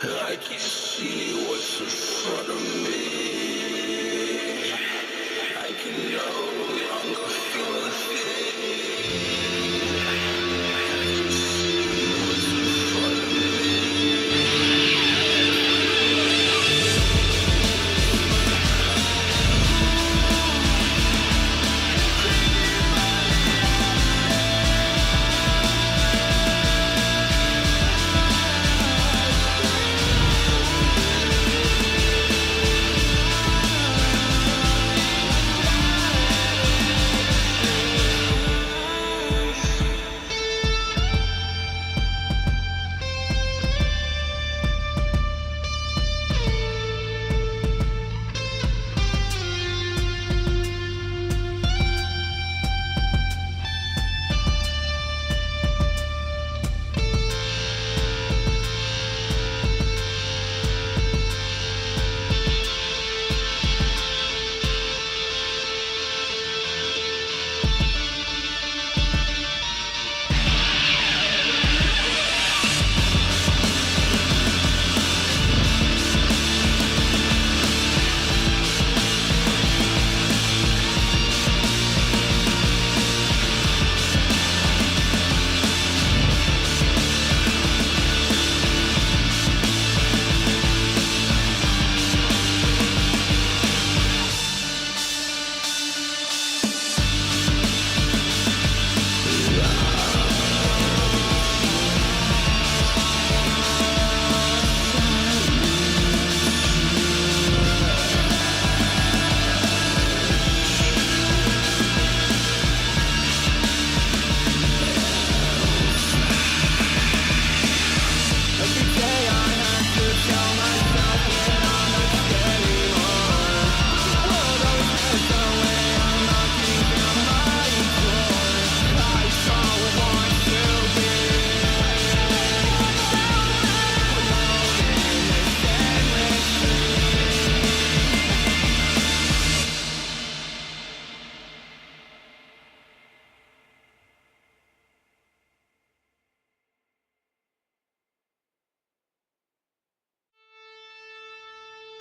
I can see what's in front of me. I can no longer feel a thing. I can see what's in front of me.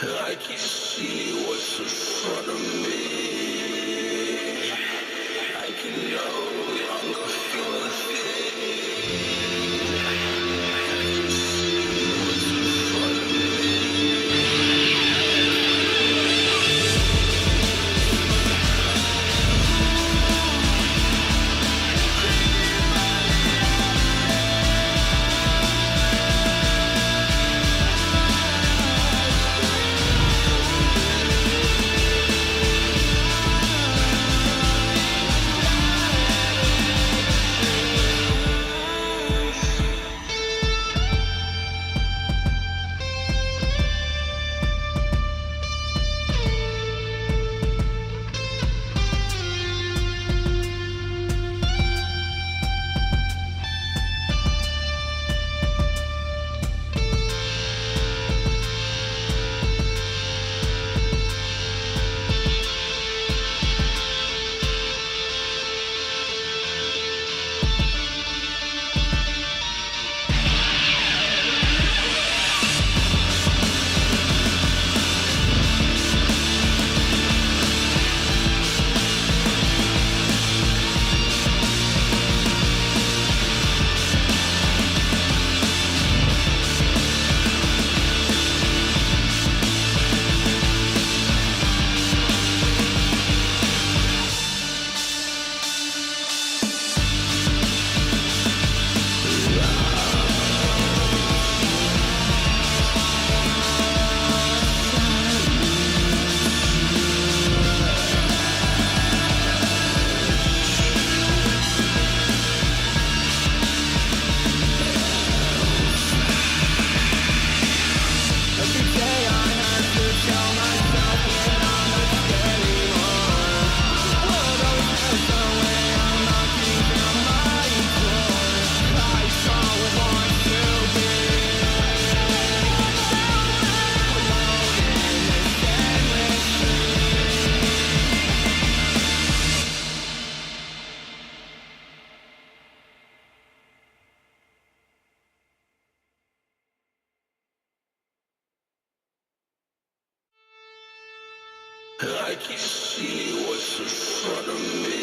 I can see what's in front of me. I can no longer feel a thing. I can see what's in front of me. I can see what's in front of me.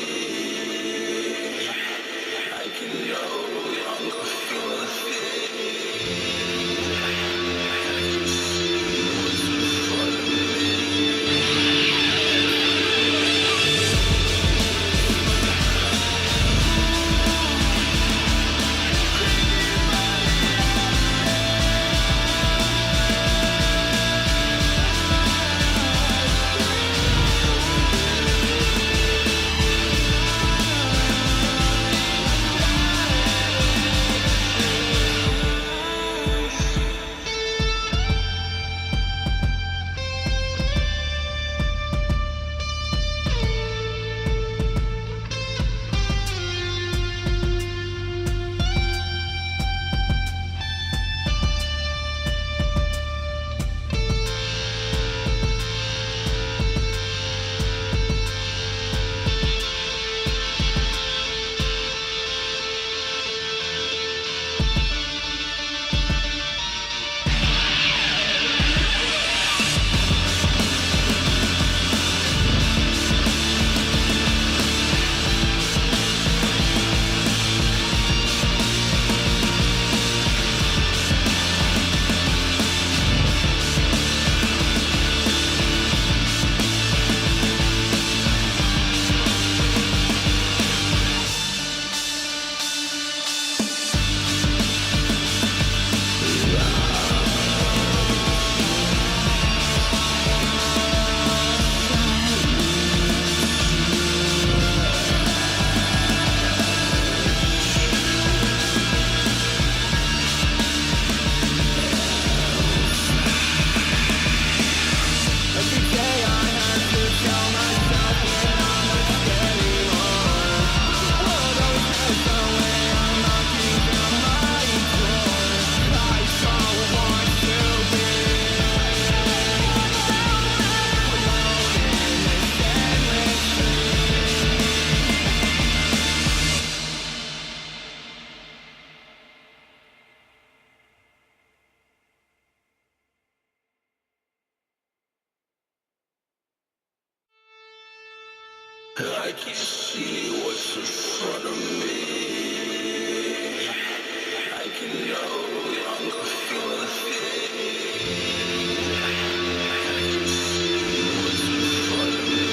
I can no longer feel a thing. I can see what's in front of me. I can see what's in front of me. I can no longer feel a thing. I can see what's in front of me.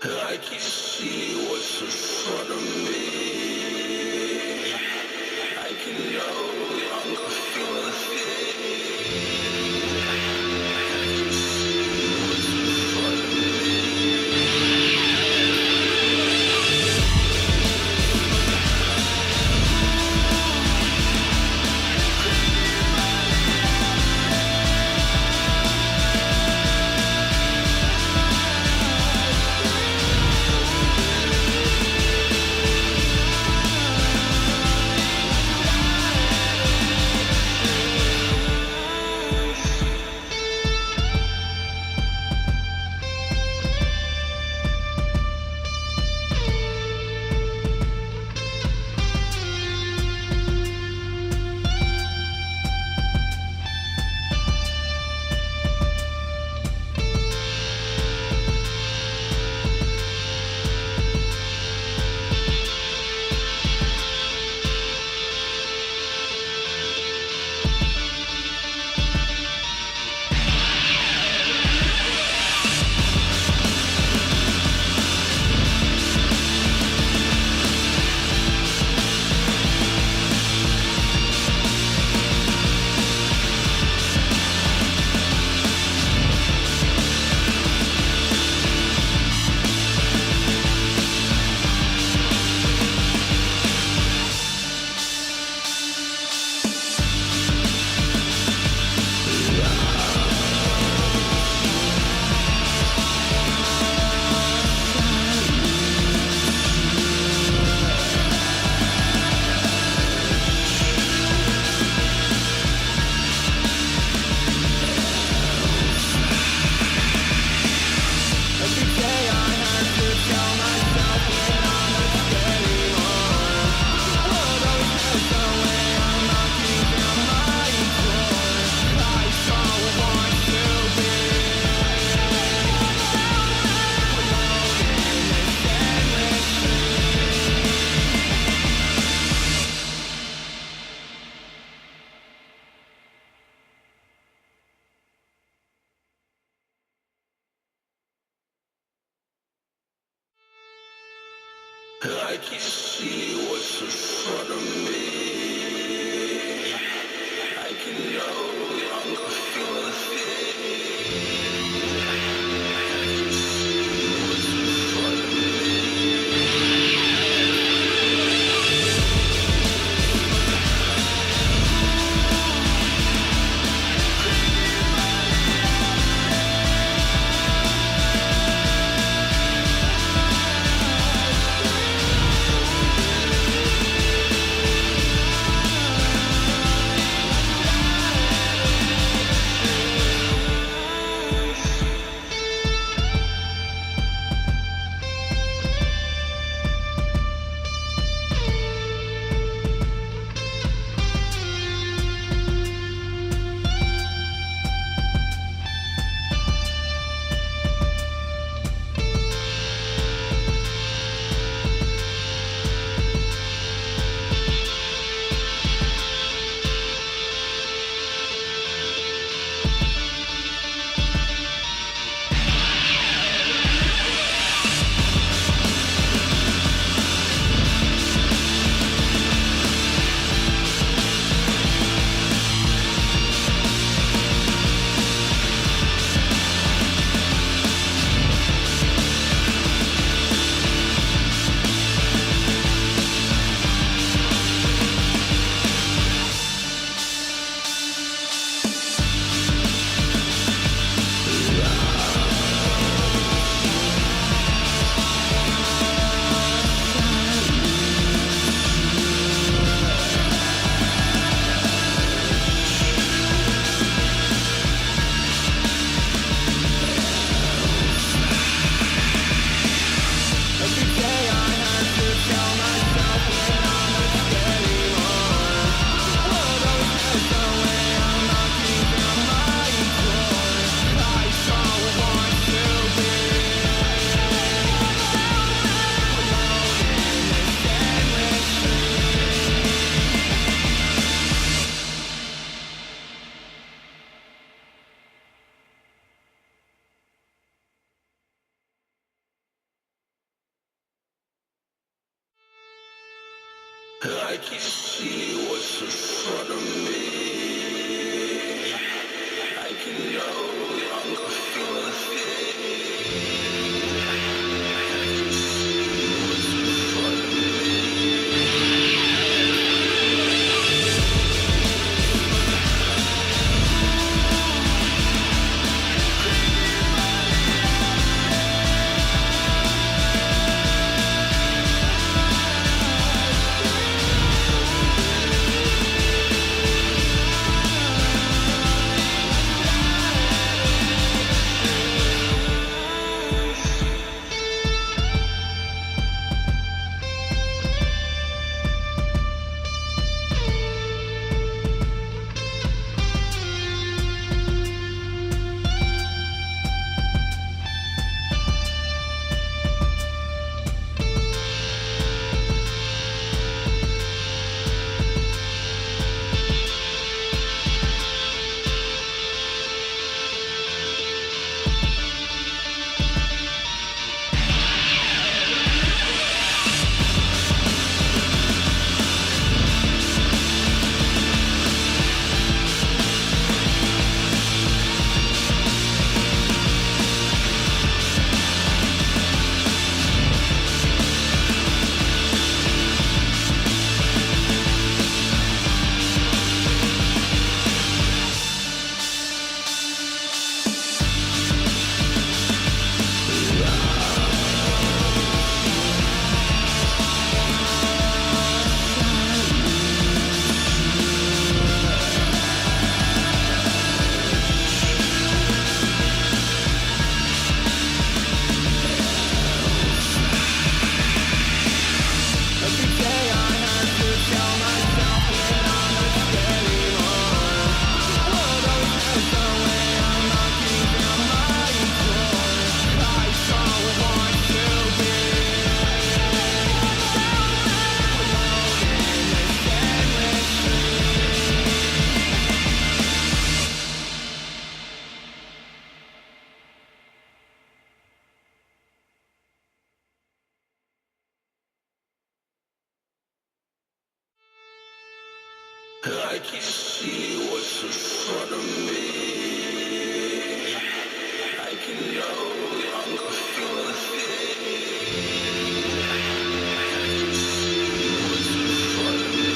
I can see what's in front of me. I can no longer feel a thing. I can see what's in front of me. I can see what's in front of me. I can no longer feel a thing. I can see what's in front of me. I can see what's in front of me. I can no longer feel a thing. I can see what's in front of me. I can see what's in front of me. I can no longer feel a thing. I can see what's in front of me.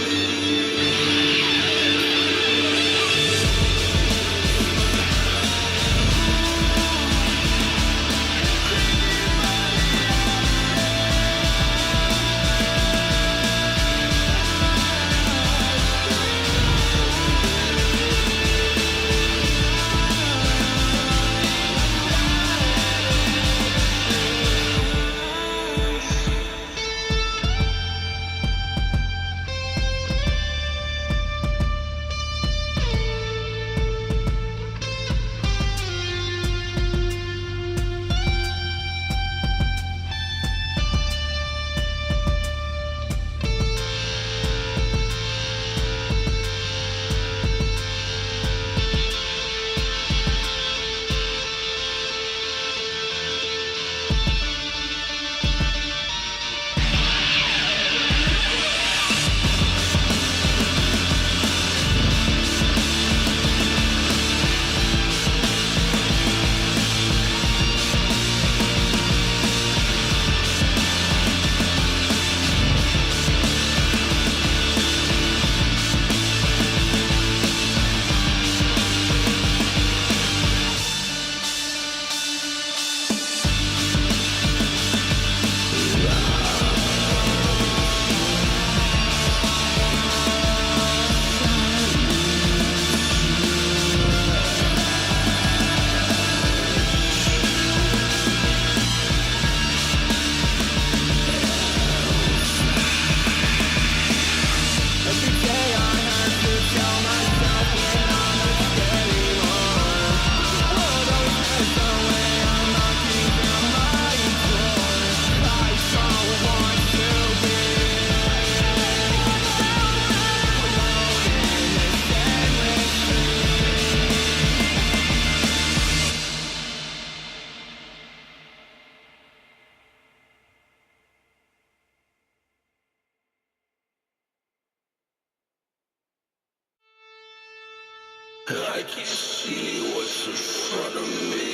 I can't see what's in front of me.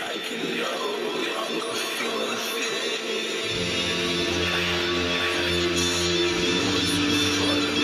I can no longer feel a thing. What's in front of me?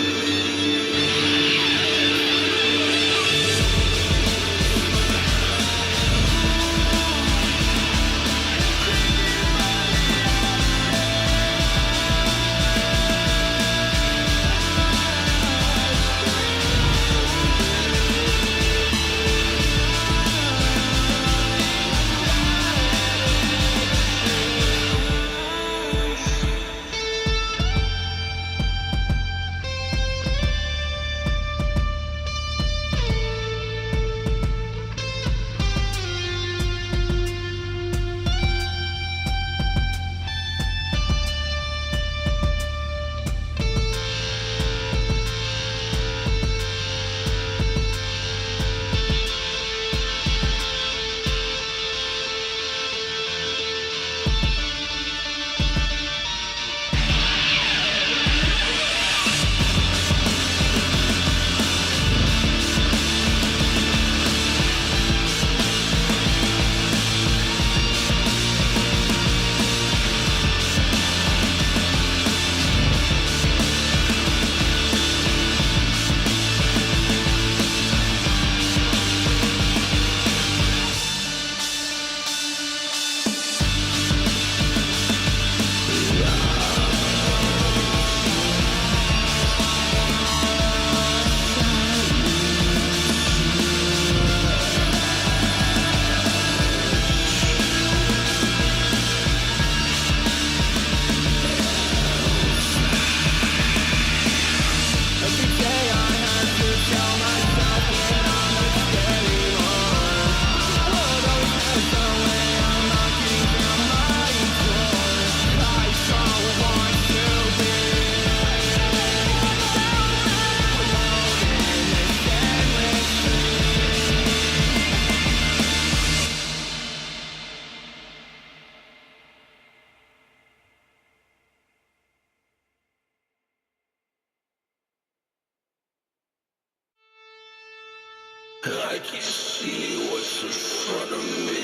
I can't see what's in front of me.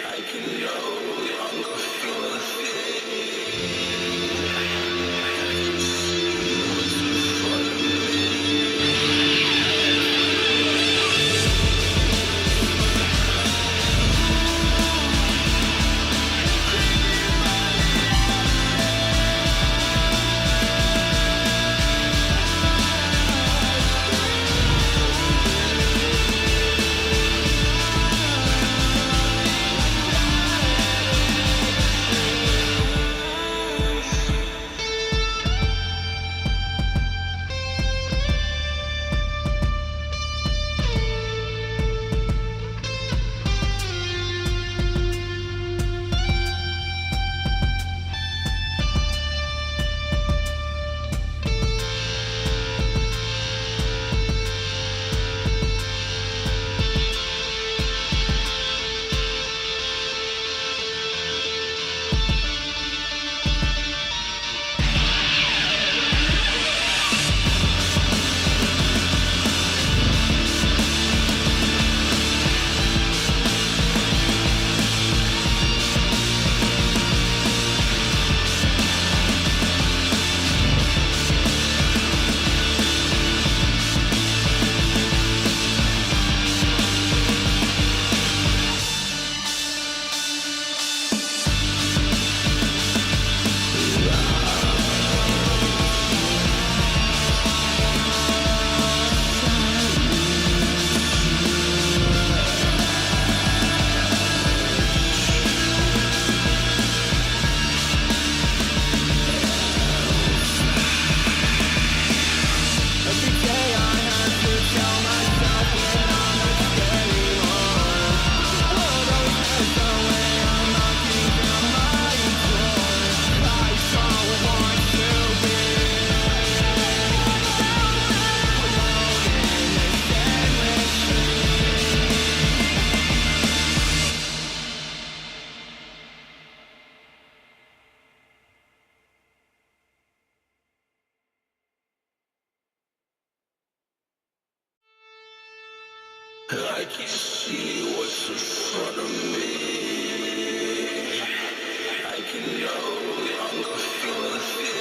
I can no longer feel a thing. What's in front of me? I can see what's in front of me. I can no longer feel a thing.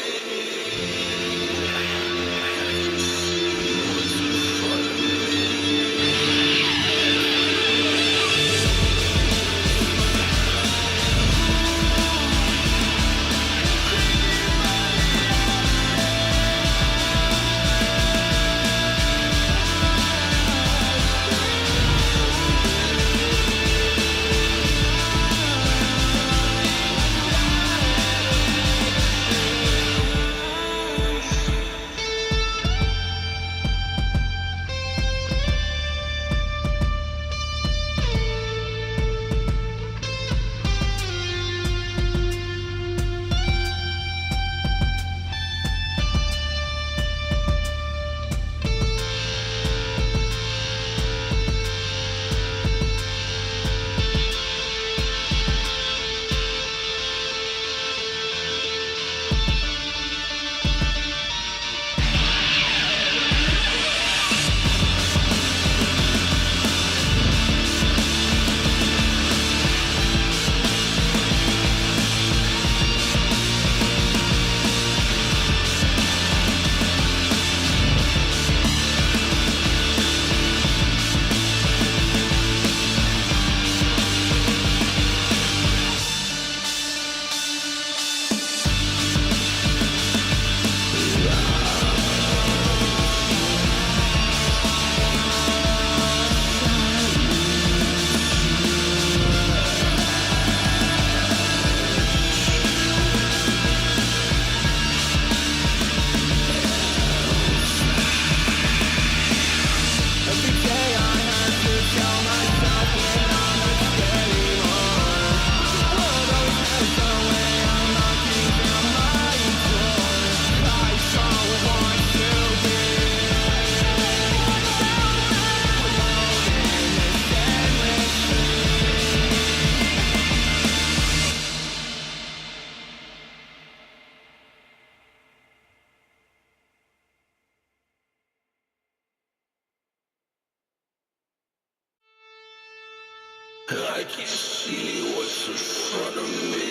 I can see what's in front of me. I can see what's in front of me.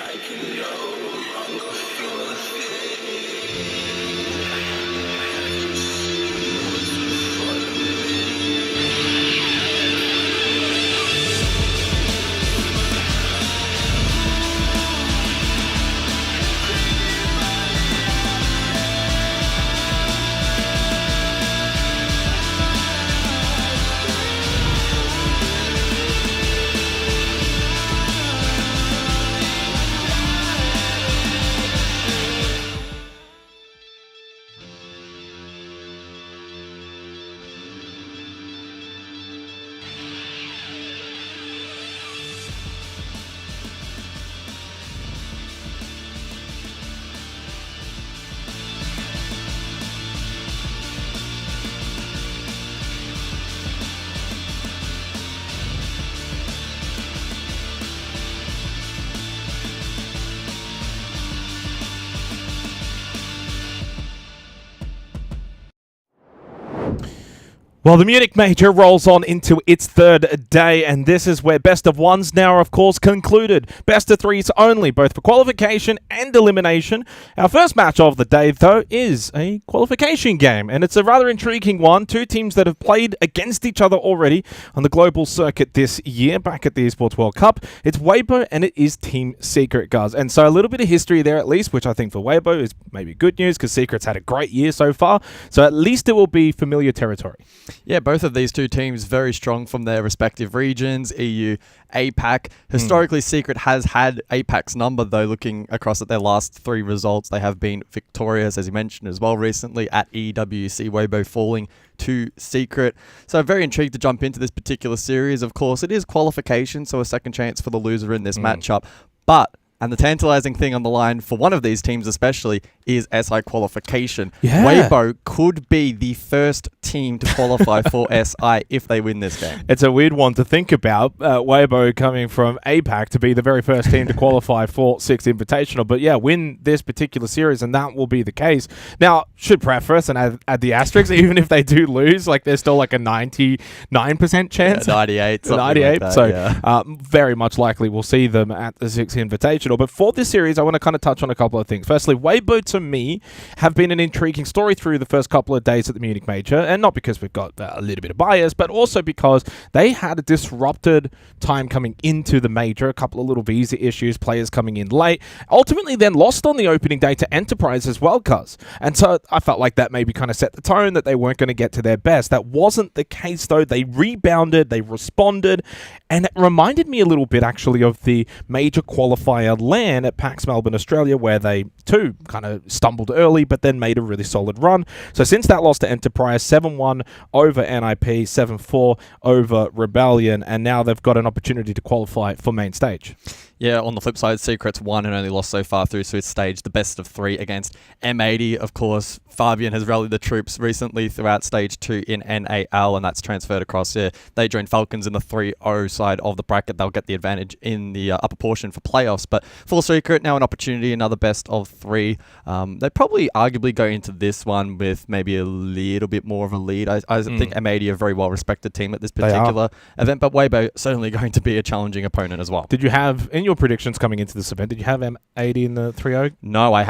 I can no longer feel a thing. I can see what's in front of me. Well, the Munich Major rolls on into its third day, and this is where best of ones now are, of course, concluded. Best of threes only, both for qualification and elimination. Our first match of the day, though, is a qualification game, and it's a rather intriguing one. Two teams that have played against each other already on the global circuit this year, back at the Esports World Cup. It's Weibo and it is Team Secret, guys. And so a little bit of history there, at least, which I think for Weibo is maybe good news, because Secret's had a great year so far. So at least it will be familiar territory. Yeah, both of these two teams very strong from their respective regions, EU, APAC. Historically, Secret has had APAC's number, though, looking across at their last three results. They have been victorious, as you mentioned as well, recently at EWC, Weibo falling to Secret. So I'm very intrigued to jump into this particular series. Of course, it is qualification, so a second chance for the loser in this matchup. But And the tantalizing thing on the line for one of these teams especially is SI qualification. Yeah. Weibo could be the first team to qualify for SI if they win this game. It's a weird one to think about, Weibo coming from APAC to be the very first team to qualify for Sixth Invitational. But yeah, win this particular series, and that will be the case. Now, should preface and add the asterisks, even if they do lose, like there's still like a 99% chance. Yeah, 98. 98. Like that, so yeah. very much likely we'll see them at the Sixth Invitational. But for this series, I want to kind of touch on a couple of things. Firstly, Weibo to me have been an intriguing story through the first couple of days at the Munich Major, and not because we've got a little bit of bias, but also because they had a disrupted time coming into the major, a couple of little visa issues, players coming in late, ultimately then lost on the opening day to Enterprise as well, and so I felt like that maybe kind of set the tone that they weren't going to get to their best. That wasn't the case though. They rebounded, they responded, and it reminded me a little bit actually of the major qualifier LAN at PAX Melbourne, Australia, where they too kind of stumbled early but then made a really solid run. So since that loss to Enterprise, 7-1 over NIP, 7-4 over Rebellion, and now they've got an opportunity to qualify for main stage. Yeah, on the flip side, Secrets won and only lost so far through Swiss stage, the best of 3 against M80. Of course, Fabian has rallied the troops recently throughout stage 2 in NAL, and that's transferred across here. They joined Falcons in the 3-0 side of the bracket. They'll get the advantage in the upper portion for playoffs. But for Secret, now an opportunity, another best of 3. They probably arguably go into this one with maybe a little bit more of a lead. I think M80 are a very well-respected team at this particular event, but Weibo certainly going to be a challenging opponent as well. Did you have, in your predictions coming into this event, did you have M80 in the 3-0? No, I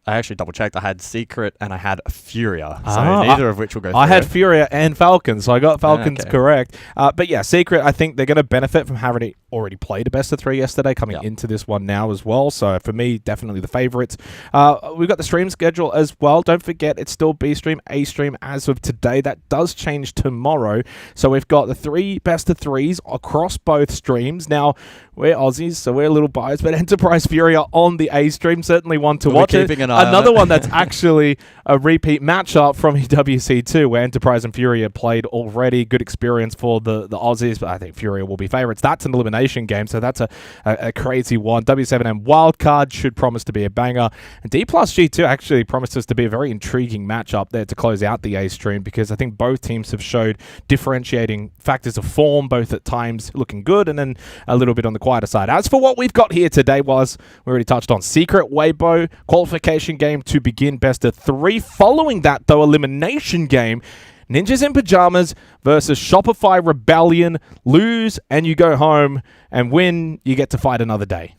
actually double-checked. I had Secret and I had Furia, so neither of which will go through. I had Furia and Falcons, so I got Falcons correct. But yeah, Secret, I think they're going to benefit from having already played a best of 3 yesterday, coming into this one now as well. So for me, definitely the favourites. We've got the stream schedule as well. Don't forget, it's still B stream, A stream as of today. That does change tomorrow. So we've got the 3 best of 3s across both streams. Now, we're Aussies, so we're a little biased, but Enterprise Furia on the A stream, certainly one to watch. Keeping an eye Another on it. one that's actually a repeat matchup from EWC2, where Enterprise and Furia played already. Good experience for the Aussies, but I think Furia will be favourites. That's an elimination game, so that's a crazy one. W7M wildcard should promise to be a banger. And D plus G2 actually promises to be a very intriguing matchup there to close out the A stream, because I think both teams have showed differentiating factors of form, both at times looking good and then a little bit on the quieter side. As for what we've got here today, was we already touched on Secret Weibo qualification game to begin best of 3. Following that, though, elimination game, Ninjas in Pajamas versus Shopify Rebellion. Lose and you go home, and win, you get to fight another day.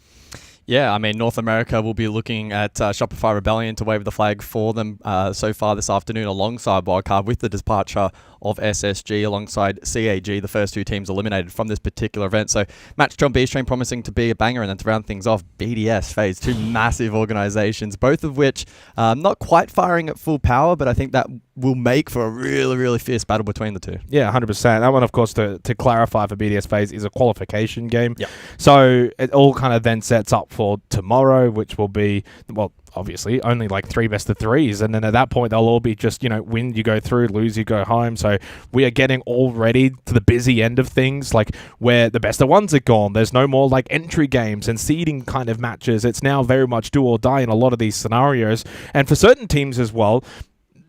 Yeah, I mean, North America will be looking at Shopify Rebellion to wave the flag for them so far this afternoon alongside Wildcard, with the departure of SSG alongside CAG, the first 2 teams eliminated from this particular event. So match 2 on B stream promising to be a banger, and then to round things off, BDS FaZe, 2 massive organizations, both of which not quite firing at full power, but I think that will make for a really, really fierce battle between the 2. Yeah, 100%. That one, of course, to clarify for BDS FaZe, is a qualification game. Yep. So it all kind of then sets up for tomorrow, which will be, well, obviously only like 3 best of 3s, and then at that point they'll all be just, win you go through, lose you go home. So we are getting already to the busy end of things, like where the best of 1s are gone. There's no more like entry games and seeding kind of matches. It's now very much do or die in a lot of these scenarios, and for certain teams as well,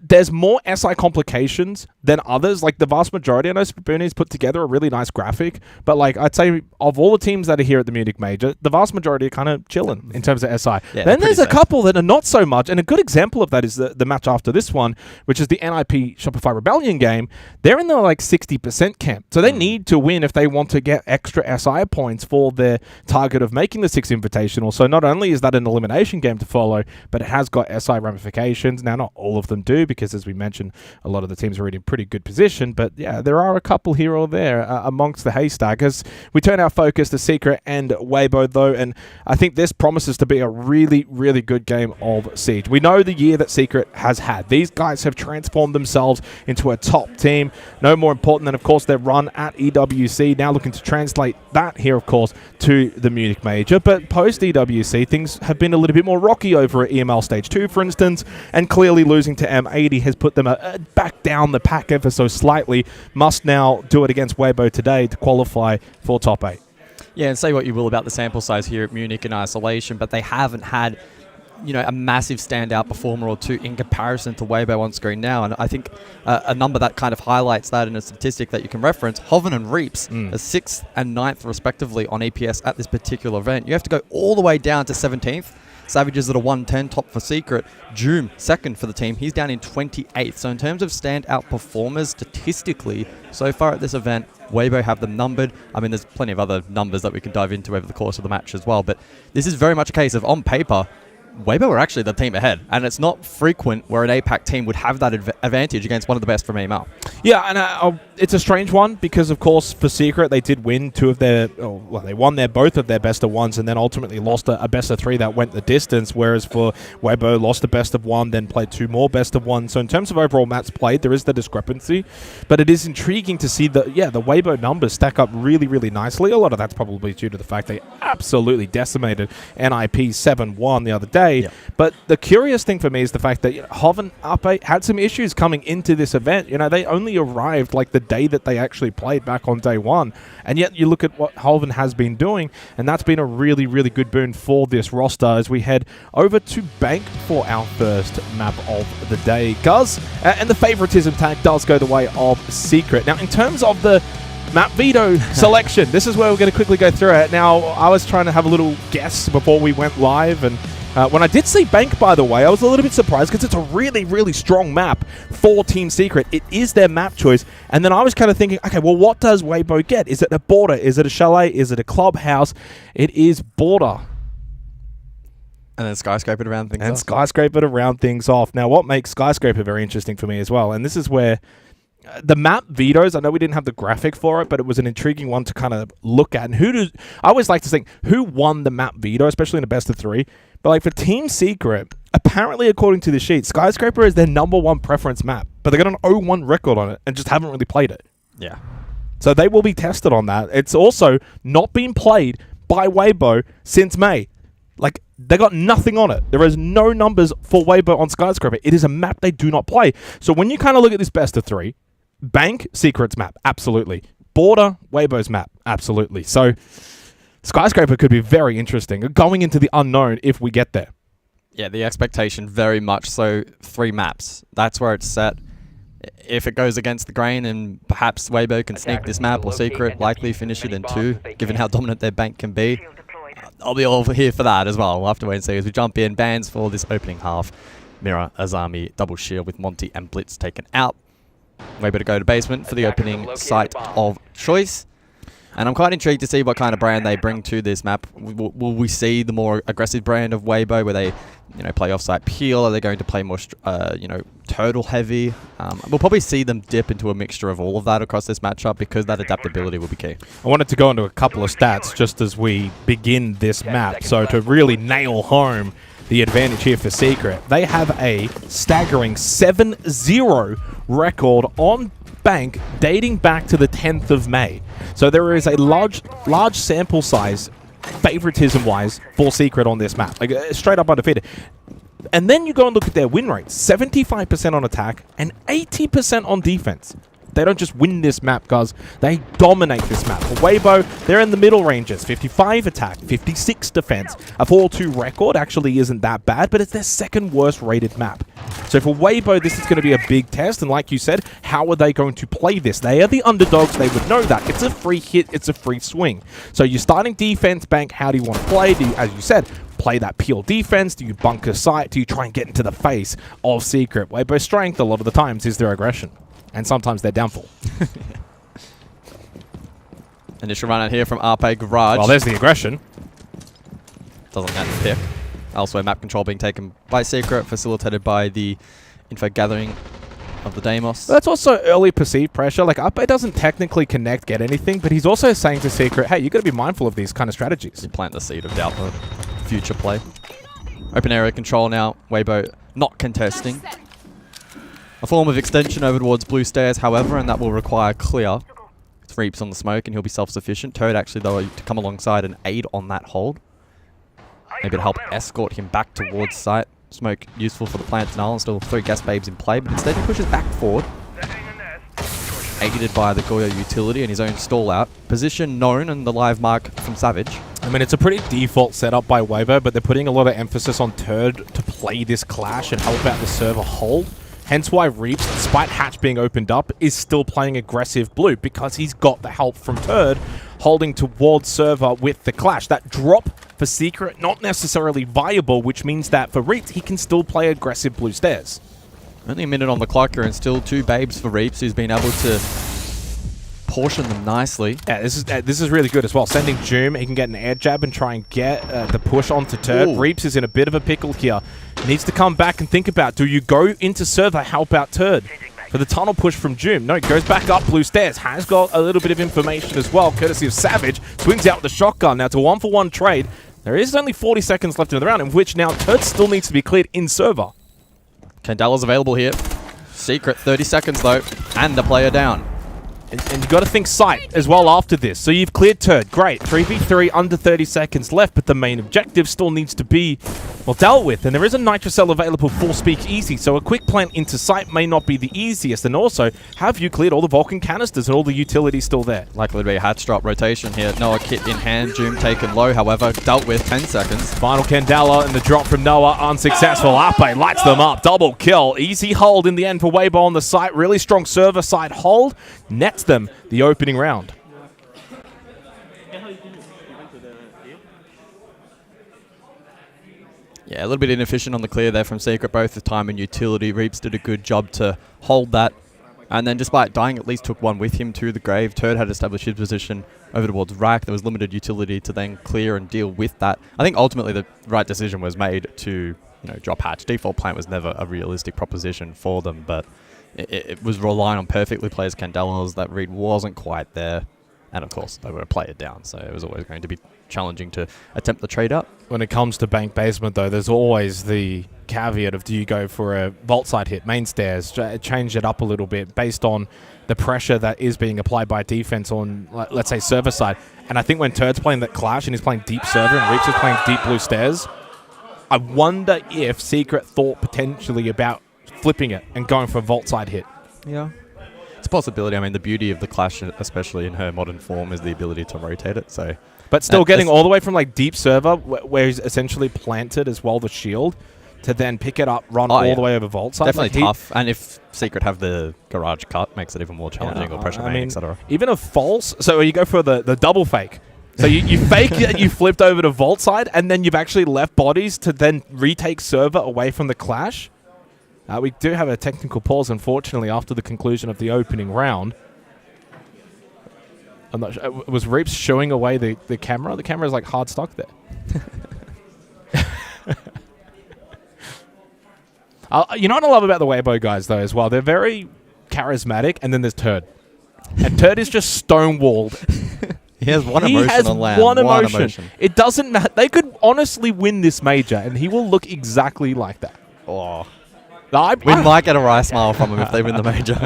there's more SI complications than others. Like the vast majority, I know Spooni's put together a really nice graphic, but like I'd say of all the teams that are here at the Munich Major, the vast majority are kind of chilling in terms of SI. Yeah, then there's a couple that are not so much, and a good example of that is the match after this one, which is the NIP Shopify Rebellion game. They're in the like 60% camp, so they need to win if they want to get extra SI points for their target of making the 6th Invitational. So not only is that an elimination game to follow, but it has got SI ramifications. Now, not all of them do, because as we mentioned, a lot of the teams are in pretty good position, but yeah, there are a couple here or there amongst the haystack. As we turn our focus to Secret and Weibo, though, and I think this promises to be a really, really good game of Siege. We know the year that Secret has had. These guys have transformed themselves into a top team. No more important than, of course, their run at EWC. Now looking to translate that here, of course, to the Munich Major. But post-EWC, things have been a little bit more rocky over at EML Stage 2, for instance, and clearly losing to M80 has put them back down the pack ever so slightly. Must now do it against Weibo today to qualify for top 8. Yeah, and say what you will about the sample size here at Munich in isolation, but they haven't had, you know, a massive standout performer or two in comparison to Weibo on screen now. And I think a number that kind of highlights that in a statistic that you can reference, Hoven and Reaps are 6th and 9th respectively on EPS at this particular event. You have to go all the way down to 17th. Savage is at a 110, top for Secret. Joom, second for the team. He's down in 28th. So in terms of standout performers, statistically, so far at this event, Weibo have them numbered. I mean, there's plenty of other numbers that we can dive into over the course of the match as well. But this is very much a case of, on paper, Weibo are actually the team ahead, and it's not frequent where an APAC team would have that advantage against one of the best from EML. Yeah, and it's a strange one because, of course, for Secret, they did win they won both of their best of ones and then ultimately lost a best of 3 that went the distance, whereas for Weibo, lost a best of 1, then played 2 more best of 1. So in terms of overall maps played, there is the discrepancy, but it is intriguing to see the Weibo numbers stack up really, really nicely. A lot of that's probably due to the fact they absolutely decimated NIP 7-1 the other day. Yeah. But the curious thing for me is the fact that Hoven Ape had some issues coming into this event. You know, they only arrived like the day that they actually played back on day 1. And yet you look at what Hoven has been doing, and that's been a really, really good boon for this roster as we head over to Bank for our first map of the day. Guz, and the favoritism tag does go the way of Secret. Now, in terms of the map veto selection, this is where we're going to quickly go through it. Now, I was trying to have a little guess before we went live, and when I did see Bank, by the way, I was a little bit surprised because it's a really, really strong map for Team Secret. It is their map choice. And then I was kind of thinking, okay, well, what does Weibo get? Is it a border? Is it a chalet? Is it a clubhouse? It is border. And then Skyscraper to round things off. And Skyscraper to round things off. Now, what makes Skyscraper very interesting for me as well, and this is where the map vetoes, I know we didn't have the graphic for it, but it was an intriguing one to kind of look at. And I always like to think, who won the map veto, especially in a best of 3? But like for Team Secret, apparently according to the sheet, Skyscraper is their #1 preference map, but they got an 0-1 record on it and just haven't really played it. Yeah. So they will be tested on that. It's also not been played by Weibo since May. Like, they got nothing on it. There is no numbers for Weibo on Skyscraper. It is a map they do not play. So when you kind of look at this best of 3, Bank, Secret's map, absolutely. Border, Weibo's map, absolutely. So Skyscraper could be very interesting, going into the unknown if we get there. Yeah, the expectation very much so 3 maps. That's where it's set. If it goes against the grain and perhaps Weibo can sneak this map, or Secret likely finish it in 2, given how dominant their Bank can be, I'll be all here for that as well. We'll have to wait and see as we jump in. Bans for this opening half. Mira, Azami, double shield with Monty and Blitz taken out. Weibo to go to basement for the opening site of choice. And I'm quite intrigued to see what kind of brand they bring to this map. Will we see the more aggressive brand of Weibo where they, play off-site peel? Are they going to play more, turtle heavy? We'll probably see them dip into a mixture of all of that across this matchup because that adaptability will be key. I wanted to go into a couple of stats just as we begin this map. So to really nail home the advantage here for Secret, they have a staggering 7-0 record on Bank dating back to the 10th of May. So there is a large sample size, favoritism-wise, for Secret on this map. Like, straight up undefeated. And then you go and look at their win rates. 75% on attack and 80% on defense. They don't just win this map, guys. They dominate this map. For Weibo, they're in the middle ranges. 55 attack, 56 defense. A 4-2 record actually isn't that bad, but it's their second worst rated map. So for Weibo, this is going to be a big test. And like you said, how are they going to play this? They are the underdogs. They would know that. It's a free hit. It's a free swing. So you're starting defense, Bank. How do you want to play? Do you, as you said, play that peel defense? Do you bunker sight? Do you try and get into the face of Secret? Weibo's strength a lot of the times is their aggression. And sometimes their downfall. Initial run out here from RP Garage. Well, there's the aggression. Doesn't matter the pick. Elsewhere, map control being taken by Secret, facilitated by the info gathering of the Deimos. That's also early perceived pressure. Like, RP doesn't technically get anything, but he's also saying to Secret, hey, you got to be mindful of these kind of strategies. You plant the seed of doubt for future play. Open area control now. Weibo not contesting. A form of extension over towards blue stairs, however, and that will require clear. It's Reaps on the smoke, and he'll be self-sufficient. Toad actually, though, to come alongside and aid on that hold. Maybe to help escort him back towards site. Smoke useful for the plant denial, and still 3 gas babes in play, but instead he pushes back forward. aided by the Goyo utility and his own stall out. Position known and the live mark from Savage. I mean, it's a pretty default setup by Weibo, but they're putting a lot of emphasis on Turd to play this clash and help out the server hold. Hence why Reaps, despite Hatch being opened up, is still playing aggressive blue because he's got the help from Turd holding towards server with the clash. That drop for Secret, not necessarily viable, which means that for Reaps, he can still play aggressive blue stairs. Only a minute on the clock here and still 2 babes for Reaps, who's been able to portion them nicely. Yeah, this is really good as well. Sending Joom, he can get an air jab and try and get the push onto Turd. Ooh. Reaps is in a bit of a pickle here. Needs to come back and think about, do you go into server, help out Turd? For the tunnel push from Joom. No, goes back up blue stairs. Has got a little bit of information as well, courtesy of Savage. Swings out with the shotgun. Now it's a 1-for-1 trade. There is only 40 seconds left in the round, in which now Turd still needs to be cleared in server. Candela's available here. Secret, 30 seconds though, and the player down. And you've got to think sight as well after this. So you've cleared Turd. Great. 3v3 under 30 seconds left, but the main objective still needs to be, well, dealt with. And there is a Nitrocell available for Speak Easy, so a quick plant into sight may not be the easiest. And also, have you cleared all the Vulcan canisters and all the utilities still there? Likely to be a hatch drop rotation here. Noah kit in hand, Joom taken low, however, dealt with 10 seconds. Final Candela and the drop from Noah unsuccessful. Ape lights them up. Double kill. Easy hold in the end for Weibo on the site. Really strong server side hold. Nets them the opening round. Yeah, a little bit inefficient on the clear there from Secret, both the time and utility. Reaps did a good job to hold that. And then despite dying, at least took one with him to the grave. Turd had established his position over towards Rack. There was limited utility to then clear and deal with that. I think ultimately the right decision was made to drop Hatch. Default plant was never a realistic proposition for them, but it was relying on perfectly placed Candelas. That read wasn't quite there. And of course, they were a player down, so it was always going to be challenging to attempt the trade up. When it comes to Bank Basement, though, there's always the caveat of, do you go for a vault side hit, main stairs, change it up a little bit based on the pressure that is being applied by defense on, let's say, server side. And I think when Turd's playing that clash and he's playing deep server and Reaps is playing deep blue stairs, I wonder if Secret thought potentially about flipping it and going for a vault side hit. Yeah. It's a possibility. I mean, the beauty of the clash, especially in her modern form, is the ability to rotate it. So, but still getting all the way from like deep server, where he's essentially planted as well the shield, to then pick it up, run all the way over vault side. Definitely tough. And if Secret have the garage cut, makes it even more challenging, or pressure main, etc. Even a false, so you go for the double fake. So you fake it, you flipped over to vault side, and then you've actually left bodies to then retake server away from the clash. We do have a technical pause, unfortunately, after the conclusion of the opening round. I'm not sure. Was Reaps showing away the camera? The camera's like hard stuck there. You know what I love about the Weibo guys, though, as well? They're very charismatic, and then there's Turd. And Turd is just stonewalled. He has one emotion on land. One emotion. It doesn't matter. They could honestly win this major, and he will look exactly like that. Oh. We might get a rice smile from him if they win the major.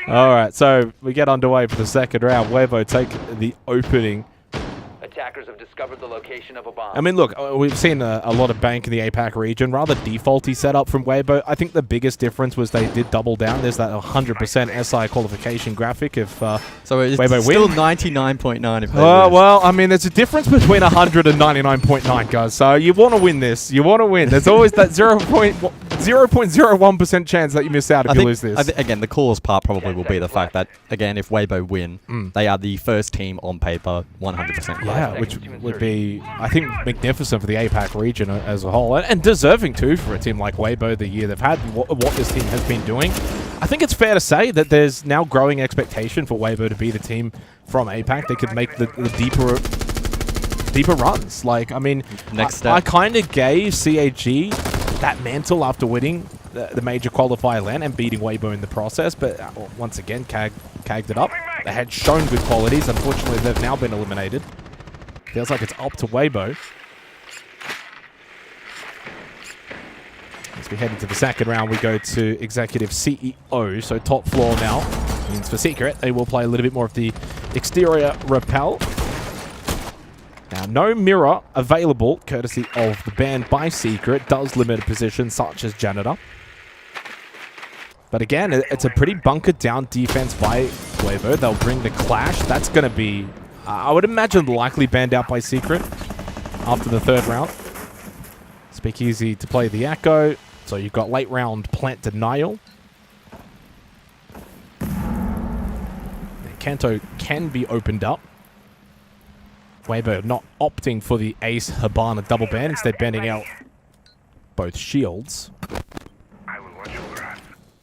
All right, so we get underway for the second round. Weibo take the opening. Attackers have discovered the location of a bomb. I mean, look, we've seen a lot of Bank in the APAC region. Rather defaulty setup from Weibo. I think the biggest difference was they did double down. There's that 100% SI qualification graphic if so it's Weibo still win. 99.9 if they well, I mean, there's a difference between 100 and 99.9, guys. So you want to win this. You want to win. There's always that 0.01% chance that you miss out if you lose this. Again, the coolest part probably will be the fact that, again, if Weibo win, they are the first team on paper 100%. Yeah, which would be, I think, magnificent for the APAC region as a whole. And deserving, too, for a team like Weibo the year they've had, what this team has been doing. I think it's fair to say that there's now growing expectation for Weibo to be the team from APAC. They could make the deeper runs. Like, I mean, I kind of gave CAG that mantle after winning the major qualifier LAN and beating Weibo in the process, but once again, cagged it up. They had shown good qualities. Unfortunately, they've now been eliminated. Feels like it's up to Weibo. As we head into the second round, we go to Executive CEO, so top floor now. Means for Secret, they will play a little bit more of the exterior rappel. Now, no mirror available, courtesy of the ban by Secret, does limit a position such as Janitor. But again, it's a pretty bunkered down defense by Weibo. They'll bring the clash. That's going to be, I would imagine, likely banned out by Secret after the third round. Speakeasy to play the Echo. So you've got late round plant denial. Kanto can be opened up. Weibo not opting for the Ace Habana double ban, instead banning out both shields. I will watch over us.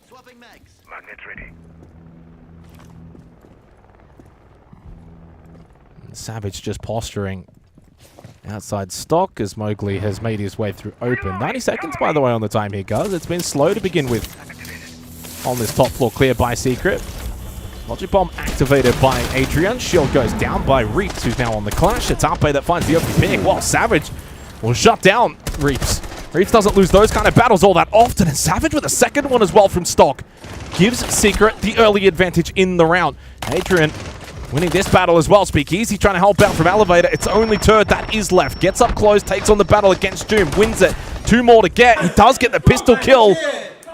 Swapping mags. Magnets ready. Savage just posturing outside stock as Mowgli has made his way through open. 90 seconds, by the way, on the time here, guys. It's been slow to begin with on this top floor, clear by Secret. Logic Bomb activated by Adrian. Shield goes down by Reaps, who's now on the clash. It's Ape that finds the open pick, while Savage will shut down Reaps. Reaps doesn't lose those kind of battles all that often, and Savage with a second one as well from stock gives Secret the early advantage in the round. Adrian winning this battle as well. Speakeasy trying to help out from Elevator. It's only Turd that is left. Gets up close, takes on the battle against Doom, wins it. 2 more to get. He does get the pistol kill,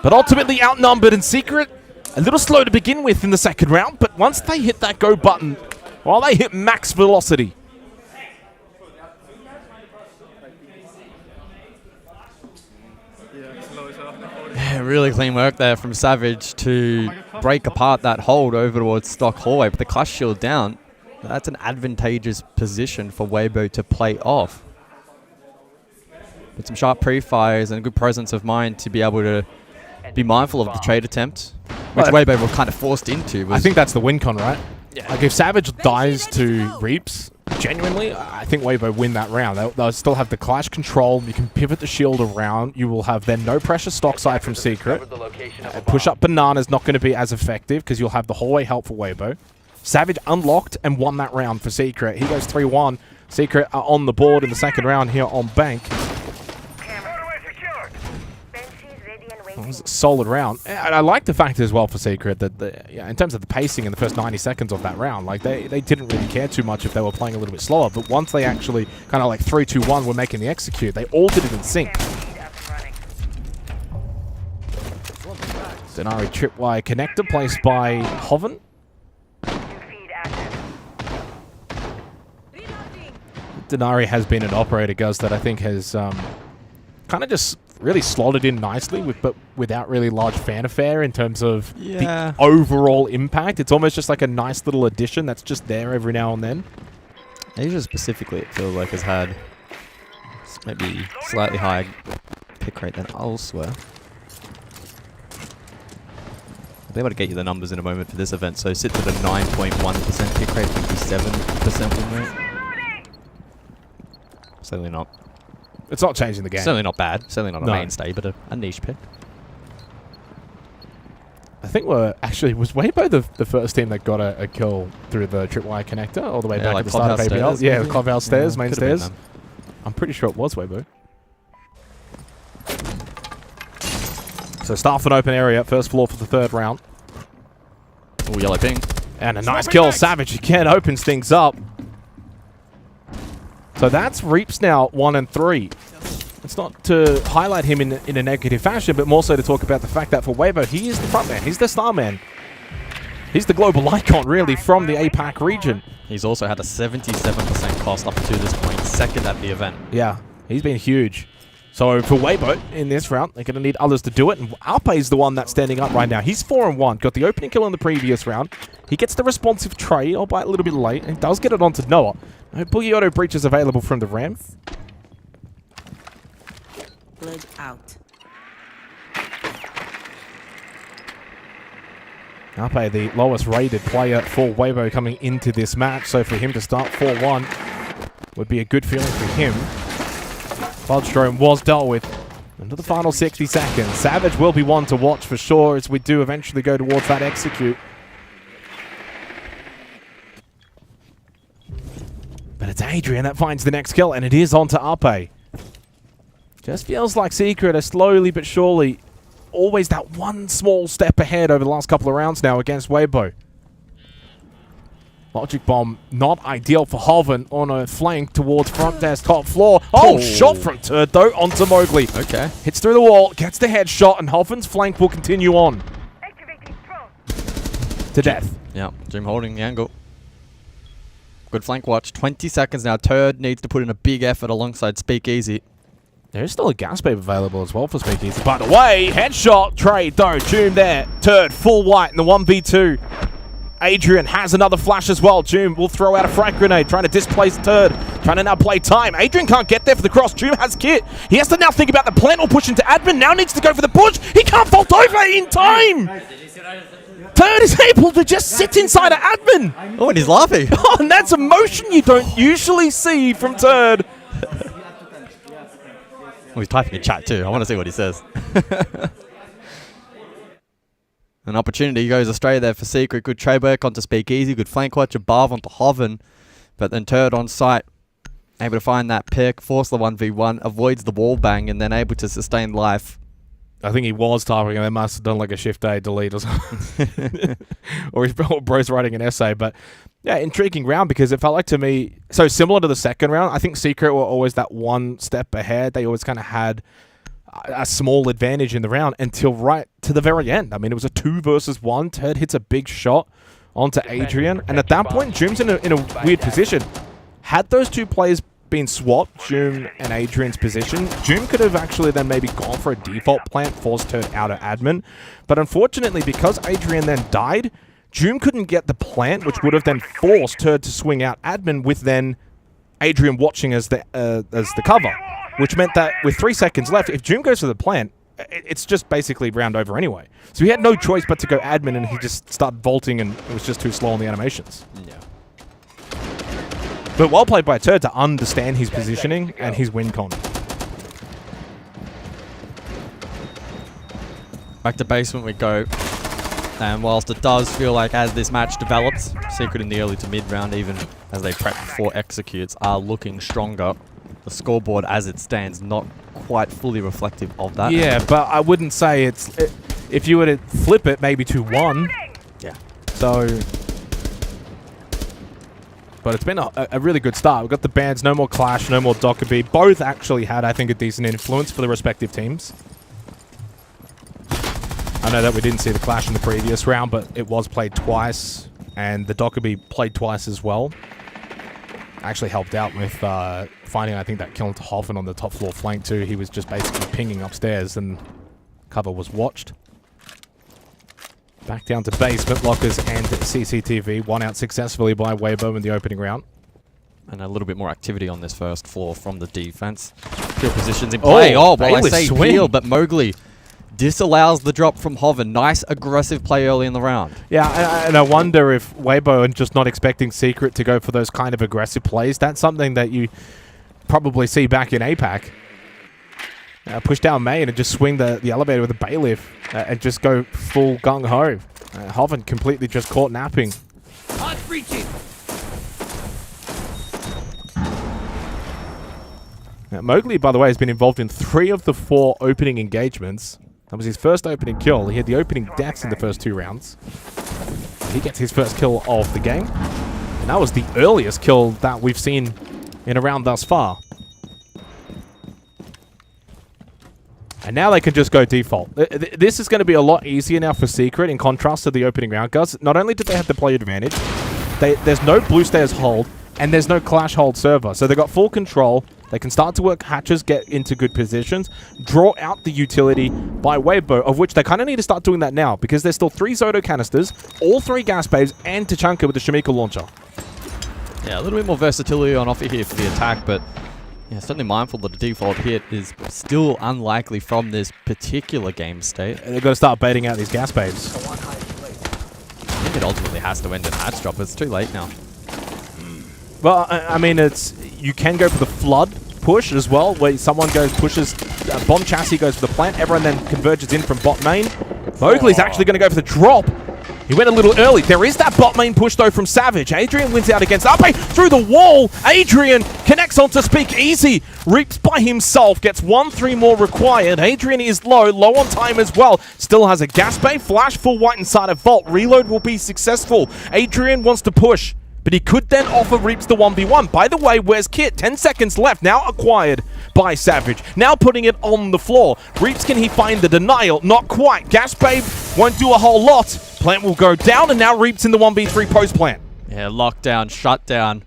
but ultimately outnumbered, and Secret a little slow to begin with in the second round, but once they hit that go button, well, they hit max velocity. Yeah, really clean work there from Savage to break apart that hold over towards Stock Hallway, but the Clash Shield down. That's an advantageous position for Weibo to play off. With some sharp pre-fires and a good presence of mind to be able to be mindful of the trade attempt, which Weibo were kind of forced into. I think that's the win con, right? Yeah. Like if Savage dies to Reaps, genuinely, I think Weibo win that round. They'll still have the clash control. You can pivot the shield around. You will have then no pressure stock side from Secret. Push up Banana's not going to be as effective because you'll have the hallway help for Weibo. Savage unlocked and won that round for Secret. He goes 3-1. Secret are on the board in the second round here on Bank. It was a solid round. And I like the fact as well for Secret that in terms of the pacing in the first 90 seconds of that round, like they didn't really care too much if they were playing a little bit slower, but once they actually kind of like 3-2-1 were making the execute, they all did it in sync. Denari tripwire connector placed by Hoven. Denari has been an operator, Gus, that I think has kind of just really slotted in nicely, but without really large fanfare in terms of the overall impact. It's almost just like a nice little addition that's just there every now and then. Asia specifically, it feels like, has had maybe slightly higher pick rate than elsewhere. I'll be able to get you the numbers in a moment for this event. So sits at a 9.1% pick rate, 57% win rate. Certainly not. It's not changing the game. Certainly not bad. Certainly not a mainstay, but a niche pick. I think was Weibo the first team that got a kill through the tripwire connector all the way back like at the start of ABL? Yeah, the Clubhouse stairs, main stairs. Them. I'm pretty sure it was Weibo. So Staff an open area, first floor for the third round. Oh, yellow ping. And a nice kill. Savage again opens things up. So that's Reaps now 1 and 3. It's not to highlight him in a negative fashion, but more so to talk about the fact that for Weibo, he is the front man. He's the star man. He's the global icon, really, from the APAC region. He's also had a 77% cost up to this point, second at the event. Yeah, he's been huge. So for Weibo in this round, they're going to need others to do it. And Ape is the one that's standing up right now. He's 4 and 1. Got the opening kill in the previous round. He gets the responsive trade, albeit a little bit late, and does get it onto Noah. No Boogie Auto breach is available from the Ram. Blood out. Ape, the lowest rated player for Weibo coming into this match. So for him to start 4-1 would be a good feeling for him. Bloodstrom was dealt with into the final 60 seconds. Savage will be one to watch for sure as we do eventually go towards that execute. But it's Adrian that finds the next kill, and it is onto Ape. Just feels like Secret are slowly but surely always that one small step ahead over the last couple of rounds now against Weibo. Logic Bomb not ideal for Hoven on a flank towards front desk top floor. Oh, shot from Turd though onto Mowgli. Okay. Hits through the wall, gets the headshot, and Hoven's flank will continue on. to death. Yeah, Jim holding the angle. Good flank watch. 20 seconds now. Turd needs to put in a big effort alongside Speakeasy. There is still a gas babe available as well for Speakeasy. By the way, headshot trade though. Joom there. Turd full white in the 1v2. Adrian has another flash as well. Joom will throw out a frag grenade, trying to displace Turd. Trying to now play time. Adrian can't get there for the cross. Joom has kit. He has to now think about the plant or push into admin. Now needs to go for the push. He can't vault over in time. Turd is able to just sit inside of admin. Oh, and he's laughing. Oh, and that's emotion you don't usually see from Turd. Oh, he's typing in chat too. I want to see what he says. An opportunity goes astray there for Secret. Good trade work onto Speakeasy. Good flank watch above onto Hoven. But then Turd on site. Able to find that pick. Force the 1v1. Avoids the wall bang. And then able to sustain life. I think he was typing and they must have done like a shift A delete or something. Or bro's writing an essay. But yeah, intriguing round because it felt like to me, so similar to the second round, I think Secret were always that one step ahead. They always kind of had a small advantage in the round until right to the very end. I mean, it was a 2 versus 1. Turd hits a big shot onto Adrian. And at that point, Joom's in a weird position. Had those two players been swapped, Joom and Adrian's position, Joom could have actually then maybe gone for a default plant, forced Turd out of admin. But unfortunately, because Adrian then died, Joom couldn't get the plant, which would have then forced Turd to swing out admin with then Adrian watching as the cover, which meant that with 3 seconds left, if Joom goes for the plant, it's just basically round over anyway. So he had no choice but to go admin, and he just started vaulting, and it was just too slow on the animations. Yeah. But well played by Turd to understand his positioning and his win con. Back to basement we go. And whilst it does feel like as this match develops, Secret in the early to mid round, even as they prep for executes, are looking stronger. The scoreboard as it stands, not quite fully reflective of that. Yeah, but I wouldn't say it's... if you were to flip it, maybe 2-1. Yeah. So... But it's been a really good start. We've got the bans, no more Clash, no more Dockerby. Both actually had, I think, a decent influence for the respective teams. I know that we didn't see the Clash in the previous round, but it was played twice. And the Dockerby played twice as well. Actually helped out with finding, I think, that kill into Hoffen on the top floor flank too. He was just basically pinging upstairs and cover was watched. Back down to basement, lockers and CCTV. 1 out successfully by Weibo in the opening round. And a little bit more activity on this first floor from the defense. Kill positions in play. Oh, well, I say kill, but Mowgli disallows the drop from Hoven. Nice aggressive play early in the round. Yeah, and I wonder if Weibo are just not expecting Secret to go for those kind of aggressive plays. That's something that you probably see back in APAC. Push down main and just swing the elevator with a bailiff and just go full gung-ho. Hoven completely just caught napping. Mowgli, by the way, has been involved in 3 of the 4 opening engagements. That was his first opening kill. He had the opening deaths in the first 2 rounds. He gets his first kill of the game. And that was the earliest kill that we've seen in a round thus far. And now they can just go default. This is going to be a lot easier now for Secret in contrast to the opening round, guys. Not only did they have the player advantage, there's no blue stairs hold, and there's no Clash hold server. So they've got full control. They can start to work hatches, get into good positions, draw out the utility by Weibo, of which they kind of need to start doing that now, because there's still 3 Zoto canisters, all 3 gas babes, and Tachanka with the Shamika launcher. Yeah, a little bit more versatility on offer here for the attack, but yeah, certainly mindful that the default hit is still unlikely from this particular game state. They've got to start baiting out these gas babes. I think it ultimately has to end in hatch drop, but it's too late now. Well, I mean, you can go for the flood push as well, where someone pushes, bomb chassis goes for the plant, everyone then converges in from bot main. Mowgli's actually going to go for the drop. He went a little early. There is that bot main push, though, from Savage. Adrian wins out against Ape through the wall. Adrian connects onto Speakeasy. Reaps by himself. Gets 1-3 more required. Adrian is low on time as well. Still has a gas bay. Flash full white inside of Vault. Reload will be successful. Adrian wants to push, but he could then offer Reaps the 1v1. By the way, where's Kit? 10 seconds left. Now acquired by Savage. Now putting it on the floor. Reaps, can he find the denial? Not quite. Gas Babe won't do a whole lot. Plant will go down, and now Reap's in the 1v3 post plant. Yeah, lockdown, shutdown.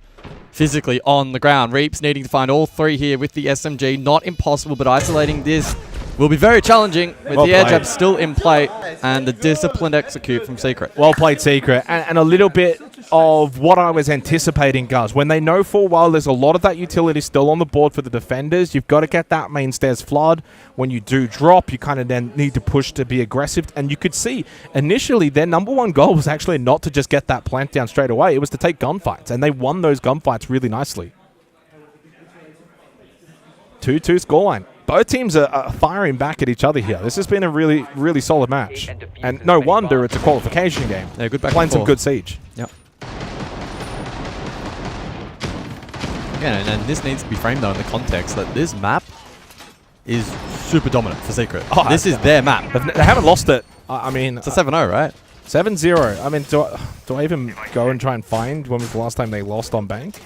Physically on the ground. Reaps needing to find all three here with the SMG. Not impossible, but isolating this will be very challenging with the air jab still in play and the disciplined execute from Secret. Well played, Secret. And a little bit of what I was anticipating, guys. When they know for a while there's a lot of that utility still on the board for the defenders, you've got to get that main stairs flood. When you do drop, you kind of then need to push to be aggressive. And you could see, initially, their number one goal was actually not to just get that plant down straight away. It was to take gunfights. And they won those gunfights really nicely. 2-2 scoreline. Both teams are firing back at each other here. This has been a really, really solid match. And no wonder it's a qualification game. Yeah, good back playing and some forth. good siege. Yep. Again, and this needs to be framed though in the context that this map is super dominant for Secret. Oh, this is their map. They haven't lost it. I mean, It's a 7-0, right? 7-0. I mean, do I even go and try and find when was the last time they lost on Bank?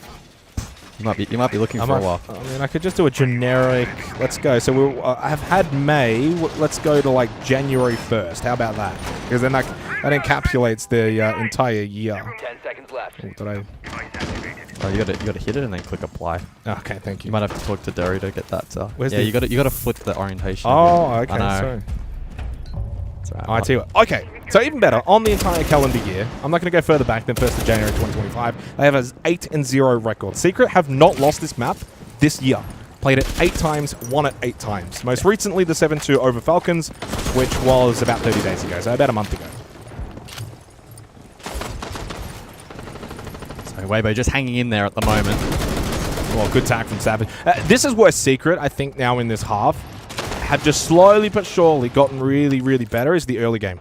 You might be looking for a while. I mean, I could just do a generic. Let's go. So I've had May. Let's go to like January 1st. How about that? Because then that encapsulates the entire year. 10 seconds left. Oh, did I? Oh, you gotta hit it and then click apply. Okay, thank you. You might have to talk to Derry to get that. Where's yeah, the- you gotta flip the orientation. Oh, again. okay. I know. Sorry. That's right. I tell you what. Okay, so even better, on the entire calendar year, I'm not going to go further back than 1st of January 2025. They have an 8-0 record. Secret have not lost this map this year. Played it 8 times, won it 8 times. Most recently, the 7-2 over Falcons, which was about 30 days ago, so about a month ago. So Weibo just hanging in there at the moment. Well, good tack from Savage. This is where Secret, I think, now in this half, have just slowly but surely gotten really, really better is the early game.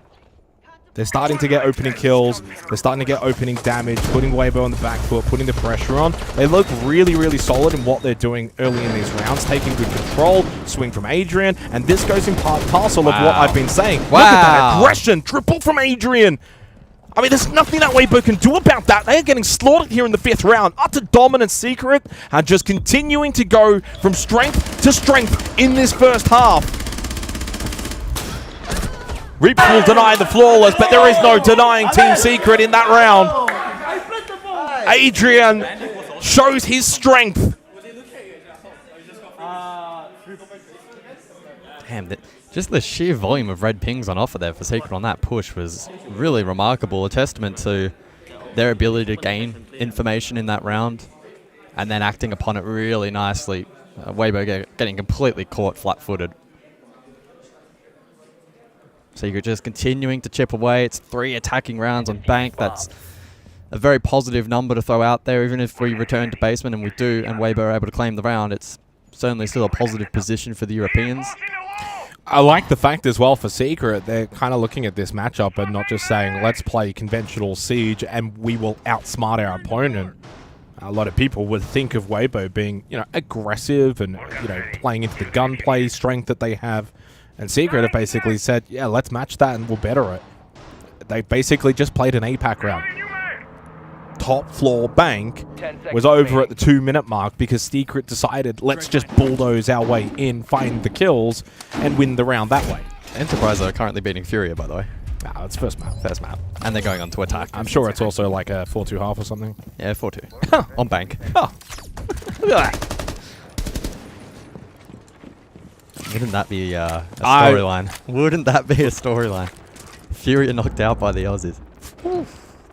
They're starting to get opening kills. They're starting to get opening damage, putting Weibo on the back foot, putting the pressure on. They look really, really solid in what they're doing early in these rounds, taking good control, swing from Adrian, and this goes in part and parcel of what I've been saying. Look at that aggression, triple from Adrian. I mean, there's nothing that Weibo can do about that. They are getting slaughtered here in the 5th round. Utter dominant Secret and just continuing to go from strength to strength in this first half. Reap will deny the flawless, but there is no denying Team Secret in that round. Adrian shows his strength. Damn, just the sheer volume of red pings on offer there for Secret on that push was really remarkable. A testament to their ability to gain information in that round and then acting upon it really nicely. Weibo getting completely caught flat-footed. So you're just continuing to chip away. It's 3 attacking rounds on Bank. That's a very positive number to throw out there. Even if we return to basement, and we do, and Weibo are able to claim the round, it's certainly still a positive position for the Europeans. I like the fact as well for Secret, they're kind of looking at this matchup and not just saying, let's play conventional siege and we will outsmart our opponent. A lot of people would think of Weibo being, aggressive and, playing into the gunplay strength that they have. And Secret have basically said, yeah, let's match that and we'll better it. They basically just played an APAC round. Top floor Bank was over at the 2-minute mark because Secret decided, let's just bulldoze our way in, find the kills, and win the round that way. Enterprise are currently beating Furia, by the way. Nah, it's first map. First map. And they're going on to attack. I'm sure it's also like a 4-2 half or something. Yeah, 4-2. Huh. On Bank. Oh, look at that. Wouldn't that be a storyline? Wouldn't that be a storyline? Furia knocked out by the Aussies.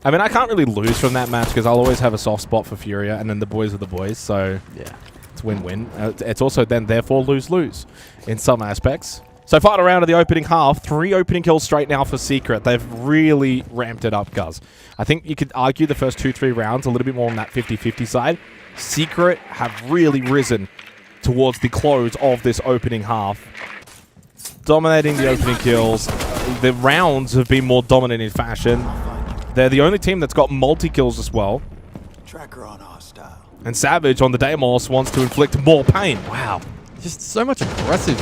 I mean, I can't really lose from that match because I'll always have a soft spot for Furia, and then the boys are the boys, so yeah, it's win-win. It's also then therefore lose-lose in some aspects. So final round of the opening half, 3 opening kills straight now for Secret. They've really ramped it up, Guz. I think you could argue the first 2-3 rounds a little bit more on that 50-50 side. Secret have really risen towards the close of this opening half. Dominating the opening kills. The rounds have been more dominant in fashion. They're the only team that's got multi-kills as well. Tracker on hostile. And Savage on the Deimos wants to inflict more pain. Wow. Just so much aggressive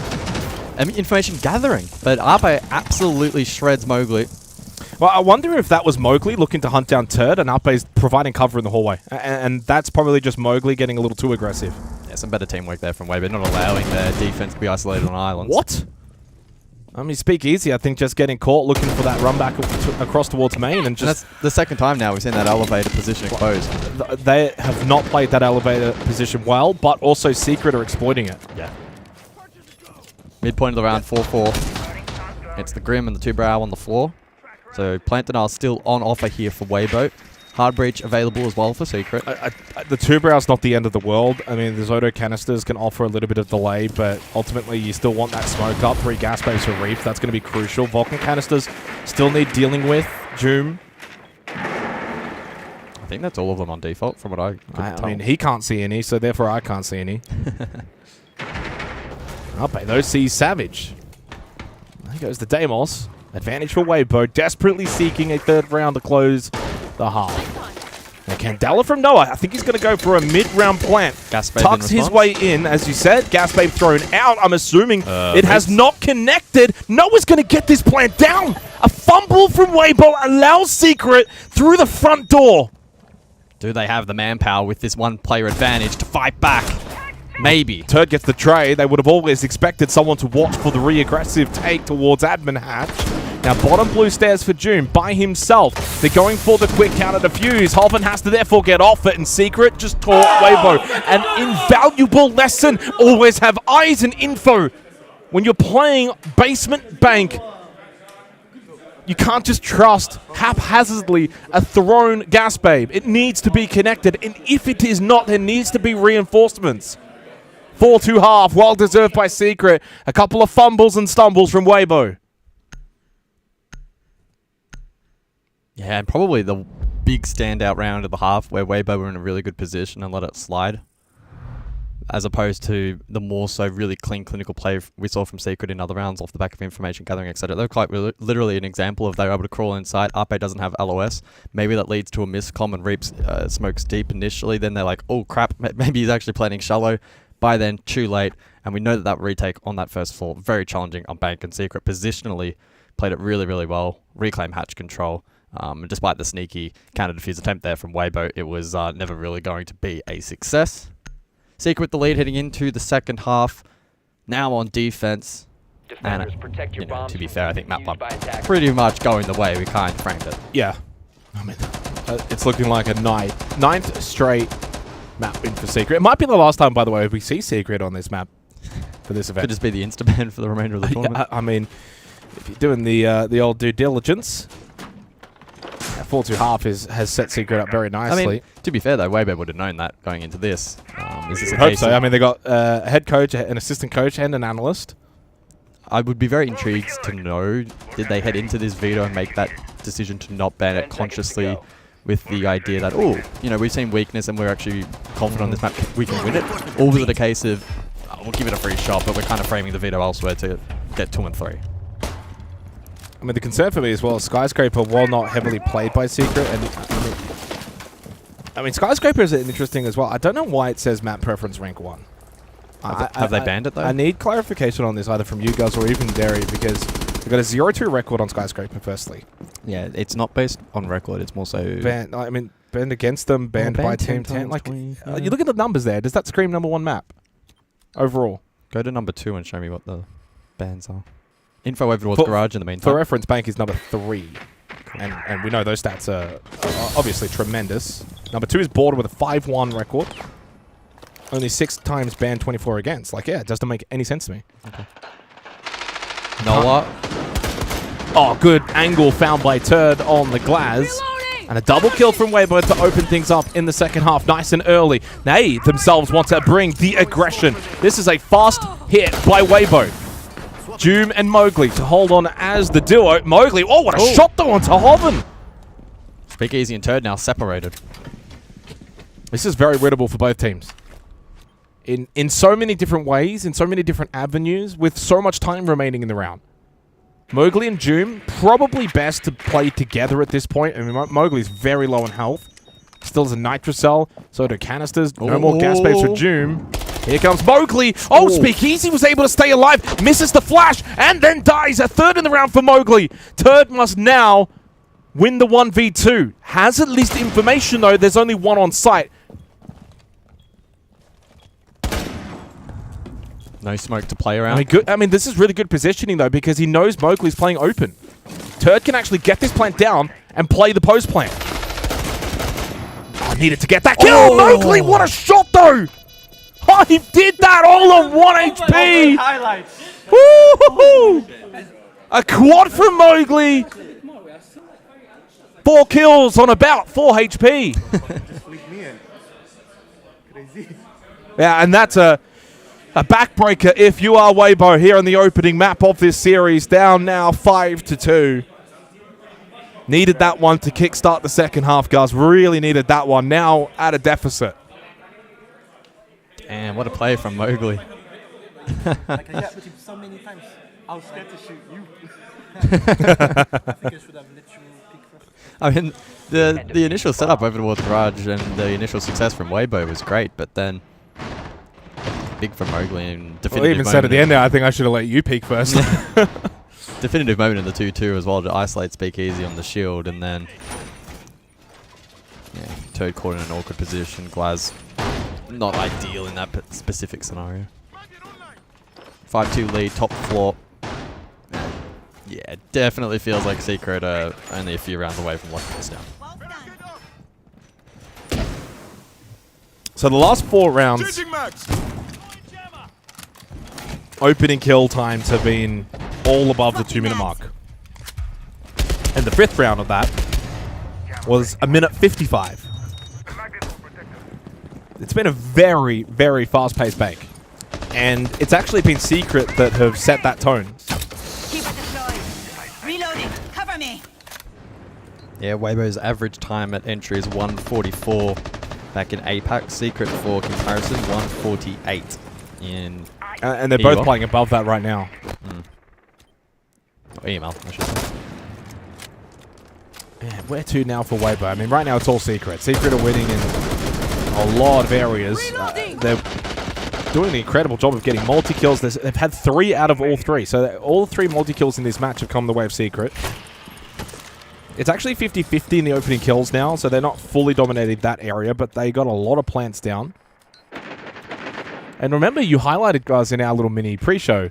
information gathering. But Arpe absolutely shreds Mowgli. Well, I wonder if that was Mowgli looking to hunt down Turd and Arpe's providing cover in the hallway. And that's probably just Mowgli getting a little too aggressive. Yeah, some better teamwork there from Weibo, not allowing their defense to be isolated on islands. What? I mean, speak easy. I think just getting caught looking for that run back across towards main and just... That's the second time now we've seen that elevator position exposed. They have not played that elevator position well, but also Secret are exploiting it. Yeah. Midpoint of the round, 4-4. It's the Grim and the 2Brow on the floor. So Plant Denial still on offer here for Weibo. Hard Breach available as well for Secret. The 2Brow's not the end of the world. I mean, the Zoto canisters can offer a little bit of delay, but ultimately you still want that smoke up. 3 gas babes for Reef. That's going to be crucial. Vulcan canisters still need dealing with. Joom. I think that's all of them on default from what I could tell. I mean, he can't see any, so therefore I can't see any. Up by those sees Savage. There goes the Deimos. Advantage for Weibo. Desperately seeking a 3rd round to close the half. Now Candela from Noah. I think he's going to go for a mid-round plant. Gasbabe tucks his way in, as you said. Gasbabe thrown out. I'm assuming it has not connected. Noah's going to get this plant down. A fumble from Weibo allows Secret through the front door. Do they have the manpower with this one player advantage to fight back? Maybe. Turd gets the tray. They would have always expected someone to watch for the re-aggressive take towards Admin Hatch. Now bottom blue stairs for June by himself. They're going for the quick counter defuse. Hoven has to therefore get off it, and Secret just taught Weibo an invaluable lesson. Always have eyes and info. When you're playing Basement Bank, you can't just trust haphazardly a thrown gas babe. It needs to be connected, and if it is not, there needs to be reinforcements. 4-2 well deserved by Secret. A couple of fumbles and stumbles from Weibo. Yeah, and probably the big standout round of the half where Weibo were in a really good position and let it slide. As opposed to the more so really clean clinical play we saw from Secret in other rounds off the back of information gathering, etc. They're quite literally an example of they were able to crawl inside. Arpe doesn't have LOS. Maybe that leads to a miscomm and Reaps smokes deep initially. Then they're like, oh crap, maybe he's actually planning shallow. By then, too late. And we know that retake on that first floor, very challenging on Bank and Secret. Positionally, played it really, really well. Reclaim hatch control. And despite the sneaky counter defuse attempt there from Weibo, it was never really going to be a success. Secret with the lead heading into the second half. Now on defense. Defenders, protect your bombs to be from fair, I being think map defused by one attackers. pretty much going the way we kind of framed it. Yeah. I mean, it's looking like a ninth straight map win for Secret. It might be the last time, by the way, we see Secret on this map for this event. Could just be the insta-ban for the remainder of the tournament. I mean, if you're doing the old due diligence, 4-2 has set Secret up very nicely. I mean, to be fair though, Weibo would have known that going into this. Is this a Hope case so. of- I mean, they got a head coach, an assistant coach, and an analyst. I would be very intrigued to know, did they head into this veto and make that decision to not ban it consciously with the idea that, oh, you know, we've seen weakness and we're actually confident on this map, we can win it? Or was it a case of, we'll give it a free shot, but we're kind of framing the veto elsewhere to get 2 and 3? I mean, the concern for me as well is Skyscraper, while not heavily played by Secret, and I mean Skyscraper is interesting as well. I don't know why it says map preference rank 1. Have they banned it though? I need clarification on this, either from you guys or even Derry, because they've got a 0-2 record on Skyscraper, firstly. Yeah, it's not based on record, it's more so... Banned against them, banned by Team 10. Like, you look at the numbers there. Does that scream number 1 map overall? Go to number 2 and show me what the bans are. Info over towards Garage in the meantime. For reference, Bank is number 3. And we know those stats are obviously tremendous. Number 2 is Border with a 5-1 record. Only 6 times banned, 24 against. Like, yeah, it doesn't make any sense to me. Okay. Noah. Oh, good angle found by Turd on the glass. And a double kill from Weibo to open things up in the second half. Nice and early. They themselves want to bring the aggression. This is a fast hit by Weibo. Doom and Mowgli to hold on as the duo. Mowgli, oh, what a shot though onto Hoven. Big Easy and Turd now separated. This is very winnable for both teams. In so many different ways, in so many different avenues, with so much time remaining in the round. Mowgli and Doom, probably best to play together at this point. I mean, Mowgli's very low in health. Still has a Nitrocell, so do canisters. No more gas babes for Doom. Here comes Mowgli. Oh, Speakeasy was able to stay alive. Misses the flash and then dies. A third in the round for Mowgli. Turd must now win the 1v2. Has at least information, though. There's only 1 on site. No smoke to play around. I mean, this is really good positioning, though, because he knows Mowgli's playing open. Turd can actually get this plant down and play the post plant. I needed to get that kill. Oh! Mowgli, what a shot, though. Oh, he did that all on 1 HP. Highlights. Woo-hoo-hoo. A quad from Mowgli. 4 kills on about 4 HP. Yeah, and that's a backbreaker if you are Weibo here on the opening map of this series. Down now 5-2. Needed that one to kickstart the second half, guys. Really needed that one. Now at a deficit. And what a play from Mowgli. Like I got with him so many times. I was scared to shoot you. I think I should have let you pick first. I mean, the initial setup over towards Raj and the initial success from Weibo was great, but then big from Mowgli and definitive Well, even said at the end there, I think I should have let you peek first. definitive moment in the 2-2 as well to isolate Speakeasy on the shield, and then Toad caught in an awkward position. Glaz not ideal in that specific scenario. 5-2 lead, top floor. Yeah, it definitely feels like Secret are only a few rounds away from locking this down. So the last 4 rounds, opening kill times have been all above the 2-minute mark. And the 5th round of that was 1:55. It's been a very, very fast-paced bank. And it's actually been Secret that have set that tone. Keep it deployed. Reloading. Cover me. Yeah, Weibo's average time at entry is 1:44 back in APAC. Secret, for comparison, 1:48 in And they're both playing above that right now. Or email, I should say. Yeah, where to now for Weibo? I mean, right now it's all Secret. Secret are winning in a lot of areas. They're doing an incredible job of getting multi-kills. They've had 3 out of all 3. So all 3 multi-kills in this match have come the way of Secret. It's actually 50-50 in the opening kills now, so they're not fully dominating that area, but they got a lot of plants down. And remember, you highlighted, guys, in our little mini pre-show,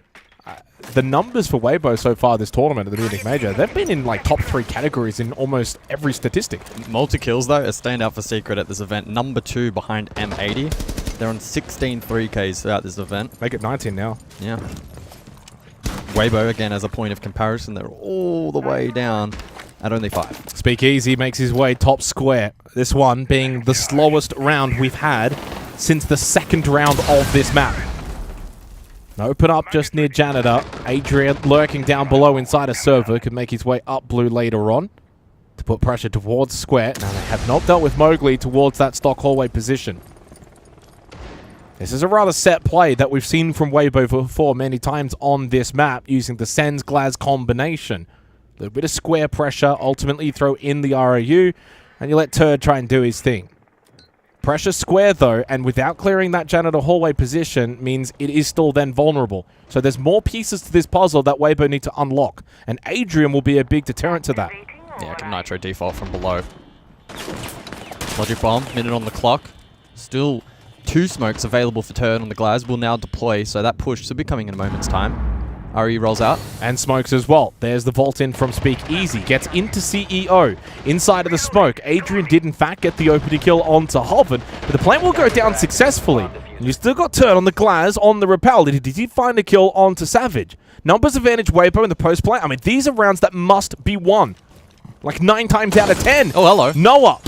the numbers for Weibo so far this tournament at the Munich Major, they've been in like top 3 categories in almost every statistic. Multi-kills, though, a standout for Secret at this event. Number 2 behind M80. They're on 16 3Ks throughout this event. Make it 19 now. Yeah. Weibo, again, as a point of comparison, they're all the way down at only 5. Speakeasy makes his way top square. This one being the slowest round we've had since the 2nd round of this map. Open up just near Janitor. Adrian lurking down below inside a server. Could make his way up blue later on to put pressure towards square. Now they have not dealt with Mowgli towards that stock hallway position. This is a rather set play that we've seen from Weibo before many times on this map, using the Sens Glaz combination. A little bit of square pressure, ultimately throw in the ROU, and you let Turd try and do his thing. Pressure square, though, and without clearing that janitor hallway position, means it is still then vulnerable. So there's more pieces to this puzzle that Weibo need to unlock, and Adrian will be a big deterrent to that. Yeah, can Nitro default from below. Logic Bomb, minute on the clock. Still 2 smokes available for Turn on the Glaz. Will now deploy, so that push should be coming in a moment's time. RE rolls out. And smokes as well. There's the vault in from Speakeasy. Gets into CEO. Inside of the smoke, Adrian did in fact get the opening kill onto Hoven, but the plant will go down successfully. And you still got Turn on the Glaz on the Repel. Did he find a kill onto Savage? Numbers advantage Weibo in the post plant. I mean, these are rounds that must be won. Like 9 times out of 10. Oh, hello. Noah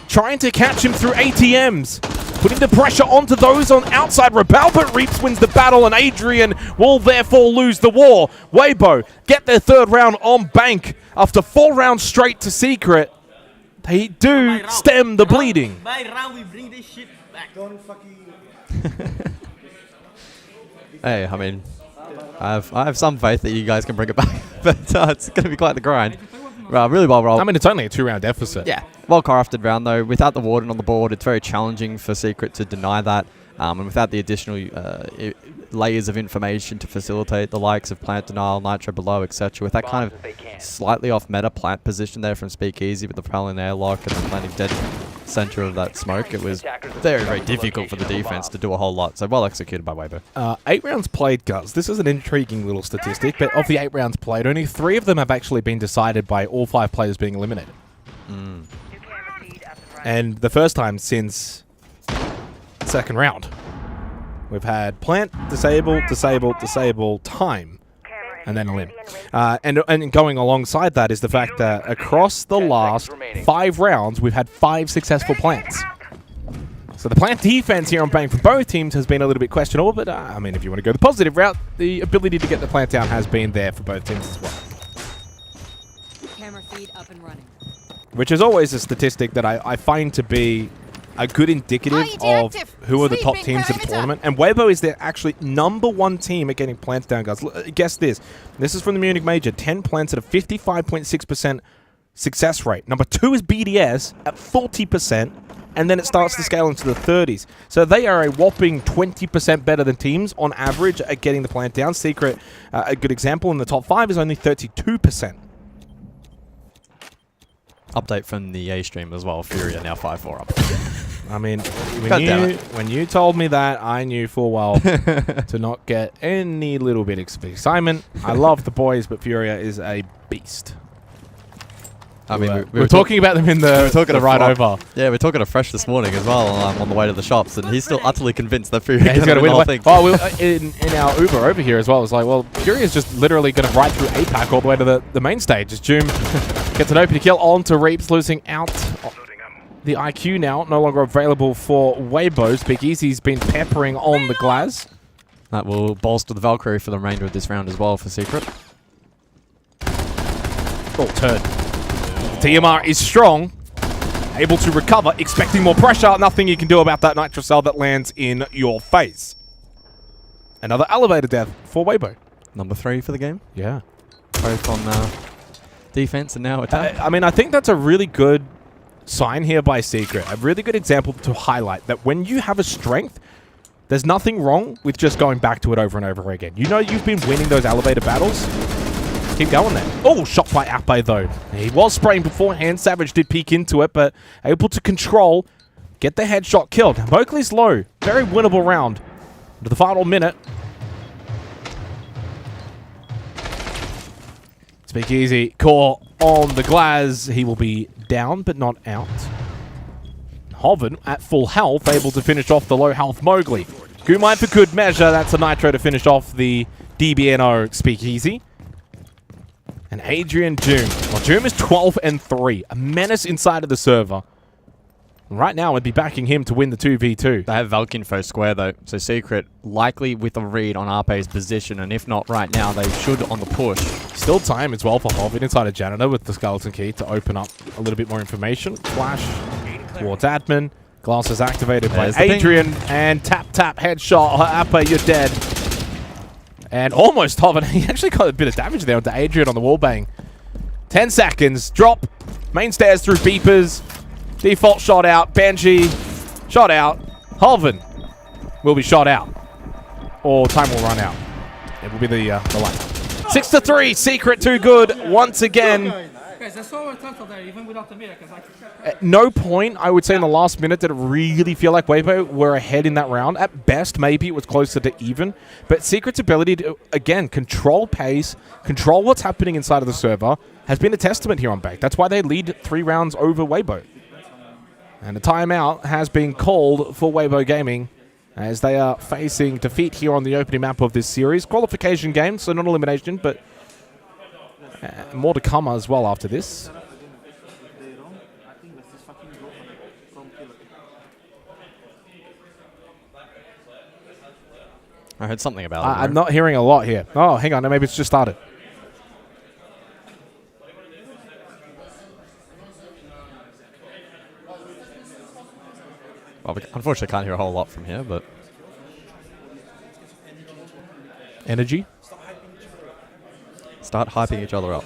trying to catch him through ATMs. Putting the pressure onto those on outside Repel, but Reaps wins the battle, and Adrian will therefore lose the war. Weibo get their 3rd round on bank after 4 rounds straight to Secret. They do stem the bleeding. By round, we bring this shit back. Don't fucking... Hey, I mean, I have some faith that you guys can bring it back, but it's going to be quite the grind. Really well rolled. I mean, it's only a 2-round deficit. Yeah, well crafted round though. Without the Warden on the board, it's very challenging for Secret to deny that. And without the additional layers of information to facilitate the likes of plant denial, nitro below, etc. With that kind of slightly off meta plant position there from Speakeasy with the Prowling airlock and the planting dead center of that smoke, it was very, very difficult for the defense to do a whole lot. So well executed by Weibo. 8 rounds played, Guz. This is an intriguing little statistic, but of the 8 rounds played, only 3 of them have actually been decided by all 5 players being eliminated. And the first time since second round. We've had plant, disable, disable, disable, time, and then elim. And going alongside that is the fact that across the last 5 rounds, we've had 5 successful plants. So the plant defense here on Bang for both teams has been a little bit questionable, but I mean, if you want to go the positive route, the ability to get the plant down has been there for both teams as well. Camera feed up and running. Which is always a statistic that I find to be a good indicative of who are the top teams in the tournament. And Weibo is their actually #1 team at getting plants down, guys. Guess this. This is from the Munich Major. 10 plants at a 55.6% success rate. Number 2 is BDS at 40%, and then it starts to scale into the 30s. So they are a whopping 20% better than teams on average at getting the plant down. Secret, a good example, in the top 5 is only 32%. Update from the A stream as well. Fury are now 5-4 up. I mean, when you told me that, I knew full well to not get any little bit of excitement. I love the boys, but Furia is a beast. I mean, we were talking about them in the ride over. Yeah, we were talking to Fresh this morning as well on the way to the shops, and he's still utterly convinced that Fury he's going to win the whole thing. Oh, in our Uber over here as well, it's like, well, Fury is just literally going to ride through APAC all the way to the main stage. As Joom gets an open kill on to Reaps, losing out. The IQ now no longer available for Weibo. Speakeasy's been peppering on the Glaz. That will bolster the Valkyrie for the remainder of this round as well for Secret. Oh, turd. TMR is strong, able to recover, expecting more pressure. Nothing you can do about that Nitro Cell that lands in your face. Another elevator death for Weibo. Number 3 for the game. Yeah. Both on defense and now attack. I mean, I think that's a really good sign here by Secret. A really good example to highlight that when you have a strength, there's nothing wrong with just going back to it over and over again. You know you've been winning those elevator battles. Keep going there. Oh, shot by Ape though. He was spraying beforehand. Savage did peek into it, but able to control, get the headshot killed. Mowgli's low. Very winnable round. To the final minute. Speakeasy core on the Glaz. He will be down, but not out. Hoven at full health, able to finish off the low health Mowgli. Goomine for good measure. That's a Nitro to finish off the DBNO Speakeasy. And Adrian Doom. Well, Doom is 12-3. A menace inside of the server. Right now, I'd be backing him to win the 2v2. They have Valkinfo square, though. So Secret likely with a read on RP's position. And if not right now, they should on the push. Still time as well for Hoven inside of Janitor with the Skeleton Key to open up a little bit more information. Flash towards Admin. Glass is activated by Adrian. And tap, headshot. Ape, you're dead. And almost Hoven. He actually got a bit of damage there onto Adrian on the wallbang. 10 seconds. Drop. Main stairs through beepers. Default shot out. Banshee. Shot out. Hoven will be shot out. Or time will run out. It will be the light. 6-3. Secret too good. Once again. Guys, I saw a title there, even without the mirror. At no point, I would say in the last minute, did it really feel like Weibo were ahead in that round. At best, maybe it was closer to even. But Secret's ability to, again, control pace, control what's happening inside of the server, has been a testament here on Bang. That's why they lead 3 rounds over Weibo. And a timeout has been called for Weibo Gaming as they are facing defeat here on the opening map of this series. Qualification game, so not elimination, but more to come as well after this. I heard something about it. I'm not hearing a lot here. Oh, hang on. Maybe it's just started. Well, we unfortunately can't hear a whole lot from here, but... Energy? Start hyping each other up.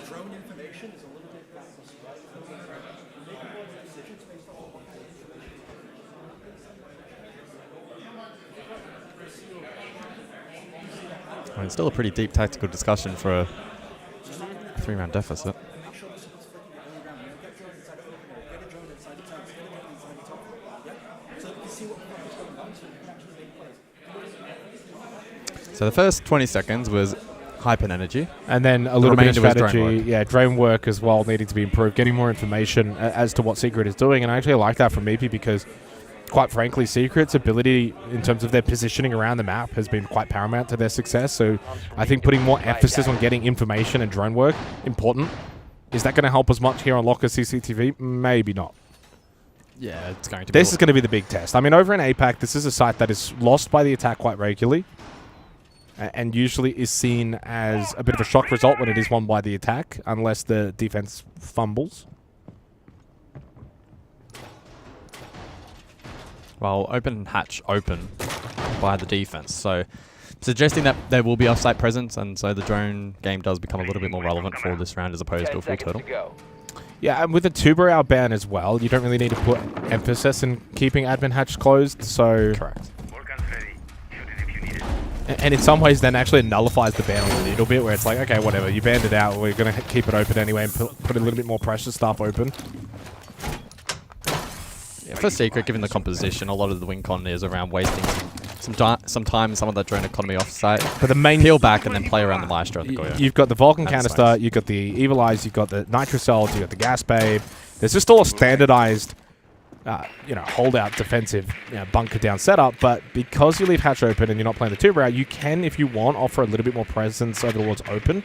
I mean, still a pretty deep tactical discussion for a 3-round deficit. So the first 20 seconds was hype and energy. And then a little bit of remainder was strategy. drone work. Drone work as well needing to be improved, getting more information as to what Secret is doing. And I actually like that from Meepy because, quite frankly, Secret's ability in terms of their positioning around the map has been quite paramount to their success. So I think putting more emphasis on getting information and drone work, important. Is that going to help as much here on Locker CCTV? Maybe not. Yeah, it's going to be. This is going to be the big test. I mean, over in APAC, this is a site that is lost by the attack quite regularly. And usually is seen as a bit of a shock result when it is won by the attack, unless the defense fumbles. Well, open hatch open by the defense, so suggesting that there will be off-site presence, and so the drone game does become a little bit more relevant for this round as opposed to a full total. Yeah, and with the tuber outbound as well, you don't really need to put emphasis in keeping admin hatch closed, so... Correct. And in some ways, then actually nullifies the ban a little bit, where it's like, okay, whatever, you banned it out, we're going to keep it open anyway and put a little bit more pressure stuff open. Yeah, for Secret, given the composition, a lot of the win con is around wasting some time, some of that drone economy off-site. But the main... Peel back and then play around the Maestro and the Goyo. You've got the Vulcan And canister, Slice. you've got the Evil Eyes, you've got the Nitro Cells, you've got the Gas Babe. There's just all a standardized... holdout defensive bunker down setup, but because you leave hatch open and you're not playing the tuber out, you can, if you want, offer a little bit more presence over towards open.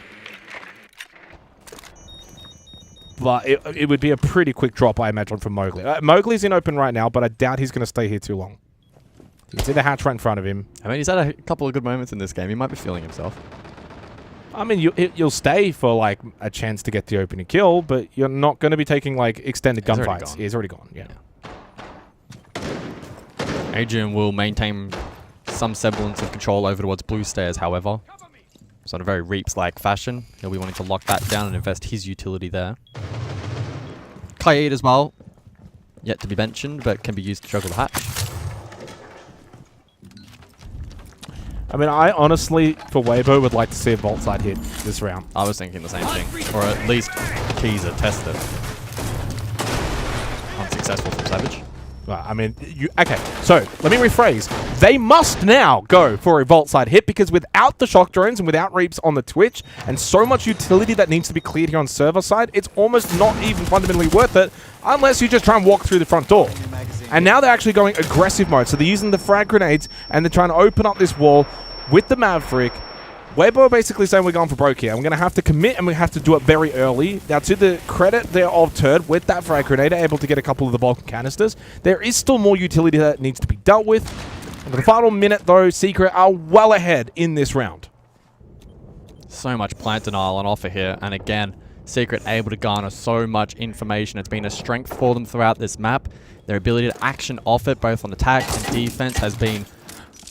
But it would be a pretty quick drop, I imagine, from Mowgli. Mowgli's in open right now, but I doubt he's going to stay here too long. You can see the hatch right in front of him. I mean, he's had a couple of good moments in this game. He might be feeling himself. I mean, you'll stay for, like, a chance to get the opening kill, but you're not going to be taking, like, extended He's already gunfights. gone. He's already gone, yeah. Adrian will maintain some semblance of control over towards blue stairs, however. So in a very Reaps-like fashion. He'll be wanting to lock that down and invest his utility there. Kaid as well. Yet to be mentioned, but can be used to juggle the hatch. I mean, I honestly, for Weibo, would like to see a vault side hit this round. I was thinking the same thing. Or at least teaser tested. Unsuccessful from Savage. Well, I mean, okay, so let me rephrase. They must now go for a vault side hit because without the shock drones and without Reaps on the Twitch and so much utility that needs to be cleared here on server side, it's almost not even fundamentally worth it unless you just try and walk through the front door. And now they're actually going aggressive mode. So they're using the frag grenades and they're trying to open up this wall with the Maverick. Weibo are basically saying we're going for broke here. I'm going to have to commit and we have to do it very early. Now, to the credit there of Turd, with that frag grenade, able to get a couple of the Vulcan canisters. There is still more utility that needs to be dealt with. And for the final minute, though, Secret are well ahead in this round. So much plant denial on offer here. And again, Secret able to garner so much information. It's been a strength for them throughout this map. Their ability to action off it, both on attack and defense, has been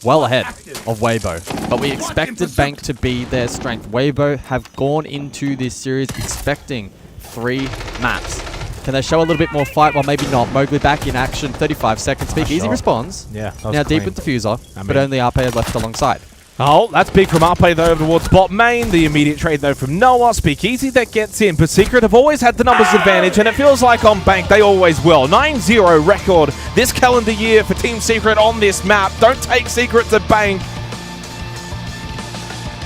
well ahead of Weibo. But we expected Bank to be their strength. Weibo have gone into this series expecting 3 maps. Can they show a little bit more fight? Well, maybe not. Mowgli back in action, 35 seconds. Speak easy responds. Yeah, that was now clean. deep with Diffuser, but only RP left alongside. Oh, that's big from Arpe though over towards bot main. The immediate trade though from Noah. Speakeasy that gets in, but Secret have always had the numbers advantage, and it feels like on Bank they always will. 9-0 record this calendar year for Team Secret on this map. Don't take Secret to Bank.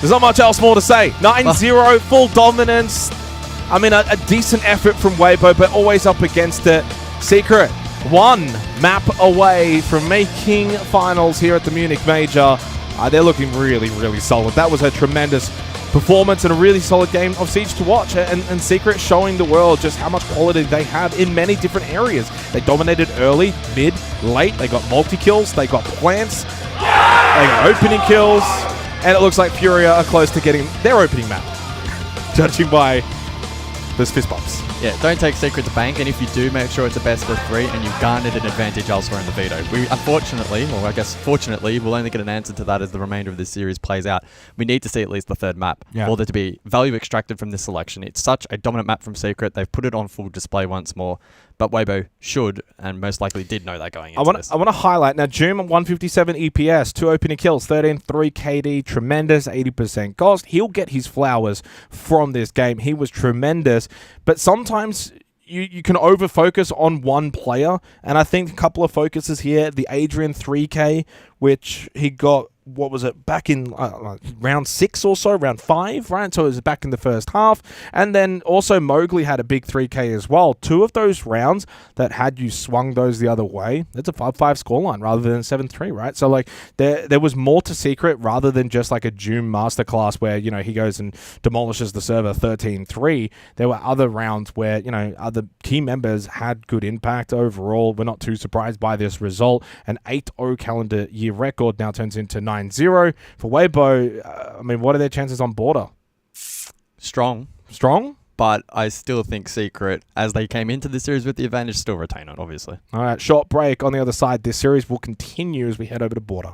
There's not much else more to say. 9-0, full dominance. I mean, a decent effort from Weibo, but always up against it. Secret, 1 map away from making finals here at the Munich Major. They're looking really, really solid. That was a tremendous performance and a really solid game of Siege to watch. And Secret showing the world just how much quality they have in many different areas. They dominated early, mid, late. They got multi-kills. They got plants. They got opening kills. And it looks like Furia are close to getting their opening map, judging by those fist bumps. Yeah, don't take Secret to Bank, and if you do, make sure it's a best of 3 and you've garnered an advantage elsewhere in the veto. We unfortunately, or I guess fortunately, we'll only get an answer to that as the remainder of this series plays out. We need to see at least the 3rd map for there to be value extracted from this selection. It's such a dominant map from Secret. They've put it on full display once more, but Weibo should and most likely did know that going into this. I want to highlight now. Joom 157 EPS, 2 opening kills, 13-3 KD, tremendous, 80% cost. He'll get his flowers from this game. He was tremendous, but sometimes you can over focus on one player, and I think a couple of focuses here. The Adrian 3K, which he got, what was it, back in round 6 or so, round 5, right? So it was back in the first half. And then also Mowgli had a big 3K as well. 2 of those rounds that had you swung those the other way, that's a 5-5 scoreline rather than 7-3, right? So like there was more to Secret rather than just like a Doom masterclass where, you know, he goes and demolishes the server 13-3. There were other rounds where, you know, other key members had good impact overall. We're not too surprised by this result. An 8-0 calendar year record now turns into 9-0 for Weibo. I mean, what are their chances on border? Strong. Strong? But I still think Secret, as they came into the series with the advantage, still retain it, obviously. All right, short break. On the other side, this series will continue as we head over to border.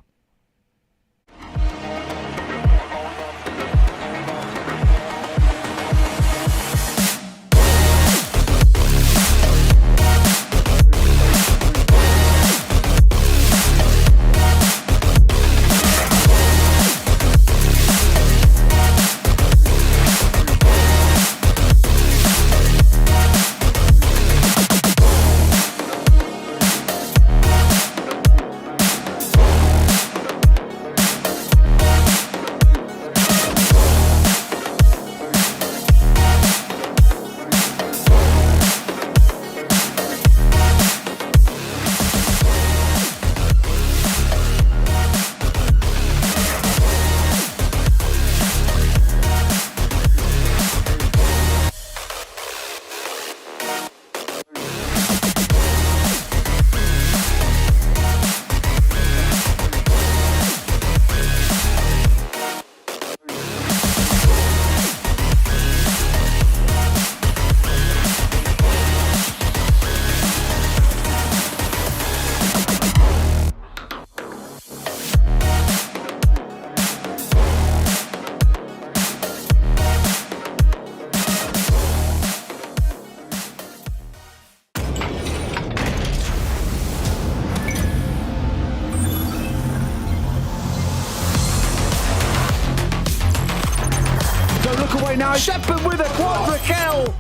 Now Shepard with a quadra kill.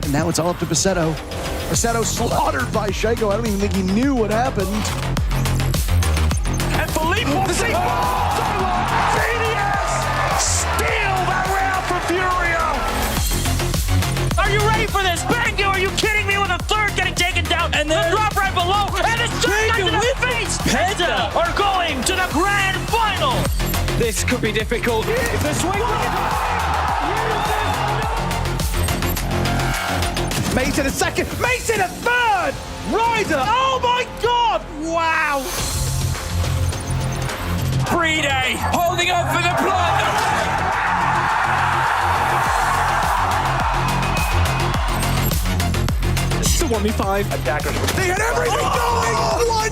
And now it's all up to Basetto. Basetto slaughtered by Shaco. I don't even think he knew what happened. And Philippe will see. Genius! Steal that round for Furia! Are you ready for this? Bangu, are you kidding me with a third getting taken down? And then the drop right below. And it's just in the face! Penta are going to the grand final! This could be difficult. If the swing... Mason a second. Mason a third. Ryder. Oh my God! Wow! Free-Day holding up for the plunder. It's a 1v5. Attackers. They had everything going.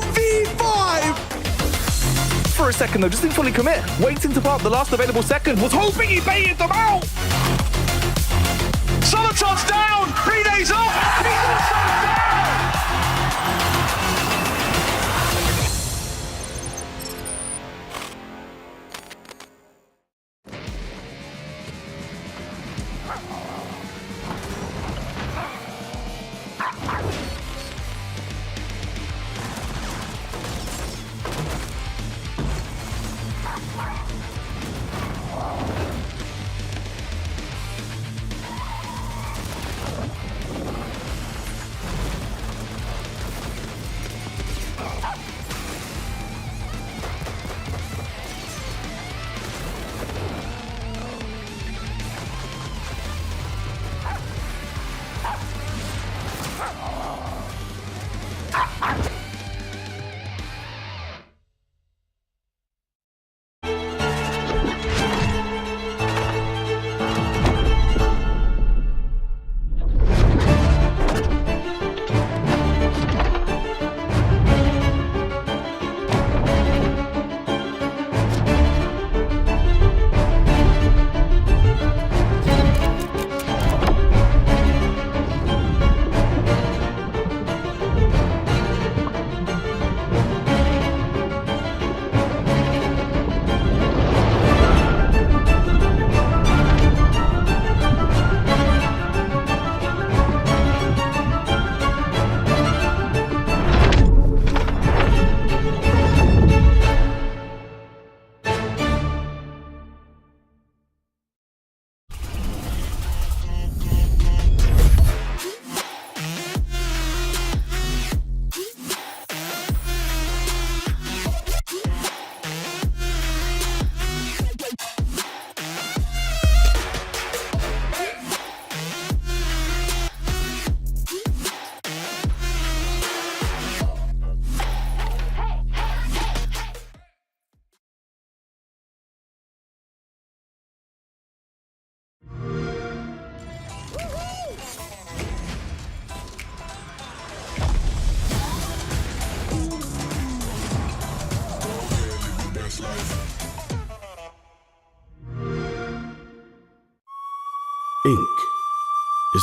1v5. For a second though, just didn't fully commit. Waiting to pop the last available second. Was hoping he baited them out. Soliton's down. Free-Day's up. He's also down.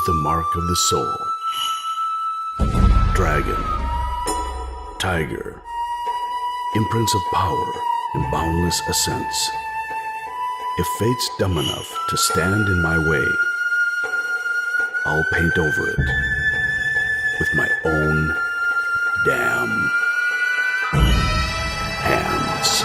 the mark of the soul. Dragon, tiger, imprints of power and boundless ascents. If fate's dumb enough to stand in my way, I'll paint over it with my own damn hands.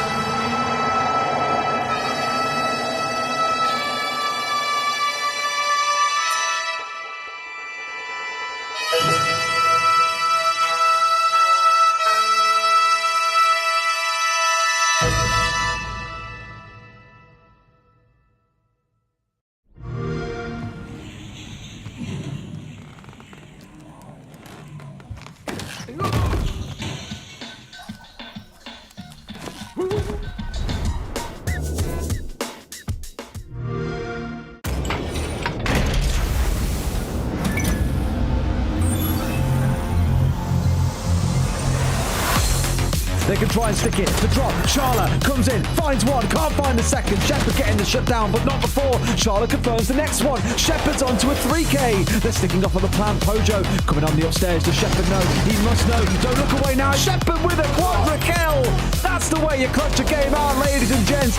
They can try and stick it. The drop. Charla comes in, finds one, can't find the second. Shepard getting the shutdown, but not before. Charla confirms the next one. Shepard's onto a 3K. They're sticking off on the plan. Pojo coming on the upstairs. Does Shepard know? He must know. Don't look away now. Shepard with a quadra kill. That's the way you clutch a game out, ladies and gents.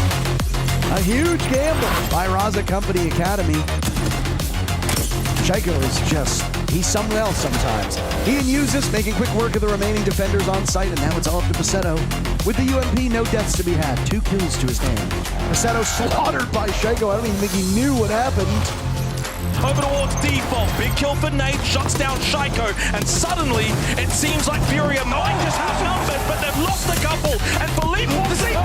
A huge gamble by Raza Company Academy. Shaco is just, he's somewhere else sometimes. He and Usus making quick work of the remaining defenders on site, and now it's all up to Paceto. With the UMP, no deaths to be had. 2 kills to his name. Paceto slaughtered by Shaco. I don't even think he knew what happened. Over towards default. Big kill for Nate. Shuts down Shaiko. And suddenly, it seems like Furia might just have numbers, but they've lost a couple. And Philippe will see.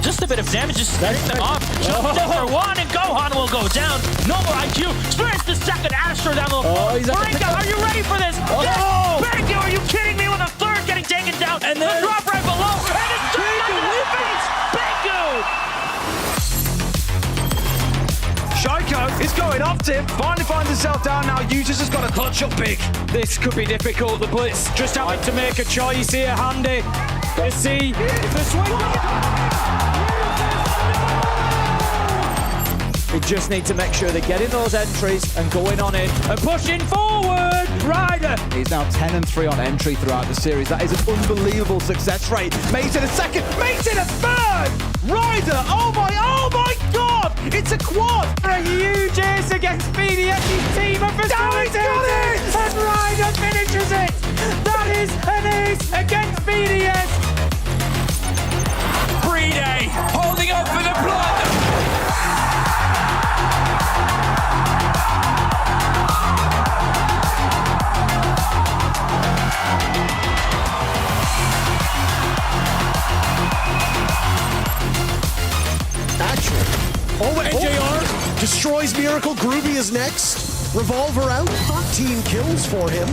Just a bit of damage, just setting them off. Just for one, and Gohan will go down. No more IQ. Experience the second Astro down the Marinka, are you ready for this? Yes! Bangu, are you kidding me? With a third getting taken down. And then the drop right below. And it's turned in the face. Bangu! Shaiko is going off Tim. Finally finds himself down now. Usus has got a clutch up big. This could be difficult. The Blitz just having to make a choice here. Handy. Let's see if the swing. They just need to make sure they get in those entries and going on it and pushing forward. Ryder. He's now 10-3 on entry throughout the series. That is an unbelievable success rate. Makes it a second, makes it a third. Ryder, oh my God! It's a quad. A huge ace against BDS's team of facilitators. And Ryder finishes it. That is an ace against BDS. Breeday holding up for the blood. NJR destroys Miracle. Groovy is next. Revolver out. 13 kills for him.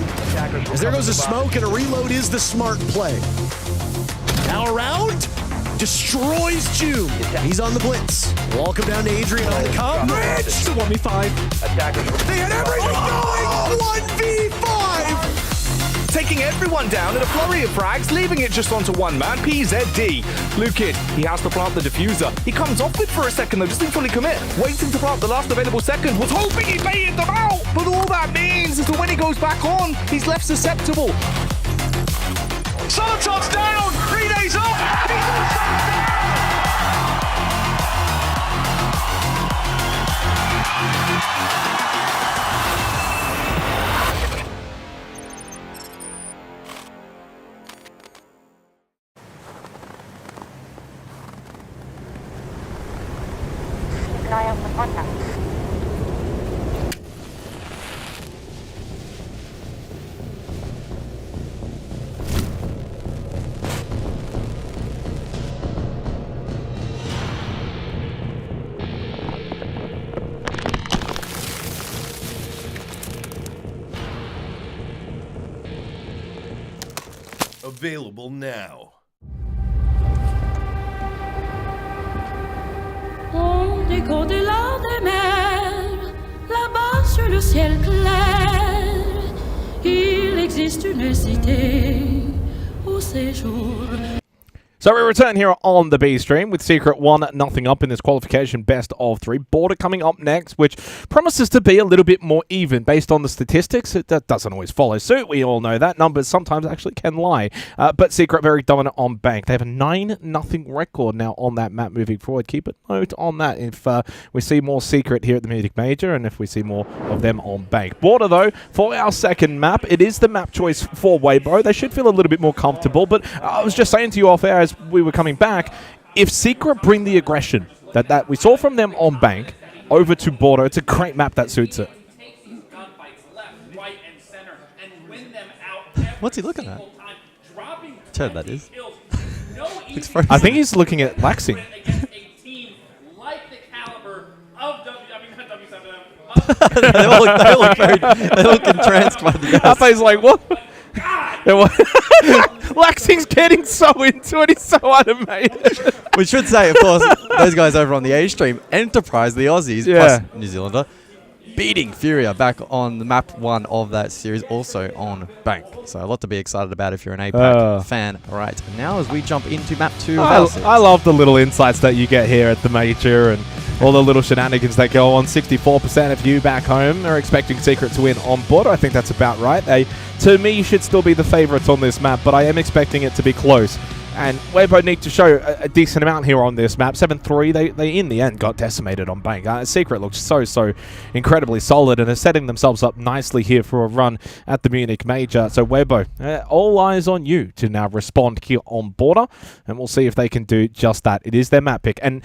As there goes a smoke, and a reload is the smart play. Now around. Destroys June. He's on the blitz. Wall come down to Adrian on the coverage. The 1v5. They had everything going. 1v5. Taking everyone down in a flurry of frags, leaving it just onto one man, PZD. Lukin, he has to plant the diffuser. He comes off it for a second though, just didn't fully commit. Waiting to plant the last available second, was hoping he baited them out. But all that means is that when he goes back on, he's left susceptible. Solotov's down, 3 days off. Available now. On est qu'au-delà des mers, là-bas sur le ciel clair, il existe une cité au séjour. So we return here on the B stream with Secret 1-0 up in this qualification best of 3. Border coming up next, which promises to be a little bit more even based on the statistics. That doesn't always follow suit. We all know that. Numbers sometimes actually can lie. But Secret very dominant on Bank. They have a 9-0 record now on that map moving forward. Keep a note on that if we see more Secret here at the Munich Major and if we see more of them on Bank. Border, though, for our second map, it is the map choice for Weibo. They should feel a little bit more comfortable, but I was just saying to you off air as we were coming back, if Secret bring the aggression that we saw from them on Bank over to Border, it's a great map that suits it. What's he looking at? Chad, that is. I think he's looking at Laxing. they all look entranced by the guys. He's like, what? Laxing's getting so into it. He's so animated. We should say, of course, those guys over on the A stream, Enterprise, the Aussies, plus New Zealander, beating Furia back on the map 1 of that series, also on Bank. So a lot to be excited about if you're an APAC fan. Right now, as we jump into map 2 of I love the little insights that you get here at the Major and all the little shenanigans that go on. 64% of you back home are expecting Secret to win on Border. I think that's about right. They, to me, should still be the favourites on this map, but I am expecting it to be close. And Weibo need to show a decent amount here on this map. 7-3, they in the end got decimated on Bank. Secret looks so incredibly solid and are setting themselves up nicely here for a run at the Munich Major. So Weibo, all eyes on you to now respond here on Border, and we'll see if they can do just that. It is their map pick, and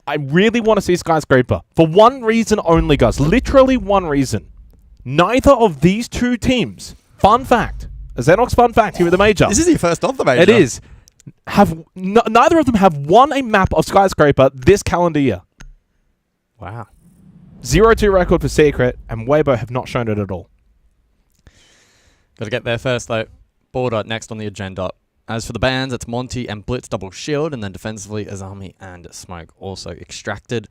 I really want to see Skyscraper. For one reason only, guys. Literally one reason. Neither of these two teams, fun fact, a Xenox fun fact here at the Major. This is your first of the Major. It is. Neither of them have won a map of Skyscraper this calendar year. Wow. 0-2 record for Secret, and Weibo have not shown it at all. Got to get there first, though. Border next on the agenda. As for the bans, it's Monty and Blitz double shield, and then defensively, Azami and Smoke also extracted.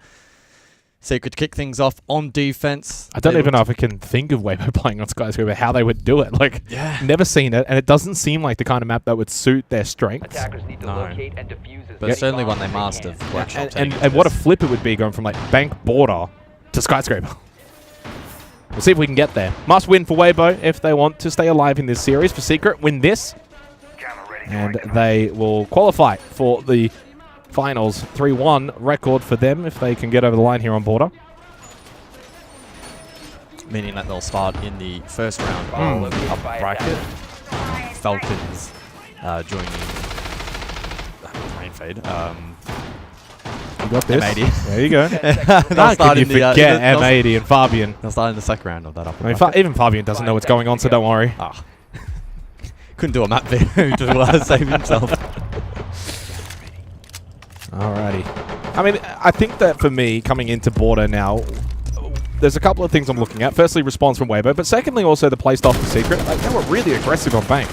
Secret to kick things off on defense. I don't even know if I can think of Weibo playing on Skyscraper, how they would do it. Like, never seen it, and it doesn't seem like the kind of map that would suit their strengths. No. But certainly one they mastered. And what a flip it would be going from like Bank Border to Skyscraper. We'll see if we can get there. Must win for Weibo if they want to stay alive in this series. For Secret, win this, and they will qualify for the finals. 3-1 record for them if they can get over the line here on Border. Meaning that they'll start in the first round of the bracket. Falcons joining rain fade. You got this. M80. There you go. They'll start in the forget M80 and Fabian. They'll start in the second round of that upper bracket. Even Fabian doesn't know what's going on, so don't worry. Couldn't do a map video to save himself. Alrighty. I mean, I think that for me, coming into Border now, there's a couple of things I'm looking at. Firstly, response from Weibo, but secondly, also the playstyle for Secret. Like, they were really aggressive on Bank.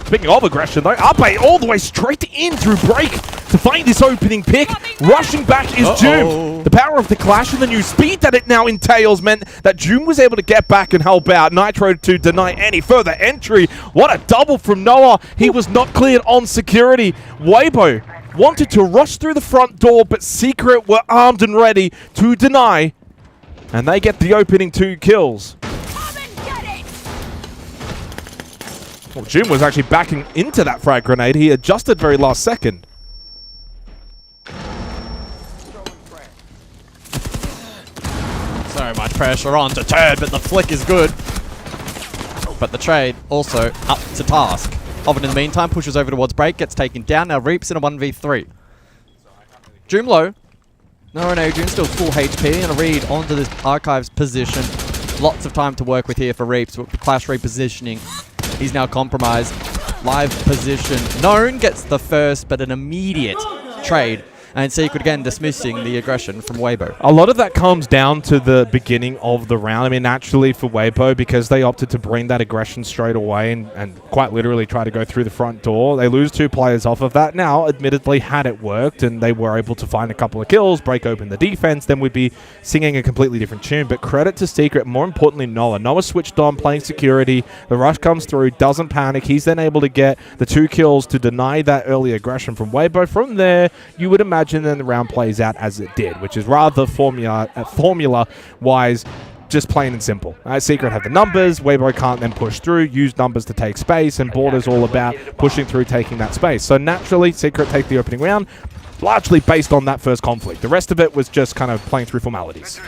Speaking of aggression, though, Ape all the way straight in through break to find this opening pick. Rushing back is Doom. The power of the clash and the new speed that it now entails meant that Doom was able to get back and help out. Nitro to deny any further entry. What a double from Noah. He was not cleared on security. Weibo wanted to rush through the front door, but Secret were armed and ready to deny. And they get the opening 2 kills. Well, Jim was actually backing into that frag grenade. He adjusted very last second. So much pressure on to turn, but the flick is good. But the trade also up to task. Oven in the meantime pushes over towards break, gets taken down. Now Reaps in a 1v3. Doom low. No, and Adrian still full HP and a read onto this Archives position. Lots of time to work with here for Reaps with the Clash repositioning. He's now compromised. Live position. Known gets the first, but an immediate trade and Secret again dismissing the aggression from Weibo. A lot of that comes down to the beginning of the round. I mean, naturally for Weibo, because they opted to bring that aggression straight away and quite literally try to go through the front door, they lose 2 players off of that. Now, admittedly, had it worked and they were able to find a couple of kills, break open the defense, then we'd be singing a completely different tune. But credit to Secret, more importantly, Noah. Noah switched on, playing security. The rush comes through, doesn't panic. He's then able to get the 2 kills to deny that early aggression from Weibo. From there, you would imagine then the round plays out as it did, which is rather formula-wise, just plain and simple. Secret have the numbers, Weibo can't then push through, use numbers to take space, and Border's all about pushing through, taking that space. So naturally, Secret take the opening round, largely based on that first conflict. The rest of it was just kind of playing through formalities.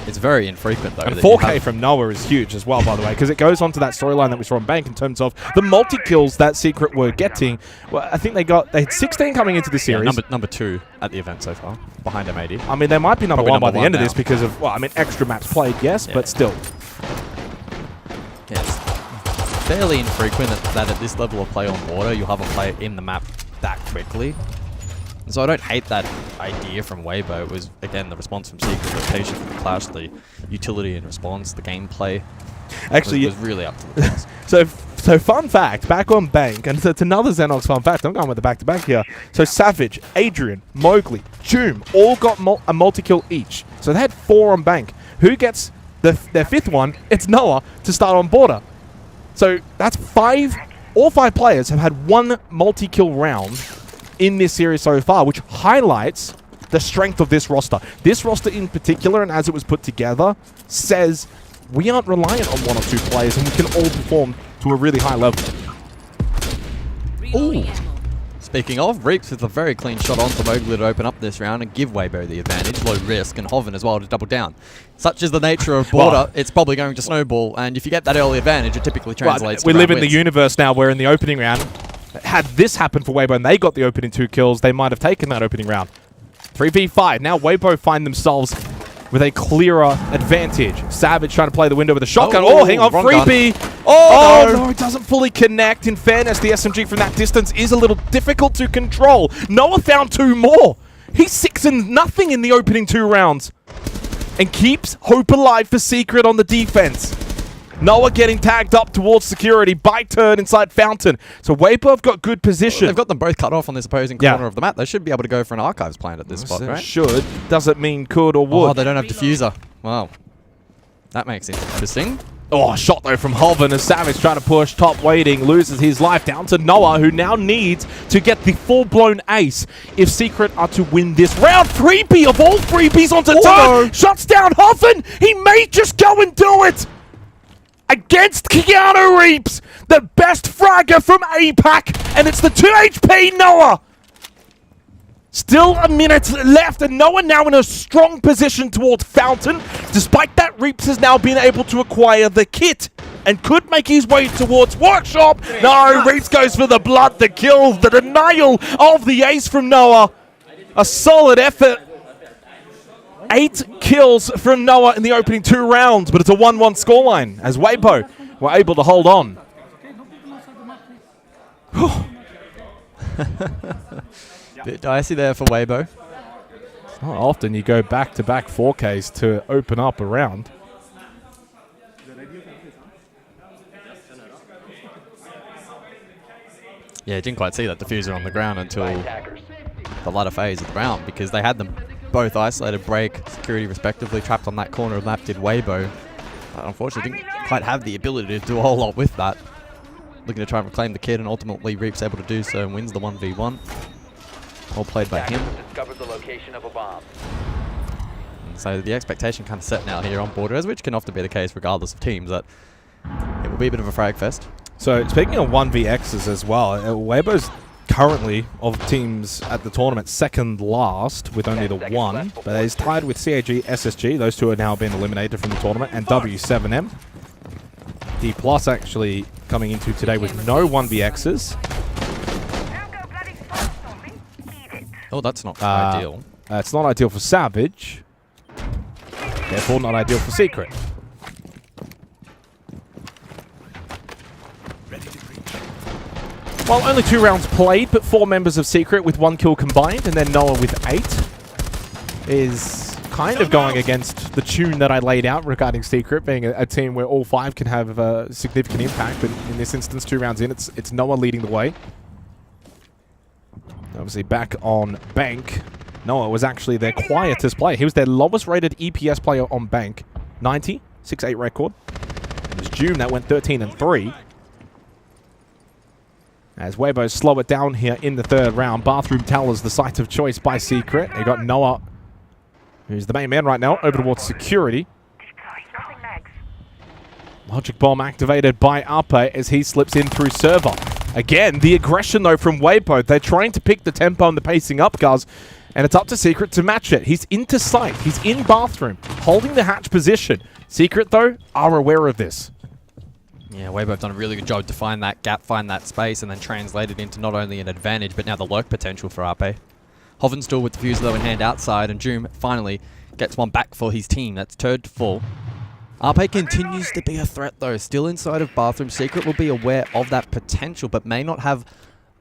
It's very infrequent, though. And 4K from Noah is huge as well, by the way, because it goes on to that storyline that we saw on Bank in terms of the multi-kills that Secret were getting. Well, I think they had 16 coming into the series. Yeah, number 2 at the event so far, behind M80. I mean, they might be number 1 by the end of this now. because of, well, I mean, extra maps played, yes, but still. Yes. Fairly infrequent that at this level of play on Border, you'll have a player in the map that quickly. So I don't hate that idea from Weibo. It was, again, the response from Secret, the patience with the clash, the utility in response, the gameplay. Actually, was really up to the task. So fun fact, back on Bank, and it's another Xenox fun fact. I'm going with the back-to-back here. So Savage, Adrian, Mowgli, Joom, all got a multi-kill each. So they had 4 on Bank. Who gets their 5th one? It's Noah to start on Border. So that's 5. All 5 players have had 1 multi-kill round in this series so far, which highlights the strength of this roster. This roster in particular, and as it was put together, says we aren't reliant on 1 or 2 players and we can all perform to a really high level. Ooh. Speaking of, Reaps with a very clean shot onto Mowgli to open up this round and give Weibo the advantage. Low risk, and Hoven as well to double down. Such is the nature of Border, it's probably going to snowball, and if you get that early advantage, it typically translates to we live in wins. the universe now where in the opening round, had this happened for Weibo and they got the opening 2 kills, they might have taken that opening round. 3v5. Now Weibo find themselves with a clearer advantage. Savage trying to play the window with a shotgun. Oh, hang on, freebie. Oh, no, it doesn't fully connect. In fairness, the SMG from that distance is a little difficult to control. Noah found 2 more. He's 6-0 in the opening 2 rounds. And keeps hope alive for Secret on the defense. Noah getting tagged up towards security by turn inside Fountain. So Weibo have got good position. They've got them both cut off on this opposing corner of the map. They should be able to go for an Archives plant at this spot, right? Should. Doesn't mean could or would. Oh, they don't have diffuser. Wow. That makes it interesting. Oh, shot though from Hoven as Savage trying to push, top waiting, loses his life down to Noah, who now needs to get the full-blown ace if Secret are to win this round. Freebie of all freebies onto turn, no. Shuts down Hoven. He may just go and do it. Against Keanu Reeves, the best fragger from APAC, and it's the 2 HP Noah. Still a minute left, and Noah now in a strong position towards Fountain. Despite that, Reeps has now been able to acquire the kit and could make his way towards Workshop. No, Reeps goes for the blood, the kill, the denial of the ace from Noah. A solid effort. 8 kills from Noah in the opening 2 rounds, but it's a 1-1 scoreline as Weibo were able to hold on. Bit dicey there for Weibo. It's not often you go back-to-back 4Ks to open up a round. Yeah, didn't quite see that diffuser on the ground until the latter phase of the round, because they had them both isolated, break, security respectively, trapped on that corner of the map did Weibo. But unfortunately didn't quite have the ability to do a whole lot with that. Looking to try and reclaim the kid, and ultimately Reap's able to do so and wins the 1v1. All played by him. Discovered the location of a bomb. And so the expectation kind of set now here on Borders, which can often be the case regardless of teams, that it will be a bit of a frag fest. So speaking of 1vx's as well, Weibo's currently of teams at the tournament second last with only the 1, but he's tied with CAG, SSG. Those 2 are now being eliminated from the tournament, and W7M. D Plus actually coming into today with no 1vx's. Oh, that's not ideal. It's not ideal for Savage. Therefore, not ideal for Secret. Well, only 2 rounds played, but 4 members of Secret with 1 kill combined, and then Noah with 8 is kind of going against the tune that I laid out regarding Secret being a team where all 5 can have a significant impact. But in this instance, 2 rounds in, it's Noah leading the way. Obviously, back on Bank, Noah was actually their quietest player. He was their lowest rated EPS player on Bank, 90, 6-8 record. It was June that went 13-3. As Weibo slow it down here in the 3rd round. Bathroom Towers, the site of choice by Secret. They got Noah, who's the main man right now, over towards security. Logic Bomb activated by Ape as he slips in through server. Again, the aggression though from Weibo. They're trying to pick the tempo and the pacing up, guys. And it's up to Secret to match it. He's into sight. He's in bathroom, holding the hatch position. Secret, though, are aware of this. Yeah, Weibo have done a really good job to find that gap, find that space, and then translate it into not only an advantage, but now the lurk potential for Ape. Hovenstall with the fuse though in hand outside, and Joom finally gets one back for his team. That's turd to fall. Ape continues to be a threat though, still inside of bathroom. Secret will be aware of that potential, but may not have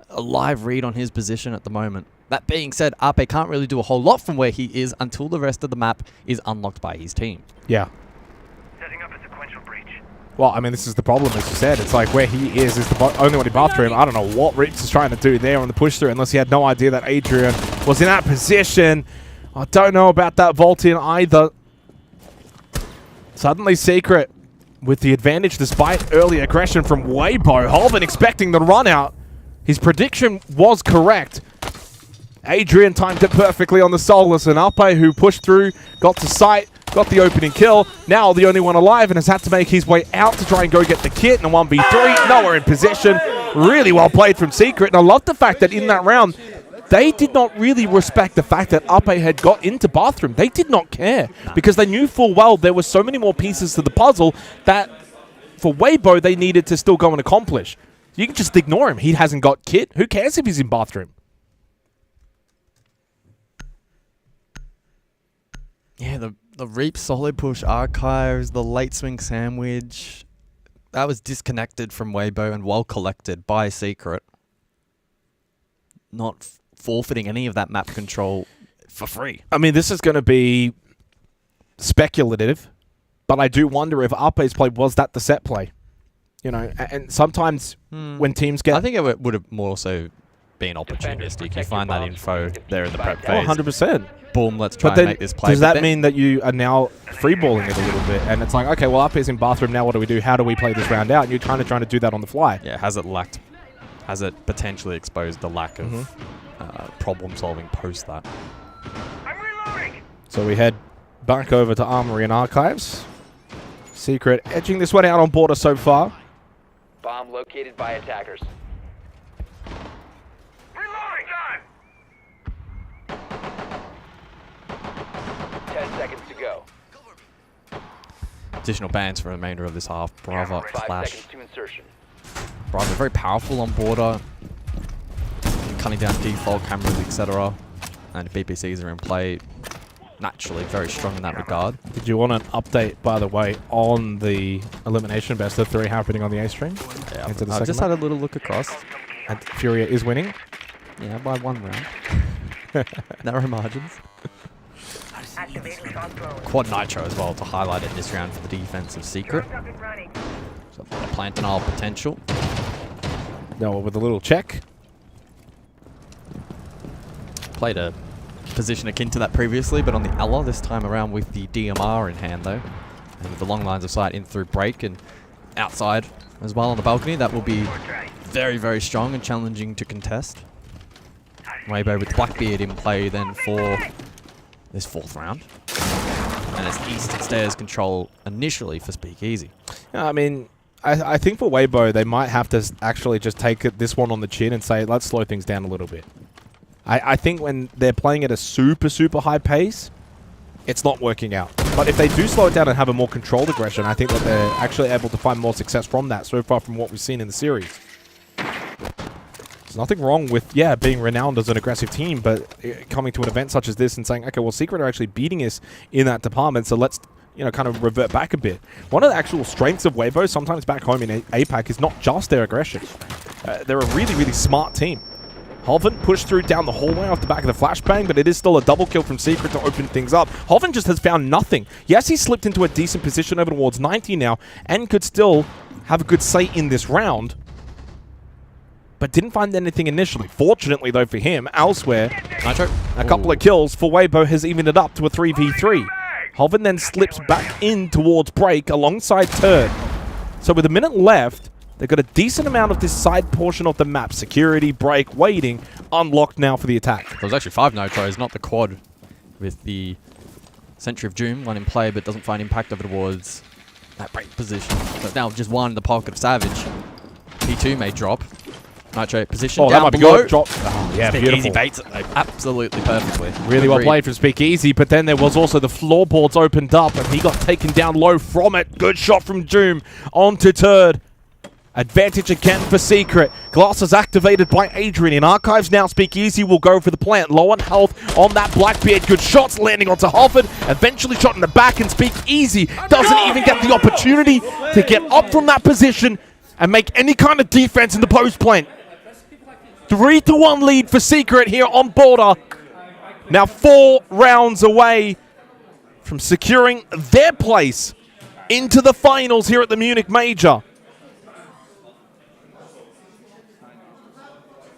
a live read on his position at the moment. That being said, Ape can't really do a whole lot from where he is until the rest of the map is unlocked by his team. Yeah. Well, I mean, this is the problem, as you said. It's like where he is the only one in bathroom. I don't know what Rich is trying to do there on the push through, unless he had no idea that Adrian was in that position. I don't know about that vault in either. Suddenly Secret with the advantage despite early aggression from Weibo. Holven expecting the run out. His prediction was correct. Adrian timed it perfectly on the Solus, and Ape, who pushed through, got to sight, got the opening kill. Now the only one alive and has had to make his way out to try and go get the kit in a 1v3. Nowhere in position. Really well played from Secret. And I love the fact that in that round, they did not really respect the fact that Ape had got into bathroom. They did not care because they knew full well there were so many more pieces to the puzzle that for Weibo they needed to still go and accomplish. You can just ignore him. He hasn't got kit. Who cares if he's in bathroom? Yeah, the Reap solid push archives, the late swing sandwich, that was disconnected from Weibo and well collected by Secret. Not forfeiting any of that map control for free. I mean, this is going to be speculative, but I do wonder if Ape's play was that the set play. You know, and sometimes when teams get... I think it would have more so been opportunistic. You find that info there in the prep phase. 100%. Boom, let's try and make this play. Does that mean that you are now freeballing it a little bit? And it's like, okay, well, Ape's in bathroom, now what do we do? How do we play this round out? And you're kind of trying to do that on the fly. Yeah, has it potentially exposed the lack of problem solving post that? So we head back over to Armory and Archives. Secret edging this one out on border so far. Bomb located by attackers. 10 seconds to go. Additional bans for the remainder of this half. Brava 5 clash. seconds to insertion. Brava very powerful on border. Cutting down default cameras, etc. And BPCs are in play. Naturally very strong in that regard. Did you want an update, by the way, on the elimination best of 3 happening on the A stream? Yeah, I've just had a little look across. And Furia is winning? Yeah, by 1 round. Narrow margins. Quad Nitro as well to highlight it this round for the defense of Secret. So plant denial potential. No, with a little check. Played a position akin to that previously, but on the Ella this time around with the DMR in hand though. And with the long lines of sight in through break and outside as well on the balcony. That will be very, very strong and challenging to contest. Weibo with Blackbeard in play then for this 4th round. And it's East Stairs control initially for Speakeasy. Yeah, I mean, I think for Weibo, they might have to actually just take this one on the chin and say, let's slow things down a little bit. I think when they're playing at a super, super high pace, it's not working out. But if they do slow it down and have a more controlled aggression, I think that they're actually able to find more success from that so far from what we've seen in the series. There's nothing wrong with, yeah, being renowned as an aggressive team, but coming to an event such as this and saying, okay, well, Secret are actually beating us in that department, so let's, you know, kind of revert back a bit. One of the actual strengths of Weibo, sometimes back home in APAC, is not just their aggression. They're a really, really smart team. Hoven pushed through down the hallway off the back of the flashbang, but it is still a double kill from Secret to open things up. Hoven just has found nothing. Yes, he slipped into a decent position over towards 90 now and could still have a good say in this round, but didn't find anything initially. Fortunately, though, for him, elsewhere, Nitro. a couple of kills for Weibo has evened it up to a 3v3. Hoven then slips back in towards Break alongside Turd. So with a minute left, they've got a decent amount of this side portion of the map. Security, Break, waiting, unlocked now for the attack. There was actually 5 nitros, not the quad, with the Sentry of Doom, one in play, but doesn't find impact over towards that Break position. But now just one in the pocket of Savage. P2 may drop. Nitro position down that might be below. good. Drop. Oh, yeah, Speakeasy beautiful. baits it absolutely perfectly. Really well played from Speakeasy, but then there was also the floorboards opened up, and he got taken down low from it. Good shot from Doom onto Turd. Advantage again for Secret. Glass is activated by Adrian. In Archives now, Speakeasy will go for the plant. Low on health on that Blackbeard. Good shots landing onto Hofford. Eventually shot in the back, and Speakeasy doesn't even get the opportunity to get up from that position and make any kind of defense in the post plant. 3-1 lead for Secret here on Border. Now 4 rounds away from securing their place into the finals here at the Munich Major.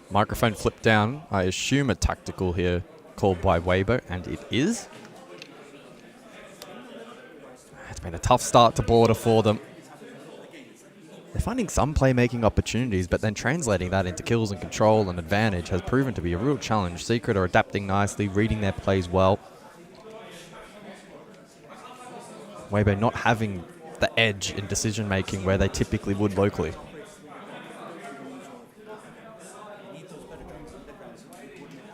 Microphone flipped down. I assume a tactical here called by Weibo, and it is. It's been a tough start to Border for them. They're finding some playmaking opportunities, but then translating that into kills and control and advantage has proven to be a real challenge. Secret are adapting nicely, reading their plays well. Weibo not having the edge in decision-making where they typically would locally.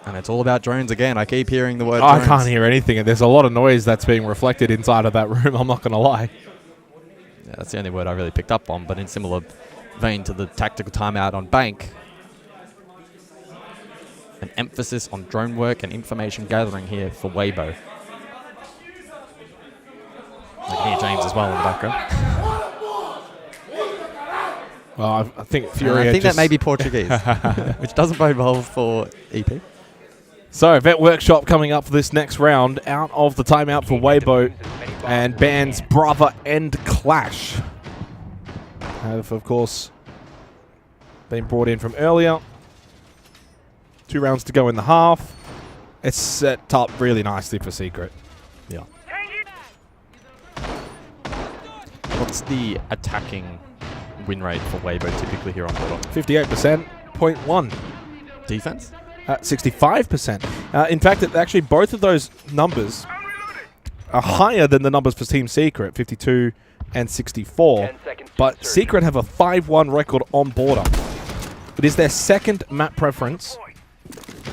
And it's all about drones again. I keep hearing the word drones. I can't hear anything, and there's a lot of noise that's being reflected inside of that room, I'm not going to lie. Yeah, that's the only word I really picked up on, but in similar vein to the tactical timeout on Bank, an emphasis on drone work and information gathering here for Weibo. I can hear James as well in the background. Well, I think Fury. I think that may be Portuguese, which doesn't bode well for EP. So, Vet Workshop coming up for this next round, out of the timeout for Weibo, and bans Brava and Clash have, of course, been brought in from earlier. 2 rounds to go in the half. It's set up really nicely for Secret. Yeah. What's the attacking win rate for Weibo typically here on Border? 58%, 0.1. Defense? 65%. In fact, actually, both of those numbers are higher than the numbers for Team Secret, 52 and 64. But Secret have a 5-1 record on Border. It is their second map preference.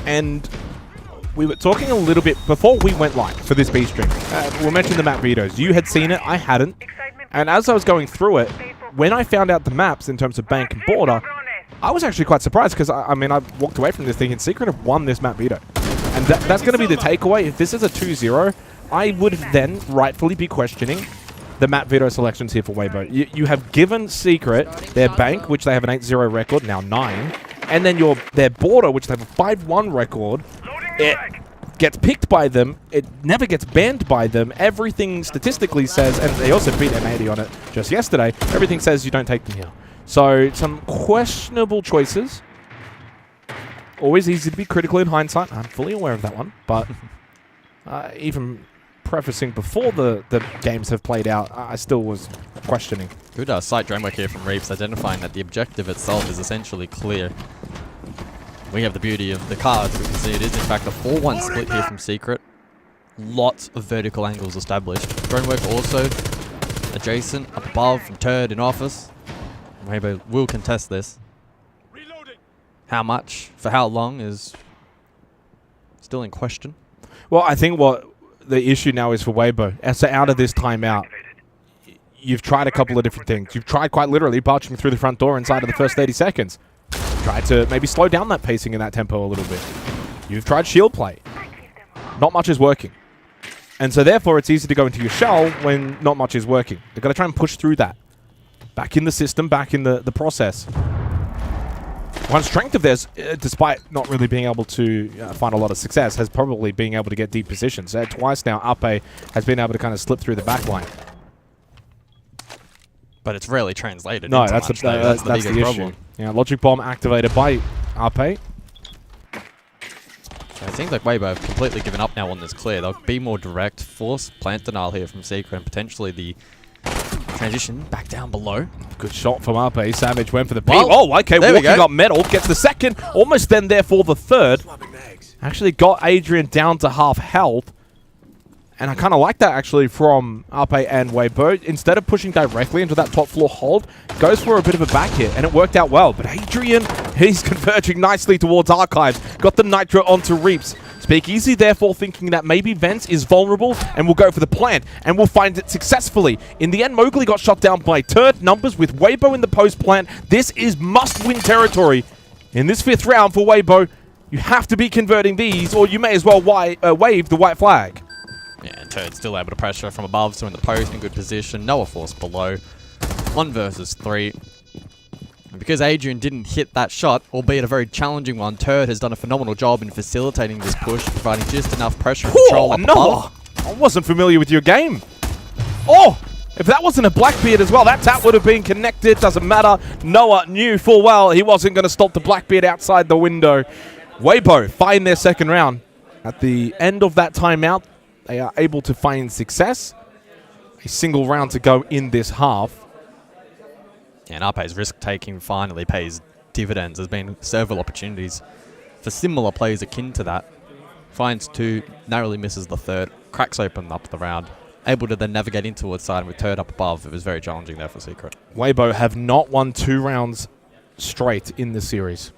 And we were talking a little bit before we went live for this B stream. We mentioned the map vetoes. You had seen it, I hadn't. And as I was going through it, when I found out the maps in terms of Bank and Border, I was actually quite surprised because, I mean, I walked away from this thinking Secret have won this map veto. And that's going to be the takeaway. If this is a 2-0, I would then rightfully be questioning the map veto selections here for Weibo. You have given Secret their Bank, which they have an 8-0 record, now 9. And then their Border, which they have a 5-1 record. It gets picked by them. It never gets banned by them. Everything statistically says, and they also beat M80 on it just yesterday, everything says you don't take them here. So, some questionable choices. Always easy to be critical in hindsight. I'm fully aware of that one. But even prefacing before the games have played out, I still was questioning. Good site drone work here from Reeves, identifying that the objective itself is essentially clear. We have the beauty of the cards. We can see it is, in fact, a 4-1 split here from Secret. Lots of vertical angles established. Drone work also adjacent, up above, from Turd in office. Weibo will contest this. How much, for how long, is still in question. Well, I think what the issue now is for Weibo, as out of this timeout, you've tried a couple of different things. You've tried quite literally barging through the front door inside of the first 30 seconds. Tried to maybe slow down that pacing and that tempo a little bit. You've tried shield play. Not much is working. And so therefore it's easy to go into your shell when not much is working. They've got to try and push through that. Back in the system, back in the process. One strength of theirs, despite not really being able to find a lot of success, has probably been able to get deep positions. Twice now, Ape has been able to kind of slip through the back line. But it's rarely translated. No, into that's much, the biggest issue. problem. Yeah, Logic Bomb activated by Ape. So it seems like Weibo have completely given up now on this clear. They'll be more direct, force plant denial here from Secret, and potentially the transition back down below. Good shot from Ape. Savage went for the beat. Well, oh, okay. there we Walking go. up metal. Gets the second. Almost then there for the third. Actually got Adrian down to half health. And I kind of like that, actually, from Ape and Weibo. Instead of pushing directly into that top floor hold, goes for a bit of a back hit, and it worked out well. But Adrian, he's converging nicely towards Archives. Got the Nitro onto Reaps. Speakeasy, therefore, thinking that maybe Vents is vulnerable and will go for the plant, and will find it successfully. In the end, Mowgli got shot down by Turd numbers with Weibo in the post plant. This is must-win territory. In this 5th round for Weibo, you have to be converting these, or you may as well wave the white flag. Yeah, and Turd's still able to pressure from above, so in the post, in good position. Noah force below. 1 versus 3. And because Adrian didn't hit that shot, albeit a very challenging one, Turd has done a phenomenal job in facilitating this push, providing just enough pressure and control up Noah! above. I wasn't familiar with your game. Oh! If that wasn't a Blackbeard as well, that tap would have been connected. Doesn't matter. Noah knew full well he wasn't going to stop the Blackbeard outside the window. Weibo find their second round. At the end of that timeout, they are able to find success. A single round to go in this half. And Ape's risk-taking finally pays dividends. There's been several opportunities for similar plays akin to that. Finds 2, narrowly misses the 3rd, cracks open up the round. Able to then navigate in towards side and with Turd up above. It was very challenging there for Secret. Weibo have not won 2 rounds straight in this series.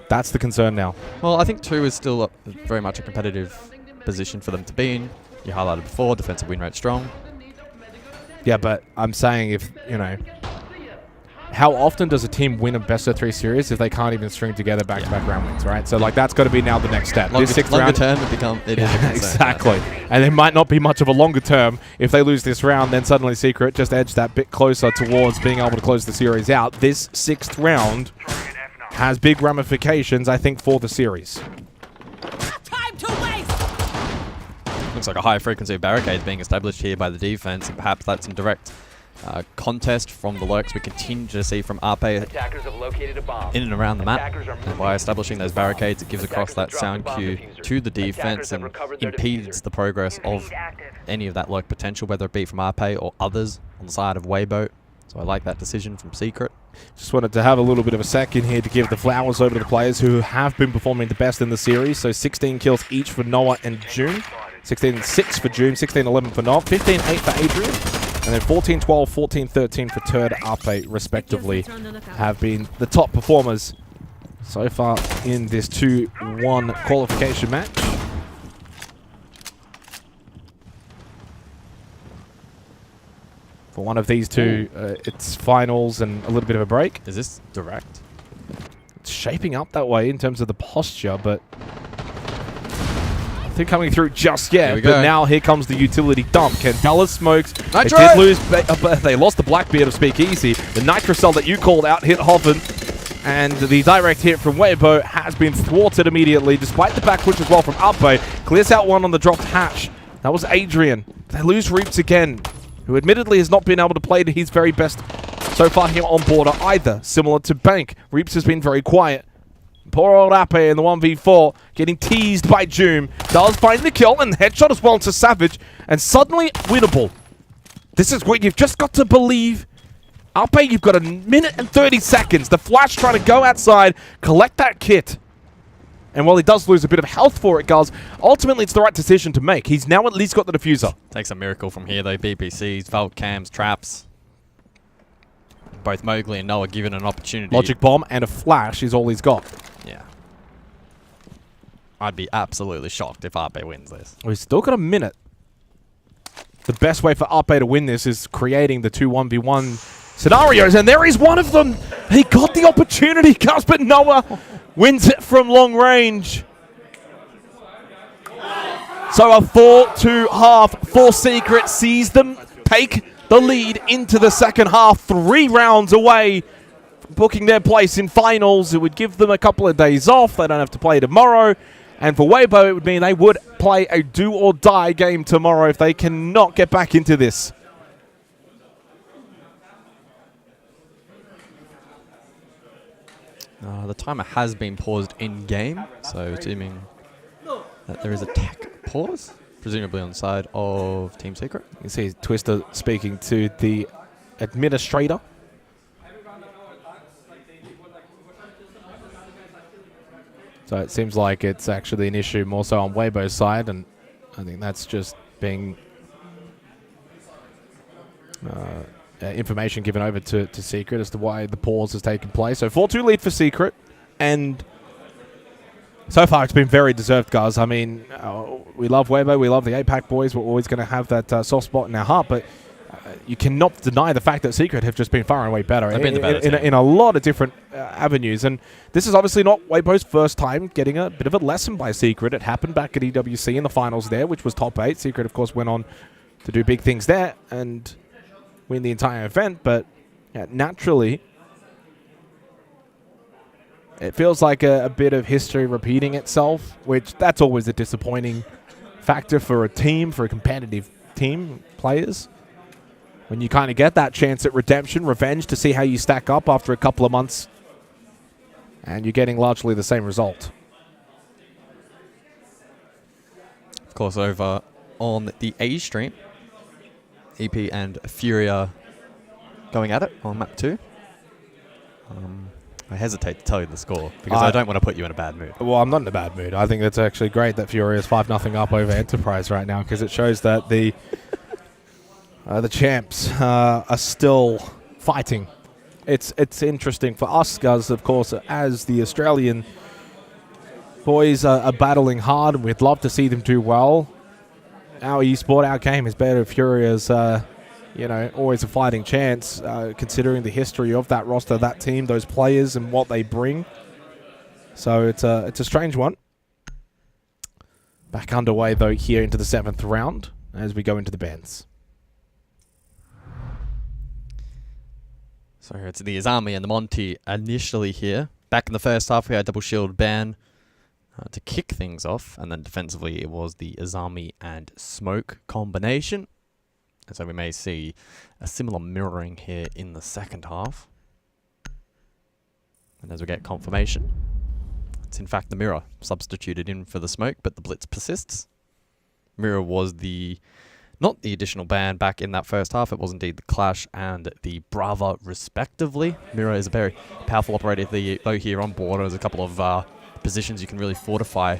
That's the concern now. Well, I think 2 is still very much a competitive position for them to be in. You highlighted before, defensive win rate strong. Yeah, but I'm saying if, you know, how often does a team win a best-of-3 series if they can't even string together back-to-back round wins, right? So, like, that's got to be now the next step. Longer, This 6th longer round, term, it is a concern. exactly. And there might not be much of a longer term. If they lose this round, then suddenly Secret just edge that bit closer towards being able to close the series out. This 6th round has big ramifications, I think, for the series. Time to waste! Looks like a high frequency of barricades being established here by the defense, and perhaps that's in direct contest from the lurks we continue to see from Ape Attackers have located a bomb. in and around the map. Attackers are And by establishing those barricades, it gives across that sound cue to the defense and impedes the progress of any of that lurk potential, whether it be from Ape or others on the side of Weibo. So I like that decision from Secret. Just wanted to have a little bit of a second here to give the flowers over to the players who have been performing the best in the series. So 16 kills each for Noah and June. 16-6 for June, 16-11 for Noah, 15-8 for Adrian, and then 14-12, 14-13 for Turd, Ape, respectively, have been the top performers so far in this 2-1 qualification match. For one of these two, it's finals and a little bit of a break. Is this direct? It's shaping up that way in terms of the posture, but nothing coming through just yet. But now here comes the utility dump. Candela smokes. Nitro! They did lose. They lost the Blackbeard of Speakeasy. The Nitro cell that you called out hit Hoffen. And the direct hit from Weibo has been thwarted immediately, despite the back push as well from Ape. Clears out one on the dropped hatch. That was Adrian. They lose Reaps again, who admittedly has not been able to play to his very best so far here on Border either. Similar to Bank, Reaps has been very quiet. Poor old Ape in the 1v4, getting teased by Joom. Does find the kill, and the headshot as well to Savage, and suddenly winnable. This is what you've just got to believe. Ape, you've got 1 minute and 30 seconds. The Flash trying to go outside, collect that kit. And while he does lose a bit of health for it, guys, ultimately it's the right decision to make. He's now at least got the diffuser. Takes a miracle from here, though. BPCs, Vault Cams, Traps. Both Mowgli and Noah given an opportunity. Logic Bomb and a Flash is all he's got. Yeah. I'd be absolutely shocked if Ape wins this. We've still got a minute. The best way for Ape to win this is creating the 2 1v1 scenarios, and there is one of them. He got the opportunity, guys, but Noah wins it from long range. So a 4-2 for Secret sees them take the lead into the second half, 3 rounds away booking their place in finals. It would give them a couple of days off. They don't have to play tomorrow. And for Weibo, it would mean they would play a do-or-die game tomorrow if they cannot get back into this. The timer has been paused in-game, so assuming that there is a tech pause, presumably on the side of Team Secret. You can see Twister speaking to the administrator. So it seems like it's actually an issue more so on Weibo's side, and I think that's just being information given over to Secret as to why the pause has taken place. So 4-2 lead for Secret, and so far it's been very deserved, guys. I mean, we love Weibo, we love the APAC boys. We're always going to have that soft spot in our heart, but you cannot deny the fact that Secret have just been far and away better in a lot of different avenues. And this is obviously not Weibo's first time getting a bit of a lesson by Secret. It happened back at EWC in the finals there, which was top 8. Secret, of course, went on to do big things there and win the entire event. But naturally, it feels like a bit of history repeating itself, which that's always a disappointing factor for a team, for a competitive team, players. When you kind of get that chance at redemption, revenge, to see how you stack up after a couple of months, and you're getting largely the same result. Of course, over on the A stream, EP and Furia going at it on map 2. I hesitate to tell you the score because I don't want to put you in a bad mood. Well, I'm not in a bad mood. I think it's actually great that Furia is 5-0 up over Enterprise right now, because it shows that the champs are still fighting. It's interesting for us, guys, of course, as the Australian boys are battling hard, and we'd love to see them do well. Our esport, our game is better. Furia's, always a fighting chance, considering the history of that roster, that team, those players, and what they bring. So it's a strange one. Back underway, though, here into the 7th round as we go into the bands. So it's the Izami and the Monty initially here. Back in the first half, we had double shield ban to kick things off. And then defensively, it was the Izami and Smoke combination. And so we may see a similar mirroring here in the second half. And as we get confirmation, it's in fact the Mirror substituted in for the Smoke, but the Blitz persists. Mirror was not the additional ban back in that first half. It was indeed the Clash and the Brava, respectively. Mirror is a very powerful operator, though, here on board. There's a couple of positions you can really fortify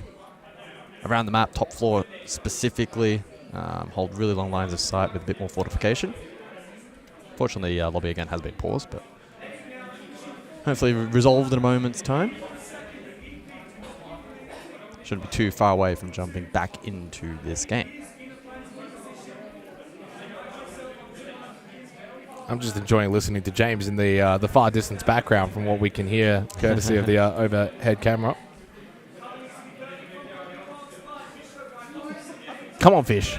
around the map, top floor specifically. Hold really long lines of sight with a bit more fortification. Fortunately, lobby again has been paused, but hopefully resolved in a moment's time. Shouldn't be too far away from jumping back into this game. I'm just enjoying listening to James in the far distance background from what we can hear, courtesy of the overhead camera. Come on, fish.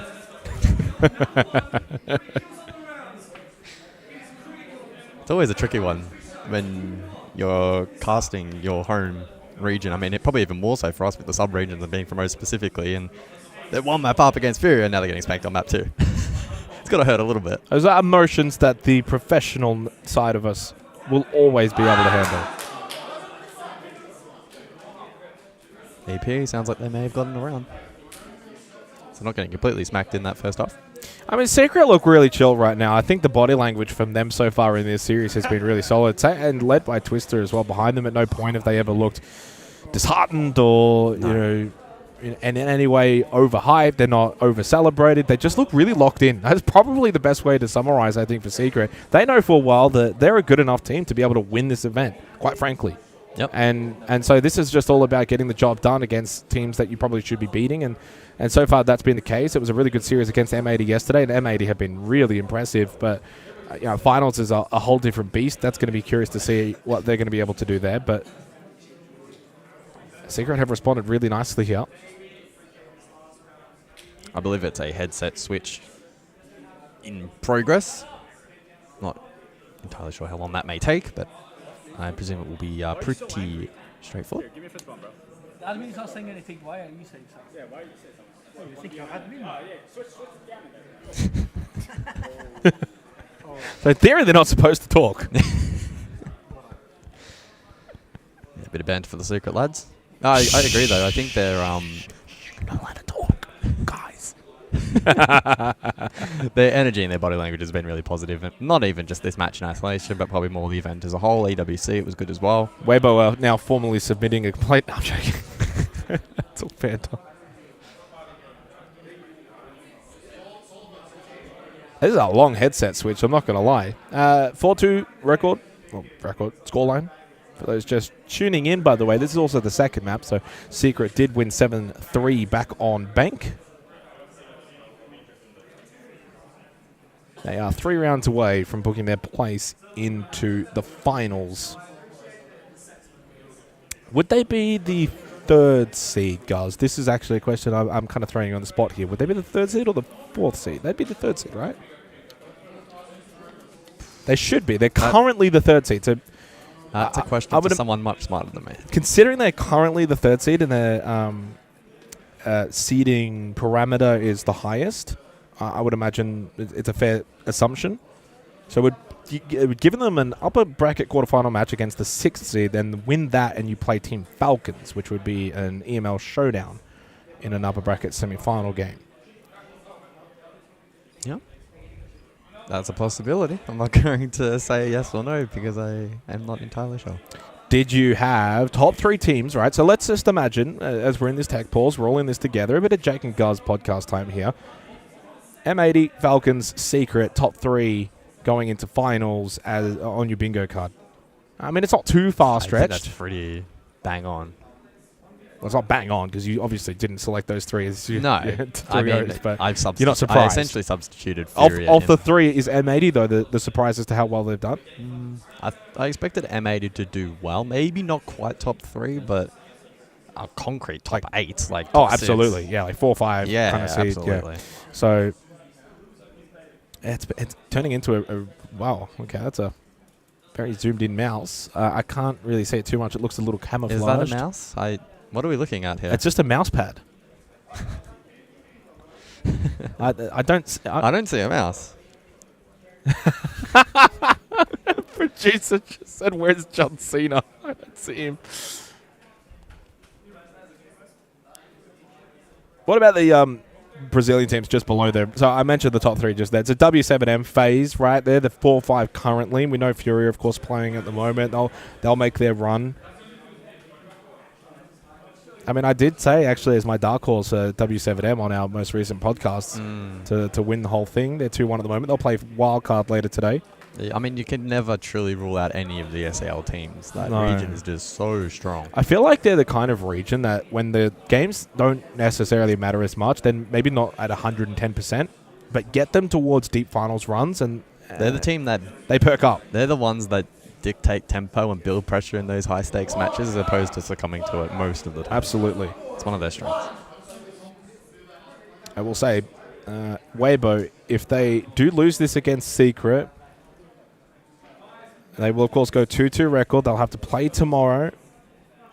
It's always a tricky one when you're casting your home region. I mean, it probably even more so for us with the sub-regions and being promoted specifically. And they're one map up against Fury, and now they're getting spanked on map 2. It's got to hurt a little bit. Those are emotions that the professional side of us will always be able to handle. AP sounds like they may have gotten around. So not getting completely smacked in that first half. I mean, Secret look really chill right now. I think the body language from them so far in this series has been really solid, and led by Twister as well behind them. At no point have they ever looked disheartened or in any way overhyped. They're not over-celebrated. They just look really locked in. That's probably the best way to summarize, I think, for Secret. They know for a while that they're a good enough team to be able to win this event, quite frankly. Yep. And so this is just all about getting the job done against teams that you probably should be beating. And so far, that's been the case. It was a really good series against M80 yesterday, and M80 have been really impressive. But finals is a whole different beast. That's going to be curious to see what they're going to be able to do there. But Secret have responded really nicely here. I believe it's a headset switch in progress. Not entirely sure how long that may take, but I presume it will be pretty straightforward. Give me a fist bump, bro. The admin's not saying anything. Why are you saying something? Yeah, why are you saying something? Oh, you think you're admin? So in theory, they're not supposed to talk. Yeah, a bit of banter for the secret lads. I agree though. I think they're You're not allowed to talk, guys. their energy and their body language has been really positive. And not even just this match in isolation, but probably more the event as a whole. EWC, it was good as well. Weibo are now formally submitting a complaint. No, I'm joking. It's all phantom. This is a long headset switch, I'm not going to lie. 4-2 record scoreline. For those just tuning in, by the way, this is also the second map, so Secret did win 7-3 back on Bank. They are 3 rounds away from booking their place into the finals. Would they be the 3rd seed, guys? This is actually a question I'm kind of throwing you on the spot here. Would they be the 3rd seed or the 4th seed? They'd be the 3rd seed, right? They should be. They're currently the 3rd seed. So that's a question for someone much smarter than me. Considering they're currently the 3rd seed and their seeding parameter is the highest, I would imagine it's a fair assumption. So given them an upper bracket quarterfinal match against the 6th seed, then win that and you play Team Falcons, which would be an EML showdown in an upper bracket semi-final game. Yeah. That's a possibility. I'm not going to say yes or no because I am not entirely sure. Did you have top 3 teams, right? So let's just imagine, as we're in this tech pause, we're all in this together, a bit of Jake and Guz podcast time here. M80, Falcons, Secret, top 3 going into finals as on your bingo card. I mean, it's not too far stretched. I think that's pretty bang on. Well, it's not bang on because you obviously didn't select those 3 as you. No, I mean, but you're not surprised. I essentially substituted Fury. Of the 3, is M80 though the surprise as to how well they've done? I expected M80 to do well. Maybe not quite top 3, but a concrete top 8. Like top absolutely, 6. yeah, like 4 or 5 kind of seed. Absolutely. Yeah. So it's turning into a wow. Okay, that's a very zoomed in mouse. I can't really see it too much. It looks a little camouflaged. Is that a mouse? What are we looking at here? It's just a mouse pad. I don't see a mouse. Producer just said, "Where's John Cena?" I don't see him. What about the Brazilian teams just below there? So I mentioned the top 3 just there. It's a W7M phase right there. The 4-5 currently. We know Fury, of course, playing at the moment. They'll make their run. I mean, I did say, actually, as my dark horse, W7M on our most recent podcast to win the whole thing. They're 2-1 at the moment. They'll play wildcard later today. Yeah, I mean, you can never truly rule out any of the SAL teams. That region is just so strong. I feel like they're the kind of region that when the games don't necessarily matter as much, then maybe not at 110%, but get them towards deep finals runs, and they're the team that they perk up. They're the ones that dictate tempo and build pressure in those high stakes matches as opposed to succumbing to it most of the time. Absolutely. It's one of their strengths. I will say, Weibo, if they do lose this against Secret, they will, of course, go 2-2 record. They'll have to play tomorrow.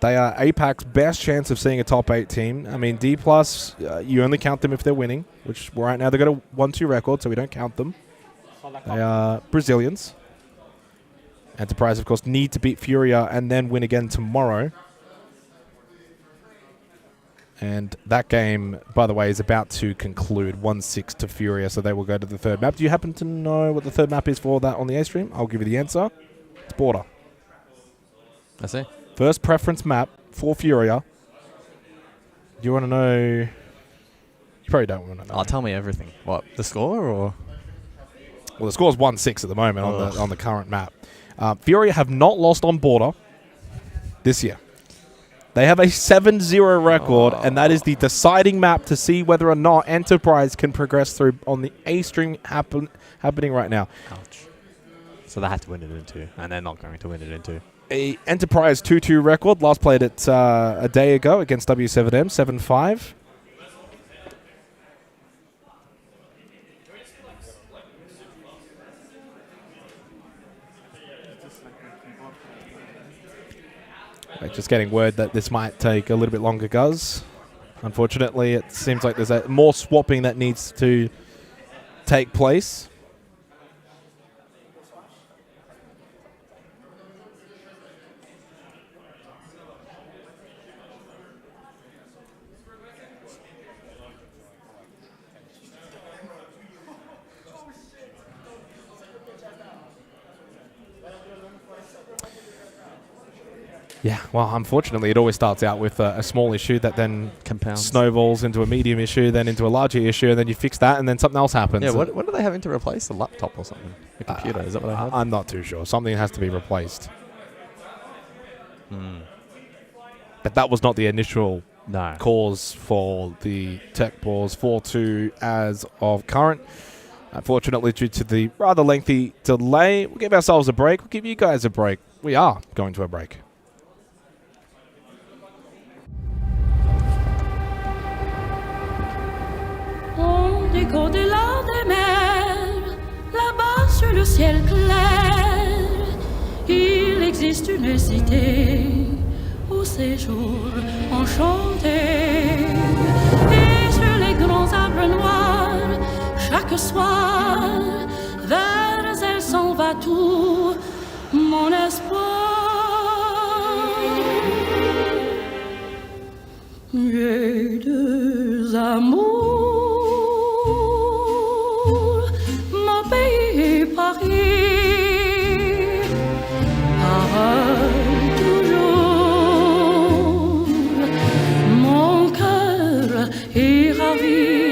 They are APAC's best chance of seeing a top 8 team. I mean, D+, you only count them if they're winning, which right now they've got a 1-2 record, so we don't count them. They are Brazilians. Enterprise, of course, need to beat Furia and then win again tomorrow. And that game, by the way, is about to conclude 1-6 to Furia, so they will go to the 3rd map. Do you happen to know what the 3rd map is for that on the A stream? I'll give you the answer. It's Border. I see. First preference map for Furia. Do you want to know? You probably don't want to know. Tell me everything. What, the score or? Well, the score is 1-6 at the moment on the current map. Furia have not lost on Border this year. They have a 7-0 record, and that is the deciding map to see whether or not Enterprise can progress through on the A string happening right now. Ouch. So they had to win it in 2, and they're not going to win it in 2. A Enterprise 2-2 record, last played it a day ago against W7M, 7-5. Right, just getting word that this might take a little bit longer, Guz. Unfortunately, it seems like there's more swapping that needs to take place. Yeah, well, unfortunately, it always starts out with a small issue that then compounds, snowballs into a medium issue, then into a larger issue, and then you fix that, and then something else happens. Yeah, what are they having to replace? A laptop or something? A computer? Is that what I heard? I'm not too sure. Something has to be replaced. But that was not the initial cause for the tech pause. 4-2 as of current. Unfortunately, due to the rather lengthy delay, we'll give ourselves a break. We'll give you guys a break. We are going to a break. Au-delà des mers, là-bas sur le ciel clair, il existe une cité au séjour enchanté. Et sur les grands arbres noirs, chaque soir, vers elle s'en va tout mon espoir. J'ai deux amours, Paris, toujours, mon cœur est ravi.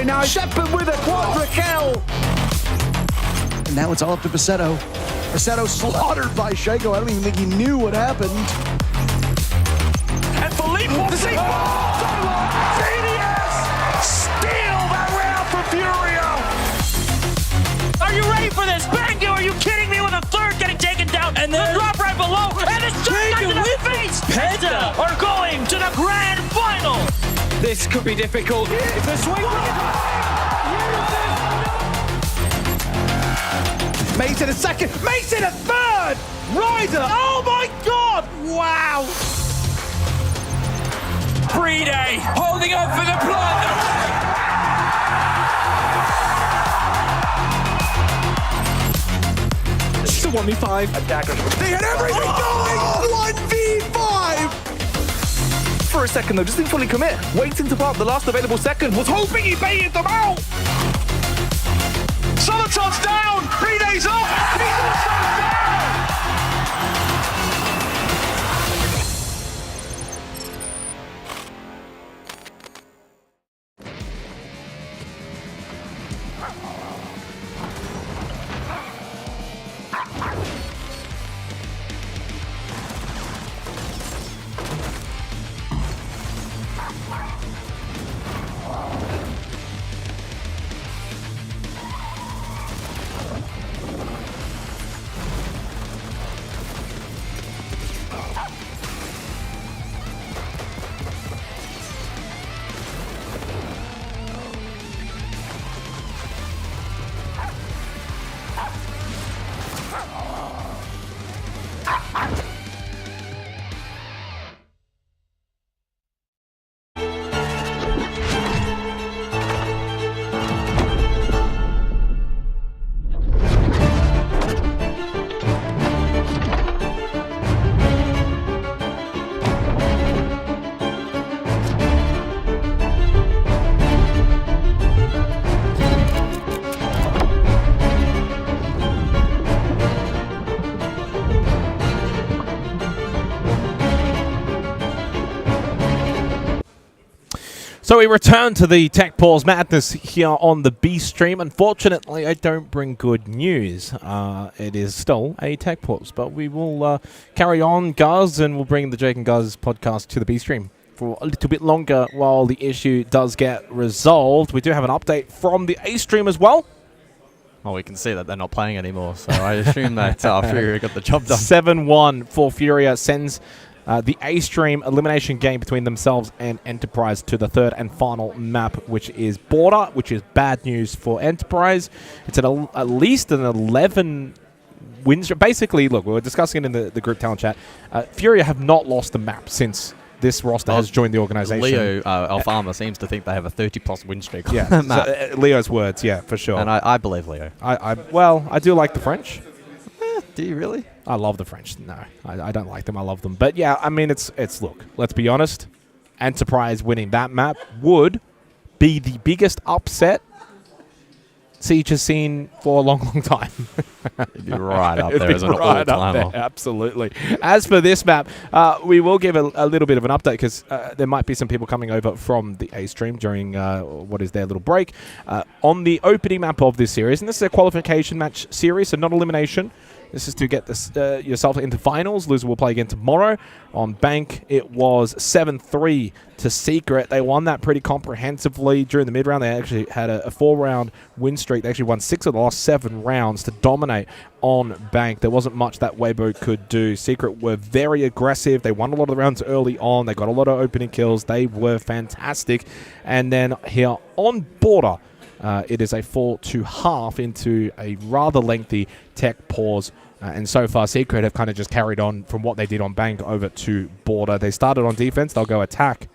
Now Shepard with a quadra kill. And now it's all up to Veto. Veto slaughtered by Shago. I don't even think he knew what happened. And Philippe will see. Genius! Steal that round for Furia! Are you ready for this? Bangu, are you kidding me with a third getting taken down? And then the drop right below, and it's just in the face! Penta are going to the grand final! This could be difficult. It's a swing. Mason a second. Mason a third. Ryder. Oh my God. Wow. Free-Day holding up for the blood. It's a 1v5. Attackers. They had everything going. 1v5. For a second though, just didn't fully commit. Waiting to pop the last available second. Was hoping he baited them out. Solomon's down. Free-Day's up. He's So we return to the Tech Pause Madness here on the B stream. Unfortunately, I don't bring good news. It is still a Tech Pause, but we will carry on, Guz, and we'll bring the Jake and Guz podcast to the B stream for a little bit longer while the issue does get resolved. We do have an update from the A stream as well. Well, we can see that they're not playing anymore, so I assume that Furia got the job done. 7-1 for Furia sends the A-Stream elimination game between themselves and Enterprise to the third and final map, which is Border, which is bad news for Enterprise. It's at least an 11 win streak. Basically, look, we were discussing it in the group talent chat. Furia have not lost the map since this roster has joined the organization. Leo Alfama seems to think they have a 30-plus win streak on yeah, that map. So, Leo's words, yeah, for sure. And I believe Leo. Well, I do like the French. Do you really? I love the French. No, I don't like them. I love them. But yeah, I mean, it's look, let's be honest. Enterprise winning that map would be the biggest upset Siege has seen for a long, long time. It'd be right up there as an all-timer. Absolutely. As for this map, we will give a little bit of an update because there might be some people coming over from the A stream during what is their little break on the opening map of this series. And this is a qualification match series, so not elimination. This is to get this, yourself into finals. Loser will play again tomorrow. On Bank, it was 7-3 to Secret. They won that pretty comprehensively during the mid-round. They actually had a 4-round win streak. They actually won 6 of the last 7 rounds to dominate on Bank. There wasn't much that Weibo could do. Secret were very aggressive. They won a lot of the rounds early on. They got a lot of opening kills. They were fantastic. And then here on Border, it is a 4-2 into a rather lengthy Tech Pause. And so far, Secret have kind of just carried on from what they did on Bank over to Border. They started on defense. They'll go attack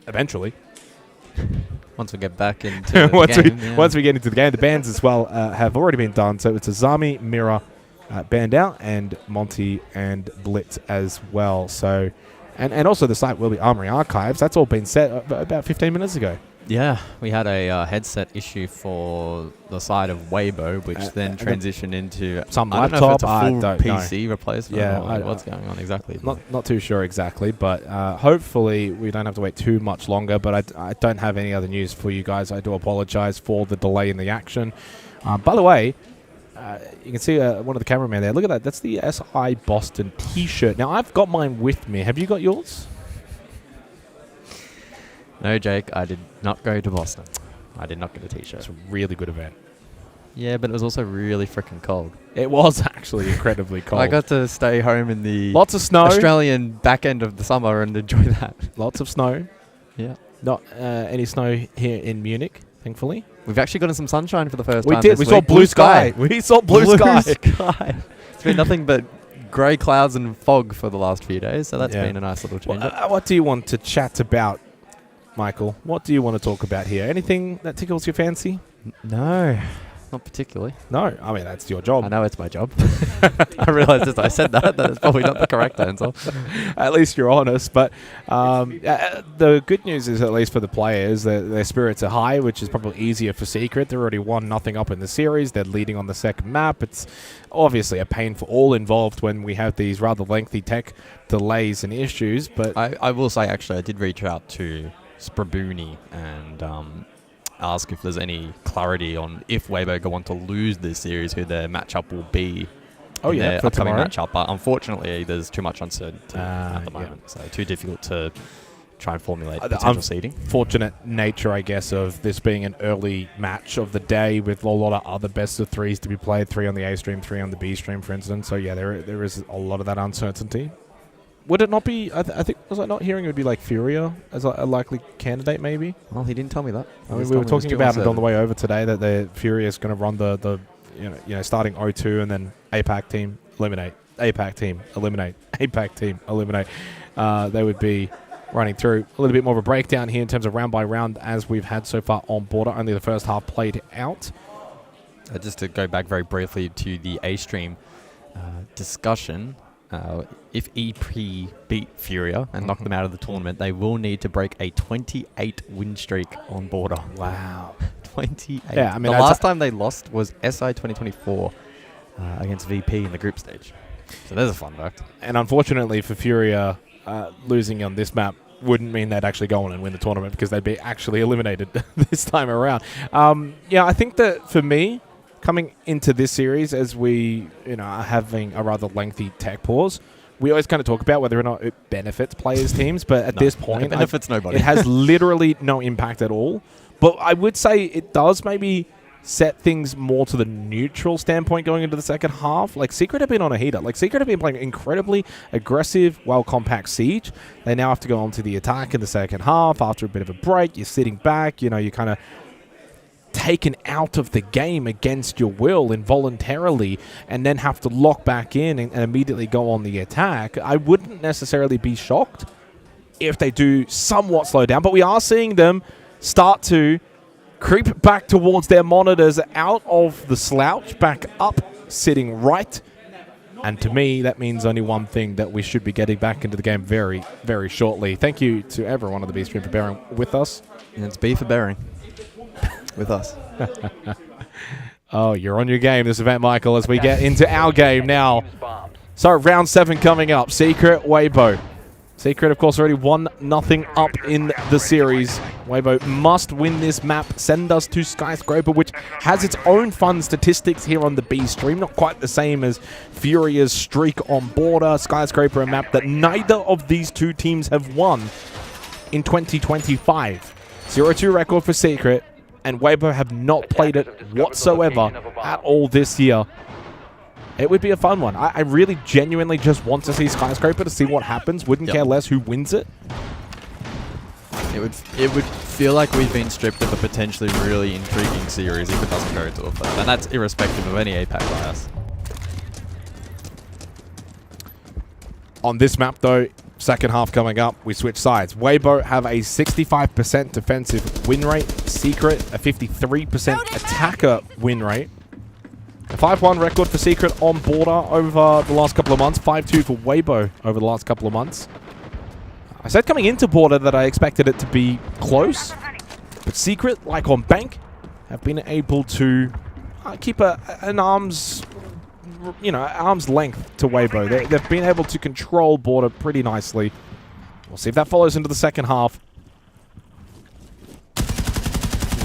eventually. Once we get back into the game. Once we get into the game. The bans as well have already been done. So it's Azami, Mira banned out, and Monty and Blitz as well. So, and also the site will be Armory Archives. That's all been set about 15 minutes ago. Yeah, we had a headset issue for the side of Weibo, which then transitioned into some laptop. I don't know if it's a full PC replacement. Yeah, what's going on exactly? Not too sure exactly, but hopefully we don't have to wait too much longer. But I don't have any other news for you guys. I do apologize for the delay in the action. By the way, you can see one of the cameramen there. Look at that. That's the SI Boston T-shirt. Now I've got mine with me. Have you got yours? No, Jake, I did not go to Boston. I did not get a T-shirt. It's a really good event. Yeah, but it was also really freaking cold. It was actually incredibly cold. I got to stay home in the lots of snow Australian back end of the summer and enjoy that. Lots of snow. Yeah. Not any snow here in Munich, thankfully. We've actually gotten some sunshine for the first time. We did. We saw blue sky. We saw blue sky. It's been nothing but grey clouds and fog for the last few days, so that's been a nice little change. What do you want to chat about, Michael? What do you want to talk about here? Anything that tickles your fancy? No, not particularly. No, I mean, that's your job. I know it's my job. I realised as I said that's probably not the correct answer. At least you're honest. But the good news is, at least for the players, their spirits are high, which is probably easier for Secret. They're already 1-0 up in the series. They're leading on the second map. It's obviously a pain for all involved when we have these rather lengthy tech delays and issues. But I will say, actually, I did reach out to Sprabuni and ask if there's any clarity on if Weibo go on to lose this series, who their matchup will be. Oh yeah, for upcoming matchup. But unfortunately, there's too much uncertainty at the moment, so too difficult to try and formulate potential seeding. Fortunate nature, I guess, of this being an early match of the day with a lot of other best of threes to be played, 3 on the A stream, 3 on the B stream, for instance. So yeah, there is a lot of that uncertainty. Would it not be, I think, was I not hearing it would be like Furia as a likely candidate, maybe? Well, he didn't tell me that. I mean, we were talking about it on the way over today, that the Furia is going to run the starting 0-2 and then APAC team, eliminate, APAC team, eliminate, APAC team, eliminate. They would be running through a little bit more of a breakdown here in terms of round by round as we've had so far on Border. Only the first half played out. Just to go back very briefly to the A-stream discussion, if EP beat Furia and knock them out of the tournament, they will need to break a 28 win streak on Border. Wow. 28. Yeah, I mean, the last time they lost was SI 2024 against VP in the group stage. So there's a fun fact. And unfortunately for Furia, losing on this map wouldn't mean they'd actually go on and win the tournament because they'd be actually eliminated this time around. Yeah, I think that for me, coming into this series, as we are having a rather lengthy tech pause, we always kind of talk about whether or not it benefits players' teams, but at this point, it benefits nobody. It has literally no impact at all. But I would say it does maybe set things more to the neutral standpoint going into the second half. Like, Secret have been on a heater. Like, Secret have been playing incredibly aggressive, well-compact Siege. They now have to go on to the attack in the second half. After a bit of a break, you're sitting back. You're kind of taken out of the game against your will involuntarily, and then have to lock back in and immediately go on the attack. I wouldn't necessarily be shocked if they do somewhat slow down, but we are seeing them start to creep back towards their monitors, out of the slouch, back up, sitting right. And to me, that means only one thing, that we should be getting back into the game very, very shortly. Thank you to everyone on the B stream for bearing with us. And it's B for bearing with us. Oh, you're on your game this event, Michael, as we get into our game now. So, round 7 coming up. Secret, Weibo. Secret, of course, already 1-0 up in the series. Weibo must win this map, send us to Skyscraper, which has its own fun statistics here on the B stream. Not quite the same as Furia's streak on Border. Skyscraper, a map that neither of these two teams have won in 2025. 0-2 record for Secret, and Weibo have not played it whatsoever at all this year. It would be a fun one. I really genuinely just want to see Skyscraper to see what happens. Wouldn't care less who wins it. It would feel like we've been stripped of a potentially really intriguing series if it doesn't go to a flip. And that's irrespective of any APAC bias. On this map, though, second half coming up, we switch sides. Weibo have a 65% defensive win rate. Secret, a 53% attacker win rate. A 5-1 record for Secret on Border over the last couple of months. 5-2 for Weibo over the last couple of months. I said coming into Border that I expected it to be close. But Secret, like on Bank, have been able to keep an arm's length to Weibo. They've been able to control Border pretty nicely. We'll see if that follows into the second half.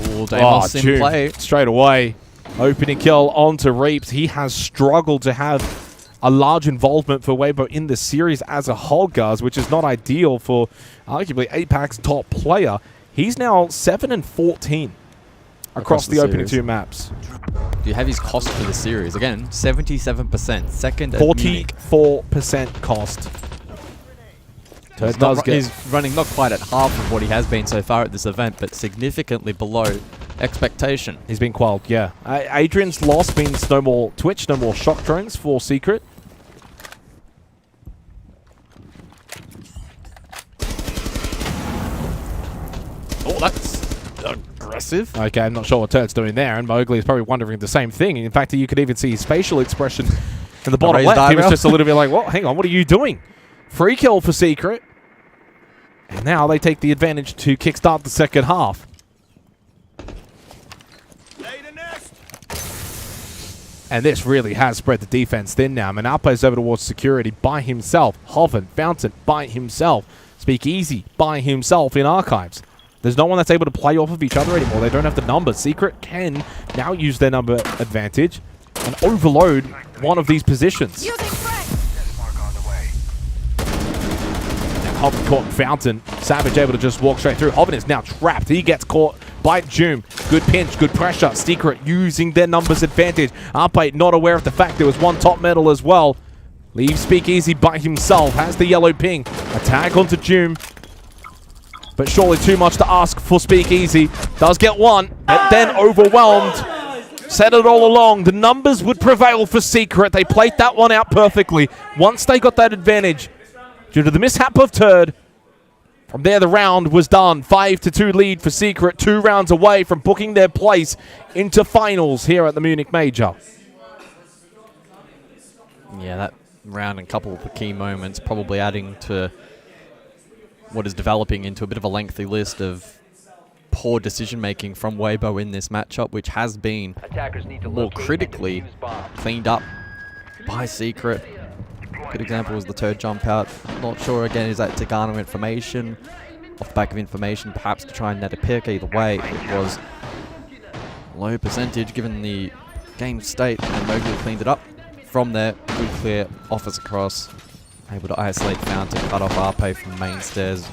Ooh, Deimos in play. Straight away. Opening kill onto Reaps. He has struggled to have a large involvement for Weibo in the series as a whole, guys, which is not ideal for arguably APAC's top player. He's now 7-14 across the opening 2 maps. Do you have his cost for the series? Again, 77%. Second at Munich. 44% cost. So he's running not quite at half of what he has been so far at this event, but significantly below expectation. He's been quelled, yeah. Adrian's loss means no more Twitch, no more shock drones for Secret. Oh, that's aggressive. Okay, I'm not sure what Turt's doing there, and Mowgli is probably wondering the same thing. In fact, you could even see his facial expression in the bottom left. He was just a little bit like, "What? Hang on, what are you doing?" Free kill for Secret. And now they take the advantage to kickstart the second half. And this really has spread the defense thin now. Manalpo's over towards security by himself. Hoven, Fountain by himself. Speakeasy by himself in Archives. There's no one that's able to play off of each other anymore. They don't have the numbers. Secret can now use their number advantage and overload one of these positions. Hoven caught Fountain. Savage able to just walk straight through. Hoven is now trapped. He gets caught by Joom. Good pinch, good pressure. Secret using their numbers advantage. Arpate not aware of the fact there was one top medal as well. Leaves Speakeasy by himself. Has the yellow ping. A tag onto Joom. But surely too much to ask for Speakeasy. Does get one, but then overwhelmed. Said it all along. The numbers would prevail for Secret. They played that one out perfectly. Once they got that advantage, due to the mishap of Turd, from there the round was done. 5-2 lead for Secret. 2 rounds away from booking their place into finals here at the Munich Major. Yeah, that round and couple of the key moments probably adding to what is developing into a bit of a lengthy list of poor decision-making from Weibo in this matchup, which has been more critically cleaned up by Secret. Good example was the turd jump out. Not sure again, is that to garner information, off the back of information, perhaps to try and net a pick. Either way, it was low percentage given the game state, and Mowgli cleaned it up. From there, good clear, offers across, able to isolate Found to cut off Arpe from main stairs,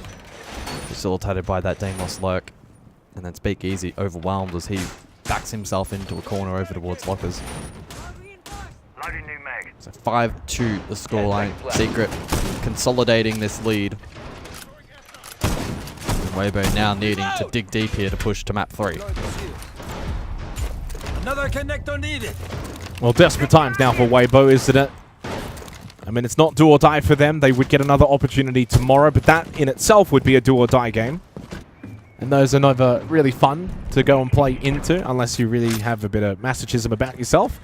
facilitated by that Deimos lurk, and then Speakeasy overwhelmed as he backs himself into a corner over towards Lockers. So 5-2 the scoreline. Secret consolidating this lead. And Weibo now needing to dig deep here to push to map 3. Another connector needed. Well, desperate times now for Weibo, isn't it? I mean, it's not do or die for them. They would get another opportunity tomorrow, but that in itself would be a do or die game. And those are never really fun to go and play into unless you really have a bit of masochism about yourself.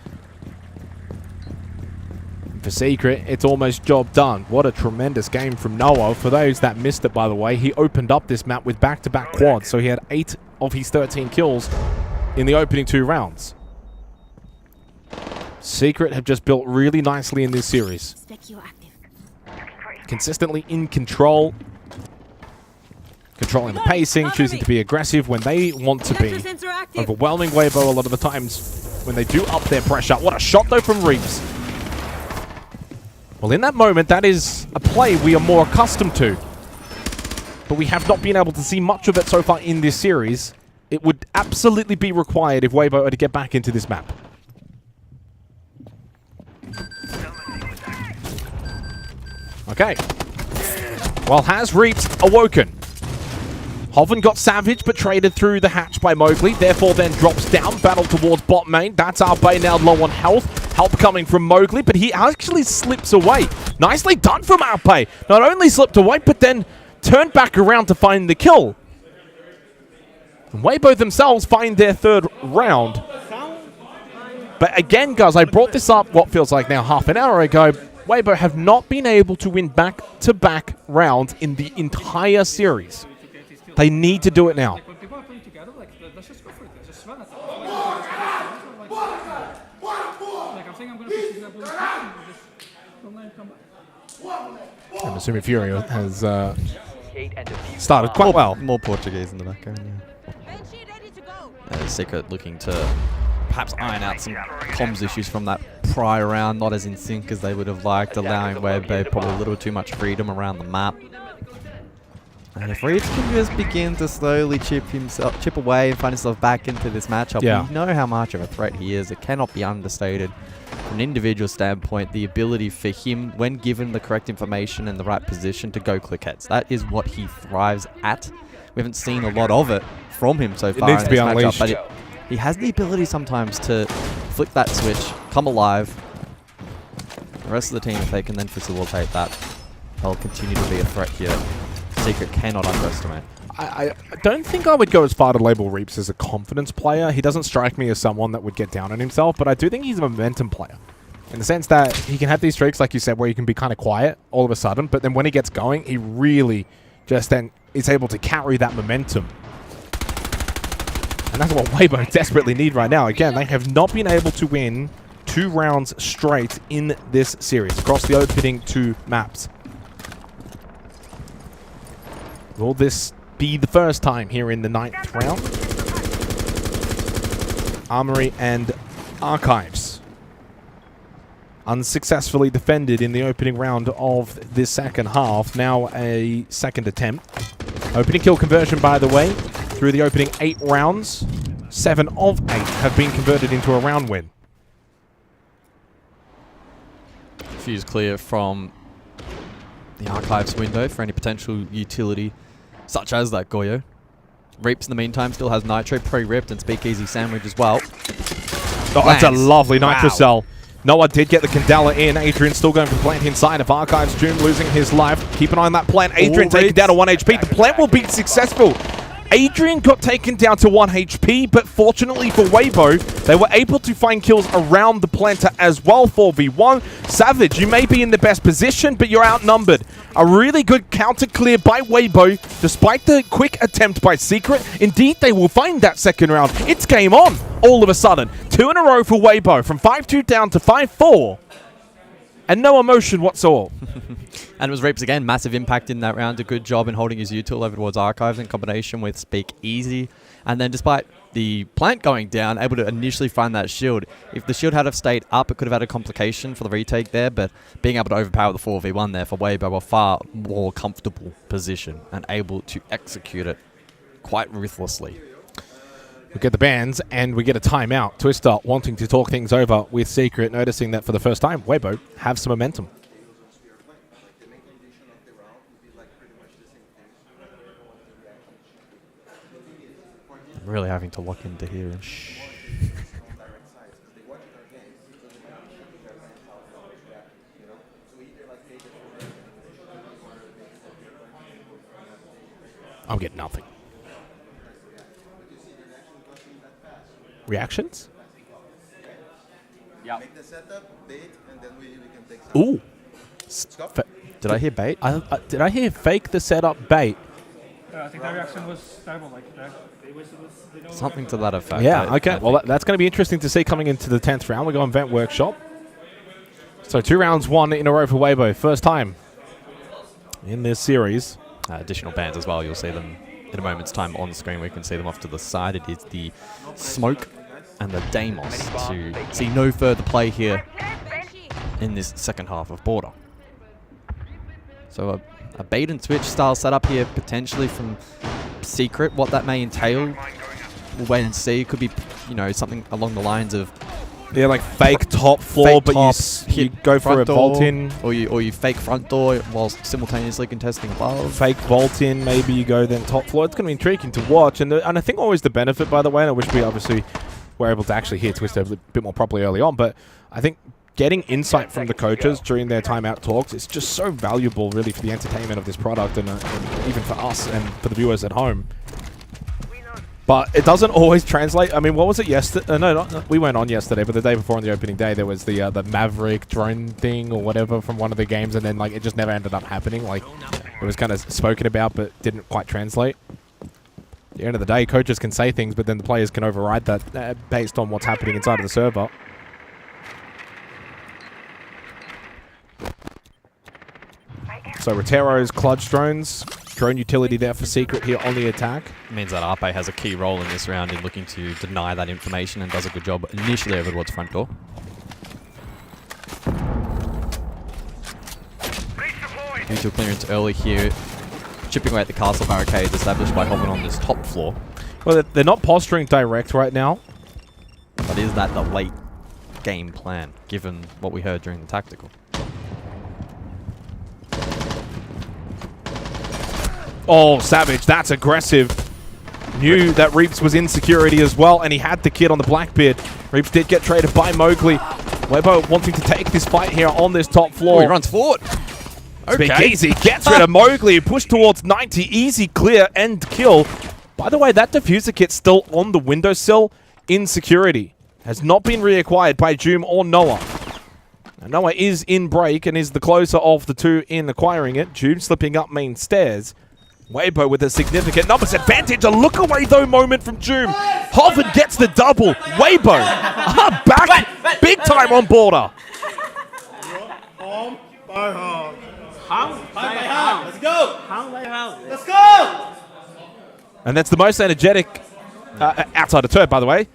For Secret, it's almost job done. What a tremendous game from Noah. For those that missed it, by the way, he opened up this map with back-to-back quads, so he had 8 of his 13 kills in the opening 2 rounds. Secret have just built really nicely in this series. Consistently in control. Controlling the pacing, choosing to be aggressive when they want to be. Overwhelming Weibo a lot of the times when they do up their pressure. What a shot, though, from Reeves. Well, in that moment, that is a play we are more accustomed to. But we have not been able to see much of it so far in this series. It would absolutely be required if Weibo are to get back into this map. Okay. Well, has Reeves awoken? Hoven got savaged, but traded through the hatch by Mowgli. Therefore, then drops down, battle towards bot main. That's Arpe now low on health. Help coming from Mowgli, but he actually slips away. Nicely done from Arpe. Not only slipped away, but then turned back around to find the kill. And Weibo themselves find their 3rd round. But again, guys, I brought this up what feels like now half an hour ago. Weibo have not been able to win back-to-back rounds in the entire series. They need to do it now. I'm assuming Fury has started quite well. More Portuguese in the background, yeah. Secret looking to perhaps iron out some comms issues from that prior round, not as in sync as they would have liked, allowing Weibo probably a little too much freedom around the map. And if Reeves can just begin to slowly chip away and find himself back into this matchup, we know how much of a threat he is. It cannot be understated. From an individual standpoint, the ability for him, when given the correct information and the right position, to go click heads. That is what he thrives at. We haven't seen a lot of it from him so far in this matchup, but he has the ability sometimes to flick that switch, come alive. The rest of the team, if they can then facilitate that, they'll continue to be a threat here. Secret cannot underestimate. I don't think I would go as far to label Reeps as a confidence player. He doesn't strike me as someone that would get down on himself, but I do think he's a momentum player. In the sense that he can have these streaks, like you said, where he can be kind of quiet all of a sudden, but then when he gets going, he really just then is able to carry that momentum. And that's what Weibo desperately need right now. Again, they have not been able to win 2 rounds straight in this series across the opening 2 maps. Will this be the first time here in the 9th round? Armory and Archives unsuccessfully defended in the opening round of this second half. Now a second attempt. Opening kill conversion, by the way, through the opening 8 rounds. 7 of 8 have been converted into a round win. Fuse clear from the Archives window for any potential utility, such as that Goyo. Reeps in the meantime still has Nitro pre-ripped and Speakeasy sandwich as well. Oh, that's a lovely Nitro cell. Noah did get the Candela in. Adrian still going for plant inside of Archives. Doom losing his life. Keep an eye on that plant. Adrian taken down to 1 HP. The plant will be successful. Adrian got taken down to 1 HP, but fortunately for Weibo, they were able to find kills around the planter as well. 4v1. Savage, you may be in the best position, but you're outnumbered. A really good counter clear by Weibo, despite the quick attempt by Secret. Indeed, they will find that second round. It's game on all of a sudden. 2 in a row for Weibo, from 5-2 down to 5-4. and no emotion whatsoever. And it was Reaps again, massive impact in that round. A good job in holding his util over towards Archives in combination with Speak Easy. And then despite the plant going down, able to initially find that shield. If the shield had have stayed up, it could have had a complication for the retake there, but being able to overpower the 4v1 there for Weibo, a far more comfortable position and able to execute it quite ruthlessly. We get the bans, and we get a timeout. Twister wanting to talk things over with Secret, noticing that for the first time, Weibo have some momentum. I'm really having to lock into here. I'm getting nothing. Reactions? Yeah. Ooh. Did I hear bait? Did I hear fake the setup bait? I think that reaction was terrible. Like that. Something to that effect. Yeah, okay. Well, that's going to be interesting to see coming into the 10th round. We go on Vent Workshop. So 2 rounds, 1 in a row for Weibo. First time in this series. Additional bans as well. You'll see them in a moment's time on the screen. We can see them off to the side. It is the Smoke and the Deimos to see no further play here in this second half of Border. So a bait and switch style setup here potentially from Secret. What that may entail, we'll wait and see. It could be, you know, something along the lines of like fake top floor, but you go for a vault in, or you fake front door whilst simultaneously contesting above. Fake vault in, maybe you go then top floor. It's going to be intriguing to watch, and I think always the benefit, by the way, and I wish we obviously were able to actually hear Twister a bit more properly early on, but I think getting insight from the coaches during their timeout talks is just so valuable, really, for the entertainment of this product, and even for us and for the viewers at home. But it doesn't always translate. I mean, what was it yesterday? No, we weren't on yesterday, but the day before on the opening day, there was the Maverick drone thing or whatever from one of the games, and then like it just never ended up happening. Like it was kind of spoken about, but didn't quite translate. At the end of the day, coaches can say things, but then the players can override that based on what's happening inside of the server. So Rotero's clutch drones. Drone utility there for Secret here on the attack. Means that Arpe has a key role in this round in looking to deny that information and does a good job initially over towards front door. Mutual clearance early here, chipping away at the castle barricades established by Hoven on this top floor. Well, they're not posturing direct right now. But is that the late game plan, given what we heard during the tactical? Oh, Savage, that's aggressive. Knew that Reaps was in security as well, and he had the kid on the Blackbeard. Reaps did get traded by Mowgli. Weibo wanting to take this fight here on this top floor. Oh, he runs forward. Speak Easy gets rid of Mowgli, pushed towards 90, easy clear and kill. By the way, that diffuser kit's still on the windowsill in security. Has not been reacquired by Joom or Noah. Now, Noah is in break and is the closer of the two in acquiring it. Joom slipping up main stairs. Weibo with a significant numbers advantage. A look away though moment from Joom. Hoven gets the double. Weibo back big time on Border. Let's go! Let's go! And that's the most energetic, outside of Turd, by the way,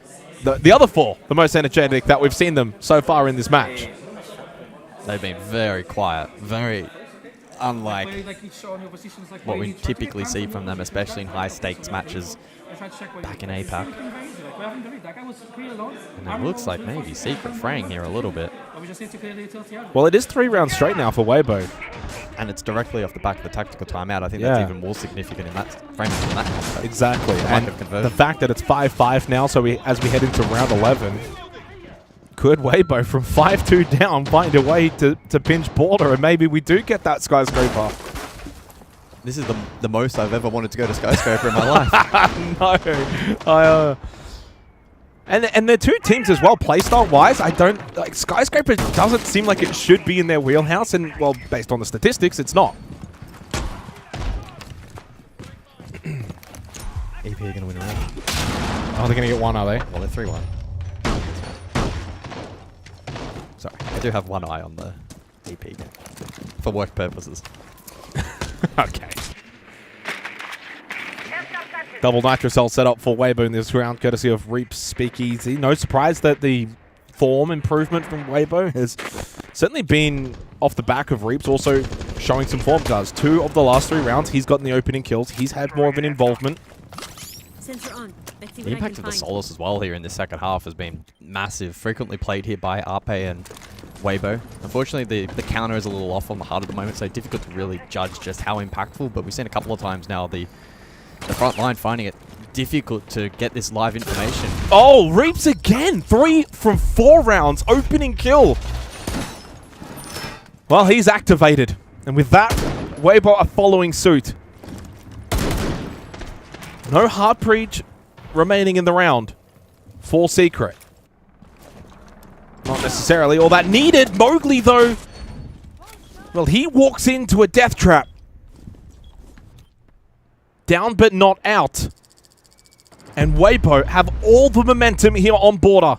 the other 4, the most energetic that we've seen them so far in this match. They've been very quiet, very unlike what we typically see from them, especially in high-stakes matches back in APAC. And it looks like maybe Secret fraying here a little bit. Well, it is 3 rounds straight now for Weibo. And it's directly off the back of the tactical timeout. I think that's even more significant in that frame in that context. Exactly. And the fact that it's 5-5 now, so as we head into round 11, could Weibo from 5-2 down find a way to pinch Border, and maybe we do get that Skyscraper. This is the most I've ever wanted to go to Skyscraper in my life. No. And they're 2 teams as well, playstyle-wise. I don't... like Skyscraper doesn't seem like it should be in their wheelhouse, and, well, based on the statistics, it's not. EP are going to win a round. Oh, they're going to get 1, are they? Well, they're 3-1. Sorry, I do have one eye on the AP game. For work purposes. Okay. Double Nitro Cell set up for Weibo in this round, courtesy of Reap's Speakeasy. No surprise that the form improvement from Weibo has certainly been off the back of Reap's also showing some form, guys. 2 of the last 3 rounds, he's gotten the opening kills. He's had more of an involvement. Sensor on. Let's see The what I impact can of the find. Solus as well here in the second half has been massive. Frequently played here by Arpe and Weibo. Unfortunately, the counter is a little off on the HUD at the moment, so difficult to really judge just how impactful. But we've seen a couple of times now the front line finding it difficult to get this live information. Oh, Reaps again! 3 from 4 rounds, opening kill. Well, he's activated. And with that, Weibo are following suit. No hard breach remaining in the round for Secret. Not necessarily all that needed. Mowgli, though, well, he walks into a death trap. Down but not out. And Weibo have all the momentum here on border.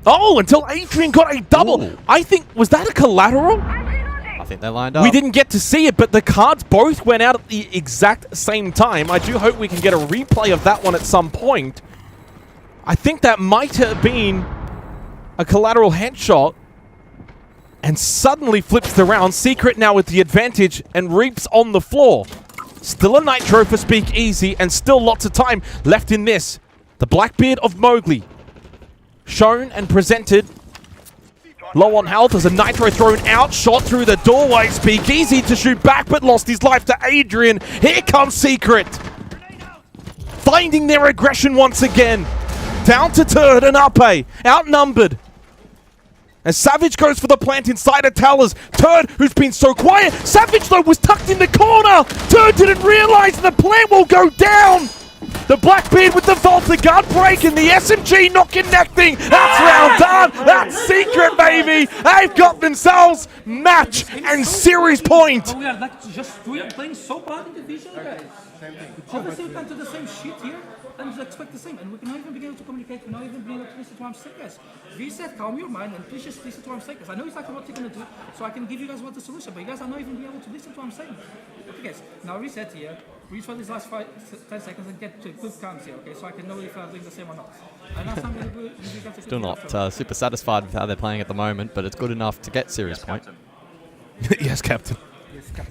Oh, until Adrian got a double. Ooh. I think, was that a collateral? I think they lined up. We didn't get to see it, but the cards both went out at the exact same time. I do hope we can get a replay of that one at some point. I think that might have been a collateral headshot. And suddenly flips the round. Secret now with the advantage and Reaps on the floor. Still a Nitro for Speakeasy and still lots of time left in this. The Blackbeard of Mowgli. Shown and presented. Low on health as a Nitro thrown out. Shot through the doorway. Speakeasy to shoot back but lost his life to Adrian. Here comes Secret. Finding their aggression once again. Down to Turd and Ape. Outnumbered. As Savage goes for the plant inside of Towers. Turd, who's been so quiet. Savage, though, was tucked in the corner. Turd didn't realize the plant will go down. The Blackbeard with the Volta guard break and the SMG not connecting. That's round done. That's Secret, baby. They've got themselves match and series point. But we are like just playing so bad in the vision, guys. Obviously, we can do the same shit here and expect the same. And we cannot even be able to communicate. We're not even being able to listen to what I'm saying, guys. V said, calm your mind and please just listen to what I'm saying, guys. I know exactly what you're going to do, so I can give you guys what the solution, but you guys are not even being able to listen to what I'm saying. Okay, guys, now reset here. Reach for these last 10 seconds and get to quick counts here, okay, so I can know if I'm doing the same or not. And that's I'm going to do. Still not super satisfied with how they're playing at the moment, but it's good enough to get series point. Yes, Captain. So,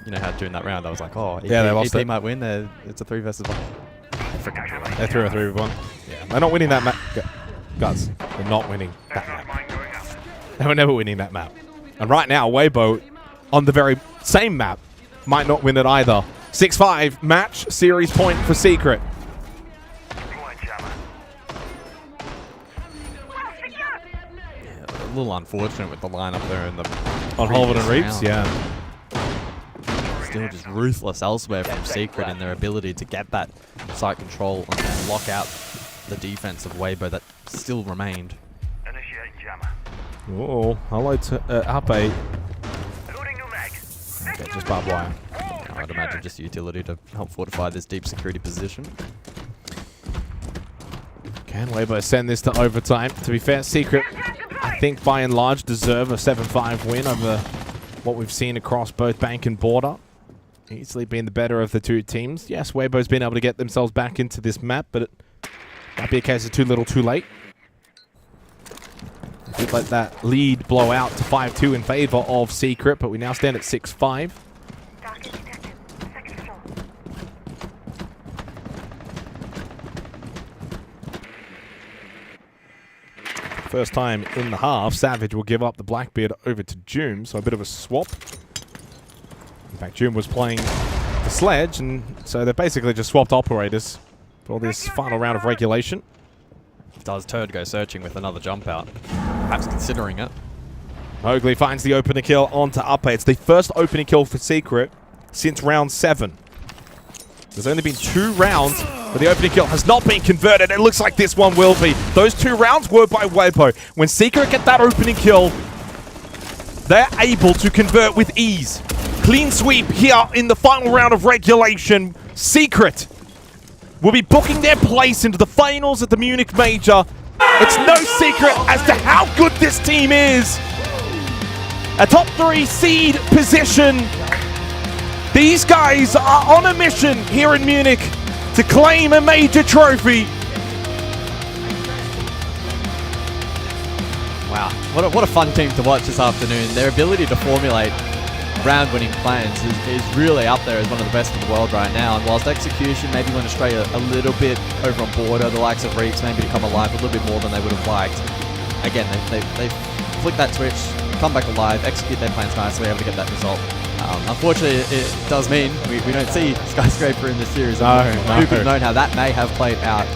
you know how during that round I was like, oh, yeah, they lost EP it. might win. It's a 3 versus 1. They're 3 or 3 with 1. Yeah, they're not winning that map. Guys, they're not winning that map. They were never winning that map. And right now, Weibo, on the very same map, might not win it either. 6-5 match, series point for Secret. A little unfortunate with the lineup there in the on Holden and Reaps, yeah. Still just ruthless elsewhere from Secret in their ability to get that site control and lock out the defense of Weibo that still remained. Oh, hello to Ape. Okay, just barbed wire. Yeah, I'd imagine just utility to help fortify this deep security position. Can Weibo send this to overtime? To be fair, Secret, I think by and large, deserve a 7-5 win over what we've seen across both Bank and Border. Easily being the better of the two teams. Yes, Weibo's been able to get themselves back into this map, but it might be a case of too little too late. We'd let that lead blow out to 5-2 in favor of Secret, but we now stand at 6-5. First time in the half, Savage will give up the Blackbeard over to Joom, so a bit of a swap. In fact, Joom was playing the Sledge, and so they've basically just swapped operators for this final round of regulation. Does Turd go searching with another jump out? Perhaps considering it. Mowgli finds the opener kill onto Ape. It's the first opening kill for Secret since round 7. There's only been 2 rounds where the opening kill has not been converted. It looks like this one will be. Those 2 rounds were by Weibo. When Secret get that opening kill, they're able to convert with ease. Clean sweep here in the final round of regulation. Secret will be booking their place into the finals at the Munich Major It's no secret as to how good this team is. A top 3 seed position. These guys are on a mission here in Munich to claim a major trophy. Wow, what a fun team to watch this afternoon. Their ability to formulate round-winning plans is really up there as one of the best in the world right now. And whilst execution maybe went astray a little bit over on Border, the likes of Reaps maybe to come alive a little bit more than they would have liked. Again, they flick that switch, come back alive, execute their plans nicely, able to get that result. Unfortunately, it does mean we don't see Skyscraper in this series. Who could have known how that may have played out?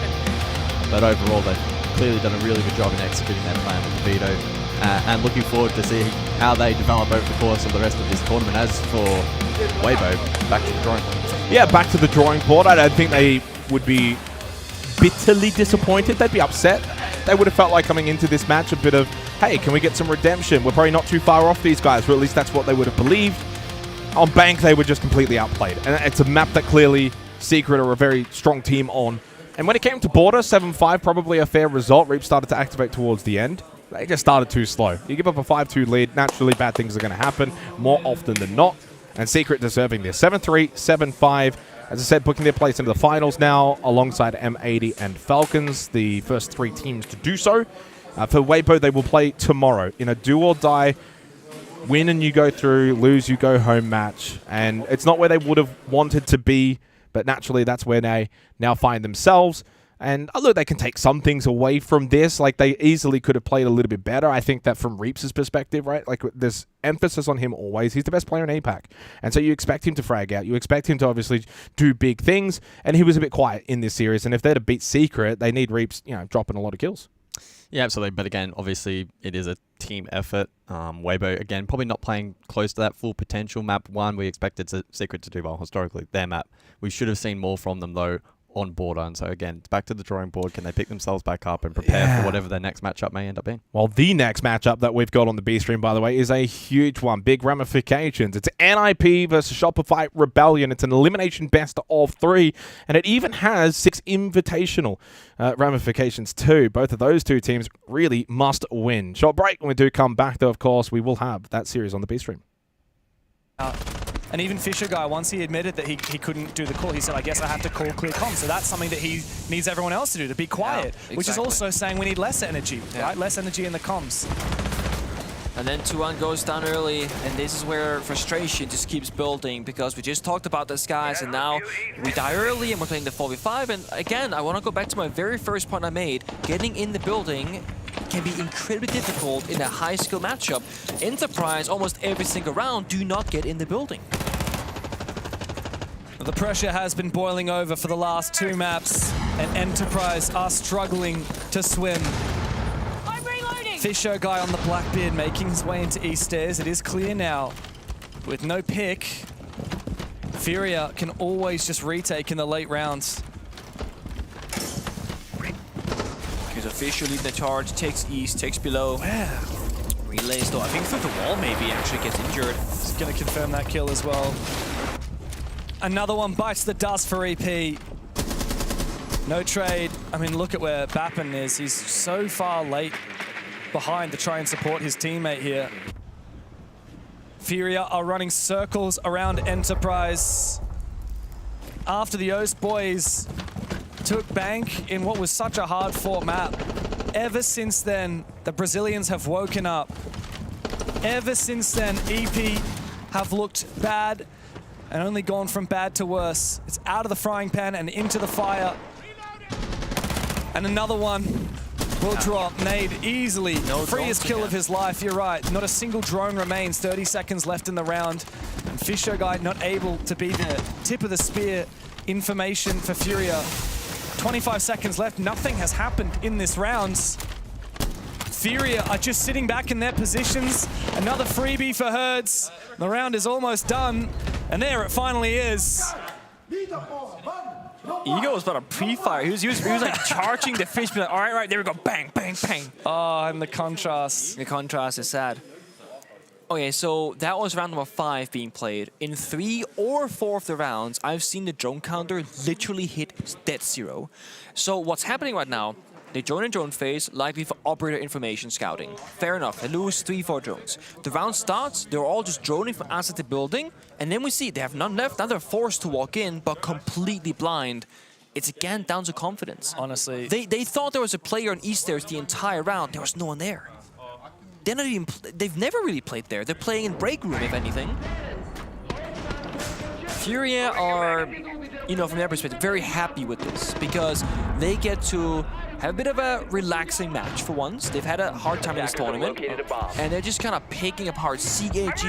But overall, they've clearly done a really good job in executing their plan with the veto. And looking forward to seeing how they develop over the course of the rest of this tournament. As for Weibo, back to the drawing board. Yeah, back to the drawing board. I don't think they would be bitterly disappointed. They'd be upset. They would have felt like coming into this match a bit of, hey, can we get some redemption? We're probably not too far off these guys, or at least that's what they would have believed. On Bank, they were just completely outplayed. And it's a map that clearly Secret are a very strong team on. And when it came to Border, 7-5, probably a fair result. Reap started to activate towards the end. They just started too slow. You give up a 5-2 lead, naturally bad things are going to happen more often than not. And Secret deserving this. 7-3, 7-5. As I said, booking their place into the finals now alongside M80 and Falcons, the first 3 teams to do so. For Weibo, they will play tomorrow in a do-or-die, win and you go through, lose you go home match. And it's not where they would have wanted to be, but naturally that's where they now find themselves. And look, they can take some things away from this. Like, they easily could have played a little bit better. I think that from Reaps' perspective, right? Like, there's emphasis on him always. He's the best player in APAC. And so you expect him to frag out. You expect him to obviously do big things. And he was a bit quiet in this series. And if they're to beat Secret, they need Reaps, dropping a lot of kills. Yeah, absolutely. But again, obviously, it is a team effort. Weibo, again, probably not playing close to that full potential. Map 1, we expected Secret to do well historically. Their map. We should have seen more from them, though, on Border. And so again, back to the drawing board. Can they pick themselves back up and prepare for whatever their next matchup may end up being? Well, the next matchup that we've got on the B stream, by the way, is a huge one. Big ramifications. It's NIP versus Shopify Rebellion. It's an elimination best of 3, and it even has 6 invitational ramifications too. Both of those 2 teams really must win. Short break. When we do come back, though, of course, we will have that series on the B stream. And even Fisher Guy, once he admitted that he couldn't do the call, he said, I guess I have to call clear comms. So that's something that he needs everyone else to do, to be quiet, exactly. Which is also saying we need less energy, right? Less energy in the comms. And then 2-1 goes down early, and this is where frustration just keeps building, because we just talked about this, guys, and now we die early and we're playing the 4v5. And again, I want to go back to my very first point I made. Getting in the building can be incredibly difficult in a high-skill matchup. Enterprise, almost every single round, do not get in the building. The pressure has been boiling over for the last 2 maps, and Enterprise are struggling to swim. Fisher Guy on the Blackbeard making his way into East Stairs. It is clear now. With no pick, Furia can always just retake in the late rounds. Because Fisher leading the charge, takes East, takes below. Wow. Relays though, I think through the wall maybe actually gets injured. He's gonna confirm that kill as well. Another one bites the dust for EP. No trade. I mean, look at where Bappen is. He's so far late behind to try and support his teammate here. Furia are running circles around Enterprise. After the Oast boys took Bank in what was such a hard-fought map, ever since then, the Brazilians have woken up. Ever since then, EP have looked bad and only gone from bad to worse. It's out of the frying pan and into the fire. And another one will drop. Nade easily. Freest kill of his life, you're right. Not a single drone remains. 30 seconds left in the round. And Fisher Guy not able to be the tip of the spear information for Furia. 25 seconds left. Nothing has happened in this round. Furia are just sitting back in their positions. Another freebie for Herds. The round is almost done. And there it finally is. Ego was about a pre-fire. He was like charging the fish, like, all right, there we go, bang, bang, bang. Oh, and the contrast. The contrast is sad. Okay, so that was round number 5 being played. In 3 or 4 of the rounds, I've seen the drone counter literally hit dead zero. So what's happening right now They drone in drone phase, likely for operator information scouting. Fair enough, they lose 3-4 drones. The round starts, they're all just droning from outside the building, and then we see they have none left. Now they're forced to walk in, but completely blind. It's again down to confidence. Honestly. They thought there was a player on East stairs the entire round. There was no one there. They're not even, they've never really played there. They're playing in break room, if anything. Furia are, you know, from their perspective, very happy with this because they get to have a bit of a relaxing match for once. They've had a hard time in this tournament, and they're just kind of picking apart CAG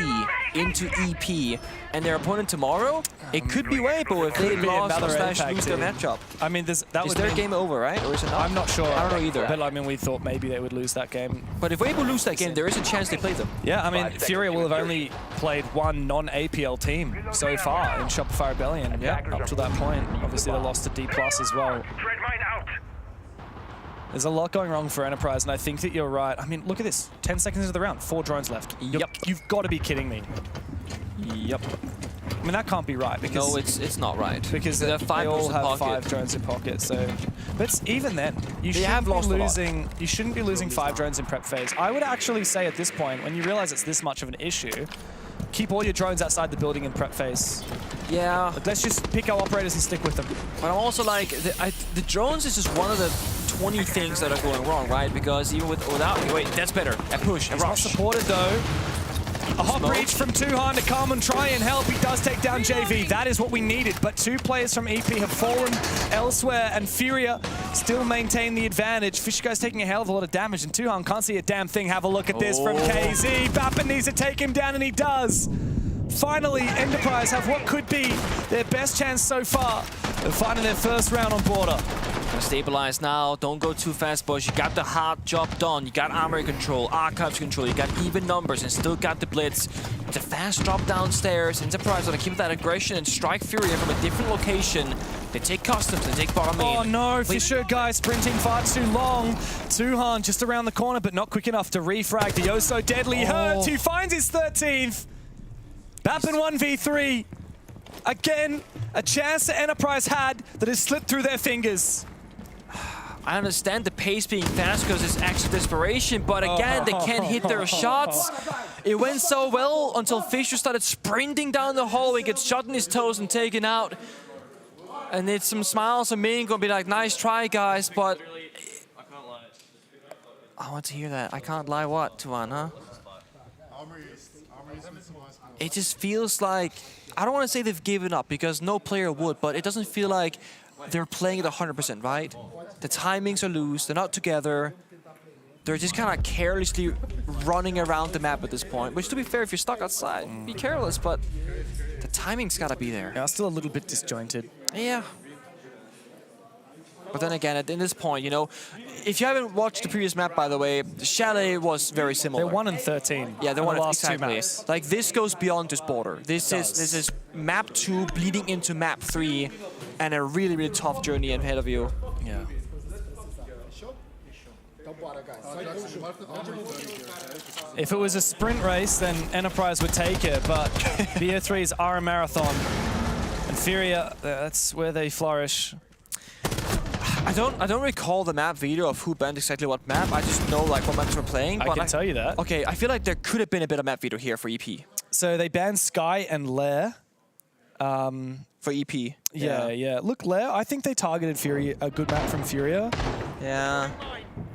into EP, and their opponent tomorrow, it could be Weibo if they lost or lose their matchup. I mean, that was their game over, right? Or is it not? I'm not sure. I don't know either. But I mean, we thought maybe they would lose that game. But if Weibo lose that game, there is a chance they play them. Yeah, I mean, Furia will have only played one non-APL team so far in Shopify Rebellion. Yeah, up to that point. Obviously, they lost to D+ as well. There's a lot going wrong for Enterprise, and I think that you're right. I mean, look at this. 10 seconds into the round, 4 drones left. Yep. You've got to be kidding me. Yep. I mean, that can't be right. Because no, it's not right. Because they all have 5 drones in pocket. So, but even then, you shouldn't be losing 5 drones in prep phase. I would actually say at this point, when you realize it's this much of an issue, keep all your drones outside the building in prep phase. Yeah. But let's just pick our operators and stick with them. But I'm also like, the drones is just one of the 20 things that are going wrong, right? Because even without, wait, that's better. A push, a rush. Not supported though. A hop reach from Tuhan to come and try and help. He does take down JV. That is what we needed. But 2 players from EP have fallen elsewhere, and Furia still maintain the advantage. Fisher Guy's taking a hell of a lot of damage, and Tuhan can't see a damn thing. Have a look at this from KZ. Bappen needs to take him down, and he does. Finally, Enterprise have what could be their best chance so far of finding their first round on border. Gonna stabilize now, don't go too fast, boys. You got the hard job done. You got armory control, archives control, you got even numbers and still got the blitz. It's a fast drop downstairs. Enterprise gonna keep that aggression and strike Furia from a different location. They take customs, they take bottom main. Oh no, Fisher Guy sprinting far too long. Tuhan just around the corner, but not quick enough to refrag. The oh so deadly hurt, who finds his 13th. Bappen 1v3. Again, a chance that Enterprise had that has slipped through their fingers. I understand the pace being fast because it's acts of desperation, but again, they can't hit their shots. It went so well until Fisher started sprinting down the hallway, gets shot in his toes and taken out. And it's some smiles from me, gonna be like, nice try, guys, but... I want to hear that. I can't lie what, Tuan, huh? It just feels like... I don't want to say they've given up, because no player would, but it doesn't feel like they're playing it 100%, right? The timings are loose, they're not together. They're just kind of carelessly running around the map at this point, which to be fair, if you're stuck outside, be careless, but the timing's gotta be there. Yeah, still a little bit disjointed. Yeah. But then again, at this point, you know, if you haven't watched the previous map, by the way, Chalet was very similar. They're 1 and 13. Yeah, they're the 1 and last exactly. 2 maps. Like this goes beyond this border. This is map 2 bleeding into map 3, and a really, really tough journey ahead of you. Yeah. If it was a sprint race, then Enterprise would take it, but BO3s are a marathon. And Furia, that's where they flourish. I don't recall the map video of who banned exactly what map. I just know like what maps we're playing. I can tell you that. Okay, I feel like there could have been a bit of map video here for EP. So they banned Sky and Lair. For EP. Yeah. Look, Lair, I think they targeted Furia, a good map from Furia. Yeah.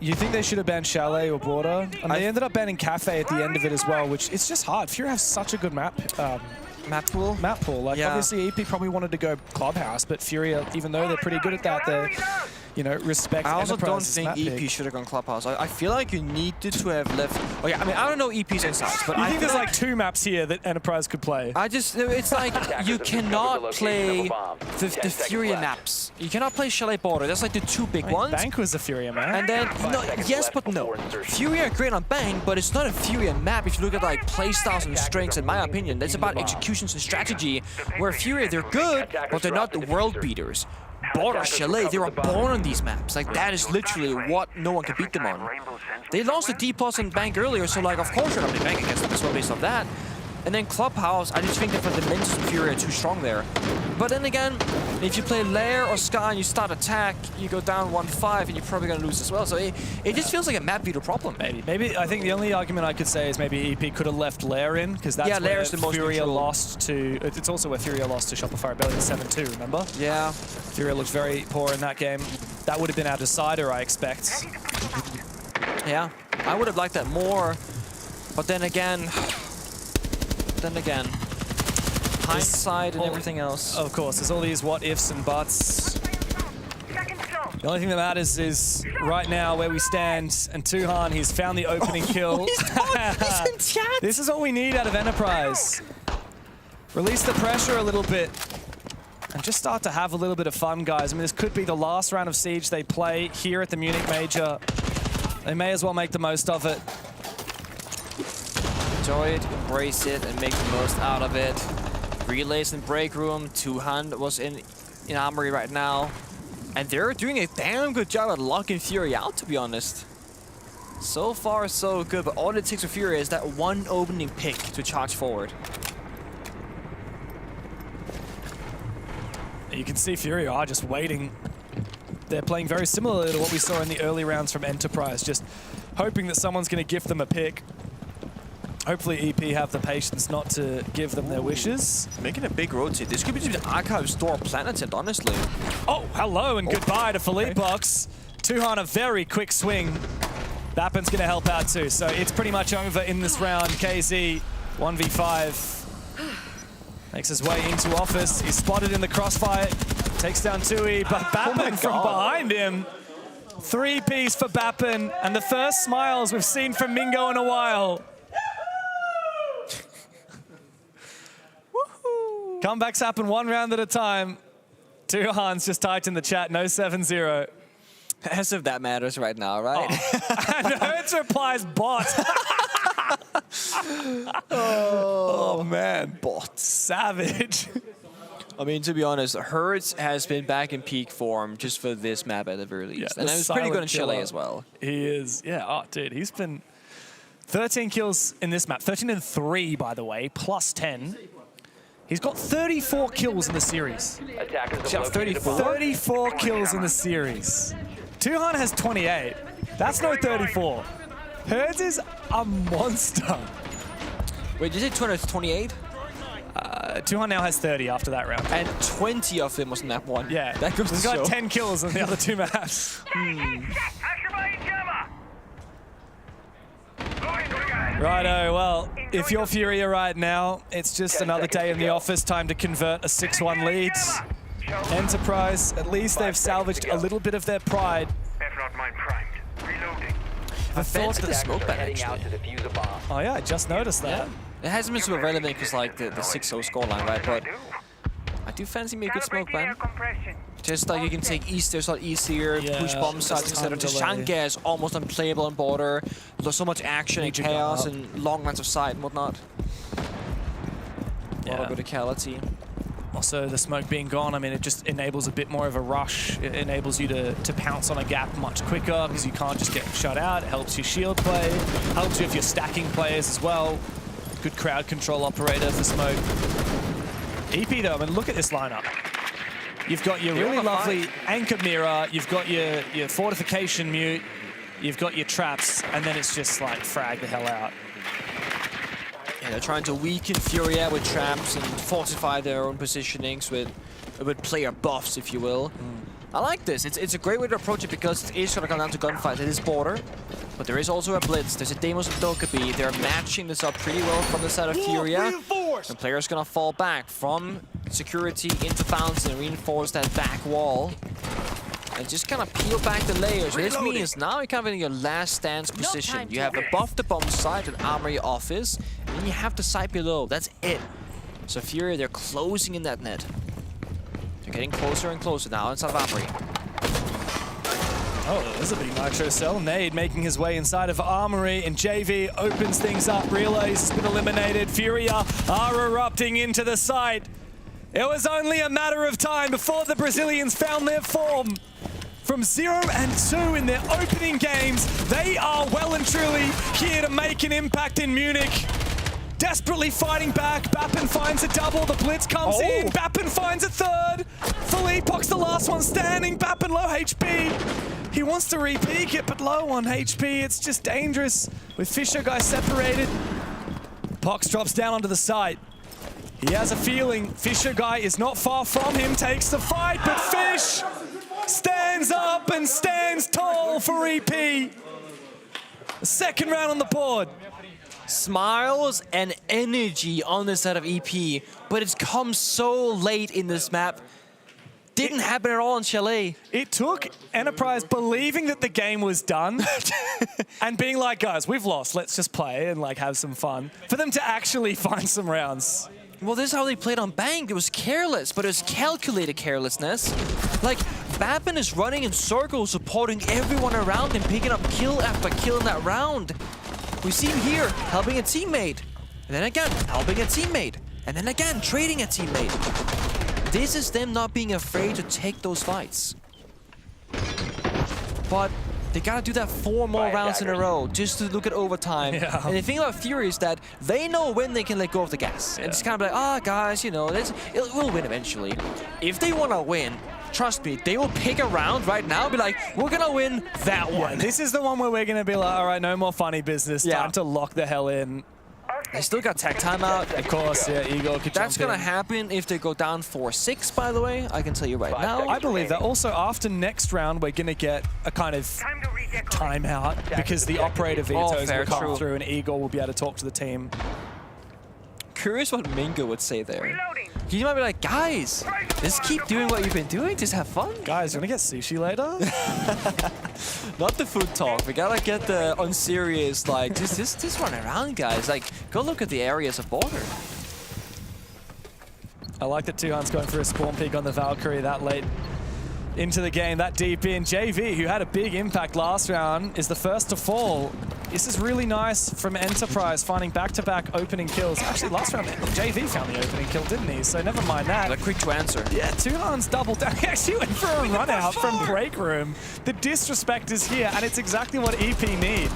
You think they should have banned Chalet or Border? And they ended up banning Cafe at the end of it as well, which it's just hard. Furia has such a good map. Map pool? Map pool. Like, obviously, EP probably wanted to go Clubhouse, but Furia, even though they're pretty good at that, they, you know, respect I also don't Enterprise's think map EP pick. should have gone Clubhouse. I feel like you needed to have left... Oh yeah, I mean, I don't know EP's insights, but I think there's like 2 maps here that Enterprise could play. It's like, you cannot play the Furia maps. You cannot play Chalet Border. That's like the 2 big ones. Bank was the Furia map. And then, yes, but no. Furia are great on Bang, but it's not a Furia map if you look at like playstyles and strengths, in my opinion. That's about executions and strategy, where Furia, they're good, but they're not the world beaters. Border, Chalet, they were born on these maps. Like, that is literally what no one can beat them on. They lost to D+ and Bank earlier, so like, of course you're not playing Bank against them as well based off that. And then Clubhouse, I just think that for the Dimensions of Fury are too strong there. But then again, And if you play Lair or Sky and you start attack, you go down 1-5 and you're probably going to lose as well. So it just feels like a map veto problem. Maybe I think the only argument I could say is maybe EP could have left Lair in, because that's where Furia lost to. It's also where Furia lost to Shopify Rebellion 7-2, remember? Yeah. Furia looked very poor in that game. That would have been our decider, I expect. Yeah, I would have liked that more. But then again, hindsight and everything else. Of course, there's all these what ifs and buts. The only thing that matters is right now where we stand, and Tuhan, he's found the opening kill. He's in chat. This is all we need out of Enterprise. Release the pressure a little bit and just start to have a little bit of fun, guys. I mean, this could be the last round of Siege they play here at the Munich Major. They may as well make the most of it. Enjoy it, embrace it, and make the most out of it. Relays in break room. Tuhan was in Armory right now. And they're doing a damn good job at locking Fury out, to be honest. So far, so good. But all it takes for Fury is that one opening pick to charge forward. You can see Fury are just waiting. They're playing very similarly to what we saw in the early rounds from Enterprise, just hoping that someone's going to gift them a pick. Hopefully EP have the patience not to give them their wishes. Making a big rotate. This could be the Archive Store Planeted, honestly. Oh, hello and goodbye to Philippe Box. Tuhan, a very quick swing. Bappen's going to help out too, so it's pretty much over in this round. KZ, 1v5. Makes his way into office. He's spotted in the crossfire. Takes down Tui, but Bappen from behind him. 3-piece for Bappen, and the first smiles we've seen from Mingo in a while. Comebacks happen one round at a time. Tuhan's just typed in the chat, no 7-0. As if that matters right now, right? Oh. And Hertz replies bot. Oh man, bot. Savage. I mean, to be honest, Hertz has been back in peak form just for this map at the very least. Yeah, and he was pretty good in Chile as well. He is, yeah. Oh, dude, he's been 13 kills in this map. 13 and 3, by the way, plus 10. He's got 34 kills in the series. 34 kills in the series. Tuhan has 28. That's no 34. Hertz is a monster. Wait, did you say 228? Tuhan now has 30 after that round. And 20 of them was in map 1. Yeah. That goes He's got 10 kills in the other 2 maps. Righto, well, if you're Furia right now, it's just another day in the office, time to convert a 6-1 lead. Enterprise, at least they've salvaged a little bit of their pride. I fancy the smoke ban, actually. Oh yeah, I just noticed that. Yeah. It hasn't been super relevant because like the 6-0 scoreline, right? But I do fancy me a good smoke ban. Just like you can take East, there's a lot easier, push bomb sites instead of Tashanka is almost unplayable on border. There's so much action and chaos and long lines of sight and whatnot. A lot of verticality. Also, the smoke being gone, I mean, it just enables a bit more of a rush. It enables you to pounce on a gap much quicker because you can't just get shut out. It helps you shield play, helps you if you're stacking players as well. Good crowd control operator for smoke. EP though, I mean, look at this lineup. You've got your really lovely anchor mirror, you've got your fortification mute, you've got your traps, and then it's just like frag the hell out. Yeah, they're trying to weaken Furia with traps and fortify their own positionings with player buffs, if you will. I like this. It's a great way to approach it because it is going to come down to gunfights. It is border, but there is also a blitz. There's a Deimos and Dokkaebi. They're matching this up pretty well from the side of Furia. The player's going to fall back from security into Fountain and reinforce that back wall. And just kind of peel back the layers. What this means now you're kind of in your last stance position. You have above the bomb site an armory office, and then you have the site below. That's it. So Furia, they're closing in that net. They're getting closer and closer now inside of armory. Oh, there's a big nitro cell. Nade making his way inside of armory, and JV opens things up. Relays has been eliminated. Furia are erupting into the site. It was only a matter of time before the Brazilians found their form. From 0-2 in their opening games, they are well and truly here to make an impact in Munich. desperately fighting back. Bappen finds a double. The blitz comes in. Bappen finds a third. Philippok's the last one standing. Bappen low HP. He wants to re-peek it, but low on HP. It's just dangerous with Fisher guy separated. Pox drops down onto the site. He has a feeling Fisher guy is not far from him. Takes the fight, but Fish stands up and stands tall for EP. The second round on the board. Smiles and energy on the side of EP, but it's come so late in this map. Didn't happen at all in Chalet. It took Enterprise believing that the game was done and being like, guys, we've lost, let's just play and like have some fun, for them to actually find some rounds. Well, this is how they played on Bang. It was careless, but it was calculated carelessness. Like, Bappen is running in circles, supporting everyone around him, picking up kill after kill in that round. We see him here, helping a teammate. And then again, helping a teammate. And then again, trading a teammate. This is them not being afraid to take those fights. But they gotta do that 4 more rounds in a row just to look at overtime. Yeah. And the thing about Fury is that they know when they can let go of the gas. And it's kind of like, ah, guys, you know, we'll win eventually. If they want to win, trust me, they will pick a round right now and be like, we're gonna win that one. Yeah, this is the one where we're gonna be like, all right, no more funny business. Time to lock the hell in. They still got tech timeout. Of course, yeah, Eagle could That's jump gonna in. happen if they go down 4-6, by the way. I can tell you right now. I believe that. Also, after next round, we're gonna get a kind of timeout because the operator vetoes will come through and Eagle will be able to talk to the team. Curious what Mingo would say there. He might be like, guys, just keep doing what you've been doing. Just have fun. Guys, you wanna get sushi later? Not the food talk. We gotta get the unserious, like, just run around, guys. Like, go look at the areas of border. I like that Tuhan's going for a spawn peek on the Valkyrie that late into the game, that deep in. JV, who had a big impact last round, is the first to fall. This is really nice from Enterprise, finding back-to-back opening kills. Actually, last round, JV found the opening kill, didn't he? So never mind that. Like, quick to answer. Yeah, Tuhan's doubled down. He actually went for a run out from break room. The disrespect is here, and it's exactly what EP need.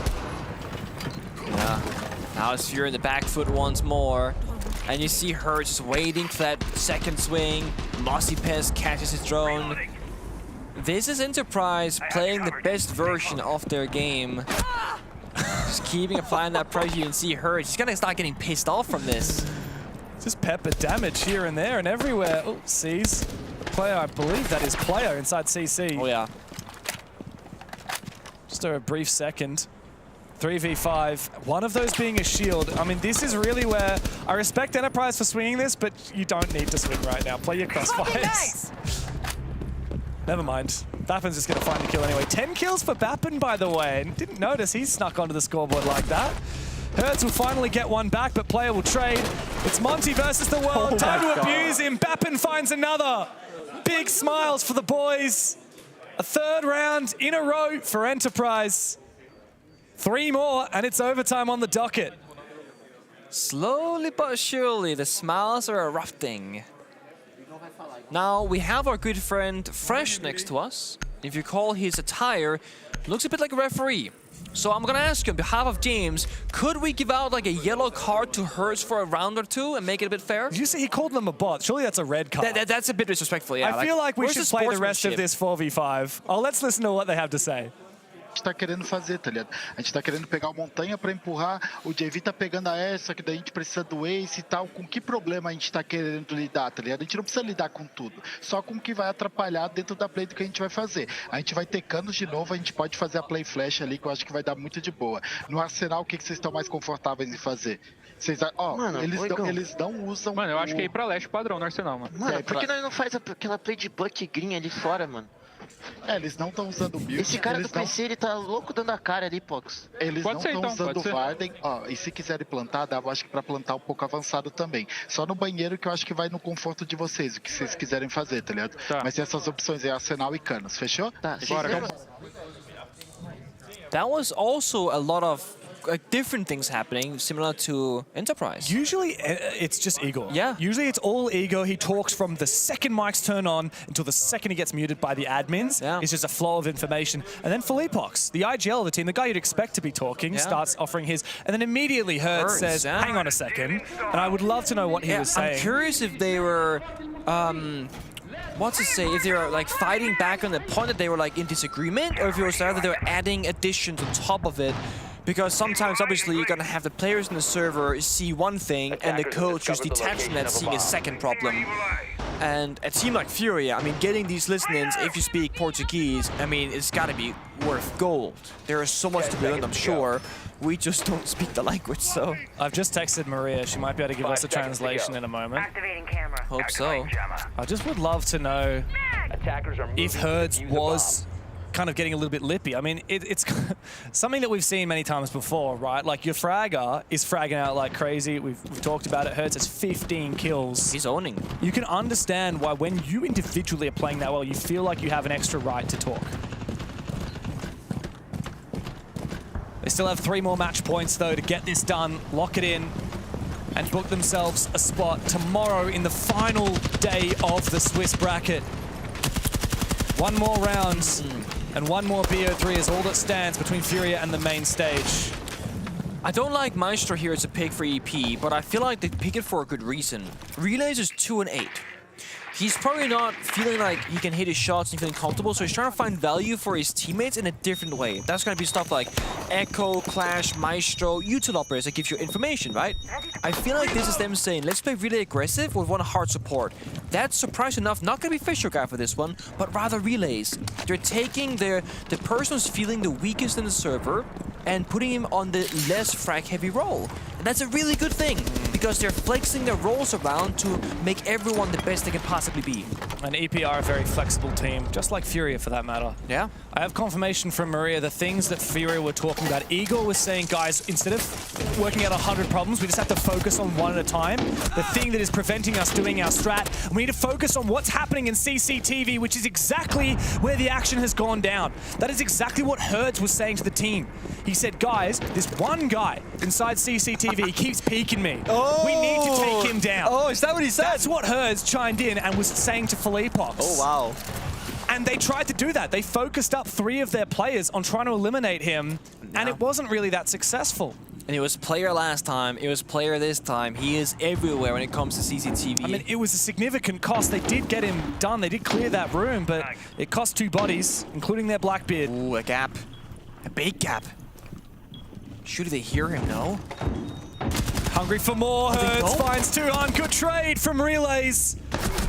Yeah. Now it's Fury in the back foot once more. And you see her just waiting for that second swing. Mossy Pest catches his drone. This is Enterprise playing the best version of their game. Just keeping applying that pressure. You can see her. She's gonna start getting pissed off from this. Just pepper damage here and there and everywhere. Oh, sees. Player, I believe that is player inside CC. Oh, yeah. Just a brief second. 3v5, one of those being a shield. I mean, this is really where I respect Enterprise for swinging this, but you don't need to swing right now. Play your crossfires. Never mind. Bappen's just going to find the kill anyway. 10 kills for Bappen, by the way. Didn't notice he snuck onto the scoreboard like that. Hertz will finally get one back, but player will trade. It's Monty versus the world. Time to abuse him. Bappen finds another. Big smiles for the boys. A third round in a row for Enterprise. 3 more, and it's overtime on the docket. Slowly but surely, the smiles are erupting. Now, we have our good friend Fresh next to us. If you recall, his attire looks a bit like a referee. So I'm gonna ask you on behalf of James, could we give out like a yellow card to Hertz for a round or two and make it a bit fair? Did you say he called them a bot? Surely that's a red card. That's a bit disrespectful, yeah. I feel like we should play the rest of this 4v5. Oh, let's listen to what they have to say. A gente tá querendo fazer, tá ligado? A gente tá querendo pegar o Montanha pra empurrar, o JV tá pegando a essa, que daí a gente precisa do Ace e tal. Com que problema a gente tá querendo lidar, tá ligado? A gente não precisa lidar com tudo, só com o que vai atrapalhar dentro da play do que a gente vai fazer. A gente vai ter canos de novo, a gente pode fazer a play flash ali, que eu acho que vai dar muito de boa. No Arsenal, o que vocês estão mais confortáveis em fazer? Vocês, ó, mano, eles não usam... Mano, eu acho que é ir pra leste padrão no Arsenal, mano. Mano, por que nós não faz aquela play de Buck Green ali fora, mano? É, eles não estão usando o build. Esse cara do PC, ele tá louco dando a cara ali, Pox. Eles não estão usando o Varden. Ó, e se quiserem plantar, dá, eu acho que pra plantar um pouco avançado também. Só no banheiro que eu acho que vai no conforto de vocês, o que vocês quiserem fazer, tá ligado? Tá. Mas tem essas opções aí, Arsenal e Canos, fechou? Tá, bora. That was also a lot of like different things happening, similar to Enterprise. Usually it's just Igor. Yeah. Usually it's all Igor. He talks from the second mics turn on until the second he gets muted by the admins. Yeah. It's just a flow of information. And then Philippox, the IGL of the team, the guy you'd expect to be talking, starts offering his, and then immediately Hertz says, hang on a second. And I would love to know what he was saying. I'm curious if they were, if they were like fighting back on the point that they were like in disagreement, or if it was rather they were adding additions on top of it. Because sometimes, obviously, you're going to have the players in the server see one thing, and the coach is detached from that, seeing a second problem. And a team like Furia, I mean, getting these listen-ins, if you speak Portuguese, I mean, it's got to be worth gold. There is so much to be learned, I'm sure. We just don't speak the language, so... I've just texted Maria. She might be able to give us a translation in a moment. Hope so. I just would love to know if Hertz was kind of getting a little bit lippy. I mean, it's something that we've seen many times before, right? Like, your fragger is fragging out like crazy. We've talked about it. Hertz has 15 kills. He's owning. You can understand why when you individually are playing that well, you feel like you have an extra right to talk. They still have 3 more match points, though, to get this done, lock it in, and book themselves a spot tomorrow in the final day of the Swiss bracket. 1 more round, and 1 more BO3 is all that stands between Furia and the main stage. I don't like Maestro here as a pick for EP, but I feel like they pick it for a good reason. Relays is 2 and 8. He's probably not feeling like he can hit his shots and feeling comfortable, so he's trying to find value for his teammates in a different way. That's going to be stuff like Echo, Clash, Maestro, util operators that gives you information, right? I feel like this is them saying, let's play really aggressive with 1 hard support. That's, surprise enough, not going to be Fisher Guy for this one, but rather Relays. They're taking the person who's feeling the weakest in the server and putting him on the less frag-heavy role. And that's a really good thing, because they're flexing their roles around to make everyone the best they can possibly be. And EP are a very flexible team, just like Furia for that matter. Yeah. I have confirmation from Maria, the things that Furia were talking about. Igor was saying, guys, instead of working out 100 problems, we just have to focus on 1 at a time. The thing that is preventing us doing our strat, we need to focus on what's happening in CCTV, which is exactly where the action has gone down. That is exactly what Hertz was saying to the team. He said, guys, this one guy inside CCTV, he keeps peeking me. Oh. We need to take him down. Oh, is that what he said? That's what Hertz chimed in and was saying to Philippox. Oh, wow. And they tried to do that. They focused up 3 of their players on trying to eliminate him, and it wasn't really that successful. And it was player last time, it was player this time. He is everywhere when it comes to CCTV. I mean, it was a significant cost. They did get him done. They did clear that room, but it cost 2 bodies, including their Blackbeard. Ooh, a gap. A big gap. Should they hear him, no? Hungry for more, Hertz finds 2 on. Good trade from Relays.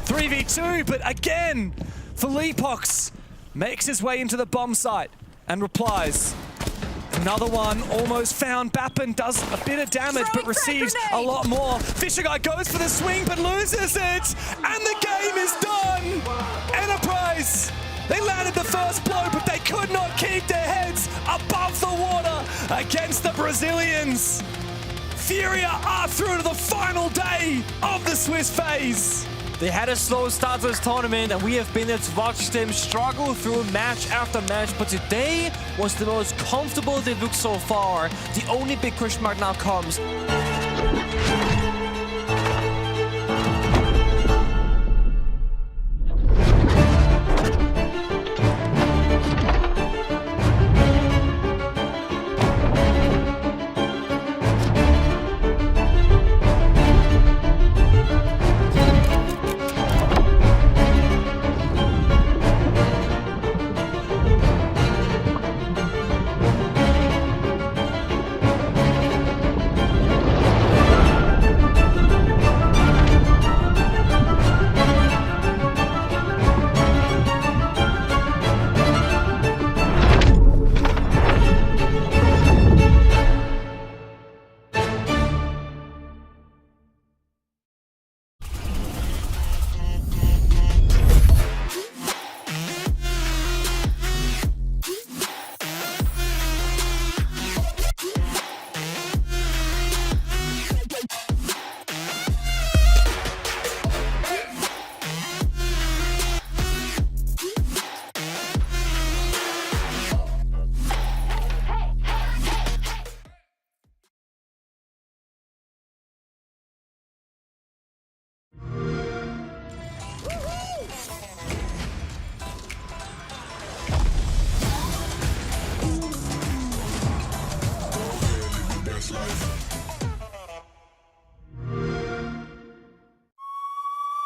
3v2, but again, Philippox makes his way into the bomb site and replies. Another one almost found. Bappen does a bit of damage, but receives a lot more. Fisher Guy goes for the swing, but loses it. And the game is done. Enterprise. They landed the first blow, but they could not keep their heads above the water against the Brazilians. Furia are through to the final day of the Swiss phase. They had a slow start to this tournament, and we have been there to watch them struggle through match after match, but today was the most comfortable they've looked so far. The only big question mark now comes.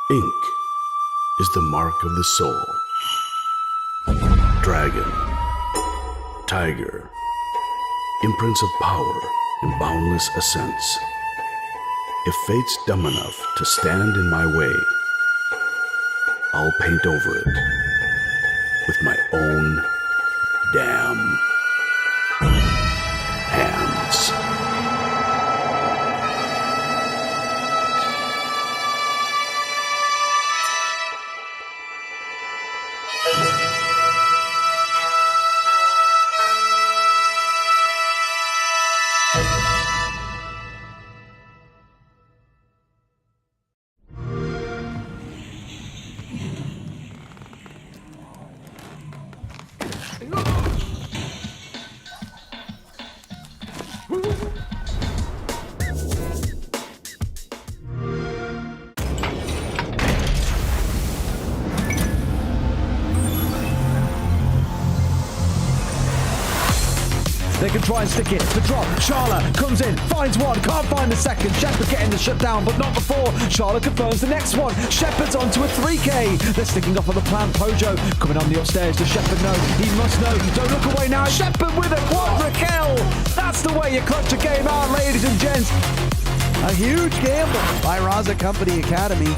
Ink is the mark of the soul. Dragon, tiger, imprints of power and boundless ascents. If fate's dumb enough to stand in my way, I'll paint over it with my own damn hands. They can try and stick it. The drop. Charla comes in, finds one, can't find the second. Shepard getting the shutdown, but not before. Charla confirms the next one. Shepard's onto a 3K. They're sticking off on the plan. Pojo coming on the upstairs. Does Shepard know? He must know. Don't look away now. Shepard with a quadra kill. That's the way you clutch a game out, ladies and gents. A huge gamble by Raza Company Academy.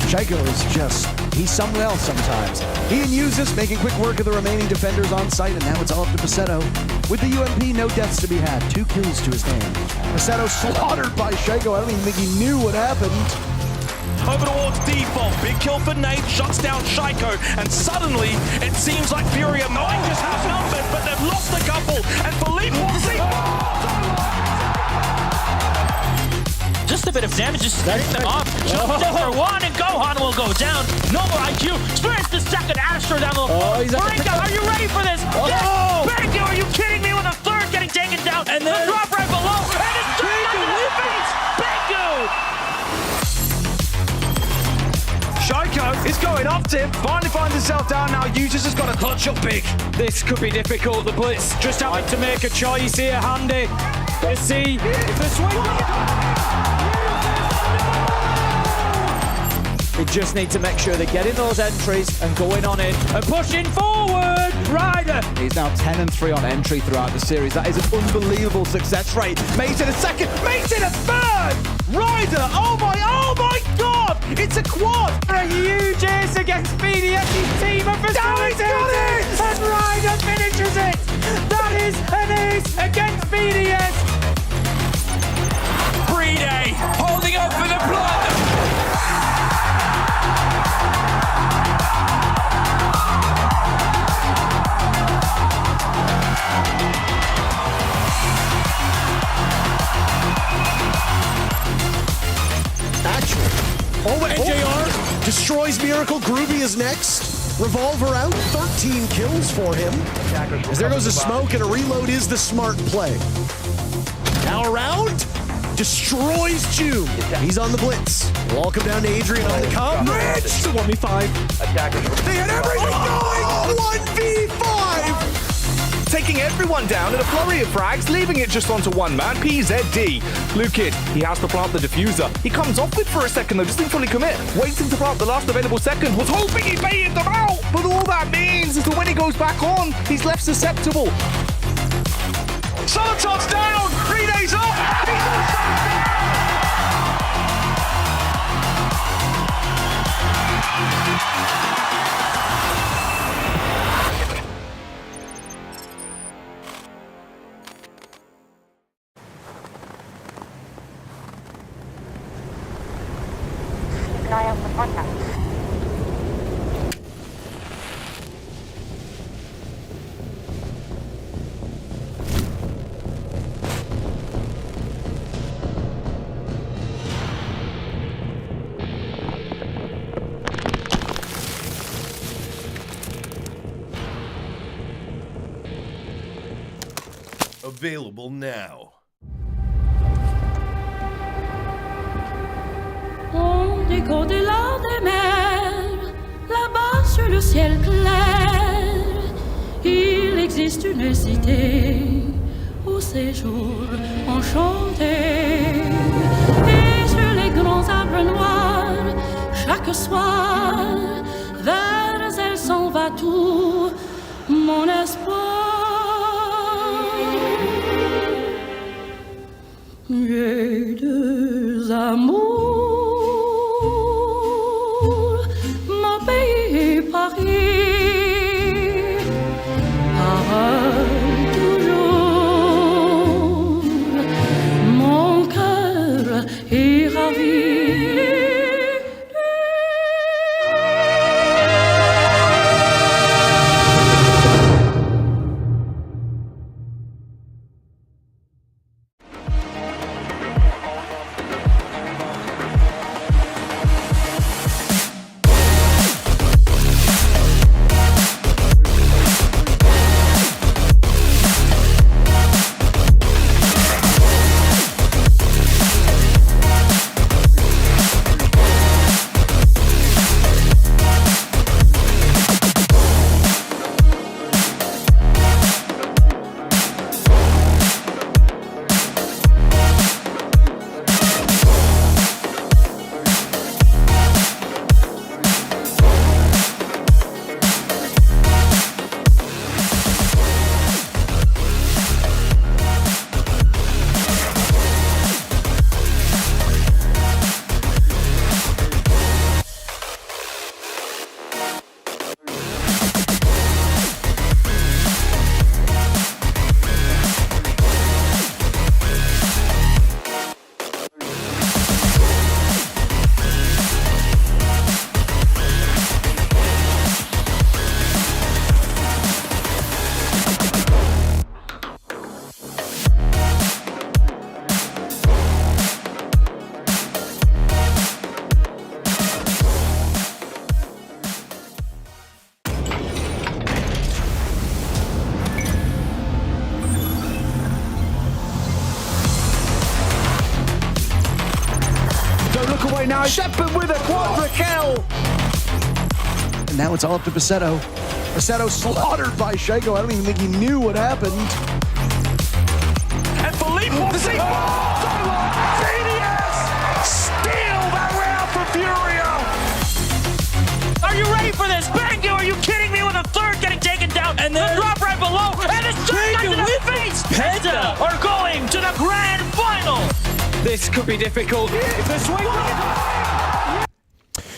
Shaco is just, he's somewhere else sometimes. He and Usus making quick work of the remaining defenders on site, and now it's all up to Paceto. With the UMP, no deaths to be had. 2 kills to his name. Paceto slaughtered by Shaco. I don't even think he knew what happened. Over towards default. Big kill for Nate. Shuts down Shaiko. And suddenly, it seems like Furia might just have numbers, but they've lost a couple. And Philippe wants it. Just a bit of damage, just setting them off. Just for one, and Gohan will go down. No more IQ. Experience the second Astro down the floor. Marinka, are you ready for this? Yes! Bangu, are you kidding me? With a third getting taken down. And then the drop right below. And it's turned into the face. Bangu! Shaiko is going off Tim. Finally finds himself down now. Usus has got a clutch up big. This could be difficult. The Blitz just having to make a choice here, Handy. Let's see if the swing. They just need to make sure they're getting those entries and going on it and pushing forward. Ryder. He's now 10-3 on entry throughout the series. That is an unbelievable success rate. Makes it a second, makes it a third. Ryder, oh my God! It's a quad. A huge ace against BDS's team of facilities. And Ryder finishes it. That is an ace against BDS. Breeday holding up for the blood. NJR destroys Miracle. Groovy is next. Revolver out. 13 kills for him. As there goes a smoke, and a reload is the smart play. Now around. Destroys June. He's on the blitz. Wall come down to Adrian on the coverage. It's a 1v5. They had everything going. 1v5. Taking everyone down in a flurry of frags, leaving it just onto one man, PZD. Lukid, he has to plant the diffuser. He comes off it for a second though, just didn't fully commit. Waiting to plant the last available second, was hoping he baited them out. But all that means is that when he goes back on, he's left susceptible. Solotov's down, 3 days off. Keep an eye out for contact. Available now. Au-delà des mers, là-bas sur le ciel clair, il existe une cité où séjour enchanté. Et sur les grands arbres noirs, chaque soir, vers elle s'en va tout mon espoir. J'ai deux amours, mon pays et Paris. Parole toujours, mon cœur est ravi. Now Shepard with a quadra kill. And now it's all up to Basetto. Basetto slaughtered by Shago. I don't even think he knew what happened. And Philippe will see. CDS steal that round for Furia. Are you ready for this? Bangu, are you kidding me with a third getting taken down? And then the drop right below. And it's straight to the face. Penta are going to the grand final. This could be difficult. If the swing.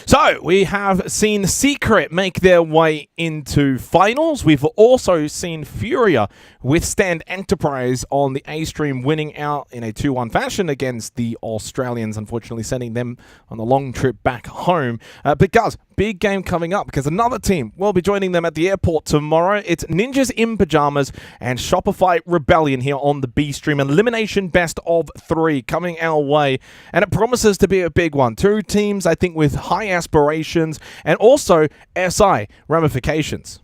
So, we have seen Secret make their way into finals. We've also seen Furia withstand Enterprise on the A-Stream, winning out in a 2-1 fashion against the Australians, unfortunately sending them on a long trip back home. But guys, big game coming up because another team will be joining them at the airport tomorrow. It's Ninjas in Pajamas and Shopify Rebellion here on the B-Stream. Elimination best of 3 coming our way. And it promises to be a big one. 2 teams, I think, with high aspirations and also SI ramifications.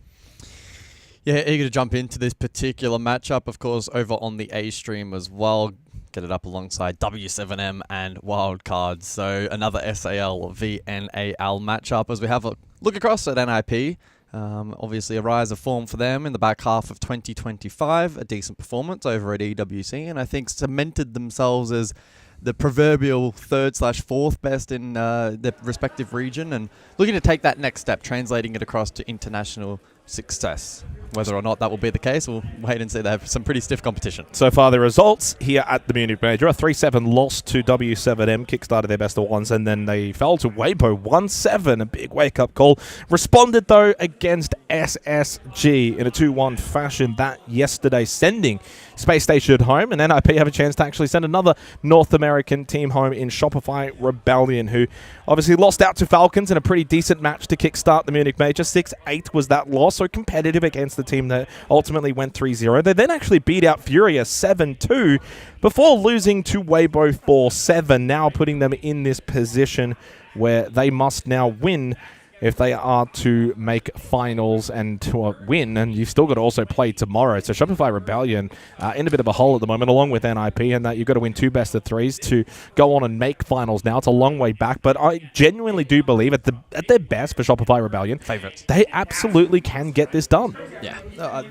Yeah, eager to jump into this particular matchup, of course, over on the A-Stream as well. Get it up alongside W7M and Wildcards. So another SAL v NAL matchup as we have a look across at NIP. Obviously a rise of form for them in the back half of 2025. A decent performance over at EWC, and I think cemented themselves as the proverbial 3rd/4th best in their respective region, and looking to take that next step, translating it across to international success. Whether or not that will be the case, we'll wait and see. They have some pretty stiff competition. So far, the results here at the Munich Major: a 3-7 loss to W7M, kickstarted their best of ones, and then they fell to Weibo 1-7, a big wake-up call. Responded, though, against SSG in a 2-1 fashion that yesterday, sending Space Station home, and NIP have a chance to actually send another North American team home in Shopify Rebellion, who obviously lost out to Falcons in a pretty decent match to kickstart the Munich Major. 6-8 was that loss, so competitive against the team that ultimately went 3-0. They then actually beat out Furia 7-2 before losing to Weibo 4-7, now putting them in this position where they must now win if they are to make finals and to win, and you've still got to also play tomorrow. So Shopify Rebellion in a bit of a hole at the moment, along with NIP, and that you've got to win 2 best of 3s to go on and make finals now. It's a long way back, but I genuinely do believe at their best for Shopify Rebellion, favorites, they absolutely can get this done. Yeah.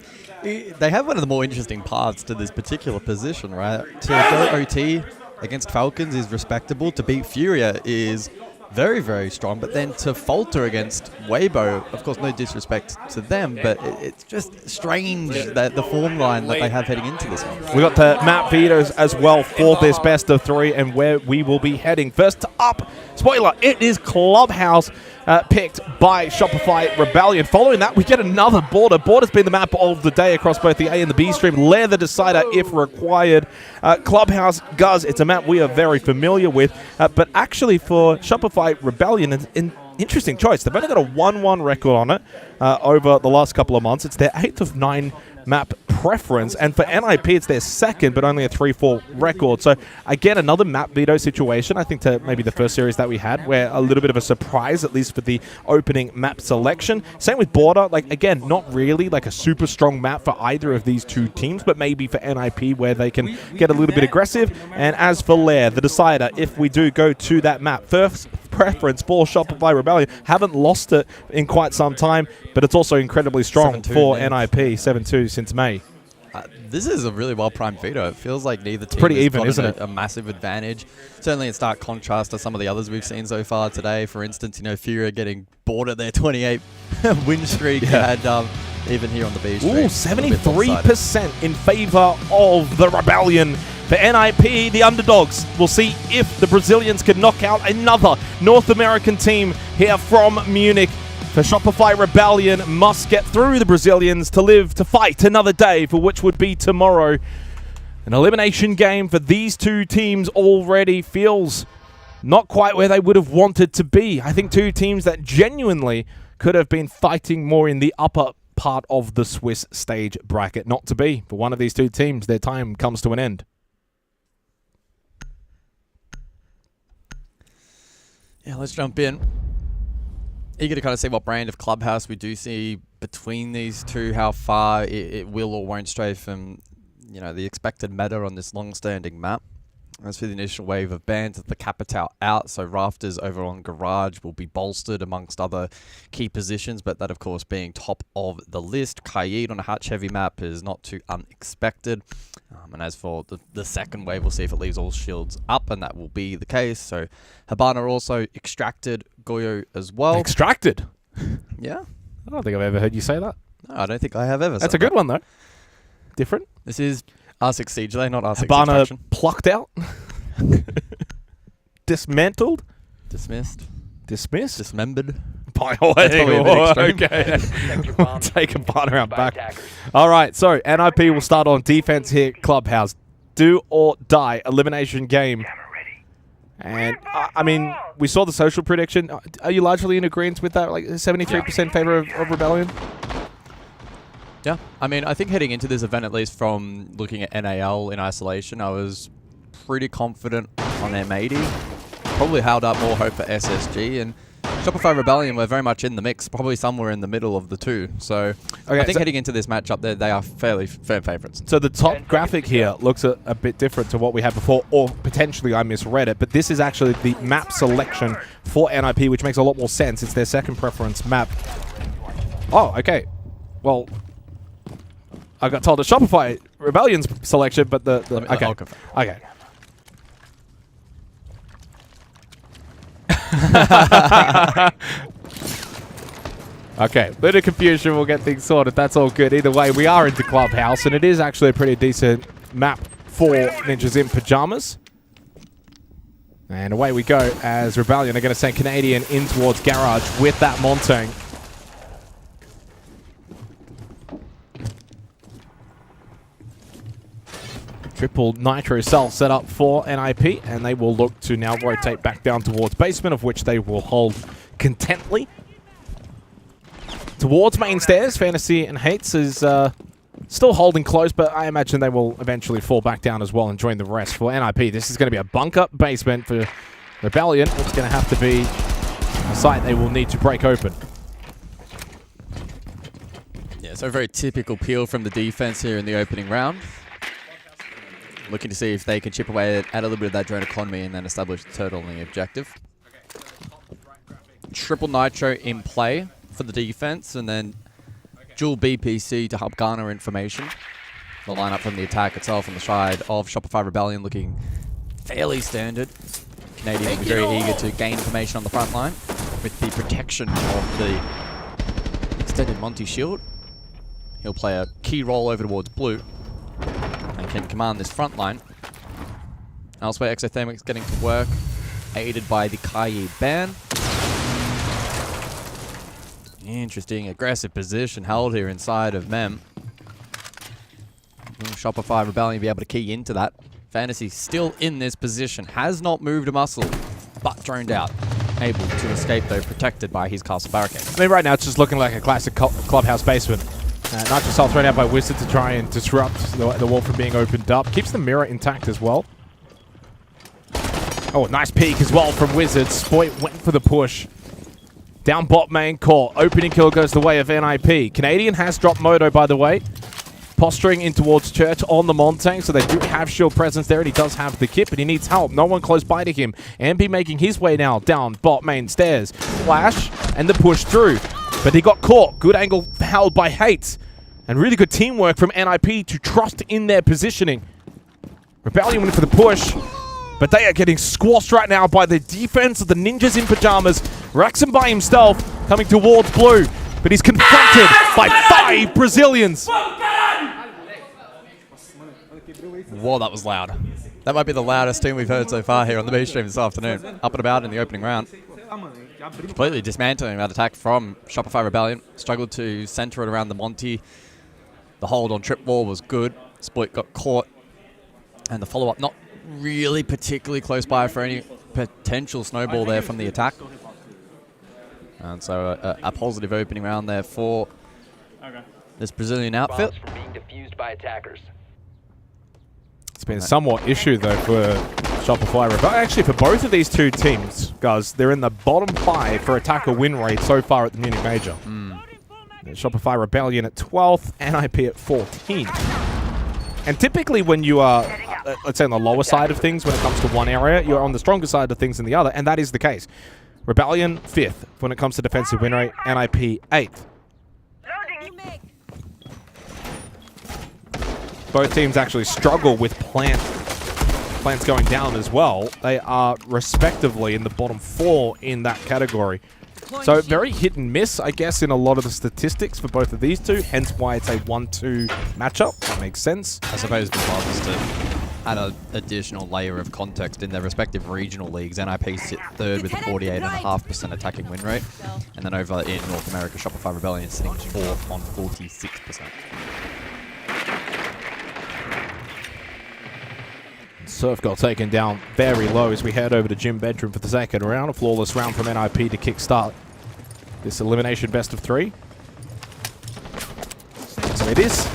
They have one of the more interesting paths to this particular position, right? To go OT against Falcons is respectable. To beat Furia is very, very strong. But then to falter against Weibo, of course, no disrespect to them, but it's just strange that the form line that they have heading into this one. We got the map vetoes as well for this best of 3 and where we will be heading. First up, spoiler, it is Clubhouse. Picked by Shopify Rebellion. Following that, we get another Border. Border's been the map of the day across both the A and the B stream. Lair the Decider if required. Clubhouse Guz, it's a map we are very familiar with. But actually for Shopify Rebellion, it's an interesting choice. They've only got a 1-1 record on it over the last couple of months. It's their 8th of 9 map preference, and for NIP it's their 2nd but only a 3-4 record. So again, another map veto situation, I think, to maybe the first series that we had, where a little bit of a surprise, at least for the opening map selection. Same with Border, like again, not really like a super strong map for either of these two teams, but maybe for NIP where they can get a little bit aggressive. And as for Lair the Decider, if we do go to that map, first preference for Shopify Rebellion, haven't lost it in quite some time, but it's also incredibly strong for NIP, 7-2 since May. This is a really well-primed veto. It feels like neither team pretty has even, gotten isn't it? a massive advantage. Certainly in stark contrast to some of the others we've seen so far today. For instance, Furia getting bored at their 28 win streak. Yeah. And even here on the B stream. Ooh, 73% in favor of the Rebellion. For NIP, the underdogs, we'll see if the Brazilians can knock out another North American team here from Munich. For Shopify Rebellion, must get through the Brazilians to live to fight another day, for which would be tomorrow. An elimination game for these two teams already feels not quite where they would have wanted to be. I think two teams that genuinely could have been fighting more in the upper part of the Swiss stage bracket. Not to be. For one of these two teams, their time comes to an end. Yeah, let's jump in. Eager to kind of see what brand of Clubhouse we do see between these two, how far it will or won't stray from, the expected meta on this long-standing map. As for the initial wave of bans, the Capital out, so Rafters over on Garage will be bolstered amongst other key positions, but that, of course, being top of the list. Kaid on a hatch-heavy map is not too unexpected. And as for the second wave, we'll see if it leaves all shields up, and that will be the case. So Habana also extracted, Goyo as well. Extracted? Yeah. I don't think I've ever heard you say that. No, I don't think I have ever That's a good one, though. Different. This is R6 Siege, though, not R6 Habana Extraction. plucked out? Dismantled? Dismissed. Dismissed? Dismembered. By okay. We'll take Habana out back. All right, so NIP will start on defense here, Clubhouse. Do or die elimination game. And, I mean, we saw the social prediction. Are you largely in agreement with that? Like 73% favor of Rebellion? Yeah, I mean, I think heading into this event, at least from looking at NAL in isolation, I was pretty confident on M80. Probably held up more hope for SSG, and Shopify Rebellion were very much in the mix, probably somewhere in the middle of the two. So I think heading into this matchup, they are fairly firm favorites. So the top graphic here looks a bit different to what we had before, or potentially I misread it, but this is actually the map selection for NIP, which makes a lot more sense. It's their second preference map. Oh, okay. Well, I got told a Shopify Rebellion's selection, but okay. Okay. Okay, bit of confusion, we'll get things sorted. That's all good. Either way, we are into Clubhouse, and it is actually a pretty decent map for Ninjas in Pajamas. And away we go as Rebellion are going to send Canadian in towards Garage with that Montang. Triple Nitro cell set up for NIP, and they will look to now rotate back down towards basement, of which they will hold contently. Towards main stairs, Fantasy and Hates is still holding close, but I imagine they will eventually fall back down as well and join the rest for NIP. This is going to be a bunk-up basement for Rebellion. It's going to have to be a site they will need to break open. Yeah, so a very typical peel from the defense here in the opening round. Looking to see if they can chip away at a little bit of that drone economy and then establish the turtle on the objective. Triple Nitro in play for the defense, and then dual BPC to help garner information. The lineup from the attack itself on the side of Shopify Rebellion looking fairly standard. Canadian will be very eager to gain information on the front line with the protection of the extended Monty shield. He'll play a key role over towards blue and can command this front line. Elsewhere, Exothermic's getting to work, aided by the Kayi ban. Interesting, aggressive position held here inside of Mem. Will Shopify Rebellion be able to key into that? Fantasy still in this position, has not moved a muscle, but droned out. Able to escape, though, protected by his castle barricade. I mean, right now it's just looking like a classic clubhouse basement. Nitrocell thrown out by Wizard to try and disrupt the wall from being opened up. Keeps the mirror intact as well. Oh, nice peek as well from Wizard. Spoit went for the push. Down bot main core. Opening kill goes the way of NIP. Canadian has dropped Moto, by the way. Posturing in towards Church on the Montang, so they do have shield presence there, and he does have the kit, but he needs help. No one close by to him. MP making his way now down bot main stairs. Flash, and the push through. But he got caught. Good angle held by Hates. And really good teamwork from NIP to trust in their positioning. Rebellion went for the push, but they are getting squashed right now by the defense of the Ninjas in Pajamas. Raxon by himself, coming towards blue, but he's confronted by 5 Brazilians. Whoa, that was loud. That might be the loudest tune we've heard so far here on the B stream this afternoon. Up and about in the opening round. Completely dismantling that attack from Shopify Rebellion. Struggled to center it around the Monty. The hold on trip wall was good. Spoit got caught. And the follow-up not really particularly close by for any potential snowball there from the attack. And so a positive opening round there for this Brazilian outfit. Bombs from being defused by attackers. It's been a somewhat issue, though, for Shopify Rebellion. Actually, for both of these two teams, guys, they're in the bottom 5 for attacker win rate so far at the Munich Major. Shopify Rebellion at 12th, NIP at 14. And typically when you are, let's say, on the lower side of things when it comes to one area, you're on the stronger side of things in the other, and that is the case. Rebellion 5th when it comes to defensive win rate, NIP 8th. Both teams actually struggle with plants going down as well. They are respectively in the bottom 4 in that category. So very hit and miss, I guess, in a lot of the statistics for both of these two, hence why it's a 1-2 matchup. That makes sense. I suppose the club is to add an additional layer of context in their respective regional leagues. NIP sit 3rd with a 48.5% attacking win rate. And then over in North America, Shopify Rebellion sitting 4th on 46%. Surf got taken down very low as we head over to Gym Bedroom for the second round. A flawless round from NIP to kickstart this elimination best of 3. So it is,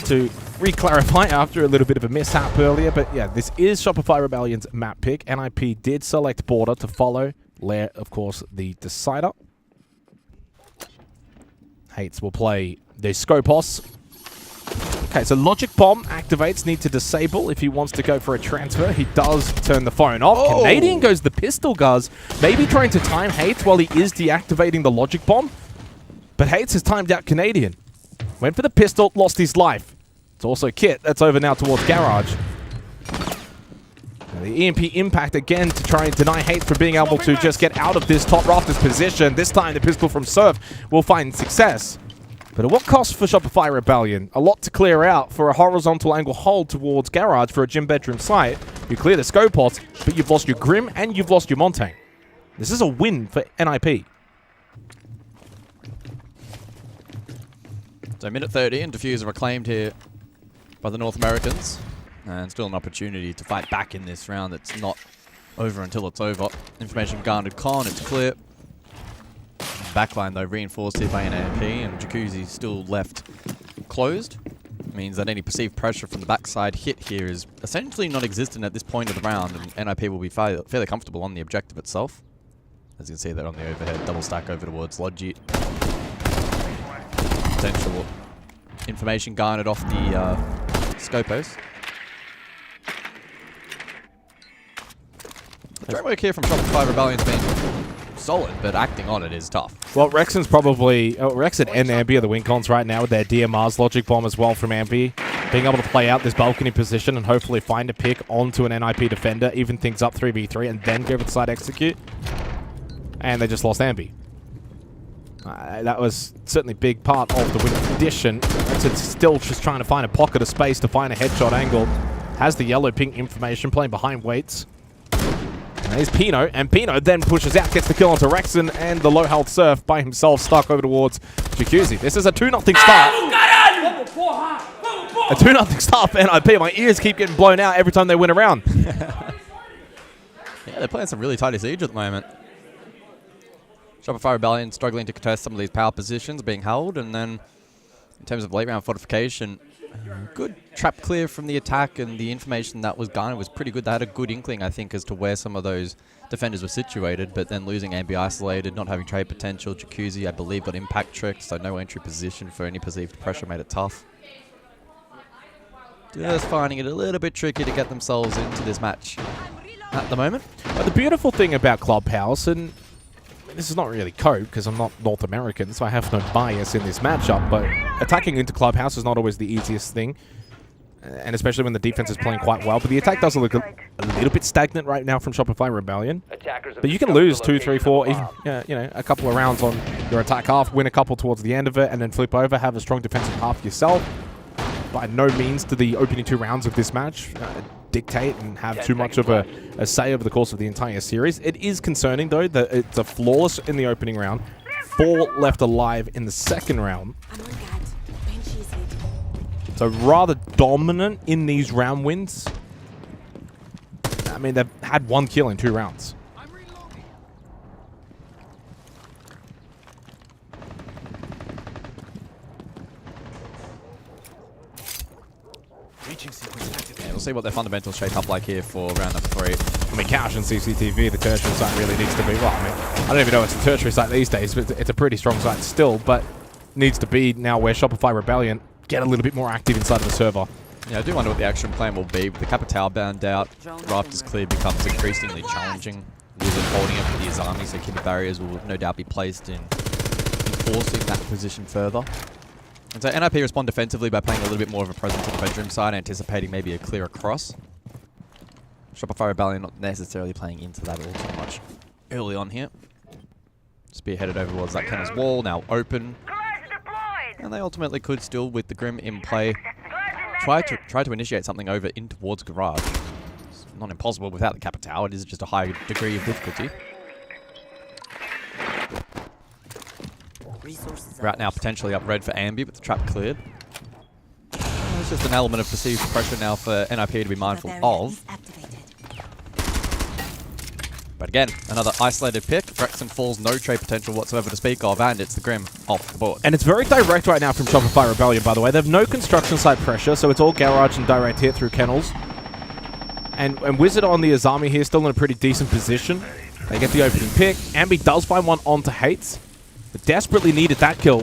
to re-clarify after a little bit of a mishap earlier, but yeah, this is Shopify Rebellion's map pick. NIP did select Border to follow. Lair, of course, the decider. Hates will play the Scopos. Okay, so Logic Bomb activates, need to disable if he wants to go for a transfer. He does turn the phone off. Oh. Canadian goes the pistol, guys. Maybe trying to time Hates while he is deactivating the Logic Bomb. But Hates has timed out Canadian. Went for the pistol, lost his life. It's also Kit. That's over now towards Garage. Now the EMP impact again to try and deny Hates from being able to just get out of this top rafters position. This time the pistol from Surf will find success. But at what cost for Shopify Rebellion? A lot to clear out for a horizontal angle hold towards Garage for a Gym Bedroom site. You clear the Scopos, but you've lost your Grim and you've lost your Montaigne. This is a win for NIP. So minute 30 and Diffuser reclaimed here by the North Americans. And still an opportunity to fight back in this round. It's not over until it's over. Information garnered con, it's clear. Backline, though, reinforced here by an AMP, and Jacuzzi still left closed. Means that any perceived pressure from the backside hit here is essentially non-existent at this point of the round, and NIP will be fairly comfortable on the objective itself. As you can see there on the overhead, double stack over towards Logic. Potential information garnered off the Scopos. Great work here from Shopify Rebellion's been solid, but acting on it is tough. Well, Rexon's probably... Rexon and Ambi are the win cons right now with their DMR's logic bomb as well from Ambi. Being able to play out this balcony position and hopefully find a pick onto an NIP defender, even things up 3v3, and then go for the side execute. And they just lost Ambi. That was certainly a big part of the win condition. Rexon's still just trying to find a pocket of space to find a headshot angle. Has the yellow ping information, playing behind weights. And here's Pino, and Pino then pushes out, gets the kill onto Rexon, and the low health Surf by himself stuck over towards Jacuzzi. This is a 2-0 start. A 2-0 start for NIP. My ears keep getting blown out every time they win a round. Yeah, they're playing some really tight siege at the moment. Shopify Rebellion struggling to contest some of these power positions being held, and then in terms of late round fortification, good trap clear from the attack, and the information that was garnered was pretty good. They had a good inkling, I think, as to where some of those defenders were situated, but then losing Ambi isolated, not having trade potential. Jacuzzi, I believe, got impact tricked, so no entry position for any perceived pressure made it tough. Just finding it a little bit tricky to get themselves into this match at the moment. But the beautiful thing about Clubhouse, and this is not really code because I'm not North American, so I have no bias in this matchup, but attacking into Clubhouse is not always the easiest thing, and especially when the defense is playing quite well. But the attack does look a little bit stagnant right now from Shopify Rebellion. But you can lose 2, 3, 4, even a couple of rounds on your attack half, win a couple towards the end of it, and then flip over, have a strong defensive half yourself. By no means do the opening 2 rounds of this match dictate and have too much of a say over the course of the entire series. It is concerning, though, that it's a flawless in the opening round, 4 left alive in the second round. So rather dominant in these round wins. I mean, they've had 1 kill in 2 rounds. Yeah, we'll see what their fundamentals shape up like here for round number 3. I mean, Couch and CCTV, the tertiary site really needs to be... Well, I mean, I don't even know it's a tertiary site these days, but it's a pretty strong site still, but needs to be now where Shopify Rebellion get a little bit more active inside of the server. Yeah, I do wonder what the action plan will be. With the Capital bound out, Rafters clear becomes increasingly challenging. Wizard holding up with the Azami, so keeper barriers will no doubt be placed in enforcing that position further. And so NIP respond defensively by playing a little bit more of a presence on the bedroom side, anticipating maybe a clear across. Shopify Rebellion not necessarily playing into that all too much early on here. Spearheaded over towards that Kennel's wall, now open. And they ultimately could still, with the Grim in play, try to initiate something over in towards Garage. It's not impossible without the Capital, it is just a high degree of difficulty. Route now potentially up red for Ambi, but the trap cleared. It's just an element of perceived pressure now for NIP to be mindful of. But again, another isolated pick. Rexon falls, no trade potential whatsoever to speak of, and it's the Grim off the board. And it's very direct right now from Shopify Rebellion, by the way. They have no construction site pressure, so it's all garage and direct hit through kennels. And Wizard on the Azami here, still in a pretty decent position. They get the opening pick. Ambi does find one onto Hates, but desperately needed that kill.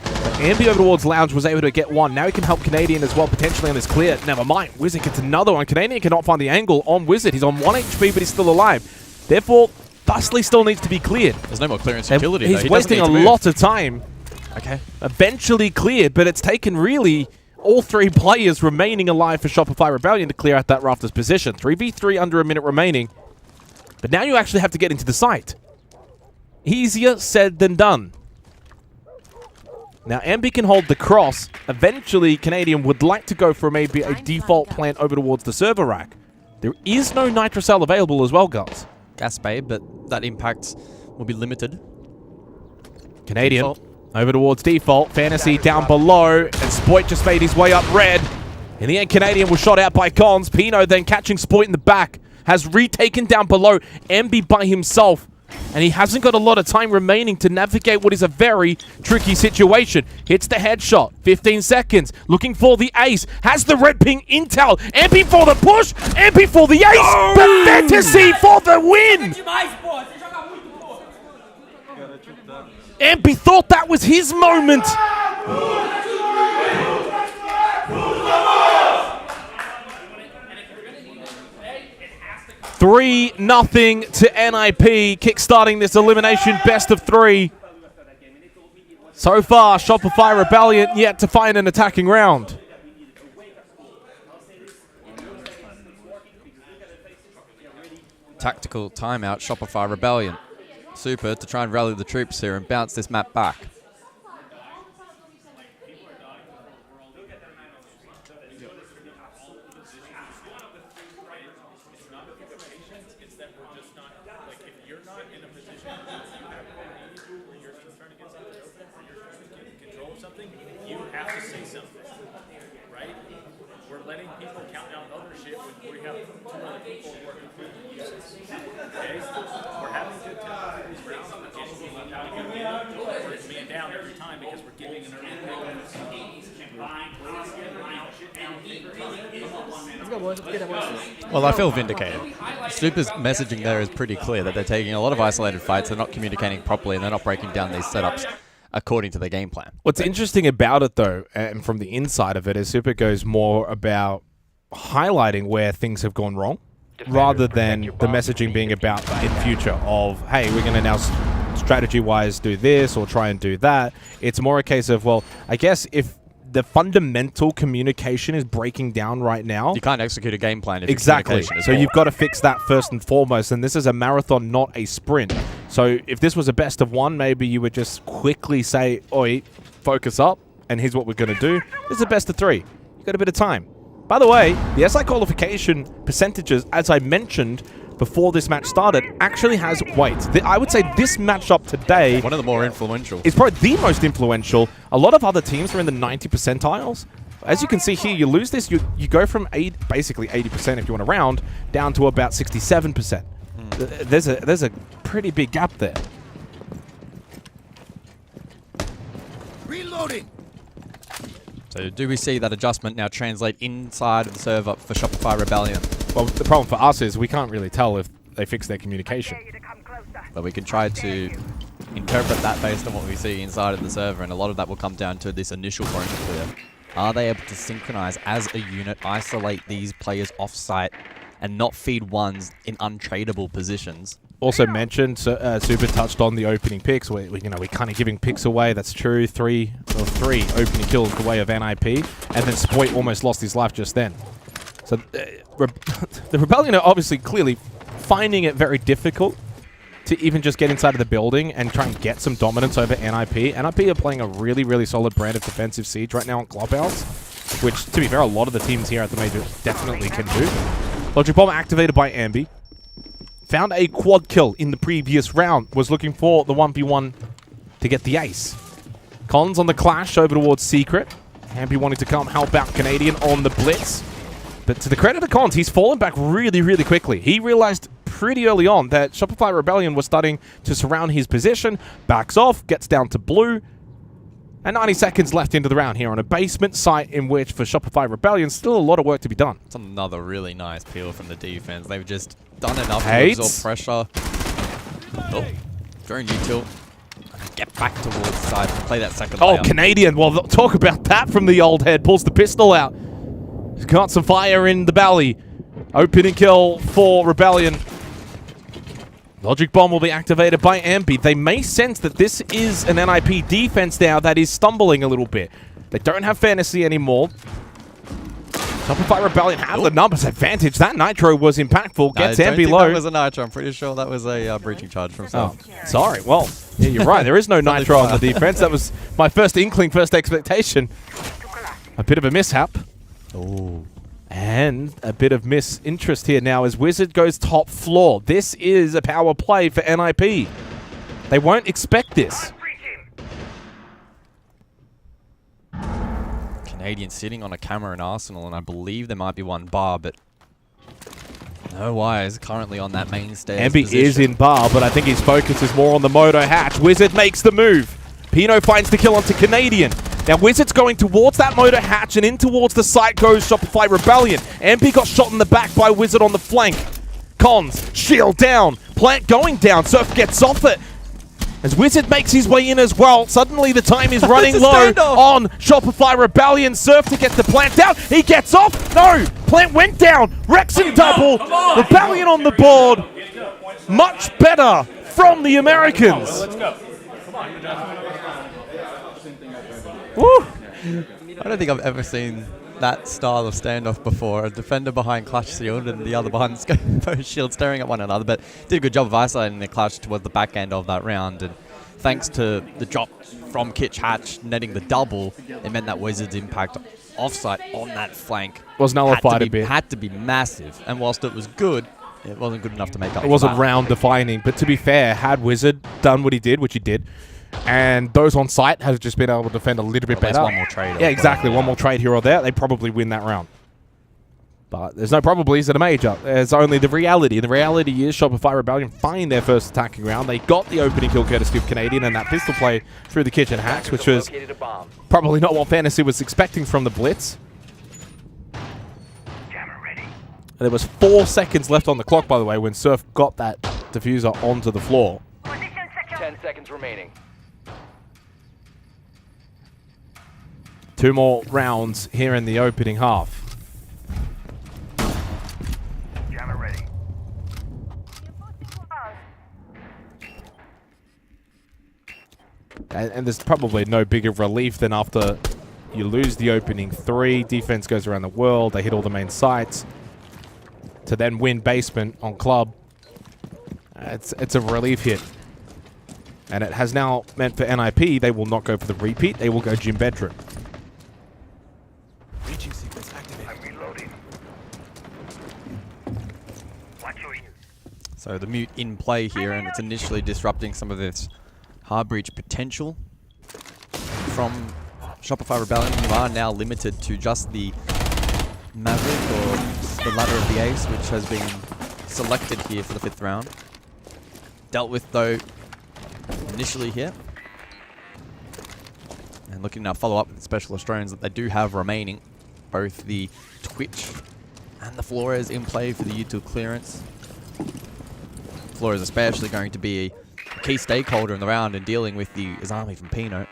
But Ambi over towards Lounge was able to get one. Now he can help Canadian as well, potentially on this clear. Never mind. Wizard gets another one. Canadian cannot find the angle on Wizard. He's on 1 HP, but he's still alive. Therefore, Thusly still needs to be cleared. There's no more clearance utility. He's wasting a lot of time. Okay. Eventually cleared, but it's taken really all 3 players remaining alive for Shopify Rebellion to clear out that Rafters position. 3v3 under a minute remaining. But now you actually have to get into the site. Easier said than done. Now, Ambi can hold the cross. Eventually, Canadian would like to go for maybe a default plant over towards the server rack. There is no Nitrocell available as well, guys. Gas bay, but that impact will be limited. Canadian over towards default. Fantasy down below, and Spoit just made his way up red. In the end, Canadian was shot out by Cons. Pino then catching Spoit in the back. Has retaken down below. Ambi by himself. And he hasn't got a lot of time remaining to navigate what is a very tricky situation. Hits the headshot. 15 seconds. Looking for the ace. Has the red ping intel. Ambi for the push. Ambi for the ace. But Fantasy for the win. Ambi thought that was his moment. 3-0 to NIP, kickstarting this elimination best of 3. So far, Shopify Rebellion yet to find an attacking round. Tactical timeout, Shopify Rebellion. Super to try and rally the troops here and bounce this map back. You have to say something, right? We're letting people count down other shit when we have 2 other people working through the uses. Okay? We're having good time for these rounds. We're being down every time because we're giving an early Well, I feel vindicated. Super's messaging there is pretty clear that they're taking a lot of isolated fights, they're not communicating properly, and they're not breaking down these setups according to the game plan. What's interesting about it, though, and from the inside of it, is Super goes more about highlighting where things have gone wrong, rather than the messaging being about in future of, hey, we're going to now strategy-wise do this or try and do that. It's more a case of, well, I guess if the fundamental communication is breaking down right now, you can't execute a game plan if exactly. So you've got to fix that first and foremost, and this is a marathon, not a sprint. So if this was a best of 1, maybe you would just quickly say, oi, focus up, and here's what we're going to do. This is a best of 3. You've got a bit of time. By the way, the SI qualification percentages, as I mentioned before this match started, actually has weight. I would say this matchup today, one of the more influential, is probably the most influential. A lot of other teams are in the 90 percentiles. As you can see here, you lose this, you go from basically 80% if you want to round, down to about 67%. There's a pretty big gap there. Reloading. So do we see that adjustment now translate inside of the server for Shopify Rebellion? Well, the problem for us is we can't really tell if they fix their communication. But we can try to interpret that based on what we see inside of the server, and a lot of that will come down to this initial point clear. Are they able to synchronize as a unit, isolate these players off-site, and not feed ones in untradeable positions? Also mentioned, Super touched on the opening picks. We're kind of giving picks away. That's true. 3 opening kills the way of NIP, and then Spoit almost lost his life just then. So the Rebellion are obviously clearly finding it very difficult to even just get inside of the building and try and get some dominance over NIP. NIP are playing a really, really solid brand of defensive siege right now on Clubhouse, which, to be fair, a lot of the teams here at the Major definitely can do. Logic Bomb activated by Ambi. Found a quad kill in the previous round. Was looking for the 1v1 to get the ace. Cons on the clash over towards Secret. Ambi wanting to come help out Canadian on the blitz. But to the credit of Cons, he's fallen back really, really quickly. He realized pretty early on that Shopify Rebellion was starting to surround his position. Backs off, gets down to blue. And 90 seconds left into the round here on a basement site in which, for Shopify Rebellion, still a lot of work to be done. It's another really nice peel from the defense. They've just done enough to absorb pressure. Oh, drone util. Get back towards the side and play that second layer. Canadian. Well, talk about that from the old head. Pulls the pistol out. He's got some fire in the belly. Opening kill for Rebellion. Logic Bomb will be activated by Ambi. They may sense that this is an NIP defense now that is stumbling a little bit. They don't have Fantasy anymore. Shopify Rebellion have the numbers advantage. That Nitro was impactful. Gets Ambi low. That was a Nitro. I'm pretty sure that was a breaching charge from some. Sorry. Well, yeah, you're right. There is no Nitro on the defense. That was my first inkling, first expectation. A bit of a mishap. Oh. And a bit of misinterest here now as Wizard goes top floor. This is a power play for NIP. They won't expect this. Canadian sitting on a camera in Arsenal, and I believe there might be one bar, but no wires currently on that main stairs. Ambi is in bar, but I think his focus is more on the moto hatch. Wizard makes the move. Pino finds the kill onto Canadian. Now Wizard's going towards that motor hatch, and in towards the site goes Shopify Rebellion. MP got shot in the back by Wizard on the flank. Cons, shield down. Plant going down. Surf gets off it. As Wizard makes his way in as well, suddenly the time is running low on Shopify Rebellion. Surf to get the plant down. He gets off. No! plant went down. Rexon double. Rebellion on the board. Much better from the Americans. Let's go. Woo. I don't think I've ever seen that style of standoff before. A defender behind Clutch Shield and the other behind Scope Shield staring at one another. But did a good job of isolating the Clutch towards the back end of that round. And thanks to the drop from Kitch Hatch netting the double, it meant that Wizards' impact offsite on that flank was nullified a bit. Had to be massive. And whilst it was good, it wasn't good enough to make up. It wasn't round defining. But to be fair, had Wizard done what he did, which he did, and those on site have just been able to defend a little bit better. One more trade. Yeah, exactly. One more trade here or there, they probably win that round. But there's no probablys at a major. There's only the reality. The reality is Shopify Rebellion find their first attacking round. They got the opening kill courtesy of Canadian and that pistol play through the kitchen hatch, which was probably not what Fantasy was expecting from the Blitz. And there was 4 seconds left on the clock, by the way, when Surf got that diffuser onto the floor. 10 seconds remaining. 2 more rounds here in the opening half. And there's probably no bigger relief than after you lose the opening 3, defense goes around the world, they hit all the main sites, to then win basement on club. It's a relief hit. And it has now meant for NIP, they will not go for the repeat, they will go gym bedroom. Breaching sequence activated. I'm reloading. So the mute in play here, and it's initially disrupting some of this hard breach potential from Shopify Rebellion, who are now limited to just the Maverick or the ladder of the Ace, which has been selected here for the 5th round. Dealt with though initially here. And looking now follow up with the Special Australians that they do have remaining, both the Twitch and the Flores in play for the U2 clearance. Flores especially going to be a key stakeholder in the round in dealing with the Izami from Pino.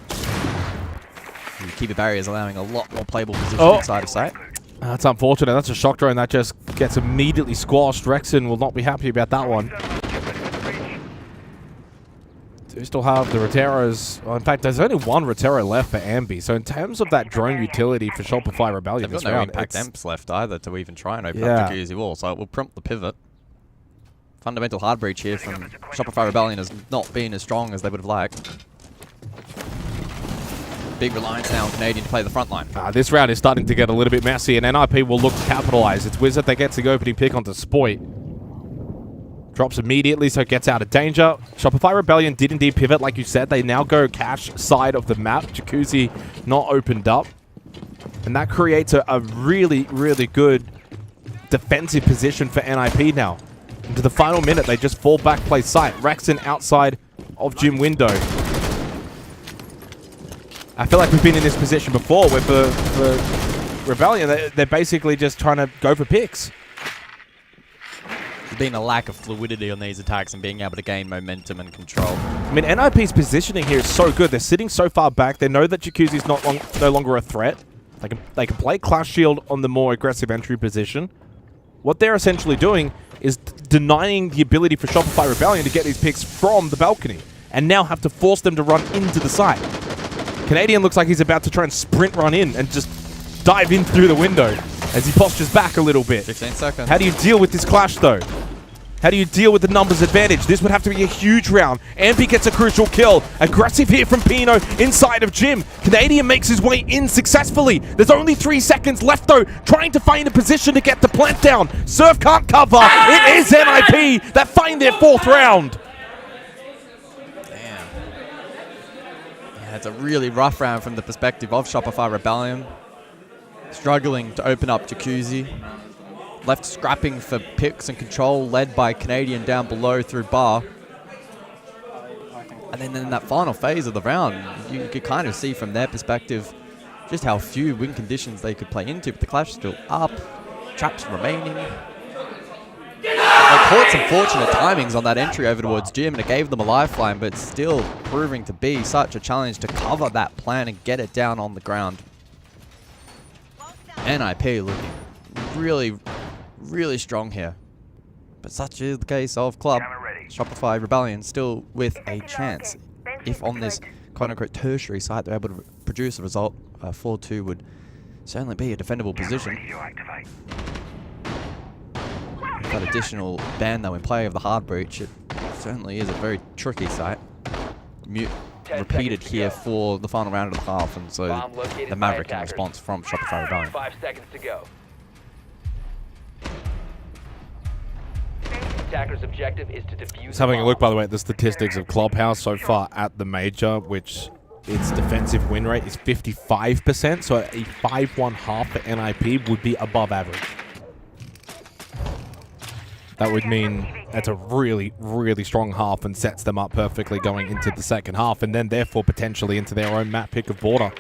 The keeper barriers allowing a lot more playable position inside of sight. That's unfortunate. That's a shock drone that just gets immediately squashed. Rexon will not be happy about that one. We still have the Roteros. Well, in fact, there's only one Rotero left for Ambi. So in terms of that drone utility for Shopify Rebellion They've this got no round, impact amps left either to even try and open up the Jacuzzi wall. So it will prompt the pivot. Fundamental hard breach here from Shopify Rebellion has not been as strong as they would have liked. Big reliance now on Canadian to play the front line. This round is starting to get a little bit messy, and NIP will look to capitalize. It's Wizard that gets the opening pick onto Spoit. Drops immediately, so it gets out of danger. Shopify Rebellion did indeed pivot, like you said. They now go cache side of the map. Jacuzzi not opened up. And that creates a really, really good defensive position for NIP now. Into the final minute, they just fall back, play sight. Rexon outside of gym window. I feel like we've been in this position before where for Rebellion, they're basically just trying to go for picks. There's been a lack of fluidity on these attacks and being able to gain momentum and control. I mean, NIP's positioning here is so good. They're sitting so far back. They know that Jacuzzi's no longer a threat. They can play Clash Shield on the more aggressive entry position. What they're essentially doing is denying the ability for Shopify Rebellion to get these picks from the balcony, and now have to force them to run into the site. Canadian looks like he's about to try and sprint run in and just dive in through the window as he postures back a little bit. 15 seconds. How do you deal with this clash, though? How do you deal with the numbers advantage? This would have to be a huge round. Ambi gets a crucial kill. Aggressive here from Pino inside of Jim. Canadian makes his way in successfully. There's only 3 seconds left, though, trying to find a position to get the plant down. Surf can't cover. It is NIP that find their 4th round. Yeah, it's a really rough round from the perspective of Shopify Rebellion. Struggling to open up Jacuzzi. Left scrapping for picks and control, led by Canadian down below through bar. And then in that final phase of the round, you could kind of see from their perspective just how few win conditions they could play into. But the clash still up, traps remaining. They caught some fortunate timings on that entry over towards Jim, and it gave them a lifeline, but still proving to be such a challenge to cover that plan and get it down on the ground. NIP looking really, really strong here. But such is the case of Club. Shopify Rebellion still with a chance. If on this quote-unquote tertiary site they're able to produce a result, 4-2 would certainly be a defendable position. That additional ban though in play of the hard breach, it certainly is a very tricky site. Repeated here for the final round of the half, and so the Maverick in response from Shopify Rebellion. 5 seconds to go. Attacker's objective is to defuse. Just having a look, by the way, at the statistics of Clubhouse so far at the major, which its defensive win rate is 55%, so a 5-1 half for NIP would be above average. That would mean that's a really, really strong half and sets them up perfectly going into the second half, and then therefore potentially into their own map pick of Border.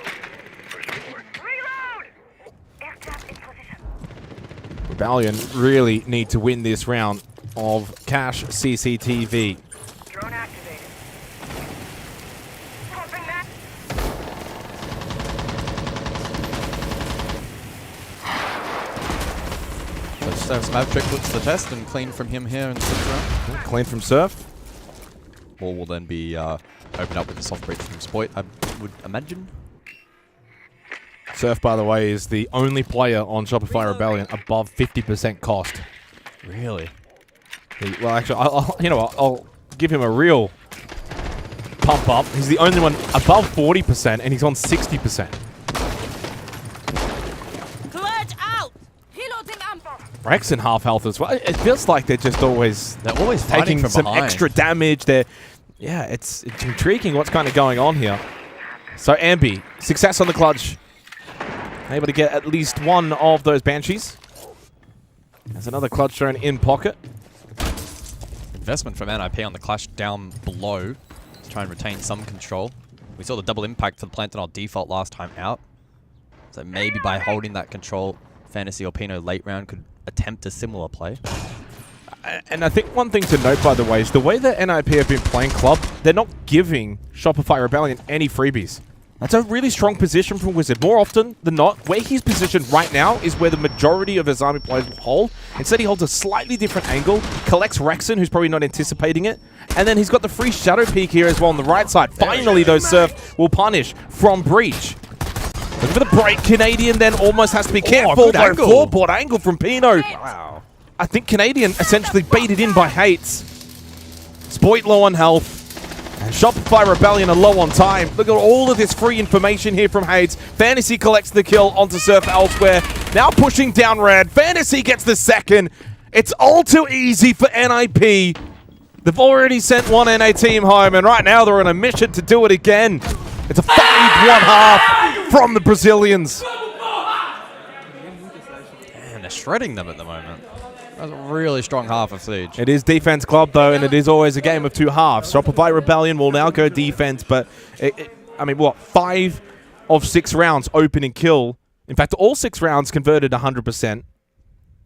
Rebellion really need to win this round of Cash CCTV. Drone activated. So Surf's Maverick puts the test and clean from him here in the sixth round. Clean from Surf. Wall will then be opened up with a soft breach from Spoit, I would imagine. Surf, by the way, is the only player on Shopify Rebellion above 50% cost. Really? Well, actually, I'll give him a real pump up. He's the only one above 40%, and he's on 60%. Clutch out! Reloading ammo. Rexon half health as well. It feels like they're always taking some behind. extra damage. Yeah, it's intriguing what's kind of going on here. So Ambi, success on the clutch. Able to get at least one of those Banshees. There's another clutch drone in pocket. Investment from NIP on the clash down below to try and retain some control. We saw the double impact for the Plantanol default last time out. So maybe by holding that control, Fantasy or Pino late round could attempt a similar play. And I think one thing to note, by the way, is the way that NIP have been playing Club, they're not giving Shopify Rebellion any freebies. That's a really strong position from Wizard. More often than not, where he's positioned right now is where the majority of his army players will hold. Instead, he holds a slightly different angle, collects Rexon, who's probably not anticipating it, and then he's got the free Shadow Peek here as well on the right side. Finally, though, Surf will punish from Breach. Look for the break. Canadian then almost has to be careful. Four-board angle from Pino. Wow. I think Canadian essentially baited in by Hates. Spoit low on health. And Shopify Rebellion are low on time. Look at all of this free information here from Hades. Fantasy collects the kill onto Surf elsewhere. Now pushing down Red. Fantasy gets the second. It's all too easy for NIP. They've already sent one NA team home, and right now they're on a mission to do it again. It's a 5-1 half from the Brazilians. And they're shredding them at the moment. That's a really strong half of Siege. It is defense Club, though, and it is always a game of two halves. Shopify Rebellion will now go defense, but, I mean, what, 5 of 6 rounds open and kill. In fact, all 6 rounds converted 100%.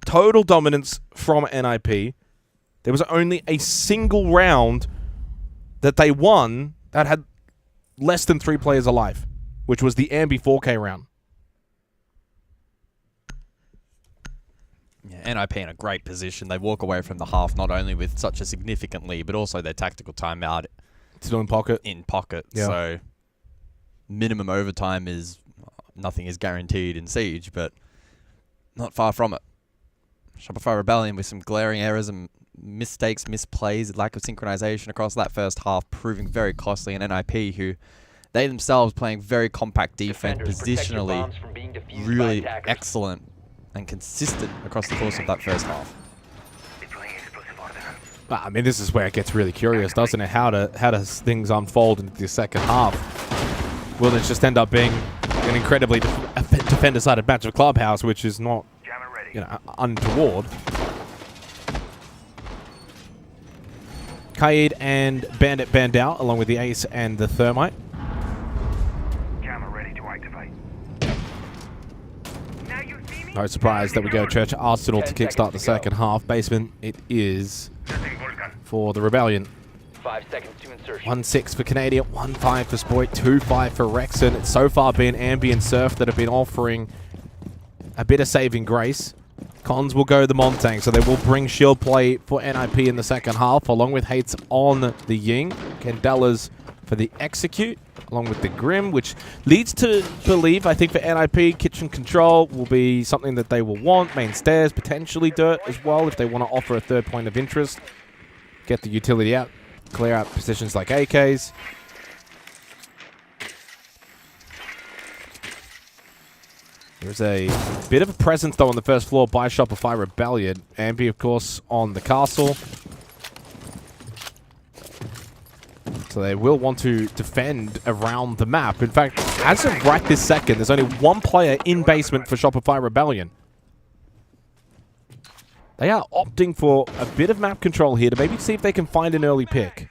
Total dominance from NIP. There was only a single round that they won that had less than 3 players alive, which was the Ambi 4K round. Yeah, NIP in a great position. They walk away from the half not only with such a significant lead, but also their tactical timeout. Still in pocket. In pocket. Yeah. So minimum overtime is, nothing is guaranteed in Siege, but not far from it. Shopify Rebellion with some glaring errors and mistakes, misplays, lack of synchronization across that first half, proving very costly. And NIP, who they themselves playing very compact defense, positionally really excellent and consistent across the course of that first half. I mean, this is where it gets really curious, doesn't it? How does things unfold into the second half? Will it just end up being an incredibly defender-sided match of Clubhouse, which is not, untoward? Kaid and Bandit banned out, along with the Ace and the Thermite. No surprise that we go Church Arsenal to kickstart the second half. Basement, it is for the Rebellion. 5 seconds to insertion. 1-6 for Canadian, 1-5 for Spoit, 2-5 for Rexon. It's so far been Ambi and Surf that have been offering a bit of saving grace. Cons will go the Montang, so they will bring shield play for NIP in the second half, along with Hates on the Ying. Candela's for the Execute, along with the Grim, which leads to believe, I think, for NIP, Kitchen Control will be something that they will want. Main Stairs, potentially Dirt as well, if they want to offer a third point of interest. Get the utility out, clear out positions like AKs. There's a bit of a presence, though, on the first floor by Shopify Rebellion. Ambi, of course, on the castle. So they will want to defend around the map. In fact, as of right this second, there's only one player in basement for Shopify Rebellion. They are opting for a bit of map control here to maybe see if they can find an early pick.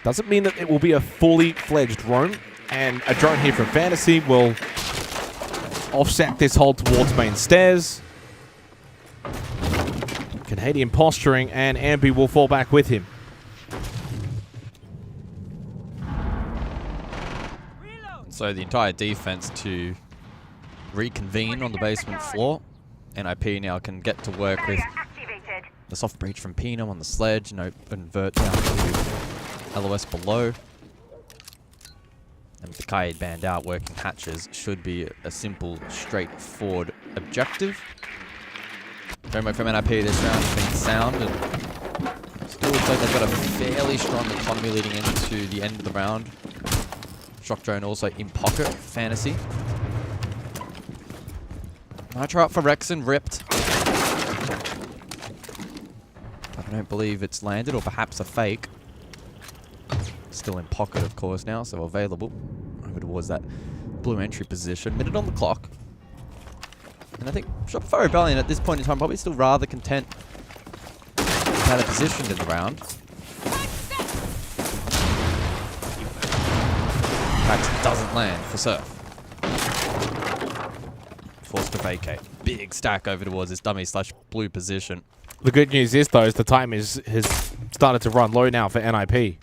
Doesn't mean that it will be a fully fledged roam. And a drone here from Fantasy will offset this hold towards Main Stairs. Canadian posturing, and Ambi will fall back with him. So the entire defense to reconvene on the basement floor. NIP now can get to work with the soft breach from Pino on the sledge and open vert down to LOS below. And with the Kaid band out, working hatches should be a simple, straightforward objective. Promo from NIP this round has been sound, and still looks like they've got a fairly strong economy leading into the end of the round. Shock drone also in pocket, Fantasy. Nitro up for Rexon, ripped. I don't believe it's landed, or perhaps a fake. Still in pocket, of course, now, so available. Over towards that blue entry position. Minute on the clock. And I think Shopify Rebellion at this point in time probably still rather content with how they're positioned in the round. Pax doesn't land for Surf. Forced to vacate. Big stack over towards this dummy slash blue position. The good news is, though, is the time has started to run low now for NIP.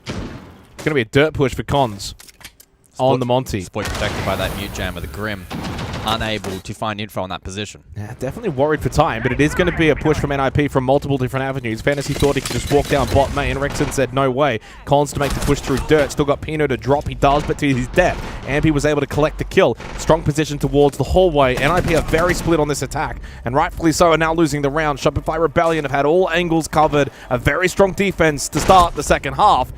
It's going to be a dirt push for Cons on the Monty. Exploit protected by that mute jam with the Grim. Unable to find info on that position. Yeah, definitely worried for time, but it is going to be a push from NIP from multiple different avenues. Fantasy thought he could just walk down bot main. Rexon said no way. Cons to make the push through dirt. Still got Pino to drop. He does, but to his death. Ampi was able to collect the kill. Strong position towards the hallway. NIP are very split on this attack, and rightfully so are now losing the round. Shopify Rebellion have had all angles covered. A very strong defense to start the second half.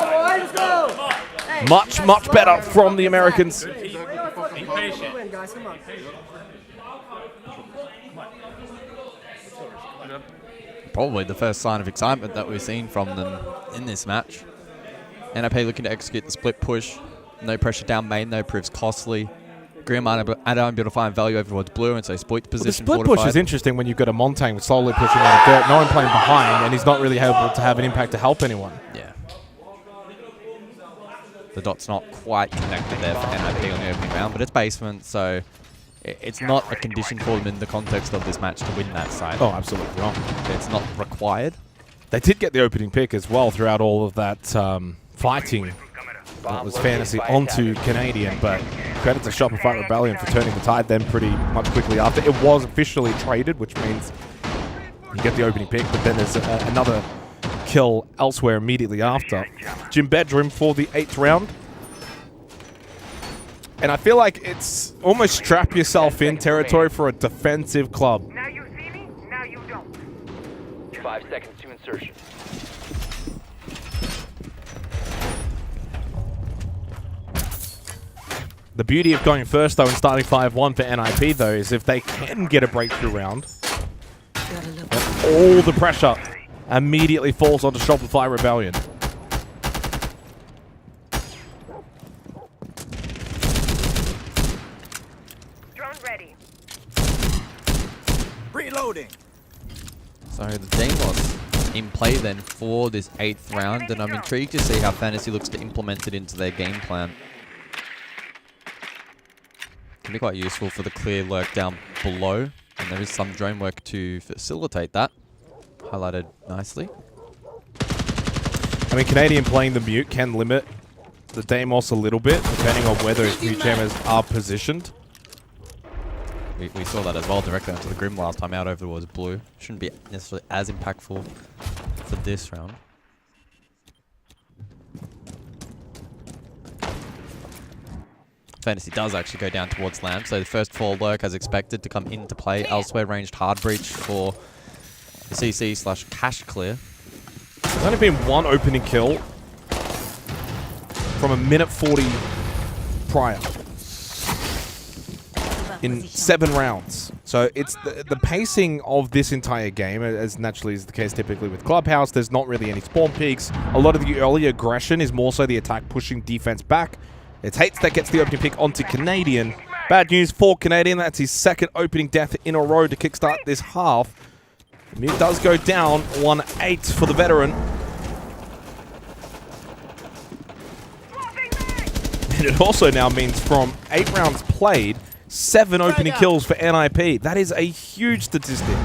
Much, much better from the Americans. Be patient. Probably the first sign of excitement that we've seen from them in this match. NIP looking to execute the split push. No pressure down main, though, proves costly. Grim unable to find value over towards blue, and so Sploit's position the split push is interesting when you've got a Montang slowly pushing out of dirt. No one playing behind, and he's not really able to have an impact to help anyone. Yeah. The dot's not quite connected there for NIP on the opening round, but it's basement, so it's not a condition for them in the context of this match to win that side. Oh, absolutely not. It's not required. They did get the opening pick as well throughout all of that fighting. That was Fantasy onto Canadian, but credit to Shopify Rebellion for turning the tide then pretty much quickly after. It was officially traded, which means you get the opening pick, but then there's another kill elsewhere immediately after. Jim Bedroom for the 8th round. And I feel like it's almost strap yourself in territory for a defensive club. Now you see me, now you don't. 5 seconds to insertion. The beauty of going first, though, and starting 5-1 for NIP, though, is if they can get a breakthrough round, all the pressure immediately falls onto Shopify Rebellion. Drone ready. Reloading. So the Deimos in play then for this 8th round, and I'm intrigued to see how Fantasy looks to implement it into their game plan. Can be quite useful for the clear lurk down below, and there is some drone work to facilitate that. Highlighted nicely. I mean, Canadian playing the mute can limit the Deimos a little bit, depending on where those mute jammers are positioned. We saw that as well directly onto the Grim last time out over towards blue. Shouldn't be necessarily as impactful for this round. Fantasy does actually go down towards Lamb, so the first fall lurk as expected to come into play. Elsewhere ranged hard breach for the CC/cash clear. There's only been one opening kill from a minute 40 prior in 7 rounds. So it's the pacing of this entire game, as naturally is the case typically with Clubhouse. There's not really any spawn peaks. A lot of the early aggression is more so the attack pushing defense back. It's Hates that gets the opening pick onto Canadian. Bad news for Canadian. That's his second opening death in a row to kickstart this half. Mid does go down 1-8 for the veteran. And it also now means from 8 rounds played, 7 opening kills for NIP. That is a huge statistic.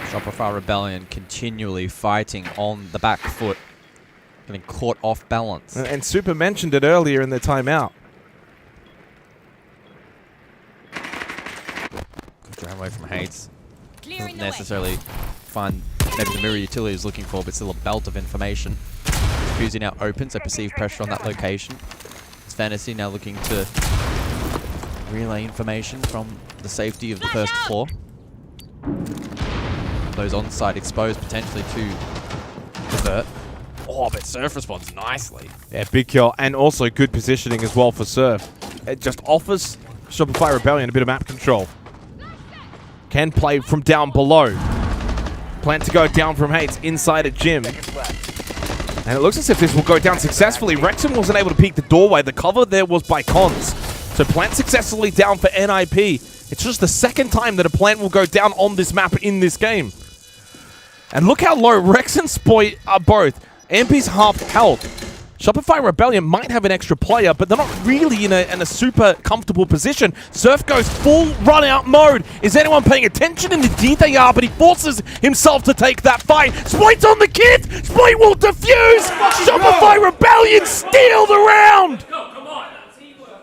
Shopify Rebellion continually fighting on the back foot, getting caught off balance. And Super mentioned it earlier in the timeout. Good round away from Hates. Doesn't necessarily find maybe the mirror utility is looking for, but still a belt of information. Fusey now open, so perceived pressure on that location. It's Fantasy now looking to relay information from the safety of the first floor. Those on-site exposed potentially to divert. Oh, but Surf responds nicely. Yeah, big kill, and also good positioning as well for Surf. It just offers Shopify Rebellion a bit of map control. Can play from down below. Plan to go down from Hates inside a gym. And it looks as if this will go down successfully. Wrexham wasn't able to peek the doorway. The cover there was by Cons. So plant successfully down for NIP. It's just the second time that a plant will go down on this map in this game. And look how low Rex and Spoit are both. MP's half health. Shopify Rebellion might have an extra player, but they're not really in a super comfortable position. Surf goes full run-out mode. Is anyone paying attention? Indeed they are, but he forces himself to take that fight. Spoit's on the kid! Spoit will defuse! Shopify Rebellion steal the round! Come on.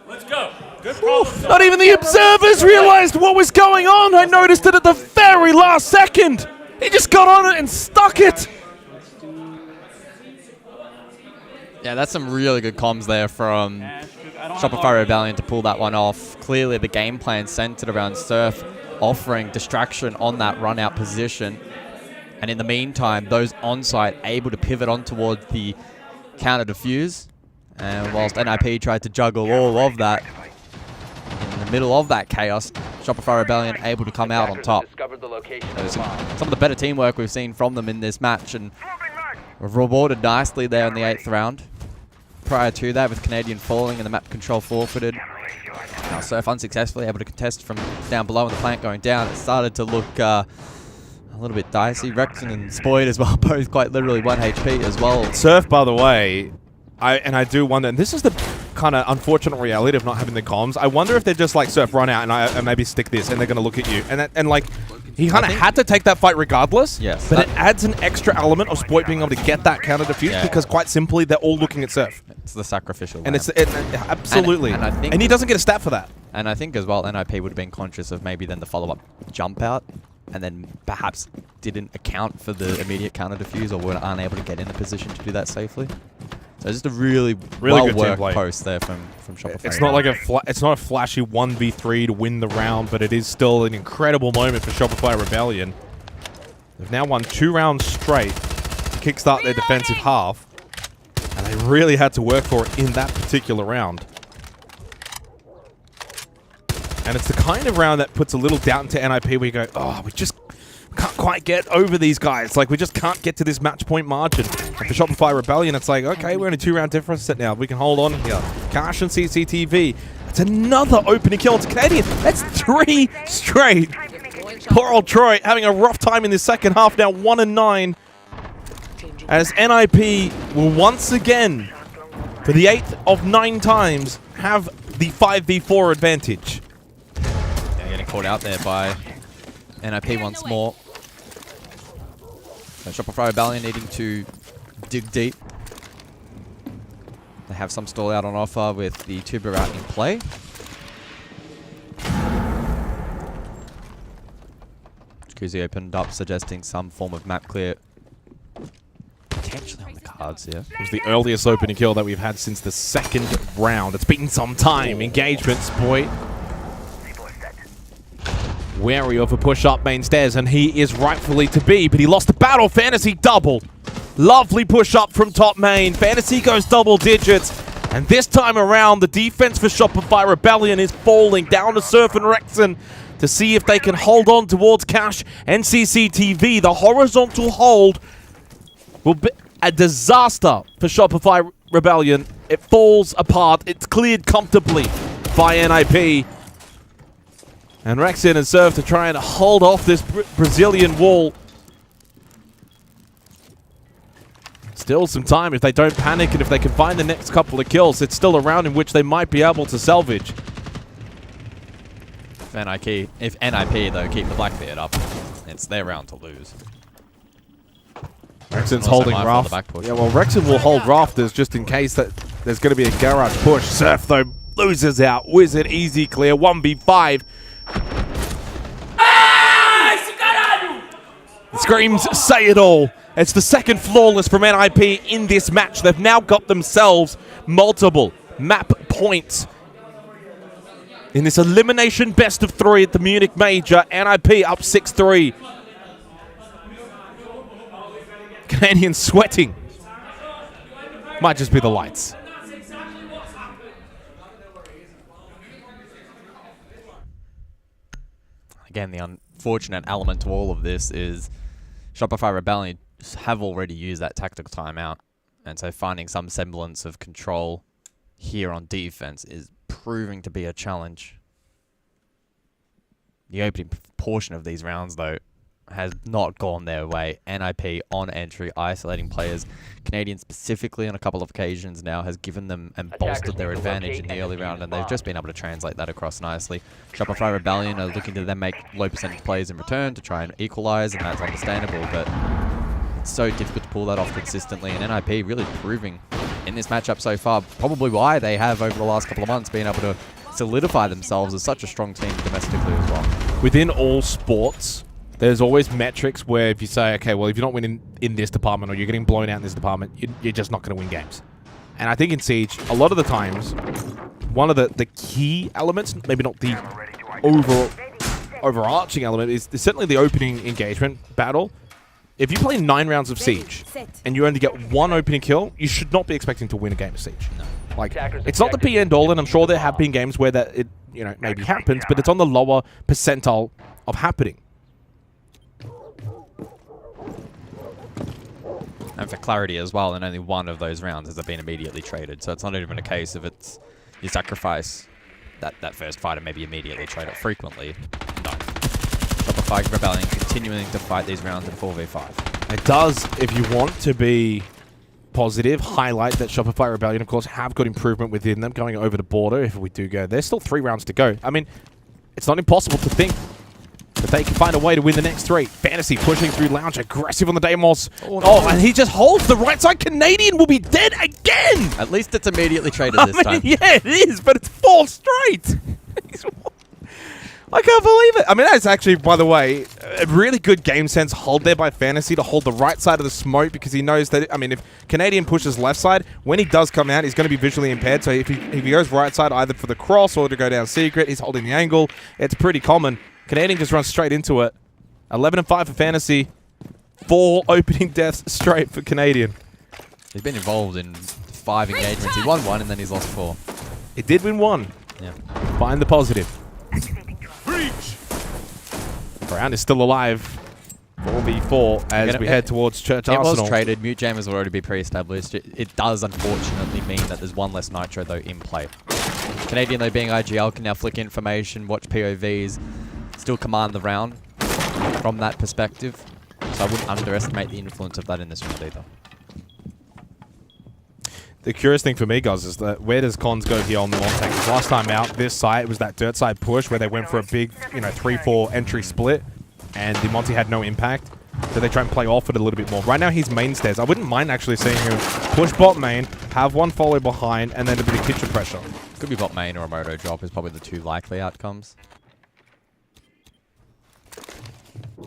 Let's go. Good problem. Not even the observers realized what was going on. I noticed it at the very last second. He just got on it and stuck it. Yeah, that's some really good comms there from Shopify Rebellion to pull that one off. Clearly, the game plan centered around Surf offering distraction on that run-out position. And in the meantime, those on-site able to pivot on towards the counter-defuse. And whilst NIP tried to juggle all of that, in the middle of that chaos, Shopify Rebellion able to come out on top. Some of the better teamwork we've seen from them in this match, and we've rewarded nicely there in the 8th round. Prior to that, with Canadian falling and the map control forfeited, now Surf unsuccessfully able to contest from down below and the plant going down. It started to look a little bit dicey. Rexon and Spoid as well, both quite literally 1 HP as well. Surf, by the way, I do wonder, and this is the kind of unfortunate reality of not having the comms. I wonder if they're just like, Surf, run out, and I maybe stick this, and they're going to look at you. And like, he kind of had to take that fight regardless. Yes. But it adds an extra element of Spoit being able to get that counter defuse because quite simply, they're all looking at Surf. It's the sacrificial And lamb. absolutely. And I think and he doesn't get a stat for that. And I think as well, NIP would have been conscious of maybe then the follow-up jump out, and then perhaps didn't account for the immediate counter defuse or were unable to get in a position to do that safely. So just a really well-worked post there from Shopify. It's not like it's not a flashy 1v3 to win the round, but it is still an incredible moment for Shopify Rebellion. They've now won 2 rounds straight to kickstart their defensive half, and they really had to work for it in that particular round. And it's the kind of round that puts a little doubt into NIP where you go, oh, we just can't quite get over these guys. Like, we just can't get to this match point margin. And for Shopify Rebellion, it's like, okay, we're in a 2-round deficit now. We can hold on here. Cash and CCTV. That's another opening kill. It's Canadian. That's 3 straight. Poor old Troy having a rough time in this second half now, 1-9. As NIP will once again, for the 8th of 9 times, have the 5v4 advantage. Yeah, getting caught out there by NIP once more. So Shopify Rebellion needing to dig deep. They have some stall out on offer with the tuber out in play. Jacuzzi opened up, suggesting some form of map clear. Potentially on the cards here. It was the earliest opening kill that we've had since the second round. It's been some time. Engagements, boy. Wary of a push up main stairs, and he is rightfully to be, but he lost the battle. Fantasy double. Lovely push up from top main. Fantasy goes double digits. And this time around, the defense for Shopify Rebellion is falling down to Surf and Rexon to see if they can hold on towards Cash and CCTV. The horizontal hold will be a disaster for Shopify Rebellion. It falls apart. It's cleared comfortably by NIP. And Rexon and Surf to try and hold off this Brazilian wall. Still some time if they don't panic and if they can find the next couple of kills. It's still a round in which they might be able to salvage. If NIP, though, keep the Blackbeard up, it's their round to lose. Rexon's holding Raft. Yeah, well, Rexon will hold Rafters just in case that there's going to be a garage push. Surf, though, loses out. Wizard, easy clear. 1v5. Screams say it all. It's the second flawless from NIP in this match. They've now got themselves multiple map points. In this elimination best of 3 at the Munich Major, NIP up 6-3. Canadian sweating. Might just be the lights. Again, the unfortunate element to all of this is Shopify Rebellion have already used that tactical timeout. And so finding some semblance of control here on defense is proving to be a challenge. The opening portion of these rounds, though, has not gone their way. NIP on entry, isolating players. Canadian specifically on a couple of occasions now has given them and bolstered their advantage in the early round, and they've just been able to translate that across nicely. Shopify Rebellion are looking to then make low percentage plays in return to try and equalize, and that's understandable, but it's so difficult to pull that off consistently, and NIP really proving in this matchup so far probably why they have over the last couple of months been able to solidify themselves as such a strong team domestically as well. Within all sports, there's always metrics where if you say, okay, well, if you're not winning in this department or you're getting blown out in this department, you're just not going to win games. And I think in Siege, a lot of the times, one of the key elements, maybe not the overarching element, is certainly the opening engagement battle. If you play 9 rounds of Siege and you only get 1 opening kill, you should not be expecting to win a game of Siege. No. Like, it's not the PN all, and I'm sure there have been games where that it maybe happens, but it's on the lower percentile of happening. And for clarity as well, in only 1 of those rounds has been immediately traded. So it's not even a case of it's you sacrifice that first fight and maybe immediately trade it frequently. No. Shopify Rebellion continuing to fight these rounds in 4v5. It does, if you want to be positive, highlight that Shopify Rebellion, of course, have got improvement within them going over the border if we do go. There's still 3 rounds to go. I mean, it's not impossible to think that they can find a way to win the next 3. Fantasy pushing through Lounge, aggressive on the Deimos. Oh, and he just holds the right side. Canadian will be dead again. At least it's immediately traded this time. Yeah, it is, but it's 4 straight. I can't believe it. I mean, that's actually, by the way, a really good game sense hold there by Fantasy to hold the right side of the smoke because he knows that, I mean, if Canadian pushes left side, when he does come out, he's going to be visually impaired. So if he goes right side, either for the cross or to go down secret, he's holding the angle. It's pretty common. Canadian just runs straight into it. 11-5 for Fantasy. 4 opening deaths straight for Canadian. He's been involved in 5 engagements. He won 1 and then he's lost 4. He did win 1. Yeah. Find the positive. Brown is still alive. 4v4 as we head towards Church Arsenal. It was traded. Mute Jam has already been pre-established. It does unfortunately mean that there's 1 less Nitro though in play. Canadian though being IGL can now flick information, watch POVs, still command the round from that perspective. So I wouldn't underestimate the influence of that in this round either. The curious thing for me, guys, is that where does Cons go here on the long take? Because last time out, this side was that dirt side push where they went for a big, 3-4 entry split, and the Monty had no impact. Do they try and play off it a little bit more? Right now, he's main stairs. I wouldn't mind actually seeing him push bot main, have one follow behind, and then a bit of kitchen pressure. Could be bot main or a moto drop is probably the two likely outcomes.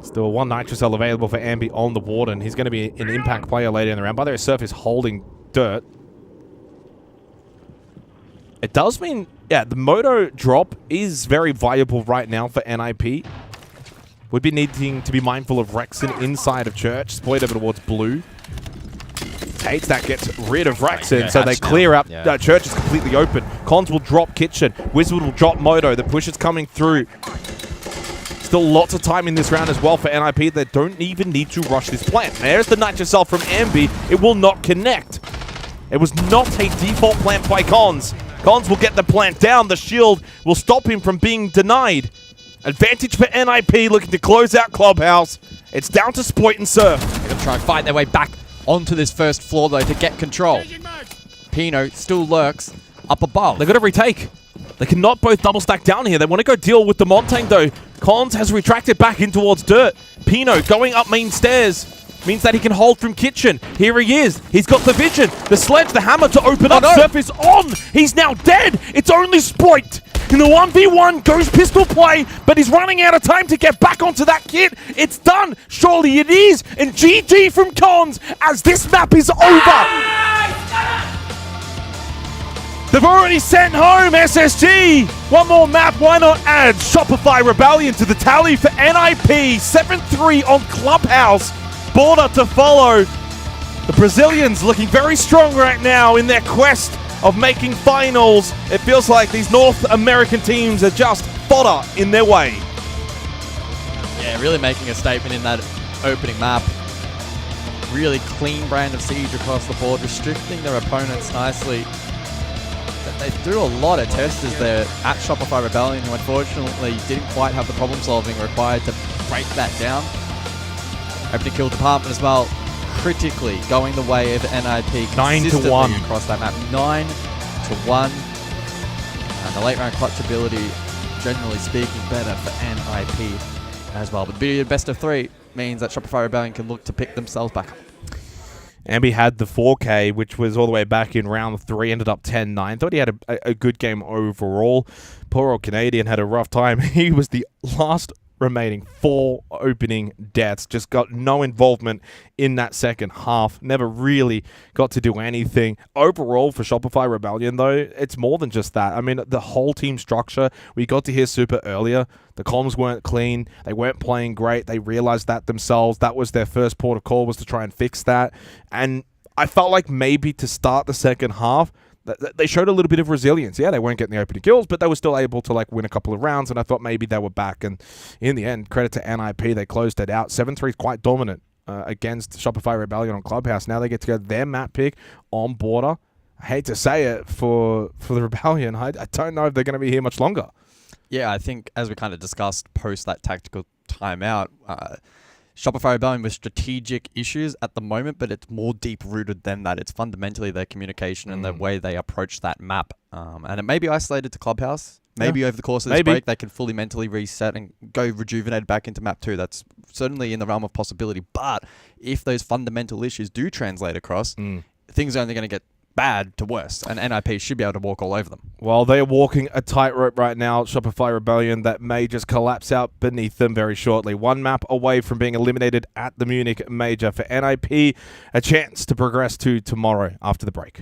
Still one Nitro Cell available for Ambi on the Warden. He's going to be an impact player later in the round. By the way, Surf is holding dirt. It does mean, yeah, the moto drop is very viable right now for NIP. We'd be needing to be mindful of Rexon inside of Church. Split over towards Blue. Tates that gets rid of Rexon, so they clear up. Yeah. Church is completely open. Cons will drop Kitchen. Wizard will drop Moto. The push is coming through. Still lots of time in this round as well for NIP. They don't even need to rush this plant. There's the Nitro Cell from Ambi. It will not connect. It was not a default plant by Cons. Cons will get the plant down. The shield will stop him from being denied. Advantage for NIP looking to close out Clubhouse. It's down to Spoit and Surf. They're going to try and fight their way back onto this first floor, though, to get control. Pino still lurks up above. They've got to retake. They cannot both double stack down here. They want to go deal with the Montaigne, though. Cons has retracted back in towards dirt. Pino going up main stairs means that he can hold from kitchen. Here he is. He's got the vision, the sledge, the hammer to open up. No. Surf is on. He's now dead. It's only Spoit. In the 1v1, goes pistol play, but he's running out of time to get back onto that kit. It's done. Surely it is. And GG from Cons as this map is over. They've already sent home SSG. One more map, why not add Shopify Rebellion to the tally for NIP. 7-3 on Clubhouse. Border to follow. The Brazilians looking very strong right now in their quest of making finals. It feels like these North American teams are just fodder in their way. Yeah, really making a statement in that opening map. Really clean brand of Siege across the board, restricting their opponents nicely. They threw a lot of testers there at Shopify Rebellion, who unfortunately didn't quite have the problem solving required to break that down. Opening kill department as well, critically going the way of NIP 9-1 across that map. 9-1. And the late round clutch ability, generally speaking, better for NIP as well. But the beauty of best of 3 means that Shopify Rebellion can look to pick themselves back up. Ambi had the 4K, which was all the way back in round 3, ended up 10-9. Thought he had a good game overall. Poor old Canadian had a rough time. He was the last remaining 4 opening deaths. Just got no involvement in that second half. Never really got to do anything. Overall, for Shopify Rebellion, though, it's more than just that. I mean, the whole team structure, we got to hear Super earlier. The comms weren't clean. They weren't playing great. They realized that themselves. That was their first port of call, was to try and fix that. And I felt like maybe to start the second half, they showed a little bit of resilience. Yeah, they weren't getting the opening kills, but they were still able to win a couple of rounds, and I thought maybe they were back. And in the end, credit to NIP, they closed it out. 7-3 is quite dominant against Shopify Rebellion on Clubhouse. Now they get to go their map pick on Border. I hate to say it for the Rebellion. I don't know if they're going to be here much longer. Yeah, I think as we kind of discussed post that tactical timeout, Shopify Rebellion with strategic issues at the moment, but it's more deep-rooted than that. It's fundamentally their communication and the way they approach that map. And it may be isolated to Clubhouse. Maybe over the course of this break, they can fully mentally reset and go rejuvenated back into map 2. That's certainly in the realm of possibility. But if those fundamental issues do translate across, things are only going to get bad to worse, and NIP should be able to walk all over them. Well, they're walking a tightrope right now, Shopify Rebellion, that may just collapse out beneath them very shortly. One map away from being eliminated at the Munich Major. For NIP, a chance to progress to tomorrow after the break.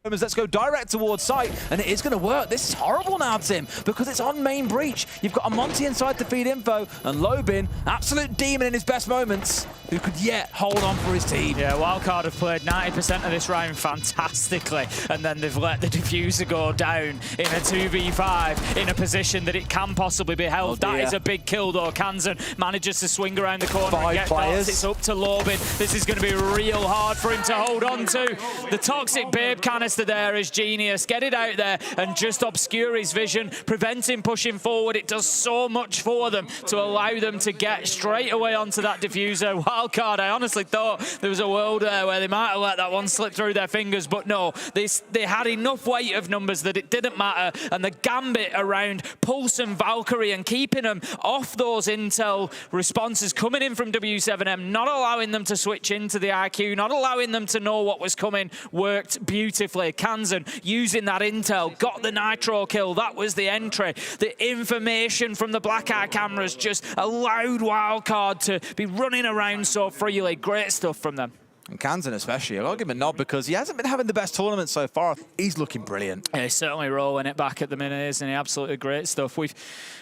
Let's go direct towards site, and it is going to work. This is horrible now, Tim, because it's on main breach. You've got a Monty inside to feed info, and Lobin, absolute demon in his best moments, who could yet hold on for his team. Yeah, Wildcard have played 90% of this round fantastically, and then they've let the diffuser go down in a 2v5 in a position that it can possibly be held. That is a big kill, though. Kansan manages to swing around the corner and get players. It's up to Lobin. This is going to be real hard for him to hold on to. The Toxic Babe canister Master there is genius. Get it out there and just obscure his vision, prevent him pushing forward. It does so much for them to allow them to get straight away onto that diffuser. Wildcard, I honestly thought there was a world there where they might have let that one slip through their fingers, but no, they had enough weight of numbers that it didn't matter, and the gambit around Pulse and Valkyrie and keeping them off those intel responses coming in from W7M, not allowing them to switch into the IQ, not allowing them to know what was coming, worked beautifully. Kansan using that intel, got the Nitro kill, that was the entry. The information from the Black Eye cameras just allowed Wildcard to be running around so freely. Great stuff from them. And Kansan especially, I've got to give him a nod because he hasn't been having the best tournament so far. He's looking brilliant. Yeah, he's certainly rolling it back at the minute, isn't he? Absolutely great stuff. We've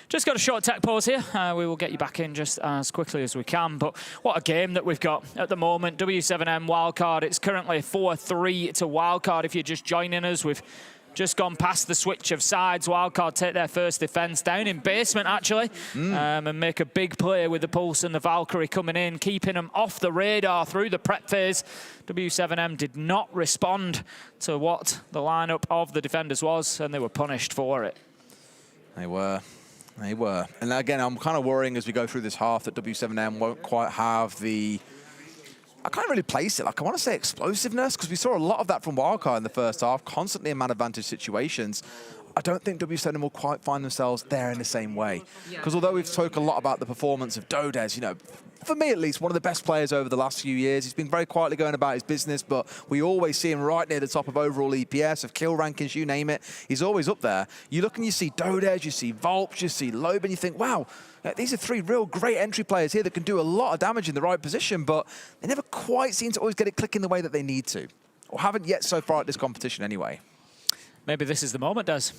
just got a short tech pause here. We will get you back in just as quickly as we can. But what a game that we've got at the moment. W7M Wildcard, it's currently 4-3 to Wildcard. If you're just joining us, we've just gone past the switch of sides. Wildcard take their first defense down in basement, actually, and make a big play with the Pulse and the Valkyrie coming in, keeping them off the radar through the prep phase. W7M did not respond to what the lineup of the defenders was, and they were punished for it. They were. They were. And again, I'm kind of worrying as we go through this half that W7M won't quite have the... I can't really place it. Like, I want to say explosiveness, because we saw a lot of that from Wildcard in the first half, constantly in man advantage situations. I don't think W7M will quite find themselves there in the same way. Because although we've spoken a lot about the performance of Dodez, you know, for me at least, one of the best players over the last few years. He's been very quietly going about his business, but we always see him right near the top of overall EPS, of kill rankings, you name it. He's always up there. You look and you see Dodez, you see Volp, you see Loben, you think, wow, these are three real great entry players here that can do a lot of damage in the right position, but they never quite seem to always get it clicking the way that they need to. Or haven't yet so far at this competition anyway. Maybe this is the moment, Des.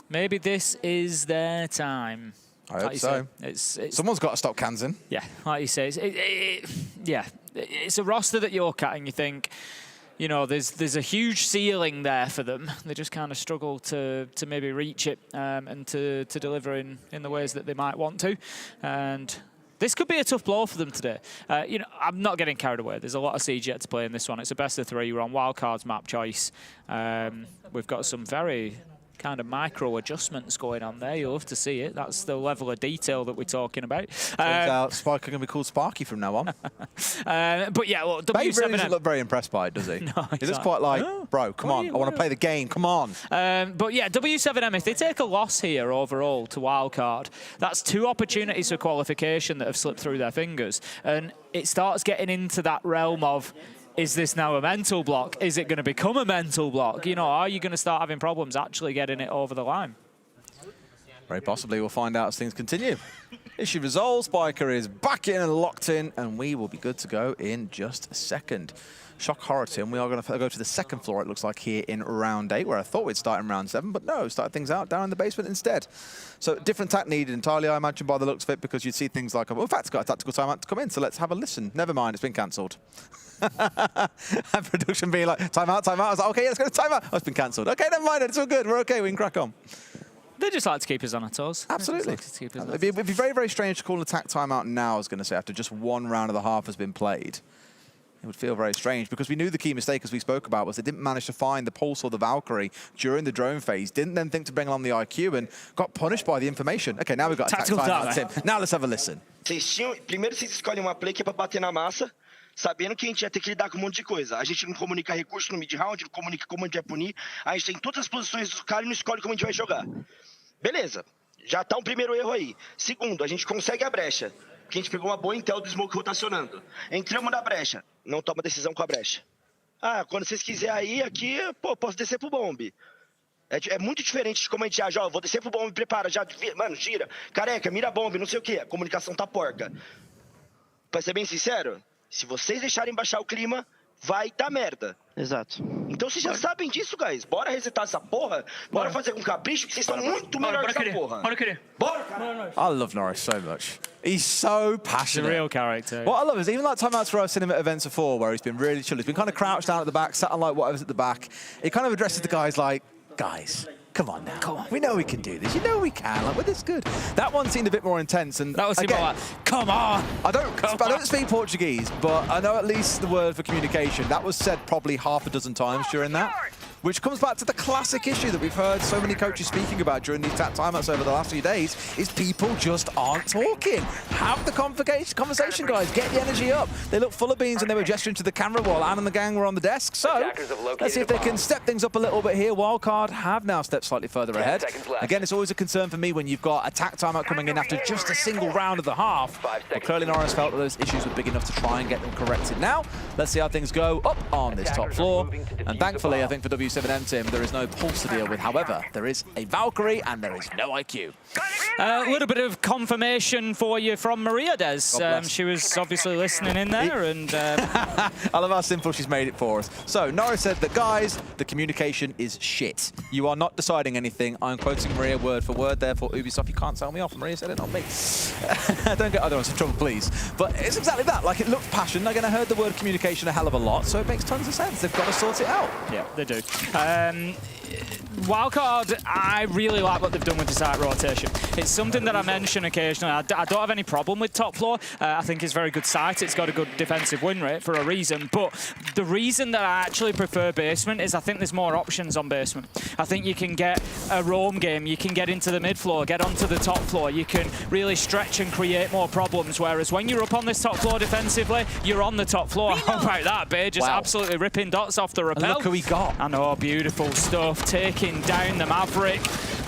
Maybe this is their time. I hope so. Someone's got to stop Kansan. Yeah, like you say, it's a roster that you look at and you think, you know, there's a huge ceiling there for them. They just kind of struggle to maybe reach it and to deliver in the ways that they might want to. And this could be a tough blow for them today. You know, I'm not getting carried away. There's a lot of siege yet to play in this one. It's a best of three. We're on Wildcard's map choice. We've got some very kind of micro adjustments going on there. You'll love to see it. That's the level of detail that we're talking about. Turns out Spiker going to be called Sparky from now on. But yeah, well, W7M really doesn't look very impressed by it, does he? No, he's just quite like, bro, come on, I want to play the game, come on. But yeah, W7M, if they take a loss here overall to Wildcard, that's 2 opportunities for qualification that have slipped through their fingers. And it starts getting into that realm of, is this now a mental block? Is it going to become a mental block? You know, are you going to start having problems actually getting it over the line? Very possibly. We'll find out as things continue. Issue resolved. Spiker is back in and locked in, and we will be good to go in just a second. Shock horror, Tim. We are going to go to the second floor, it looks like, here in round 8, where I thought we'd start in round 7, but no, started things out down in the basement instead. So different tack needed entirely, I imagine, by the looks of it, because you'd see things like, well, in fact, it's got a tactical timeout to come in, so let's have a listen. Never mind, it's been cancelled. And production being like, timeout, timeout. I was like, okay, yeah, let's go to timeout. Oh, it's been cancelled. Okay, never mind, it's all good. We're okay, we can crack on. They just like to keep us on our toes. Absolutely. It'd be very, very strange to call an attack timeout now, I was going to say, after just 1 round of the half has been played. It would feel very strange, because we knew the key mistake, as we spoke about, was they didn't manage to find the Pulse or the Valkyrie during the drone phase, didn't then think to bring along the IQ, and got punished by the information. Okay, now we've got attack timeout, Tim. Now let's have a listen. Primeiro vocês escolhem uma play que é pra bater na massa, sabendo que a gente ia ter que lidar com um monte de coisa. A gente não comunica recurso no mid-round, não comunica como a gente vai punir, a gente tem todas as posições dos caras e não escolhe como a gente vai jogar. Beleza, já tá um primeiro erro aí. Segundo, a gente consegue a brecha, porque a gente pegou uma boa intel do smoke rotacionando. Entramos na brecha, não toma decisão com a brecha. Ah, quando vocês quiserem ir aqui, pô, posso descer pro bombe. É muito diferente de como a gente age, ó, vou descer pro bombe, prepara, já, mano, gira, careca, mira a bombe, não sei o que, a comunicação tá porca. Pra ser bem sincero, se vocês deixarem baixar o clima, vai dar merda. Exato. Então vocês já sabem disso, guys. Bora resetar essa porra, bora fazer com capricho, que vocês estão muito melhor que essa porra. Bora, cara. I love Norris so much. He's so passionate. He's a real character. What I love is even like timeouts where I've seen him at events before, where he's been really chill. He's been kind of crouched down at the back, sat on like whatever's at the back. He kind of addresses the guys like, guys, Come on now. Come on. We know we can do this. You know we can. Like, we're this good. That one seemed a bit more intense. And that was again, like, come on. I don't speak Portuguese, but I know at least the word for communication. That was said probably half a dozen times during that. Which comes back to the classic issue that we've heard so many coaches speaking about during these timeouts over the last few days, is people just aren't talking. Have the conversation, guys. Get the energy up. They look full of beans and they were gesturing to the camera while Anne and the gang were on the desk. So let's see if they can step things up a little bit here. Wildcard have now stepped slightly further ahead. Again, it's always a concern for me when you've got attack timeout coming in after just a single round of the half. But clearly Norris felt that those issues were big enough to try and get them corrected. Now, let's see how things go up on this top floor. And thankfully, I think for W7M team, there is no pulse to deal with. However, there is a Valkyrie and there is no IQ. A little bit of confirmation for you from Maria, Des. She was obviously listening in there. And I love how simple she's made it for us. So, Norris said that, guys, the communication is shit. You are not deciding anything. I'm quoting Maria word for word. Therefore, Ubisoft, you can't tell me off. Maria said it, not me. Don't get other ones in trouble, please. But it's exactly that. Like, it looked passionate. Again, I heard the word communication a hell of a lot, so it makes tons of sense. They've got to sort it out. Yeah, they do. Wildcard, I really like what they've done with the site rotation. It's something that I mention occasionally. I don't have any problem with top floor. I think it's very good site. It's got a good defensive win rate for a reason. But the reason that I actually prefer basement is I think there's more options on basement. I think you can get a roam game. You can get into the mid floor, get onto the top floor. You can really stretch and create more problems. Whereas when you're up on this top floor defensively, you're on the top floor. How about that, Bay? Just absolutely ripping dots off the rappel. And look who we got. I know, beautiful stuff. Taking down the Maverick.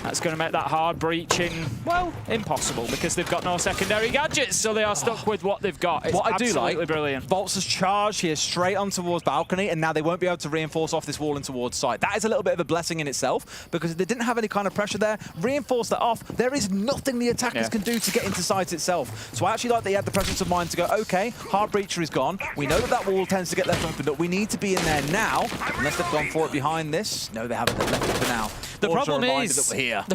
That's going to make that hard breaching, well, impossible, because they've got no secondary gadgets, so they are stuck with what they've got. It's what I do like, brilliant. Volts has charged here straight on towards balcony, and now they won't be able to reinforce off this wall and towards side. That is a little bit of a blessing in itself, because if they didn't have any kind of pressure there, reinforce that off, there is nothing the attackers can do to get into site itself. So I actually like that he had the presence of mind to go, okay, hard breacher is gone. We know that that wall tends to get left open, but we need to be in there now, unless they've gone for it behind this. No, they haven't. They've left it for now. The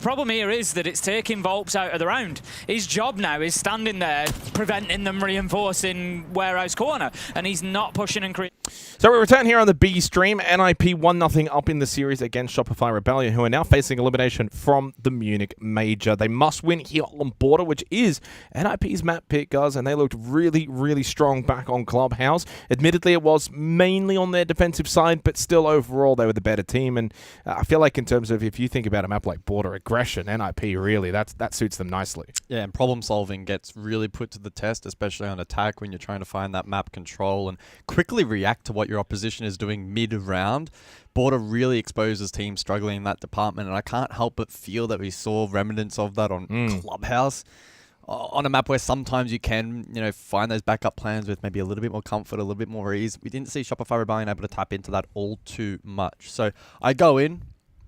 problem here is that it's taking Volps out of the round. His job now is standing there, preventing them reinforcing warehouse corner, and he's not pushing and creating. So we return here on the B stream. NIP 1-0 up in the series against Shopify Rebellion, who are now facing elimination from the Munich Major. They must win here on Border, which is NIP's map pick, guys, and they looked really, really strong back on Clubhouse. Admittedly, it was mainly on their defensive side, but still overall they were the better team. And I feel like in terms of if you think about a map like Border, aggression, NIP really, that suits them nicely. Yeah, and problem solving gets really put to the test, especially on attack when you're trying to find that map control and quickly react to what your opposition is doing mid-round. Border really exposes teams struggling in that department, and I can't help but feel that we saw remnants of that on Clubhouse. On a map where sometimes you can, find those backup plans with maybe a little bit more comfort, a little bit more ease. We didn't see Shopify Rebellion able to tap into that all too much. So I go in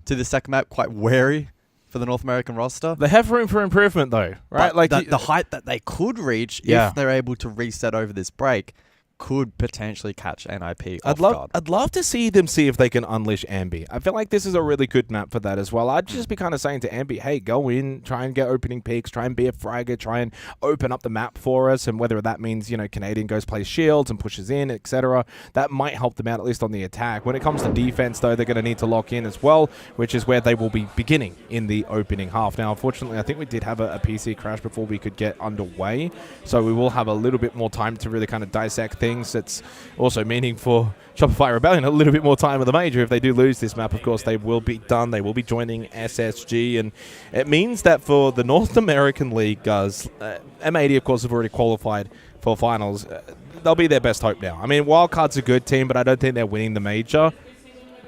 to the second map quite wary for the North American roster. They have room for improvement, though, right? But like the height that they could reach if they're able to reset over this break could potentially catch NIP off guard. I'd love to see them see if they can unleash Ambi. I feel like this is a really good map for that as well. I'd just be kind of saying to Ambi, hey, go in, try and get opening peaks, try and be a fragger, try and open up the map for us, and whether that means, Canadian goes plays shields and pushes in, etc. That might help them out, at least on the attack. When it comes to defense, though, they're going to need to lock in as well, which is where they will be beginning in the opening half. Now, unfortunately, I think we did have a PC crash before we could get underway, so we will have a little bit more time to really kind of dissect things. It's also meaning for Shopify Rebellion a little bit more time with the major. If they do lose this map, of course, they will be done. They will be joining SSG, and it means that for the North American League, guys, M80, of course, have already qualified for finals. They'll be their best hope now. I mean, Wildcard's a good team, but I don't think they're winning the major.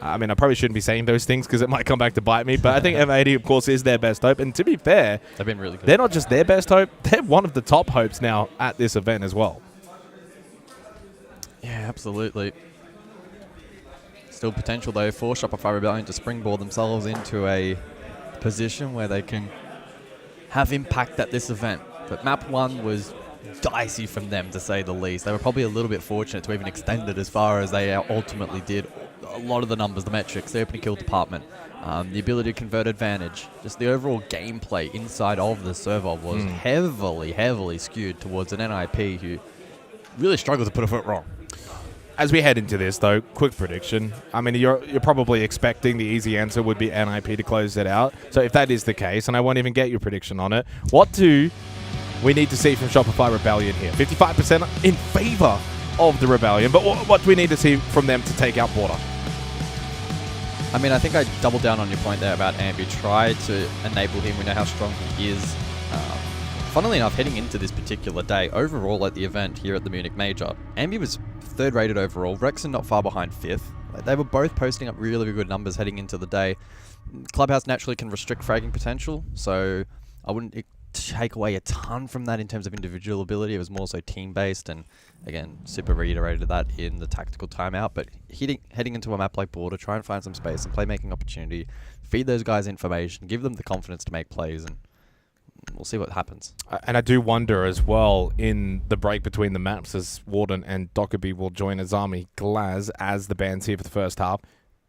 I mean, I probably shouldn't be saying those things because it might come back to bite me, but I think M80, of course, is their best hope. And to be fair, they've been really good. They're not just their best hope, they're one of the top hopes now at this event as well. Yeah, absolutely. Still potential, though, for Shopify Rebellion to springboard themselves into a position where they can have impact at this event. But map 1 was dicey from them, to say the least. They were probably a little bit fortunate to even extend it as far as they ultimately did. A lot of the numbers, the metrics, the opening kill department, the ability to convert advantage, just the overall gameplay inside of the server was heavily, heavily skewed towards an NIP who really struggled to put a foot wrong. As we head into this, though, quick prediction. I mean, you're probably expecting the easy answer would be NIP to close it out. So if that is the case, and I won't even get your prediction on it, what do we need to see from Shopify Rebellion here? 55% in favor of the Rebellion, but what do we need to see from them to take out Border? I mean, I think I doubled down on your point there about Ambi. Try to enable him. We know how strong he is. Funnily enough, heading into this particular day, overall at the event here at the Munich Major, Ambi was 3rd rated overall. Rexon not far behind 5th. They were both posting up really good numbers heading into the day. Clubhouse naturally can restrict fragging potential, so I wouldn't take away a ton from that in terms of individual ability. It was more so team-based, and again, super reiterated that in the tactical timeout. But heading into a map like Border, try and find some space and playmaking opportunity, feed those guys information, give them the confidence to make plays, and we'll see what happens. And I do wonder as well, in the break between the maps, as Warden and Dockerby will join Azami Glaz as the bands here for the first half,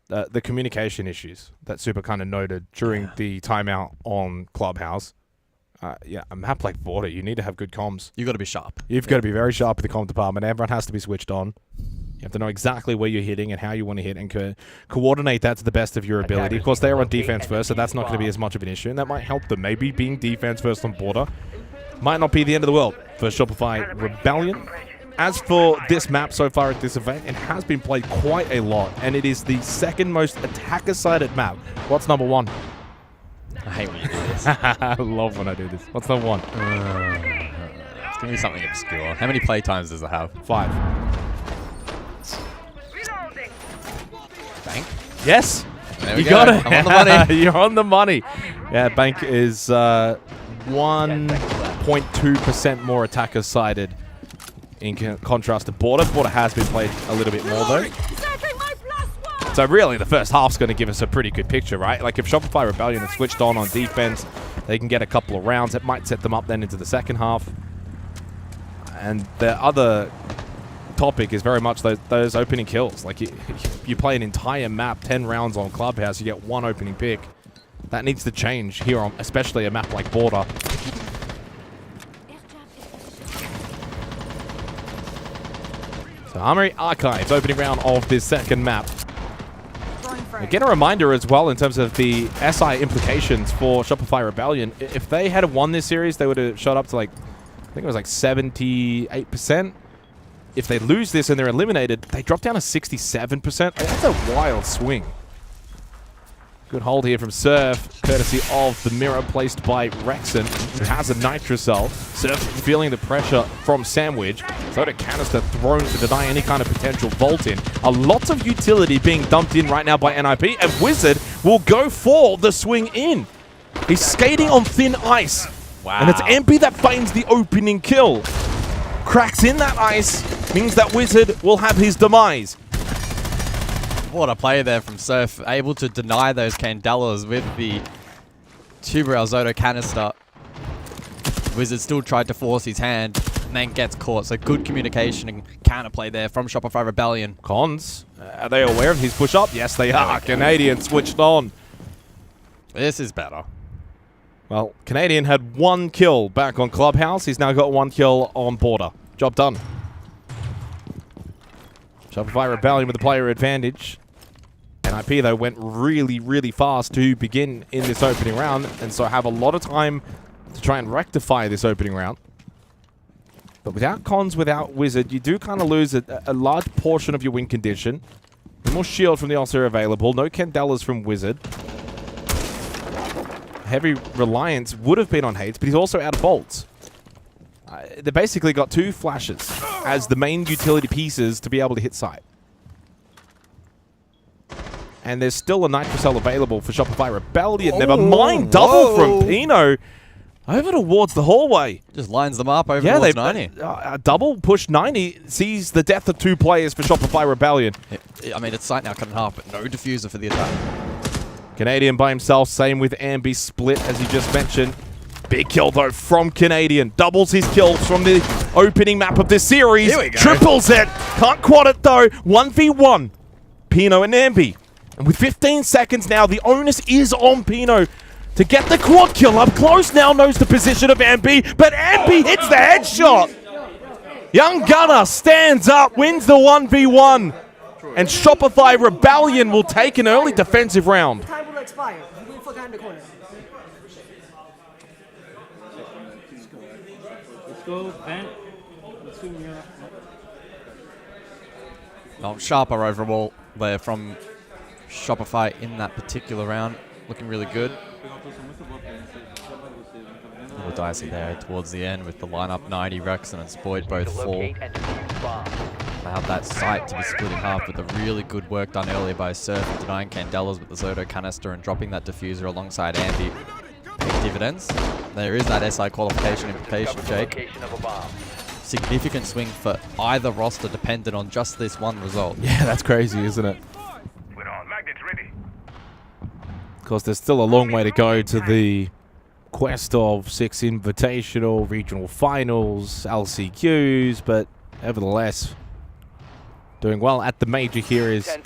the communication issues that Super kind of noted during the timeout on Clubhouse. Yeah, a map like Border, you need to have good comms. You've got to be sharp. You've got to be very sharp in the comm department. Everyone has to be switched on. You have to know exactly where you're hitting and how you want to hit and coordinate that to the best of your ability. Of course, they're on defense first, so that's not going to be as much of an issue, and that might help them. Maybe being defense first on Border might not be the end of the world for Shopify Rebellion. As for this map so far at this event, it has been played quite a lot, and it is the 2nd most attacker-sided map. What's number 1? I hate when you do this. I love when I do this. What's number 1? It's going to be something obscure. How many play times does it have? 5. Bank? Yes. There we You go. got it. I'm on the money. You're on the money. Yeah, Bank is 1.2% more attacker-sided in contrast to Border. Border has been played a little bit more, though. So really, the first half's going to give us a pretty good picture, right? Like, if Shopify Rebellion is switched on defense, they can get a couple of rounds. It might set them up then into the second half. And the other topic is very much those opening kills. Like, you play an entire map, 10 rounds on Clubhouse, you get 1 opening pick. That needs to change here on especially a map like Border. So Armory Archives, opening round of this second map. Again, a reminder as well in terms of the SI implications for Shopify Rebellion. If they had won this series, they would have shot up to like, I think it was like 78%. If they lose this and they're eliminated, they drop down to 67%. That's a wild swing. Good hold here from Surf, courtesy of the mirror placed by Rexon, who has a Nitrocell. Surf feeling the pressure from Sandwich. Soda canister thrown to deny any kind of potential vault in. A lot of utility being dumped in right now by NIP, and Wizard will go for the swing in. He's skating on thin ice. Wow. And it's MP that finds the opening kill. Cracks in that ice, means that Wizard will have his demise. What a play there from Surf, able to deny those Candelas with the Tuberel Zoto canister. Wizard still tried to force his hand and then gets caught, so good communication and counterplay there from Shopify Rebellion. Cons, are they aware of his push-up? Yes, they are. Canadian switched on. This is better. Well, Canadian had 1 kill back on Clubhouse. He's now got 1 kill on Border. Job done. Shopify Rebellion with the player advantage. NIP, though, went really, really fast to begin in this opening round, and so have a lot of time to try and rectify this opening round. But without Cons, without Wizard, you do kind of lose a large portion of your win condition. No more shield from the Ulcer available. No Candelas from Wizard. Heavy reliance would have been on Hades, but he's also out of bolts. They basically got 2 flashes as the main utility pieces to be able to hit site. And there's still a Nitrocell available for Shopify Rebellion. Never mind, double from Pino over towards the hallway. Just lines them up over towards 90. Double push 90 sees the death of 2 players for Shopify Rebellion. I mean, it's site now cut in half, but no diffuser for the attack. Canadian by himself, same with Ambi split, as you just mentioned. Big kill, though, from Canadian. Doubles his kills from the opening map of this series. Here we go. Triples it. Can't quad it, though. 1v1. Pino and Ambi. And with 15 seconds now, the onus is on Pino to get the quad kill up close. Now knows the position of Ambi, but Ambi hits the headshot. Young Gunner stands up, wins the 1v1, and Shopify Rebellion will take an early defensive round. Time will expire. You will in the corner. Let's go, vent. Let's do Well, sharper overall there from Shopify in that particular round. Looking really good. A little dicey there towards the end with the lineup. 90, Rexon and Spoit both fall. Allowed that site to be split in half, but the really good work done earlier by Surf, denying Candelas with the Zoto canister and dropping that diffuser alongside Andy. Paid dividends. There is that SI qualification implication, Jake. Significant swing for either roster dependent on just this one result. Yeah, that's crazy, isn't it? Of course, there's still a long way to go to the quest of 6 invitational, regional finals, LCQs, but nevertheless, doing well at the major here is,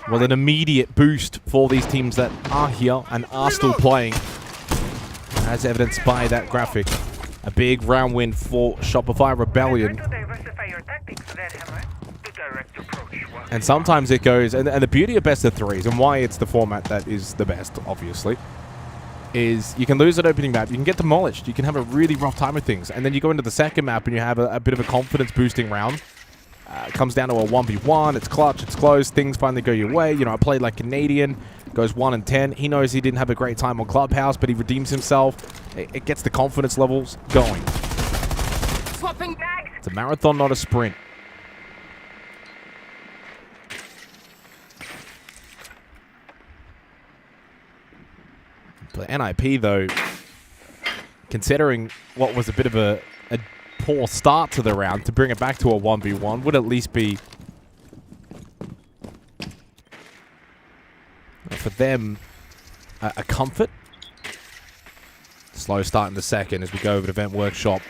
well, an immediate boost for these teams that are here and are still playing, as evidenced by that graphic. A big round win for Shopify Rebellion. And sometimes it goes, and the beauty of best of threes, and why it's the format that is the best, obviously, is you can lose an opening map, you can get demolished, you can have a really rough time with things, and then you go into the second map and you have a bit of a confidence-boosting round. It comes down to a 1v1, it's clutch, it's close, things finally go your way. You know, I played like Canadian, goes 1-10. He knows he didn't have a great time on Clubhouse, but he redeems himself. It gets the confidence levels going. Swapping bags. It's a marathon, not a sprint. But NIP, though, considering what was a bit of a poor start to the round, to bring it back to a 1v1 would at least be, for them, a comfort. Slow start in the second as we go over to Event Workshop.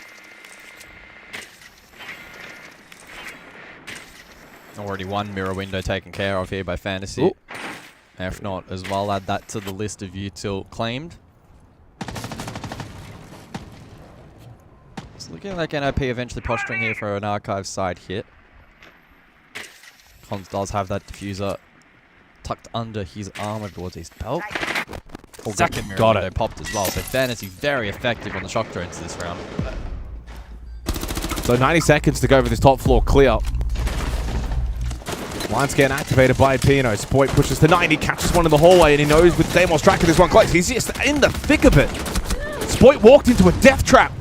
Already one mirror window taken care of here by Fantasy. Ooh. If not, as well, add that to the list of util claimed. It's looking like NIP eventually posturing here for an archive side hit. Cons does have that diffuser tucked under his armor towards his belt. Second mirror window popped as well, so Fantasy very effective on the shock drones this round. So 90 seconds to go for this top floor clear. Lines getting activated by Pino. Spoit pushes to 90, catches one in the hallway, and he knows with Deimos tracking this one close. He's just in the thick of it. Spoit walked into a death trap.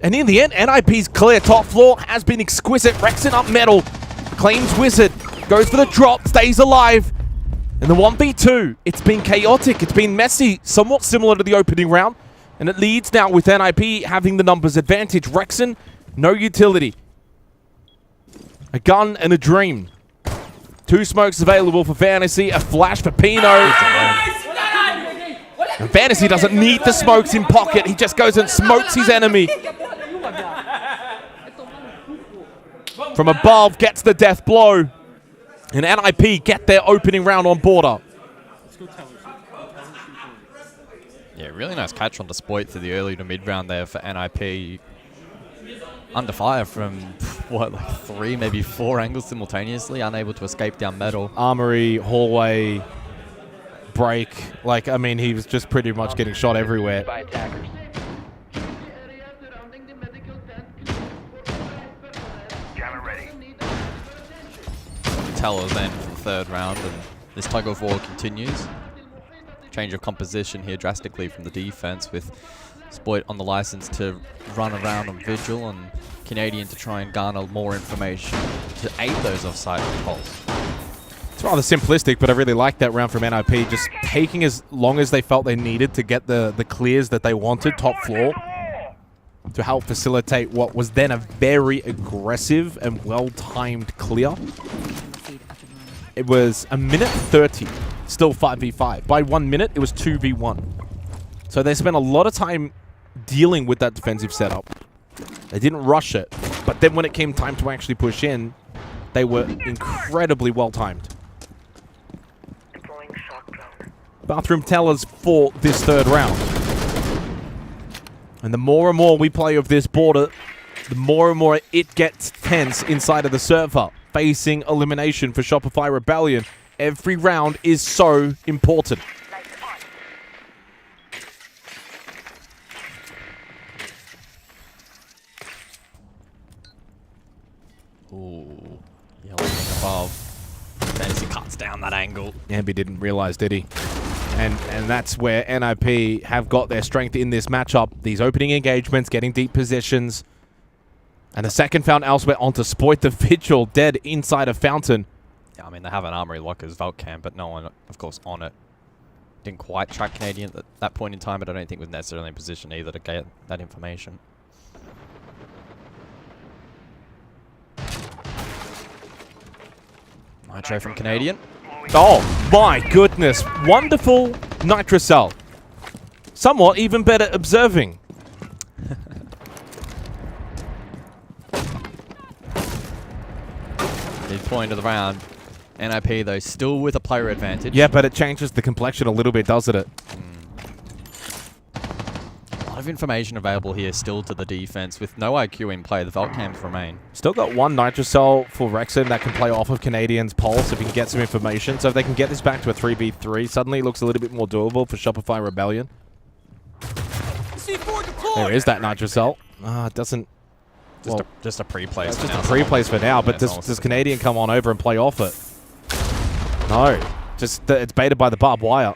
And in the end, NIP's clear. Top floor has been exquisite. Rexon up metal. Claims Wizard. Goes for the drop. Stays alive. And the 1v2, it's been chaotic. It's been messy. Somewhat similar to the opening round. And it leads now with NIP having the numbers advantage. Rexon, no utility. A gun and a dream. 2 smokes available for Fantasy. A flash for Pino. And Fantasy doesn't need the smokes in pocket. He just goes and smokes his enemy. From above, gets the death blow. And NIP get their opening round on border. Yeah, really nice catch on the Spoit through the early to mid round there for NIP. Under fire from, what, like 3, maybe 4 angles simultaneously, unable to escape down metal. Armory, hallway, break. Like, I mean, he was just pretty much getting shot everywhere. Teller then for the third round, and this tug of war continues. Change of composition here drastically from the defense with Spoit on the license to run around on Vigil and Canadian to try and garner more information to aid those offside calls. It's rather simplistic, but I really like that round from NIP, just taking as long as they felt they needed to get the clears that they wanted top floor to help facilitate what was then a very aggressive and well-timed clear. It was a minute 30, still 5v5. By 1 minute, it was 2v1. So they spent a lot of time dealing with that defensive setup. They didn't rush it, but then when it came time to actually push in, they were incredibly well-timed. Bathroom tellers for this third round. And the more and more we play of this border, the more and more it gets tense inside of the server. Facing elimination for Shopify Rebellion. Every round is so important. Ooh, yellow above. Fantasy cuts down that angle. Ambi didn't realize, did he? And that's where NIP have got their strength in this matchup. These opening engagements, getting deep positions. And the second found elsewhere onto Spoit the Vigil, dead inside a fountain. Yeah, I mean, they have an armory lock as Valk can, but no one, of course, on it. Didn't quite track Canadian at that point in time, but I don't think was necessarily in position either to get that information. Nitro from Canadian. Oh my goodness. Wonderful Nitrocell. Somewhat even better observing. Midpoint of the round. NIP though still with a player advantage. Yeah, but it changes the complexion a little bit, doesn't it? A lot of information available here still to the defense. With no IQ in play, the Valcams remain. Still got one Nitrocell for Rexon that can play off of Canadian's pulse if he can get some information. So if they can get this back to a 3v3, suddenly it looks a little bit more doable for Shopify Rebellion. There is that Nitrocell. It doesn't... Just a pre-place. Just a pre-place for now, but does Canadian come on over and play off it? No. Just it's baited by the barbed wire.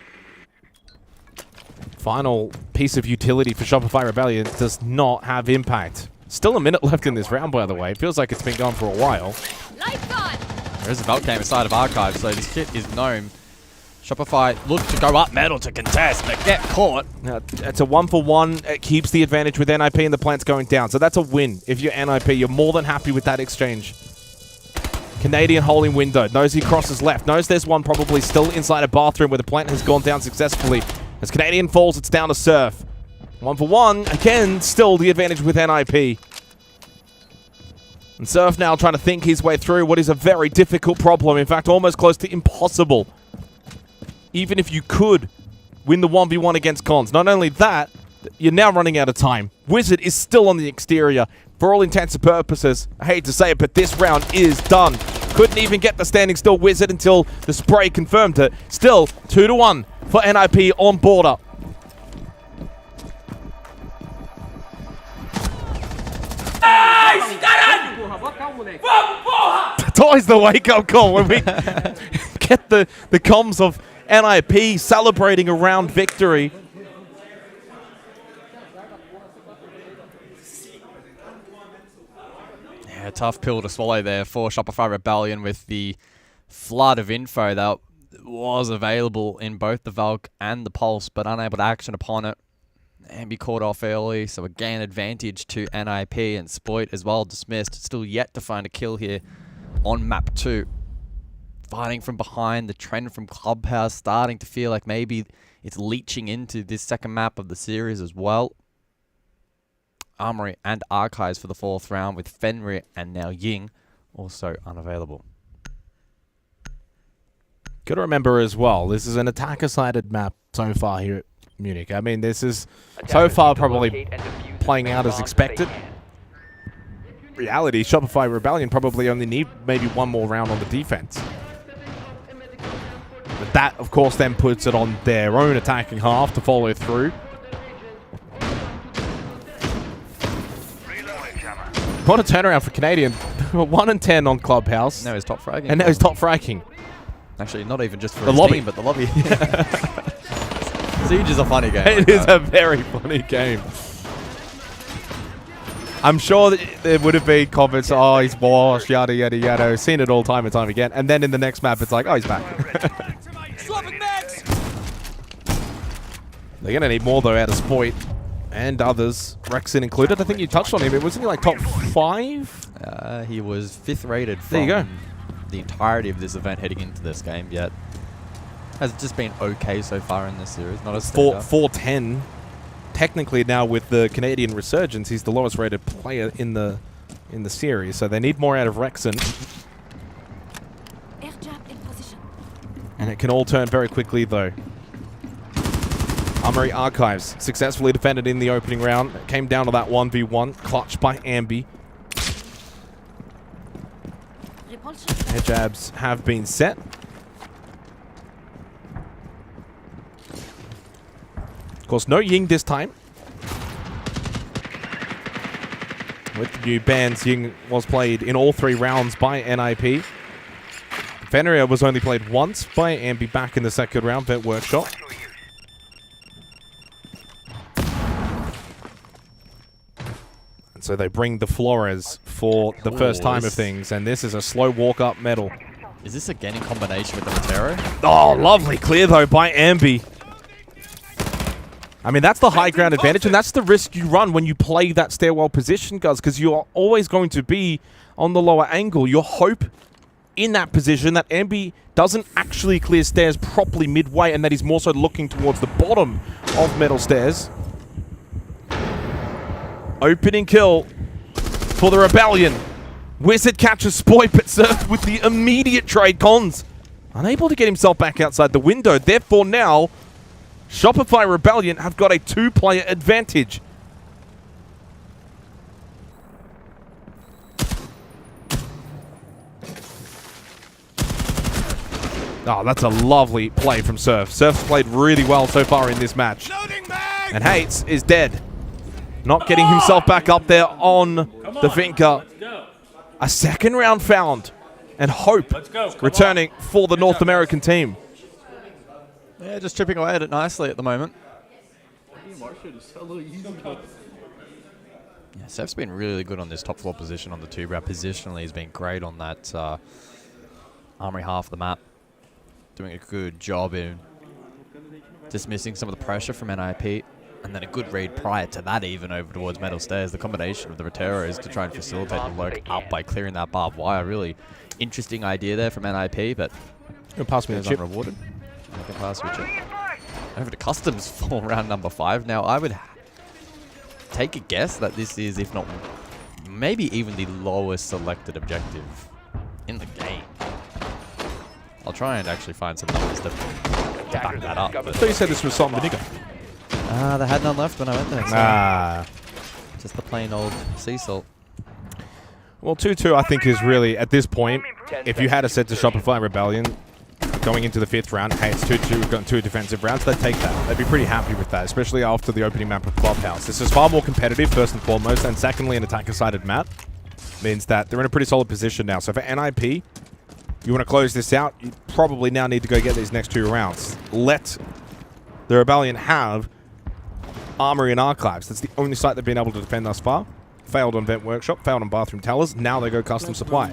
Final piece of utility for Shopify Rebellion does not have impact. Still a minute left in this round, by the way. It feels like it's been going for a while. There's a Valcam inside of Archive, so this kit is known. Shopify look to go up metal to contest, but get caught. Now, it's a 1-for-1. It keeps the advantage with NIP and the plant's going down. So that's a win. If you're NIP, you're more than happy with that exchange. Canadian holding window. Knows he crosses left. Knows there's one probably still inside a bathroom where the plant has gone down successfully. As Canadian falls, it's down to Surf. 1-for-1. Again, still the advantage with NIP. And Surf now trying to think his way through what is a very difficult problem. In fact, almost close to impossible. Even if you could win the 1v1 against Cons. Not only that, you're now running out of time. Wizard is still on the exterior. For all intents and purposes, I hate to say it, but this round is done. Couldn't even get the standing still Wizard until the spray confirmed it. Still, 2-1 for NIP on border. It's always the wake-up call when we get the comms of NIP celebrating a round victory. Yeah, tough pill to swallow there for Shopify Rebellion with the flood of info that was available in both the Valk and the Pulse, but unable to action upon it and be caught off early. So again, advantage to NIP, and Spoit as well dismissed. Still yet to find a kill here on map 2. Fighting from behind, the trend from Clubhouse starting to feel like maybe it's leaching into this second map of the series as well. Armory and Archives for the 4th round, with Fenrir and now Ying also unavailable. Got to remember as well, this is an attacker-sided map so far here at Munich. I mean, this is so far probably playing out as expected. Reality, Shopify Rebellion probably only need maybe one more round on the defense. But that, of course, then puts it on their own attacking half to follow through. What a turnaround for Canadian. 1-10 on Clubhouse. Now he's top fragging. And now he's top fragging. Actually, not even just for the his lobby, team, but the lobby. Siege is a funny game. It is a very funny game. I'm sure that there would have been comments, oh, he's washed, yada, yada, yada. I've seen it all time and time again. And then in the next map, it's like, oh, he's back. They're going to need more, though, out of Spoit and others, Rexon included. I think you touched on him. Wasn't he like top 5? He was 5th rated from there you go. The entirety of this event heading into this game, yet has just been okay so far in this series. Not a 410. Technically now with the Canadian resurgence, he's the lowest rated player in the series, so they need more out of Rexon. And it can all turn very quickly though. Armory Archives successfully defended in the opening round. It came down to that 1v1, clutched by Ambi. Hijabs have been set. Of course, no Ying this time. With the new bans, Ying was played in all 3 rounds by NIP. Fenrir was only played once by Ambi back in the second round, Vet Workshop. And so they bring the Flores for the first time of things, and this is a slow walk-up medal. Is this again in combination with the Matero? Oh, lovely clear, though, by Ambi. I mean, that's the high ground advantage, and that's the risk you run when you play that stairwell position, guys, because you're always going to be on the lower angle. Your hope in that position that Ambi doesn't actually clear stairs properly midway, and that he's more so looking towards the bottom of metal stairs. Opening kill for the Rebellion. Wizard catches Spoy, but served with the immediate trade. Cons unable to get himself back outside the window. Therefore now, Shopify Rebellion have got a 2-player advantage. Oh, that's a lovely play from Surf. Surf's played really well so far in this match. And Hates is dead. Not getting himself back up there on the Vinca. A second round found. And Hope returning for the North American team. Yeah, just chipping away at it nicely at the moment. Yeah, Seth's been really good on this top floor position on the 2-round. Positionally, he's been great on that armory half of the map. Doing a good job in dismissing some of the pressure from NIP. And then a good read prior to that even over towards metal stairs. The combination of the Rotero is to try and facilitate the lurk up by clearing that barbed wire. Really interesting idea there from NIP, but you'll pass me the chip. Unrewarded. I can pass you chip. Over to Customs for round number 5. Now, I would take a guess that this is, if not maybe even the lowest selected objective in the game. I'll try and actually find some numbers to back that up. I thought you said this was salt and vinegar. They had none left when I went there. So just the plain old sea salt. Well, 2-2 I think is really, at this point, if you had a set to Shopify Rebellion going into the 5th round, hey, it's 2-2, we've got 2 defensive rounds, they'd take that. They'd be pretty happy with that, especially after the opening map of Clubhouse. This is far more competitive, first and foremost, and secondly, an attacker-sided map means that they're in a pretty solid position now. So for NIP, you want to close this out, you probably now need to go get these next 2 rounds. Let the Rebellion have Armory and Archives. That's the only site they've been able to defend thus far. Failed on Vent Workshop, failed on Bathroom Tellers. Now they go Custom Supply.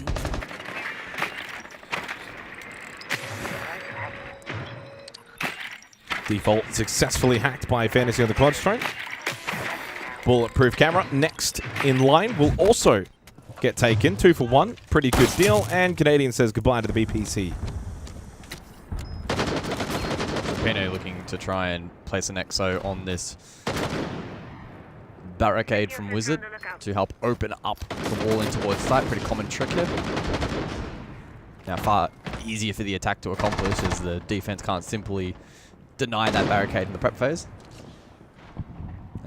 Default successfully hacked by Fantasy on the Quadstrone. Bulletproof camera next in line will also get taken. 2 for 1. Pretty good deal. And Canadian says goodbye to the BPC. Pino looking to try and place an EXO on this barricade from Wizard to help open up the wall in towards site. Pretty common trick here. Now far easier for the attack to accomplish as the defense can't simply deny that barricade in the prep phase.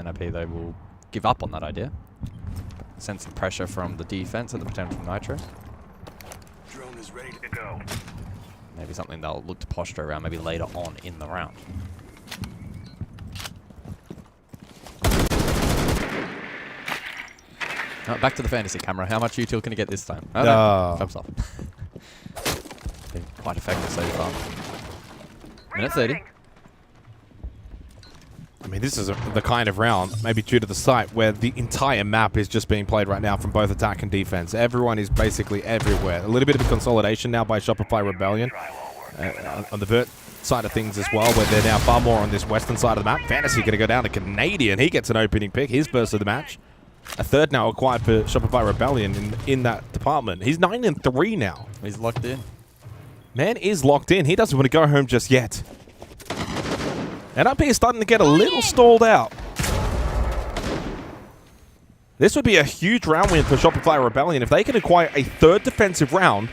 NIP, they will give up on that idea. Sense some pressure from the defense and the potential from Nitro. Drone is ready to go. Maybe something they'll look to posture around maybe later on in the round. Back to the fantasy camera. How much util can you get this time? Oh, no. Thumbs up. Been quite effective so far. Minute 30. I mean, this is the kind of round, maybe due to the site, where the entire map is just being played right now from both attack and defense. Everyone is basically everywhere. A little bit of a consolidation now by Shopify Rebellion on the Vert side of things as well, where they're now far more on this western side of the map. Fantasy going to go down to Canadian. He gets an opening pick, his first of the match. A third now acquired for Shopify Rebellion in that department. He's 9-3 now. He's locked in. Man is locked in. He doesn't want to go home just yet. NIP is starting to get a little stalled out. This would be a huge round win for Shopify Rebellion. If they can acquire a 3rd defensive round,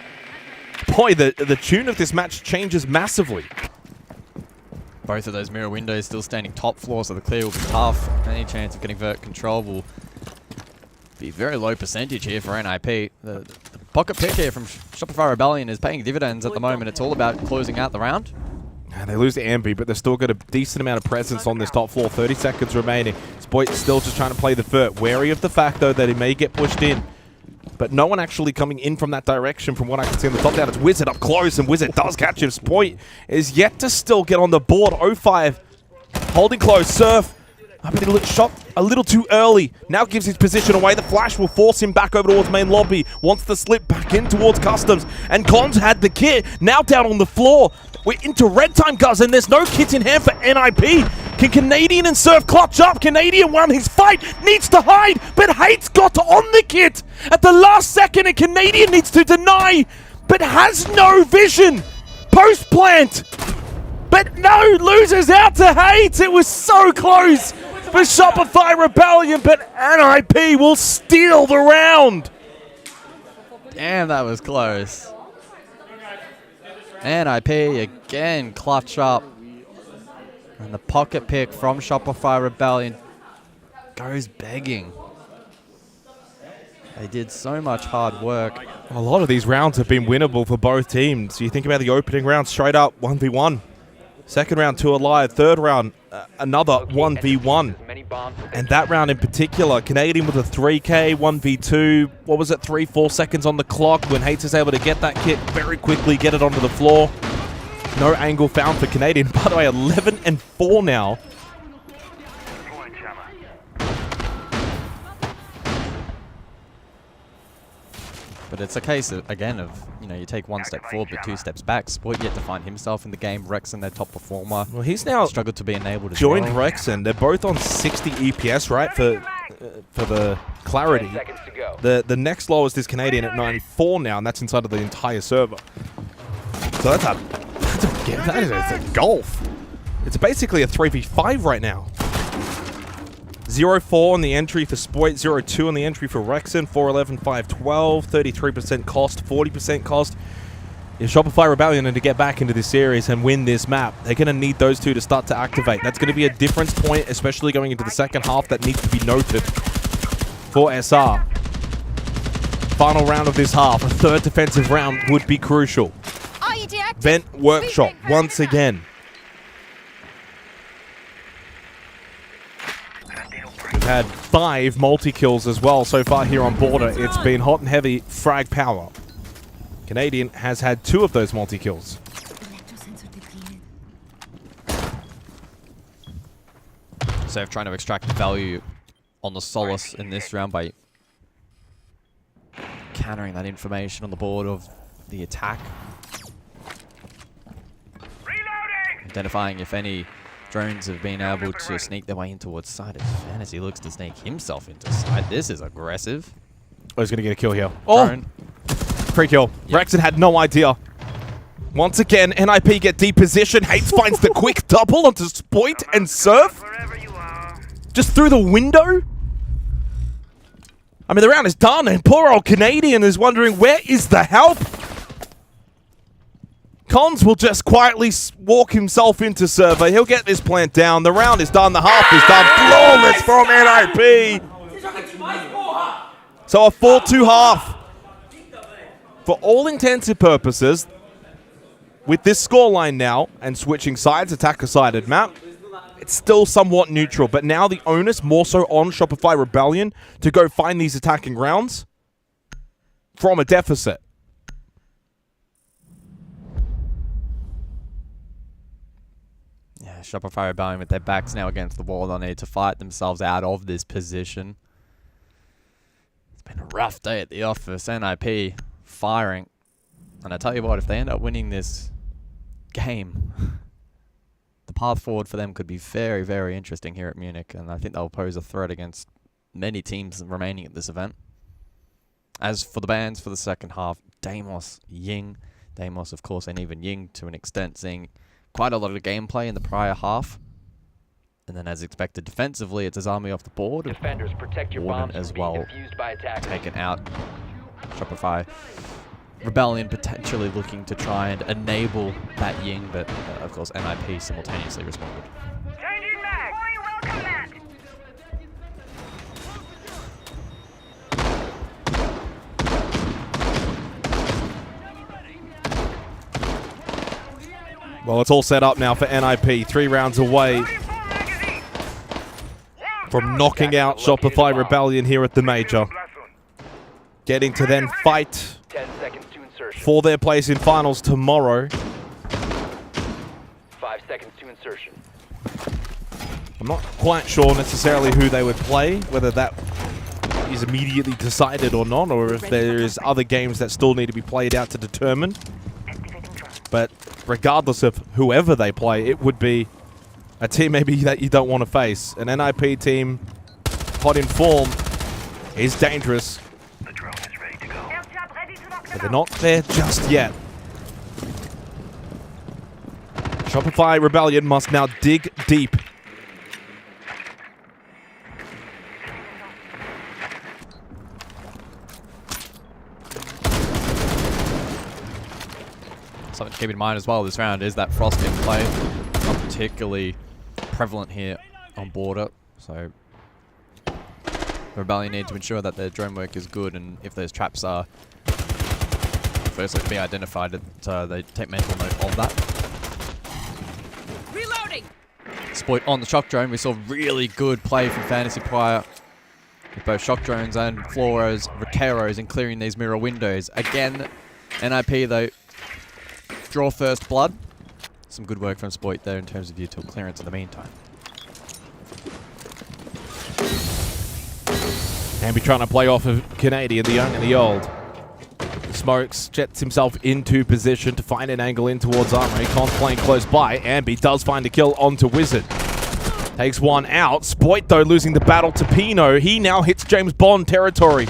boy, the tune of this match changes massively. Both of those mirror windows still standing top floor, so the clear will be tough. Any chance of getting vert control will be very low percentage here for NIP. The Pocket pick here from Shopify Rebellion is paying dividends at the moment. It's all about closing out the round. And they lose the Ambi, but they've still got a decent amount of presence on this top floor. 30 seconds remaining. Spoit still just trying to play the vert. Wary of the fact, though, that he may get pushed in. But no one actually coming in from that direction from what I can see on the top down. It's Wizard up close, and Wizard does catch him. Spoit is yet to still get on the board. 0-5 holding close. Surf. I mean, he shot a little too early. Now gives his position away. The flash will force him back over towards main lobby. Wants to slip back in towards customs. And Cons had the kit. Now down on the floor. We're into red time, guys, and there's no kit in hand for NIP. Can Canadian and Surf clutch up? Canadian won his fight. Needs to hide, but Hate's got on the kit at the last second, and Canadian needs to deny, but has no vision. Post-plant. But no, loses out to Hate. It was so close for Shopify Rebellion, but NIP will steal the round. Damn, that was close. NIP again clutch up. And the pocket pick from Shopify Rebellion goes begging. They did so much hard work. A lot of these rounds have been winnable for both teams. You think about the opening round, straight up 1v1. Second round, 2 alive. Third round, another 1v1. And that round in particular, Canadian with a 3K, 1v2. What was it, 3-4 seconds on the clock when Hates is able to get that kit very quickly, get it onto the floor. No angle found for Canadian. By the way, 11-4 now. But it's a case, of, again, of, you know, you take one step forward but 2 steps back. Spoit yet to find himself in the game. Rexon, their top performer. Well, he's now struggled to be enabled as joined well. Rexon. They're both on 60 EPS, right, for the clarity. The next lowest is Canadian at 94 now, and that's inside of the entire server. So that's a golf. It's basically a 3v5 right now. 0-4 on the entry for Spoit, 0-2 on the entry for Rexon, 4-11, 5-12, 33% cost, 40% cost. If Shopify Rebellion are to get back into this series and win this map, they're going to need those two to start to activate. That's going to be a difference point, especially going into the second half, that needs to be noted for SR. Final round of this half, a third defensive round would be crucial. Vent Workshop once again. We've had 5 multi-kills as well so far here on Border. It's been hot and heavy frag power. Canadian has had 2 of those multi-kills. So trying to extract value on the Solace in this round by countering that information on the board of the attack. Identifying if any drones have been able to sneak their way in towards side. As Fantasy looks to sneak himself into side. This is aggressive. Oh, he's going to get a kill here. Oh! Free kill. Yep. Rexon had no idea. Once again, NIP get deep position. Hates finds the quick double onto Spoit and Surf. Just through the window. I mean, the round is done, and poor old Canadian is wondering, where is the help? Cons will just quietly walk himself into server. He'll get this plant down. The round is done. The half is done. Flawless from NIP. So a 4-2 half. For all intents and purposes, with this scoreline now and switching sides, attacker-sided map, it's still somewhat neutral. But now the onus more so on Shopify Rebellion to go find these attacking rounds from a deficit. Shopify Rebellion with their backs now against the wall. They'll need to fight themselves out of this position. It's been a rough day at the office. NIP firing. And I tell you what, if they end up winning this game, the path forward for them could be very, very interesting here at Munich. And I think they'll pose a threat against many teams remaining at this event. As for the bans for the second half, Deimos, Ying. Deimos, of course, and even Ying to an extent, seeing quite a lot of gameplay in the prior half. And then as expected defensively, it's his army off the board. Defenders, protect your Warden bombs as from being well, defused by attackers. taken out. Shopify Rebellion potentially looking to try and enable that Ying, but of course NIP simultaneously responded. Changing mag! Fully welcome that! Well, it's all set up now for NIP. 3 rounds away from knocking out Shopify Rebellion here at the Major. Getting to then fight for their place in finals tomorrow. 5 seconds to insertion. I'm not quite sure necessarily who they would play, whether that is immediately decided or not, or if there is other games that still need to be played out to determine. But regardless of whoever they play, it would be a team maybe that you don't want to face. An NIP team, hot in form, is dangerous. But they're not there just yet. Shopify Rebellion must now dig deep. Something to keep in mind as well this round is that frost in play. Not particularly prevalent here on border. So the Rebellion need to ensure that their drone work is good, and if those traps are firstly to be identified, that they take mental note of that. Reloading. Exploit on the shock drone. We saw really good play from Fantasy prior with both shock drones and fluoros, Vaqueros in clearing these mirror windows. Again, NIP though, draw first blood. Some good work from Spoit there in terms of util clearance in the meantime. And be trying to play off of Canadian, the young and the old. Smokes, jets himself into position to find an angle in towards Armory. Con's playing close by. Ambi does find a kill onto Wizard. Takes one out. Spoit, though, losing the battle to Pino. He now hits James Bond territory.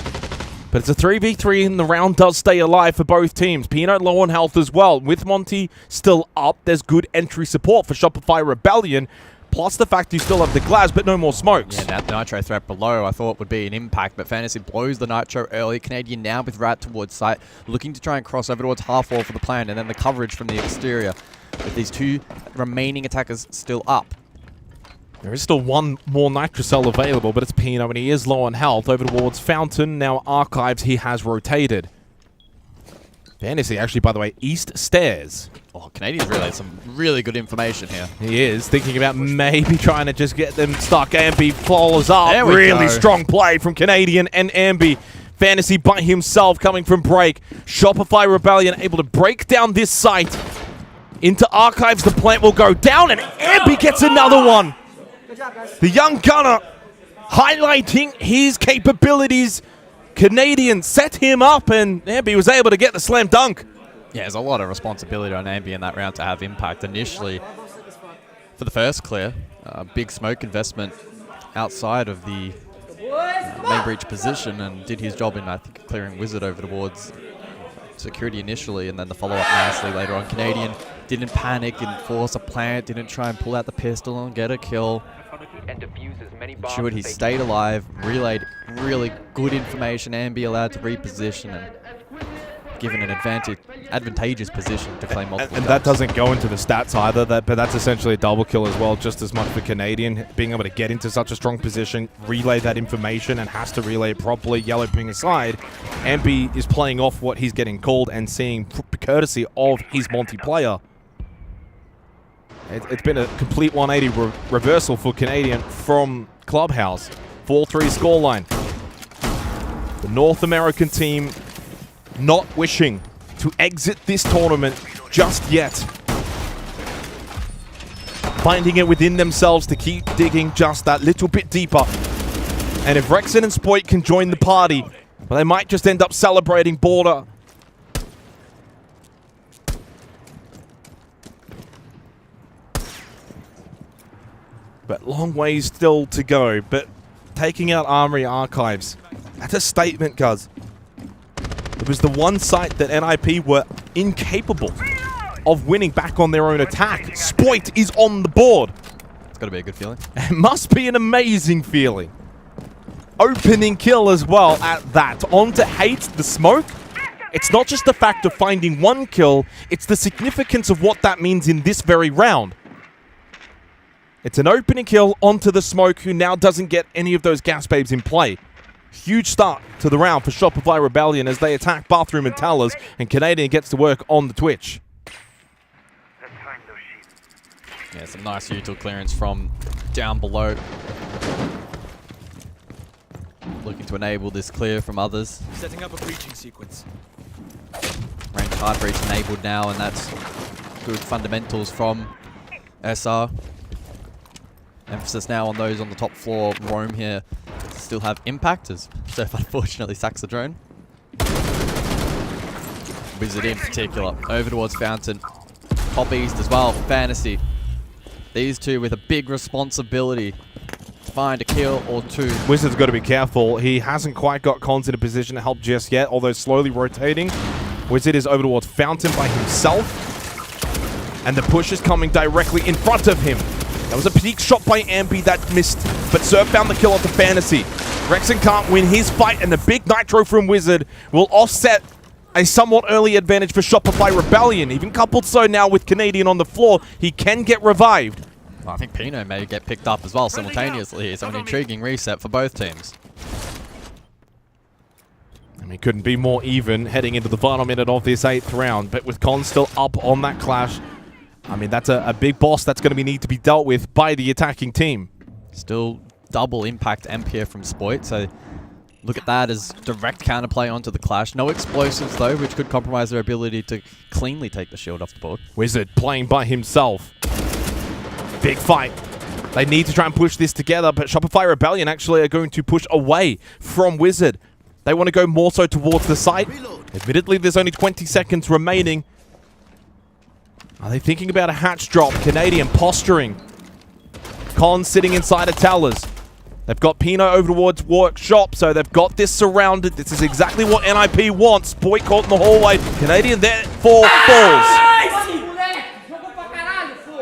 But it's a 3v3 and the round does stay alive for both teams. Pino low on health as well. With Monty still up, there's good entry support for Shopify Rebellion. Plus the fact you still have the glass, but no more smokes. Yeah, that Nitro threat below I thought would be an impact, but Fantasy blows the Nitro early. Canadian now with Rat towards site, looking to try and cross over towards half wall for the plan, and then the coverage from the exterior. With these 2 remaining attackers still up. There is still one more Nitro cell available, but it's Pino, and he is low on health. Over towards Fountain, now Archives, he has rotated. Fantasy, actually, by the way, east stairs. Oh, Canadian's relayed some really good information here. He is thinking about maybe trying to just get them stuck. Ambi follows up. There we really go. strong play from Canadian and Ambi. Fantasy by himself coming from break. Shopify Rebellion able to break down this site. Into Archives, the plant will go down, and Ambi gets another one. Good job, guys. The young gunner highlighting his capabilities. Canadian set him up, and Ambi was able to get the slam dunk. Yeah, there's a lot of responsibility on Ambi in that round to have impact initially. For the first clear, big smoke investment outside of the main breach position, and did his job in, I think, clearing Wizard over towards security initially, and then the follow-up nicely later on. Canadian didn't panic, didn't force a plant, didn't try and pull out the pistol and get a kill. And defuse as many bombs Ensured he as they stayed alive, relayed really good information. Ambi allowed to reposition and given an advantageous position to claim multiple And that doesn't go into the stats either, but that's essentially a double kill as well, just as much for Canadian. Being able to get into such a strong position, relay that information, and has to relay it properly, yellow ping aside. Ambi is playing off what he's getting called and seeing courtesy of his multiplayer. It's been a complete 180 reversal for Canadian from Clubhouse. 4-3 scoreline. The North American team not wishing to exit this tournament just yet. Finding it within themselves to keep digging just that little bit deeper. And if Rexon and Spoit can join the party, well, they might just end up celebrating border. But long ways still to go. But taking out Armory Archives, that's a statement, Guz. It was the one site that NIP were incapable of winning back on their own attack. Spoit is on the board. It's got to be a good feeling. It must be an amazing feeling. Opening kill as well at that. On to Hate the smoke. It's not just the fact of finding one kill, it's the significance of what that means in this very round. It's an opening kill onto the smoke, who now doesn't get any of those gas babes in play. Huge start to the round for Shopify Rebellion as they attack Bathroom and Towers, and Canadian gets to work on the Twitch. Let's find those Yeah, some nice util clearance from down below. Looking to enable this clear from others. Setting up a breaching sequence. Range hard breach enabled now, and that's good fundamentals from SR. Emphasis now on those on the top floor. Roam here still have impact, as Surf unfortunately sacks the drone. Wizard in particular, over towards Fountain. Top East as well, Fantasy. These two with a big responsibility to find a kill or two. Wizard's got to be careful. He hasn't quite got Cons in a position to help just yet, although slowly rotating. Wizard is over towards Fountain by himself. And the push is coming directly in front of him. That was a peak shot by Ampy that missed, but Surf found the kill off the Fantasy. Rexon can't win his fight, and the big Nitro from Wizard will offset a somewhat early advantage for Shopify Rebellion. Even coupled so now with Canadian on the floor, he can get revived. Well, I think Pino may get picked up as well simultaneously, so an intriguing reset for both teams. I mean, couldn't be more even heading into the final minute of this 8th round, but with Con still up on that clash, I mean, that's a big boss that's going to need to be dealt with by the attacking team. Still double impact MP from Spoit, so look at that as direct counterplay onto the clash. No explosives though, which could compromise their ability to cleanly take the shield off the board. Wizard playing by himself. Big fight. They need to try and push this together, but Shopify Rebellion actually are going to push away from Wizard. They want to go more so towards the site. Admittedly, there's only 20 seconds remaining. Are they thinking about a hatch drop? Canadian posturing. Con sitting inside of towers. They've got Pino over towards Workshop, so they've got this surrounded. This is exactly what NIP wants. Boy caught in the hallway. Canadian there for falls.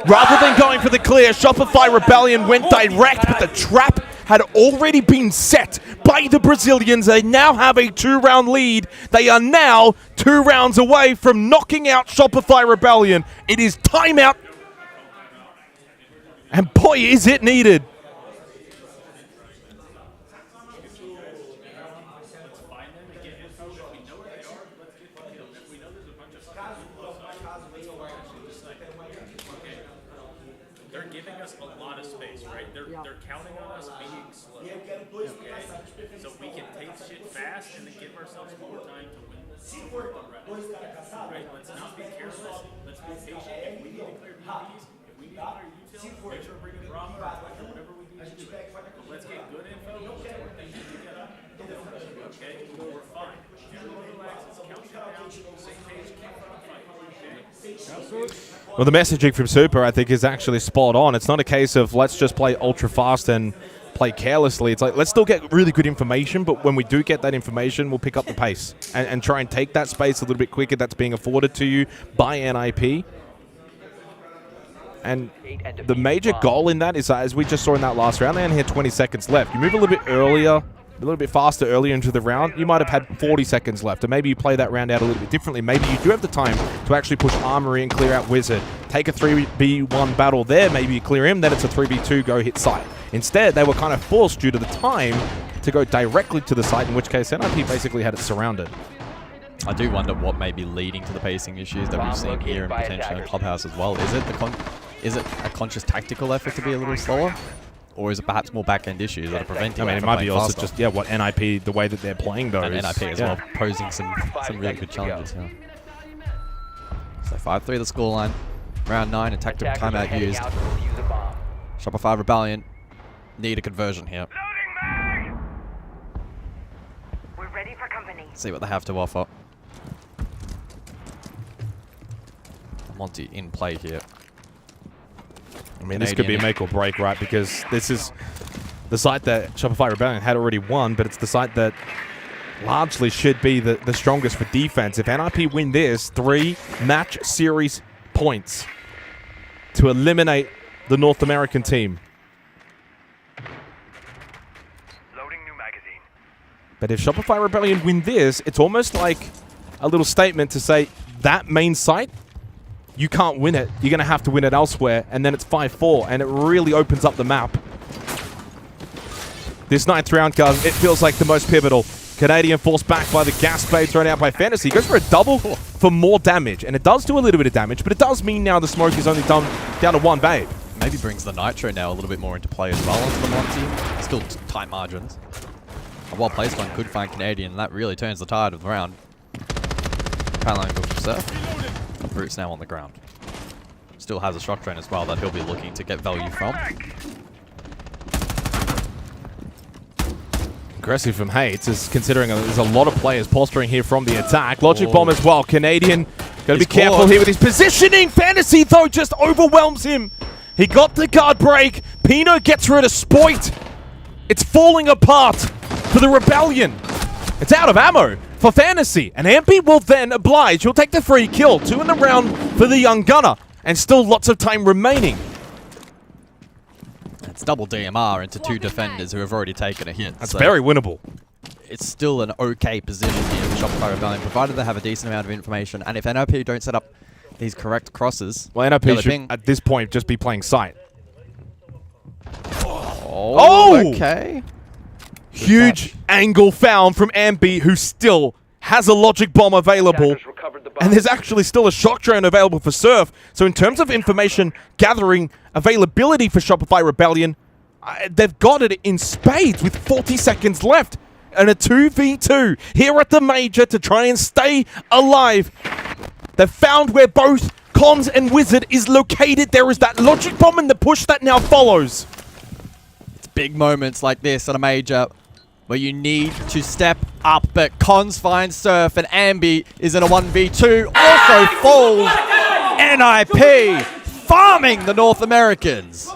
Rather than going for the clear, Shopify Rebellion went direct, but the trap had already been set by the Brazilians. They now have a 2-round lead. They are now 2 rounds away from knocking out Shopify Rebellion. It is timeout. And boy, is it needed. They're giving us a lot of space, right? They're counting on us being slow. Okay? So we can take shit fast and then give ourselves more time to win the rest. Right? Let's not be careless. Let's be patient. If we need to clear BBs, if we need to clear util, make sure we bring in Brahma or Fletch or whatever we need to do. But let's get good info. Let's work things together. Okay? We're fine. Everyone relaxes. Count down. Same page. Keep on fighting. Okay? Well, the messaging from Super, I think, is actually spot on. It's not a case of let's just play ultra fast and play carelessly. It's like, let's still get really good information, but when we do get that information, we'll pick up the pace and try and take that space a little bit quicker that's being afforded to you by NIP. And the major goal in that is, as we just saw in that last round, they only had 20 seconds left. You move a little bit earlier, a little bit faster earlier into the round, you might have had 40 seconds left, and maybe you play that round out a little bit differently. Maybe you do have the time to actually push Armory and clear out Wizard. Take a 3v1 battle there, maybe you clear him, then it's a 3v2 go hit site. Instead, they were kind of forced due to the time to go directly to the site, in which case NIP basically had it surrounded. I do wonder what may be leading to the pacing issues that we've seen here and potentially in Clubhouse as well. Is it a conscious tactical effort to be a little slower? Or is it perhaps more back-end issues that are preventing? I mean, it might be also just, what NIP, the way that they're playing, though. And NIP as well, posing some really good challenges here. So 5-3 the scoreline. Round 9, a tactical timeout used. Shopify Rebellion need a conversion here. We're ready for company. See what they have to offer. Monty in play here. I mean, this could be a make or break, right? Because this is the site that Shopify Rebellion had already won, but it's the site that largely should be the strongest for defense. If NIP win this, 3 match series points to eliminate the North American team. Loading new magazine. But if Shopify Rebellion win this, it's almost like a little statement to say that main site, you can't win it. You're going to have to win it elsewhere. And then it's 5-4, and it really opens up the map. This 9th round, guys, it feels like the most pivotal. Canadian forced back by the gas spade thrown out by Fantasy. Goes for a double for more damage. And it does do a little bit of damage, but it does mean now the smoke is only down to 1 babe. Maybe brings the Nitro now a little bit more into play as well onto the Monty. Still tight margins. A well-placed one could find Canadian, and that really turns the tide of the round. Parallel angle from Surf. Brute's now on the ground. Still has a shock train as well that he'll be looking to get value from. Aggressive from Hates, is considering there's a lot of players posturing here from the attack. Logic Bomb as well. Canadian, got to be careful here with his positioning. Fantasy, though, just overwhelms him. He got the guard break. Pino gets rid of Spoit. It's falling apart for the Rebellion. It's out of ammo for Fantasy. And Ampy will then oblige. He'll take the free kill. 2 in the round for the young gunner. And still lots of time remaining. It's double DMR into 2 defenders who have already taken a hit. That's very winnable. It's still an okay position here for Shopify Rebellion, provided they have a decent amount of information. And if NOP don't set up these correct crosses... Well, NOP should, at this point, just be playing sight. Oh, okay. Huge angle found from Ambi, who still has a logic bomb available. And there's actually still a shock drone available for Surf. So in terms of information gathering availability for Shopify Rebellion, they've got it in spades with 40 seconds left. And a 2v2 here at the Major to try and stay alive. They've found where both Cons and Wizard is located. There is that logic bomb and the push that now follows. It's big moments like this at a Major where you need to step up, but Cons finds Surf and Ambi is in a 1v2. Also falls NIP, farming the North Americans.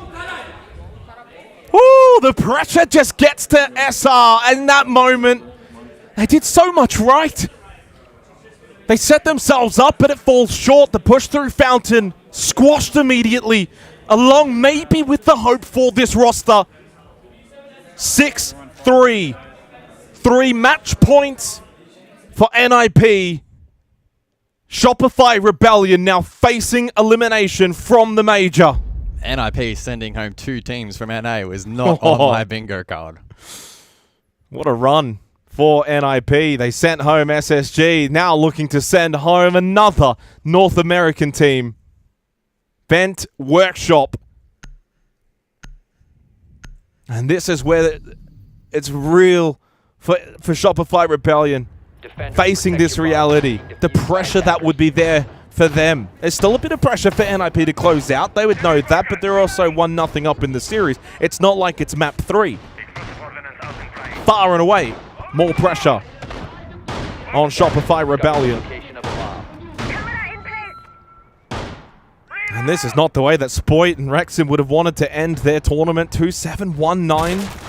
Ooh, the pressure just gets to SR in that moment. They did so much right. They set themselves up, but it falls short. The push through Fountain squashed immediately, along maybe with the hope for this roster. 6-3. 3 match points for NIP. Shopify Rebellion now facing elimination from the Major. NIP sending home 2 teams from NA was not on my bingo card. What a run for NIP. They sent home SSG, now looking to send home another North American team. Bent Workshop. And this is where it's real for Shopify Rebellion. Facing this reality. The pressure that would be there for them. There's still a bit of pressure for NIP to close out. They would know that, but they're also 1-0 up in the series. It's not like it's map 3. Far and away, more pressure on Shopify Rebellion. And this is not the way that Spoit and Rexham would have wanted to end their tournament. 2-7-1-9.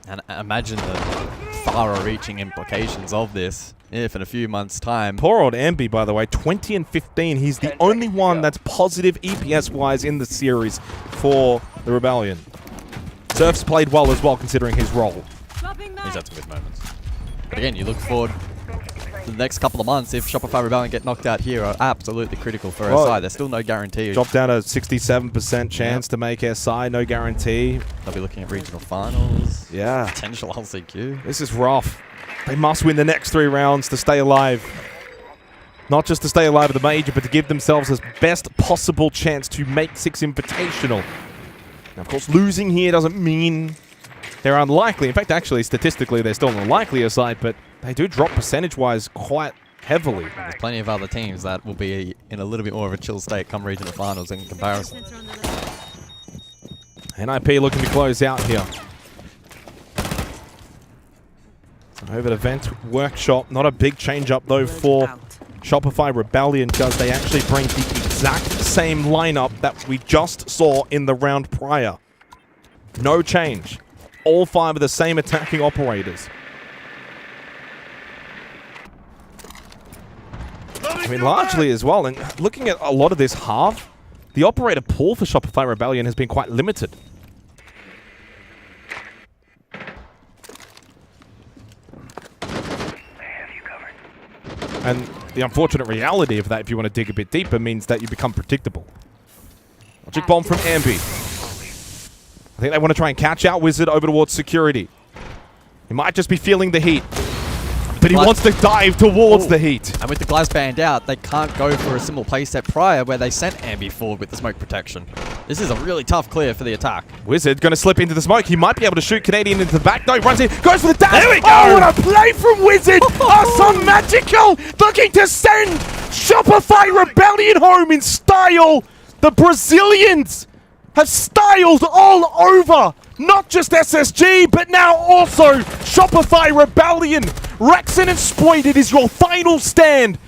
And imagine the far-reaching implications of this if in a few months' time. Poor old Ambi, by the way, 20-15. He's the only one that's positive EPS-wise in the series for the Rebellion. Surf's played well as well, considering his role. He's had some good moments. But again, you look forward to the next couple of months. If Shopify Rebellion get knocked out here, are absolutely critical for SI. There's still no guarantee. Dropped down a 67% chance to make SI, no guarantee. They'll be looking at regional finals. Yeah. Potential LCQ. This is rough. They must win the next 3 rounds to stay alive. Not just to stay alive at the Major, but to give themselves the best possible chance to make 6 Invitational. Now, of course, losing here doesn't mean they're unlikely. In fact, actually, statistically, they're still on the likelier side, but they do drop percentage-wise quite heavily. There's plenty of other teams that will be in a little bit more of a chill state come regional finals in comparison. NIP looking to close out here. Over to Vent Workshop. Not a big change-up, though, for Shopify Rebellion, because they actually bring the exact same lineup that we just saw in the round prior. No change. All 5 of the same attacking operators. I mean, largely as well, and looking at a lot of this half, the operator pool for Shopify Rebellion has been quite limited. And the unfortunate reality of that, if you want to dig a bit deeper, means that you become predictable. Logic bomb from Ambi. I think they want to try and catch out Wizard over towards security. He might just be feeling the heat. But he wants to dive towards the heat. And with the glass band out, they can't go for a similar play step prior where they sent Ambi forward with the smoke protection. This is a really tough clear for the attack. Wizard going to slip into the smoke. He might be able to shoot Canadian into the back. No, he runs in, goes for the dash. There we go. Oh, what a play from Wizard. Oh, so magical. Looking to send Shopify Rebellion home in style. The Brazilians have styled all over. Not just SSG, but now also Shopify Rebellion. Rexon and Spoit, it is your final stand.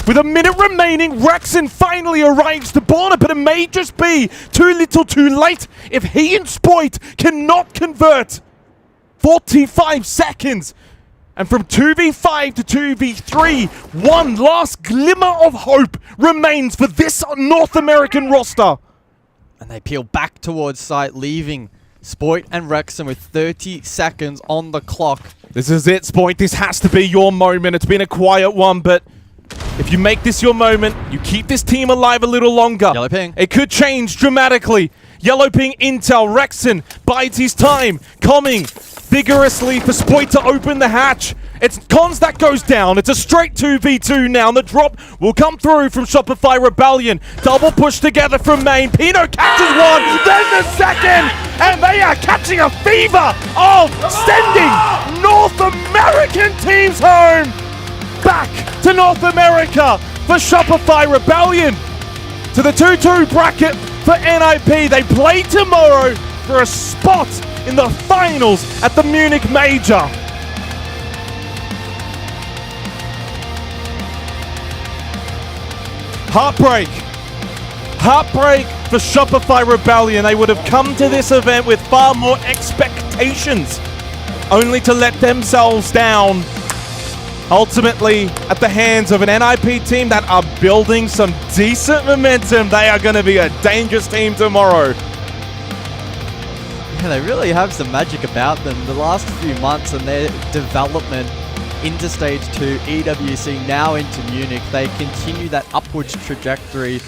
With a minute remaining, Rexon finally arrives to border, but it may just be too little too late if he and Spoit cannot convert. 45 seconds. And from 2v5 to 2v3, one last glimmer of hope remains for this North American roster. And they peel back towards site, leaving Spoit and Rexon with 30 seconds on the clock. This is it, Spoit. This has to be your moment. It's been a quiet one, but if you make this your moment, you keep this team alive a little longer. Yellow ping. It could change dramatically. Yellow ping intel. Rexon bides his time, coming vigorously for Spoit to open the hatch. It's Cons that goes down. It's a straight 2v2 now, and the drop will come through from Shopify Rebellion. Double push together from main. Pino catches one, then the second, and they are catching a fever of sending North American teams home. Back to North America for Shopify Rebellion. To the 2-2 bracket for NIP. They play tomorrow for a spot in the finals at the Munich Major. Heartbreak. Heartbreak for Shopify Rebellion. They would have come to this event with far more expectations, only to let themselves down. Ultimately, at the hands of an NIP team that are building some decent momentum, they are going to be a dangerous team tomorrow. Yeah, they really have some magic about them. The last few months and their development into Stage 2, EWC, now into Munich, they continue that upwards trajectory.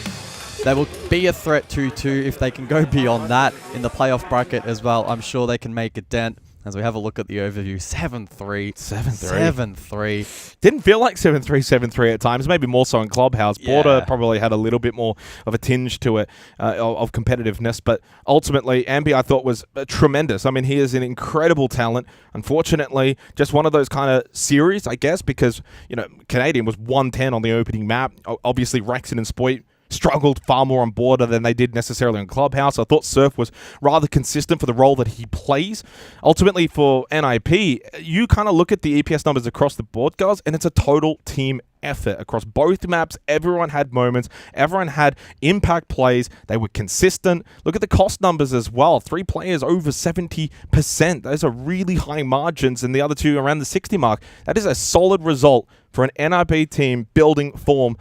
They will be a threat 2-2 if they can go beyond that in the playoff bracket as well. I'm sure they can make a dent. As we have a look at the overview, 7-3. 7-3. Didn't feel like 7-3, 7-3 at times. Maybe more so in Clubhouse. Yeah. Border probably had a little bit more of a tinge to it of competitiveness. But ultimately, Ambi, I thought, was tremendous. I mean, he is an incredible talent. Unfortunately, just one of those kind of series, I guess, because, you know, Canadian was 110 on the opening map. Obviously, Rexon and Spoit struggled far more on border than they did necessarily in Clubhouse. I thought Surf was rather consistent for the role that he plays. Ultimately, for NIP, you kind of look at the EPS numbers across the board, guys, and it's a total team effort across both maps. Everyone had moments. Everyone had impact plays. They were consistent. Look at the cost numbers as well. 3 players over 70%. Those are really high margins, and the other 2 around the 60 mark. That is a solid result for an NIP team building form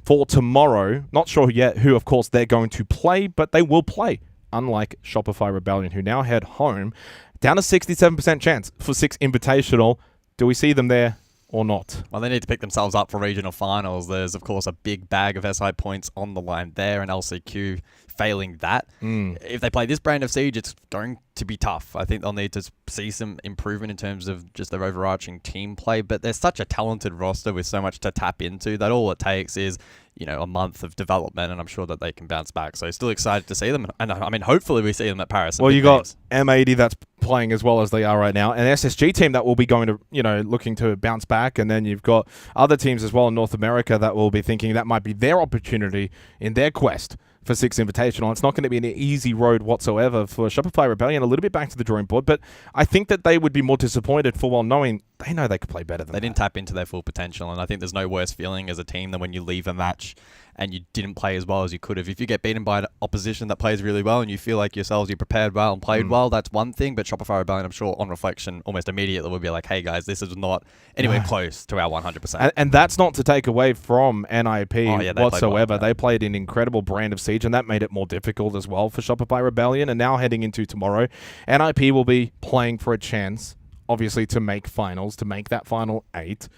for tomorrow. Not sure yet who, of course, they're going to play, but they will play, unlike Shopify Rebellion, who now head home. Down to 67% chance for 6 Invitational. Do we see them there or not? Well, they need to pick themselves up for regional finals. There's, of course, a big bag of SI points on the line there, and LCQ failing that. If they play this brand of Siege, it's going to be tough. I think they'll need to see some improvement in terms of just their overarching team play, but they're such a talented roster with so much to tap into that all it takes is, you know, a month of development, and I'm sure that they can bounce back. So still excited to see them, and I mean, hopefully we see them at Paris. Well, you got M80 that's playing as well as they are right now, an SSG team that will be going to, you know, looking to bounce back, and then you've got other teams as well in North America that will be thinking that might be their opportunity in their quest for 6 Invitational. It's not going to be an easy road whatsoever for Shopify Rebellion. A little bit back to the drawing board, but I think that they would be more disappointed for knowing they know they could play better than they didn't tap into their full potential, and I think there's no worse feeling as a team than when you leave a match and you didn't play as well as you could have. If you get beaten by an opposition that plays really well and you feel like yourselves, you prepared well and played well, that's one thing, but Shopify Rebellion, I'm sure, on reflection, almost immediately will be like, hey guys, this is not anywhere close to our 100%. And that's not to take away from NIP whatsoever. Well, they played an incredible brand of Siege, and that made it more difficult as well for Shopify Rebellion. And now heading into tomorrow, NIP will be playing for a chance, obviously, to make finals, to make that final 8.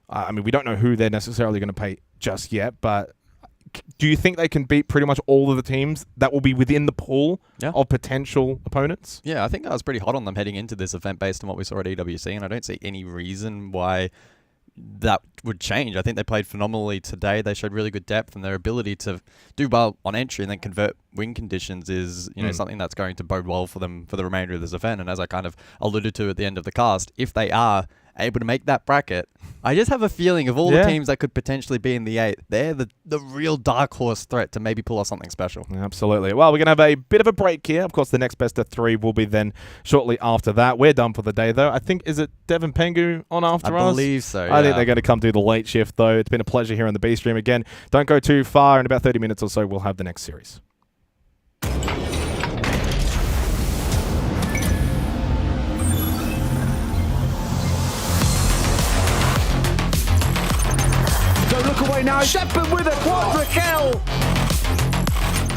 I mean, we don't know who they're necessarily going to play just yet, but do you think they can beat pretty much all of the teams that will be within the pool of potential opponents? Yeah, I think I was pretty hot on them heading into this event based on what we saw at EWC, and I don't see any reason why that would change. I think they played phenomenally today. They showed really good depth, and their ability to do well on entry and then convert win conditions is, something that's going to bode well for them for the remainder of this event. And as I kind of alluded to at the end of the cast, if they are able to make that bracket, I just have a feeling of all the teams that could potentially be in the 8, they're the real dark horse threat to maybe pull off something special. Absolutely. Well, we're going to have a bit of a break here. Of course, the next best of 3 will be then shortly after that. We're done for the day, though. I think, is it Devin Pengu on after us? I believe so, I think they're going to come do the late shift, though. It's been a pleasure here on the B Stream. Again, don't go too far. In about 30 minutes or so, we'll have the next series. Don't look away now. Shepard with a quadra kill.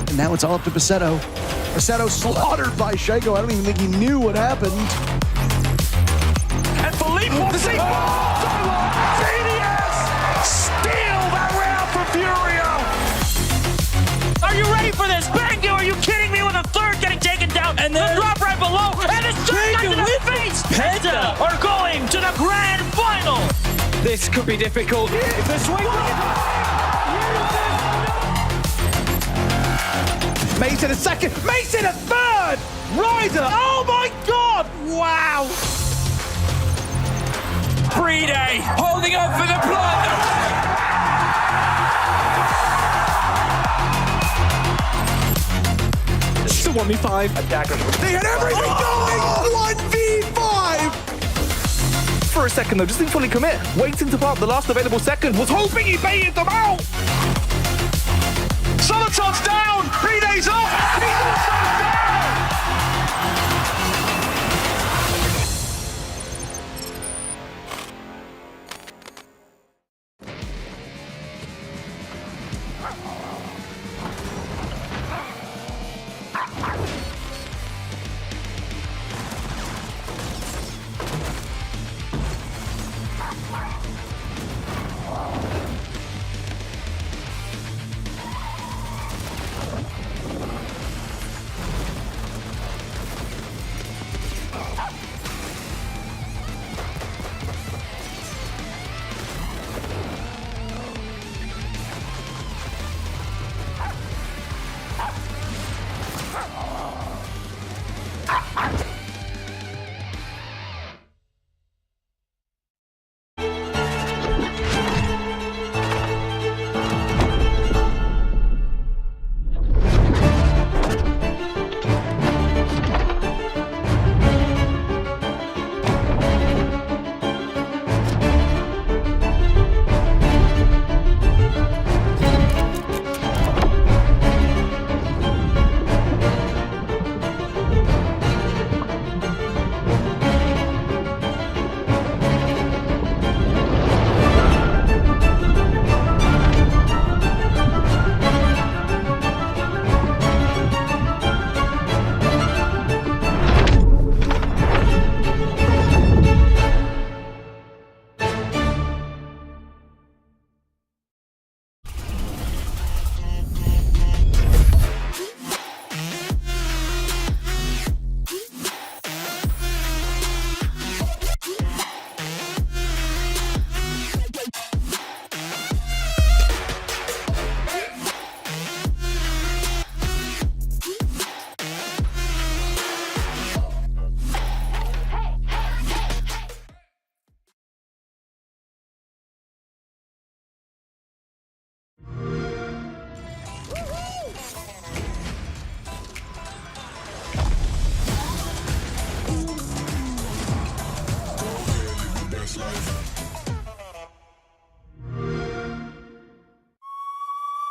And now it's all up to Basetto. Basetto slaughtered by Shago. I don't even think he knew what happened. And Philippe wants it. CDS steal that round from Furia. Are you ready for this? Bangu, are you kidding me with a third getting taken down? And then the drop right below. And it's just in the face. Penta are going to the grand final. This could be difficult. The swing. Mason a second. Mason a third. Ryder. Oh my God! Wow. Pre-day holding up for the platinum. It's a 1v5. Attackers. They had everything going. 1v5. For a second though, just didn't fully commit. Waiting to plant the last available second. Was hoping he baited them out. Solotov's down. Pre-day's up. He's also down.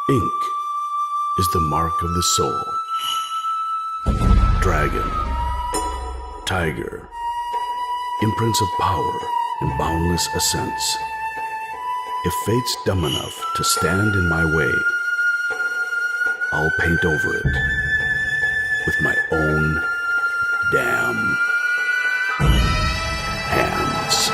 Ink is the mark of the soul. Dragon, tiger, imprints of power and boundless ascents. If fate's dumb enough to stand in my way, I'll paint over it with my own damn hands.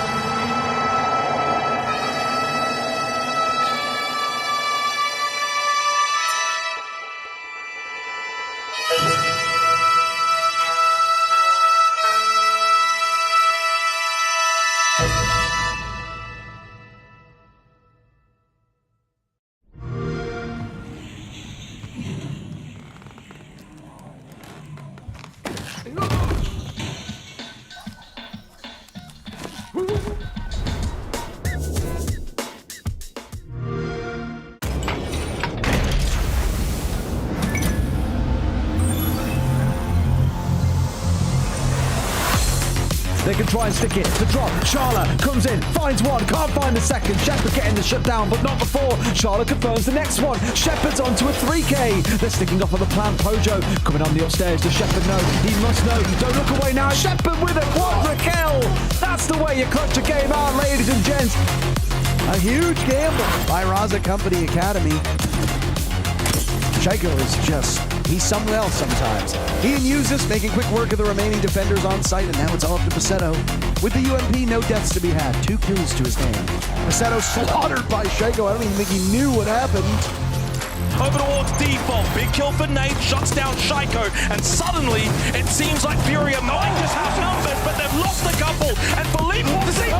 try and stick it. The drop. Charla comes in, finds one, can't find the second. Shepard getting the shutdown, but not before. Charla confirms the next one. Shepard's onto a 3K. They're sticking off on the plan. Pojo coming on the upstairs. Does Shepard know? He must know. Don't look away now. Shepard with a quadra kill. That's the way you clutch a game out, ladies and gents. A huge gamble by Raza Company Academy. Shaco is just, he's somewhere else sometimes. He and Usus making quick work of the remaining defenders on site, and now it's all up to Paceto. With the UMP, no deaths to be had. 2 kills to his name. Paceto slaughtered by Shaco. I don't even think he knew what happened. Over towards default. Big kill for Nate. Shuts down Shaiko. And suddenly, it seems like Furia might just have numbers, but they've lost a couple. And Philippe wants to see...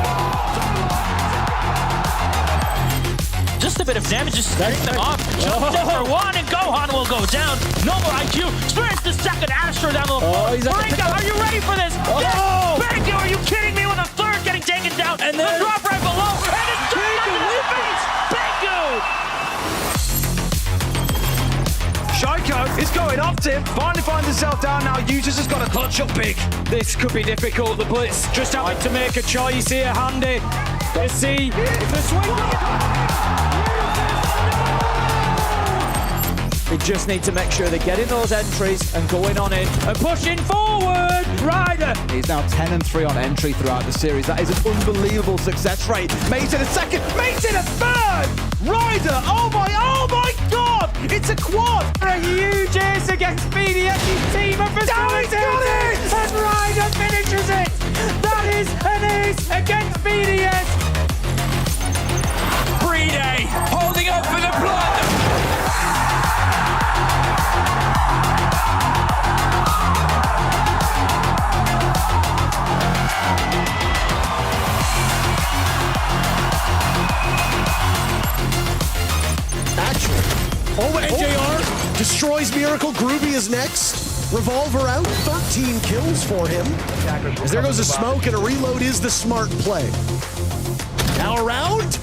Just a bit of damage, just starting them off. Jump for one, and Gohan will go down. No more IQ. Experience the second Astro down the floor. Baringa, are you ready for this? Yes! Baringa, are you kidding me? With a third getting taken down. And then the drop right below. And it's straight into the face. Bingo! Shaiko is going off Tim. Finally finds himself down now. Usus has got a clutch up big. This could be difficult. The Blitz just having to make a choice here. Handy. Let's see if the swing... They just need to make sure they're getting those entries and going on in and pushing forward. Ryder. He's now 10-3 on entry throughout the series. That is an unbelievable success rate. Makes it a second, makes it a third. Ryder, oh my God! It's a quad. A huge ace against BDS's team of facilities. And Ryder finishes it. That is an ace against BDS. Day holding up for the blood. Actually, NJR destroys Miracle. Groovy is next. Revolver out, 13 kills for him. As there goes a smoke, and a reload is the smart play. Now around.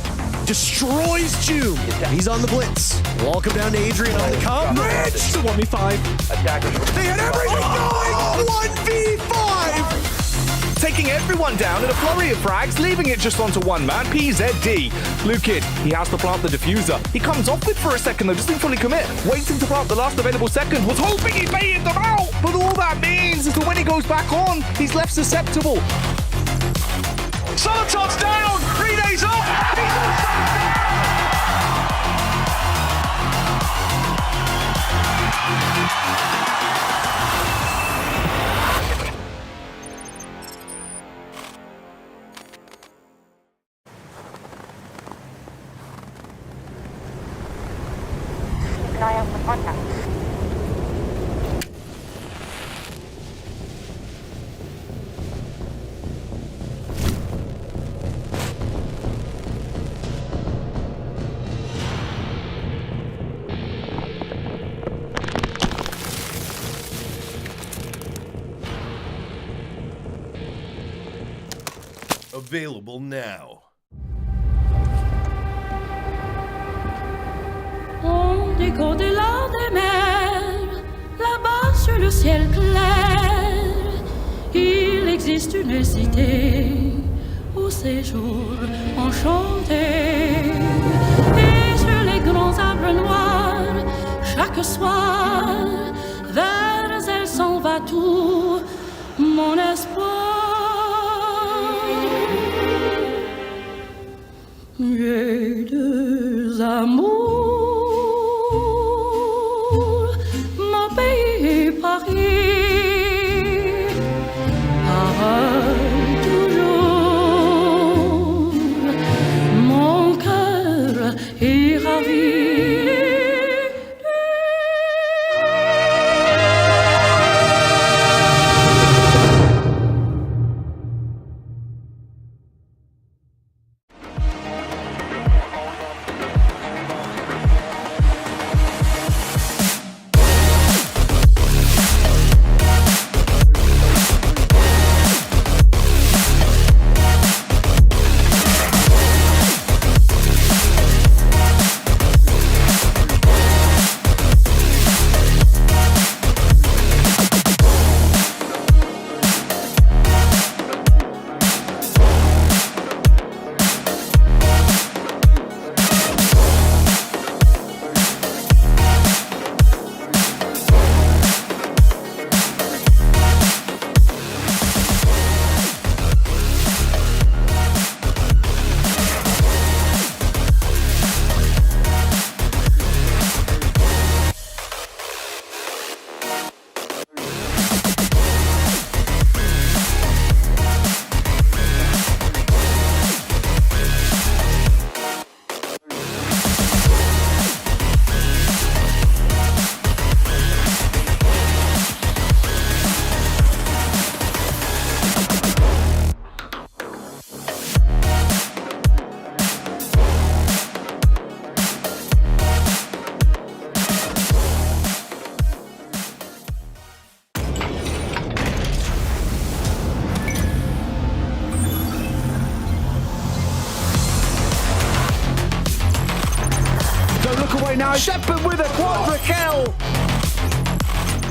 Destroys June. He's on the blitz. Wall come down to Adrian on the come. Bridge! The 1v5. They had everything going! 1v5! Taking everyone down in a flurry of frags, leaving it just onto one man, PZD. Lukid, he has to plant the diffuser. He comes off it for a second though, doesn't fully commit. Waiting to plant the last available second, was hoping he baited them out! But all that means is that when he goes back on, he's left susceptible. Solotov's down! 3 days off! Keep an eye out for contact. Available now. On dit qu'au-delà des mers, là-bas sur le ciel clair, il existe une cité au séjour enchanté. Et sur les grands arbres noirs, chaque soir, vers elle s'en va tout mon espoir. J'ai 2 amours, mon pays Paris, pareil toujours, mon cœur est ravi. now. Shepard with a quadra kill.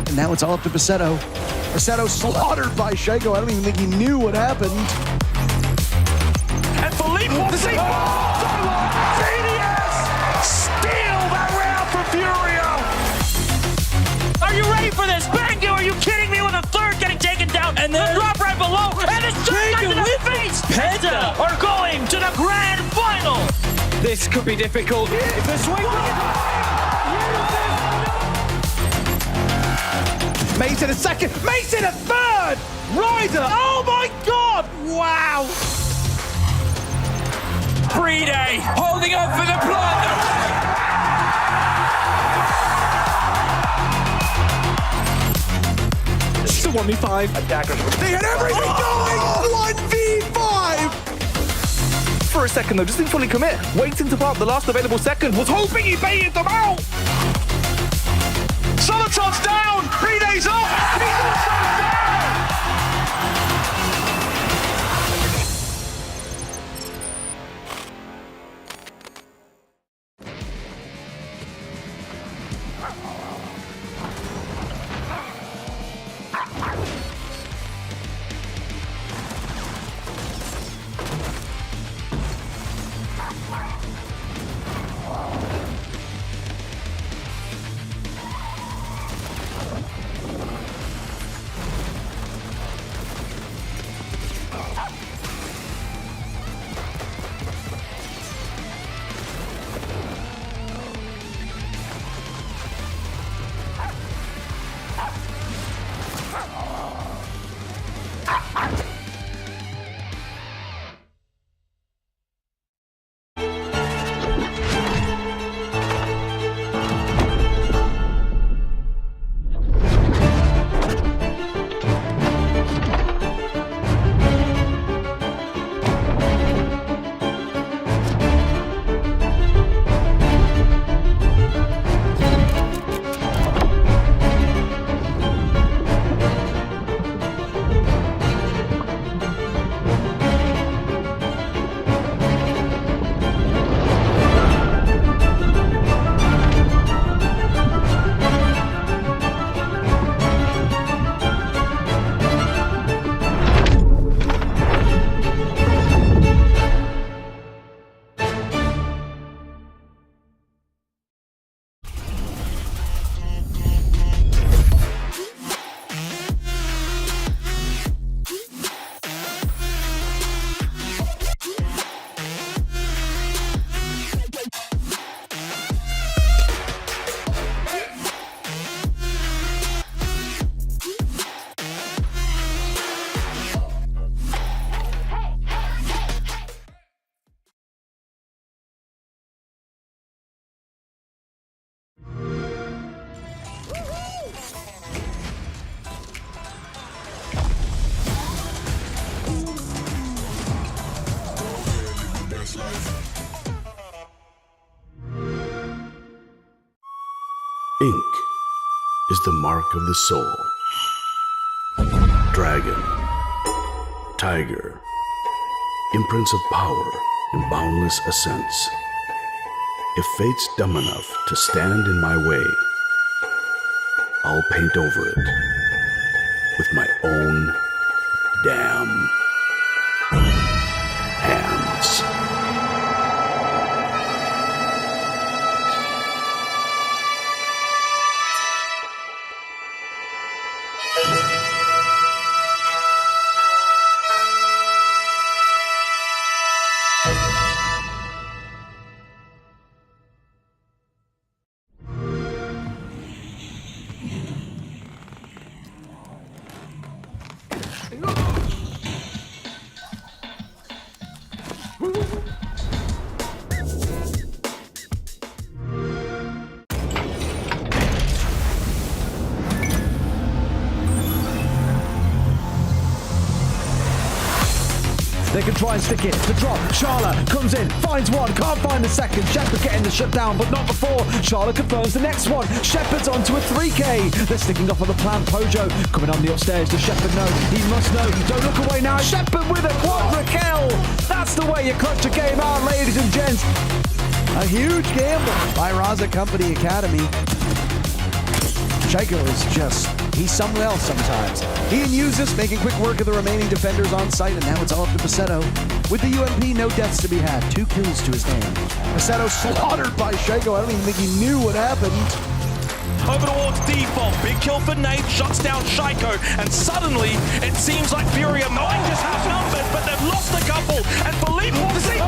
And now it's all up to Basetto. Basetto slaughtered by Shago. I don't even think he knew what happened. And Philippe wants to Genius! Steal that round for Furia! Are you ready for this? Bangu, are you kidding me with a third getting taken down? And then the drop right below, and it's straight to the face! Penta are going to the grand final! This could be difficult. If the swing Mason a second, Mason a third! Ryder, oh my god! Wow! Free-Day holding up for the platinum. It's a 1v5. They had everything going! 1v5! For a second though, just didn't fully commit. Waiting to plant the last available second. Was hoping he baited them out! Solotov's down! Free-Day's up! He's also down! Ink is the mark of the soul. Dragon, tiger, imprints of power and boundless ascents. If fate's dumb enough to stand in my way, I'll paint over it with my own damn hands. They can try and stick it. The drop. Charla comes in, finds one, can't find the second. Shepard getting the shutdown, but not before. Charla confirms the next one. Shepard's onto a 3K. They're sticking off on the plan. Pojo coming on the upstairs. Does Shepard know? He must know. Don't look away now. Shepard with a quadra kill. That's the way you clutch a game out, ladies and gents. A huge gamble by Raza Company Academy. Shaiko is just, he's someone else sometimes. He and Usus making quick work of the remaining defenders on site, and now it's all up to Veto. With the UMP, no deaths to be had. 2 kills to his name. Veto slaughtered by Shaiko. I don't even think he knew what happened. Over towards default. Big kill for Nate. Shuts down Shaiko. And suddenly, it seems like Fury are not just outnumbered, but they've lost a couple. And Philippe will see.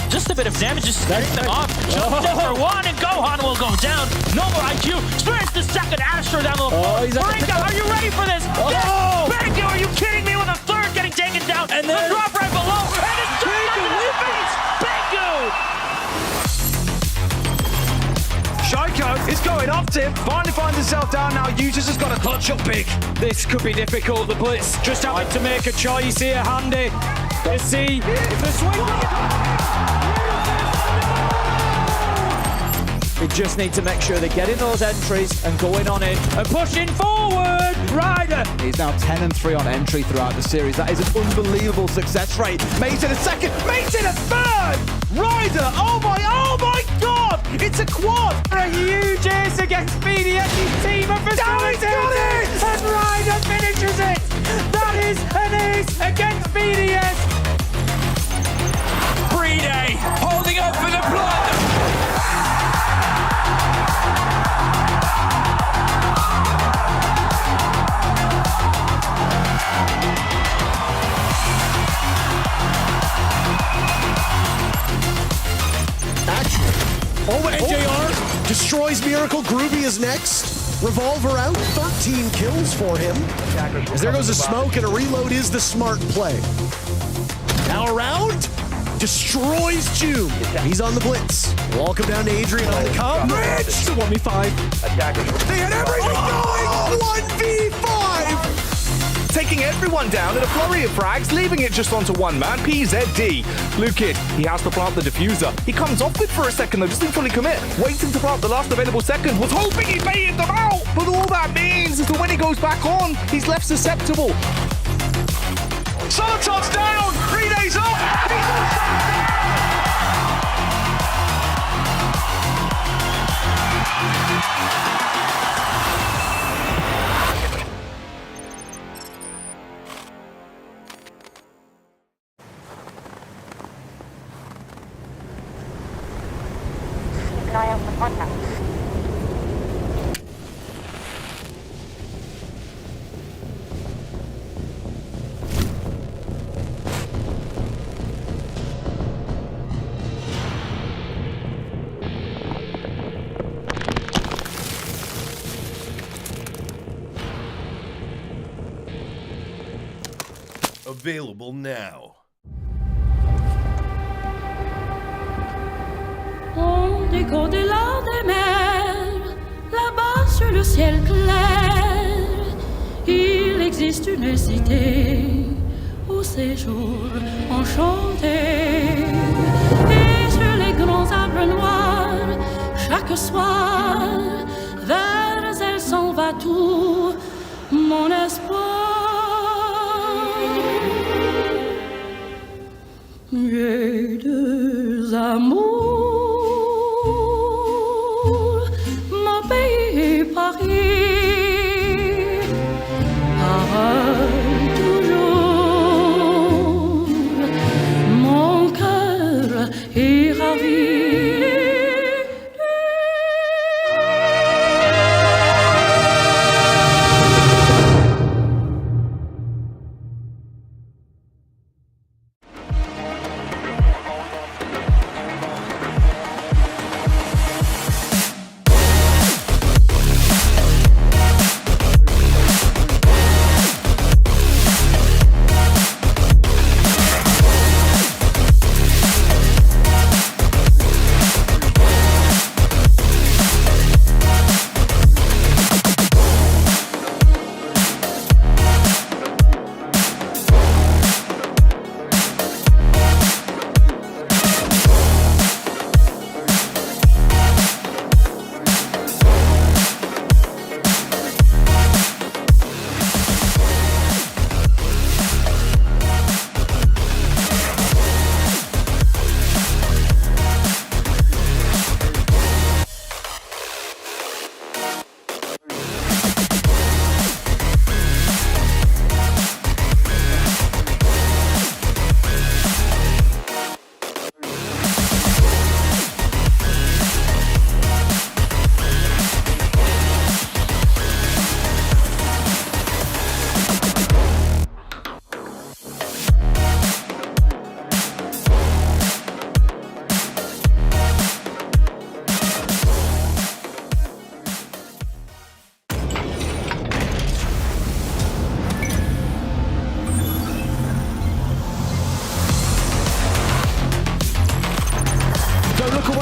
Just a bit of damage, just setting them off. Jump in for one, and Gohan will go down. No more IQ. Experience the second Astro down the floor. Marinka, are you ready for this? Oh! Bangu, are you kidding me? With a third getting taken down. And then the drop right below. And it's straight into the face. Bangu! Shaiko is going off Tim. Finally finds himself down now. Usus has got to clutch up big. This could be difficult. The Blitz just having to make a choice here. Handy. Let's see if the swing. They just need to make sure they're getting those entries and going on in and pushing forward. Ryder. He's now 10-3 on entry throughout the series. That is an unbelievable success rate. Mates in a second, Mates in a third. Ryder, oh my God! It's a quad. A huge ace against BDS's team of facilitated. And Ryder finishes it. That is an ace against BDS. Free-Day holding up for the blood. NJR destroys Miracle. Groovy is next. Revolver out. 13 kills for him. As there goes a smoke, and a reload is the smart play. Now around. Destroys June. He's on the blitz. Wall come down to Adrian on the come. Bridge! It's a 1v5. They had everything going! 1v5! Taking everyone down in a flurry of frags, leaving it just onto one man, PZD. Lukid, he has to plant the diffuser. He comes off it for a second though, just didn't fully commit. Waiting to plant the last available second, was hoping he baited them out! But all that means is that when he goes back on, he's left susceptible. Solotov's down! 3 days off! Keep an eye out for contact. Available now. Au-delà des mers, là-bas sur le ciel clair, il existe une cité au séjour enchanté. Et sur les grands arbres noirs, chaque soir, vers elle s'en va tout mon espoir. J'ai deux amours, mon pays et Paris, pareil toujours, mon cœur est ravi.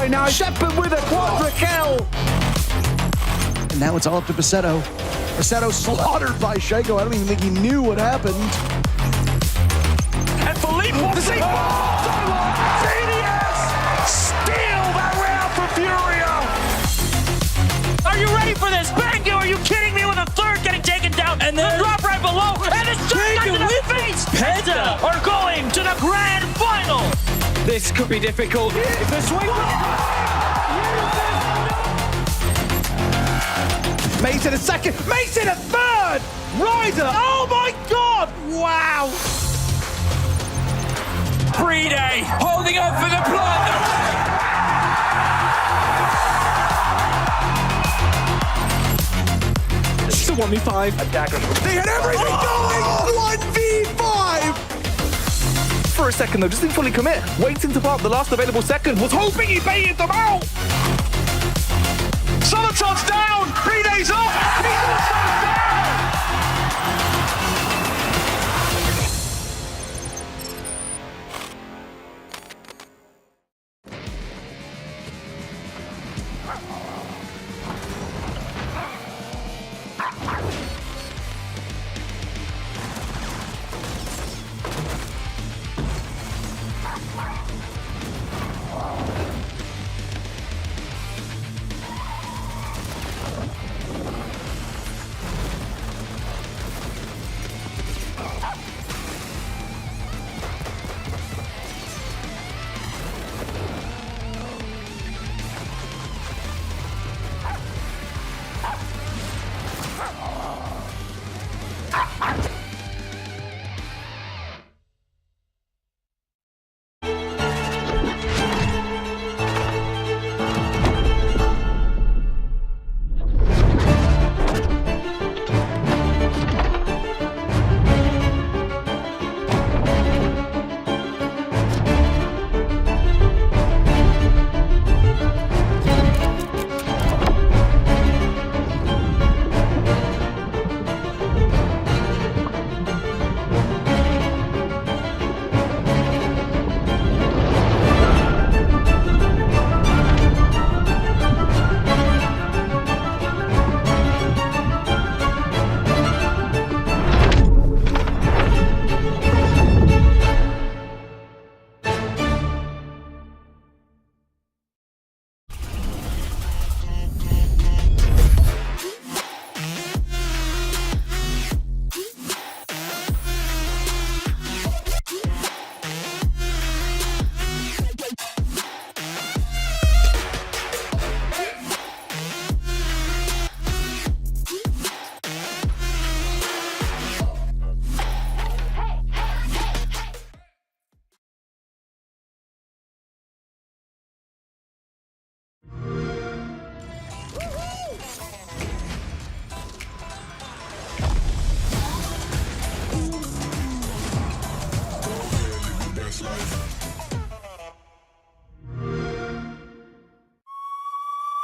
away now. Shepard with a quadra kill. And now it's all up to Veto. Veto slaughtered by Shaco. I don't even think he knew what happened. And Philippe will see. Genius! Steal that round for Furia! Are you ready for this? Bangu, are you kidding me with a third getting taken down? And then the drop right below, and it's just in the face! Penta are going to the grand final! This could be difficult. If the swing... Mason a second. Mason a third. Ryder. Oh my God. Wow. Pre-day holding up for the plot. It's a 1v5. They had everything going. 1v5. For a second though, just didn't fully commit. Waiting to pop the last available second, was hoping he baited them out! Solomon's down! Pre-day's up! He's also down!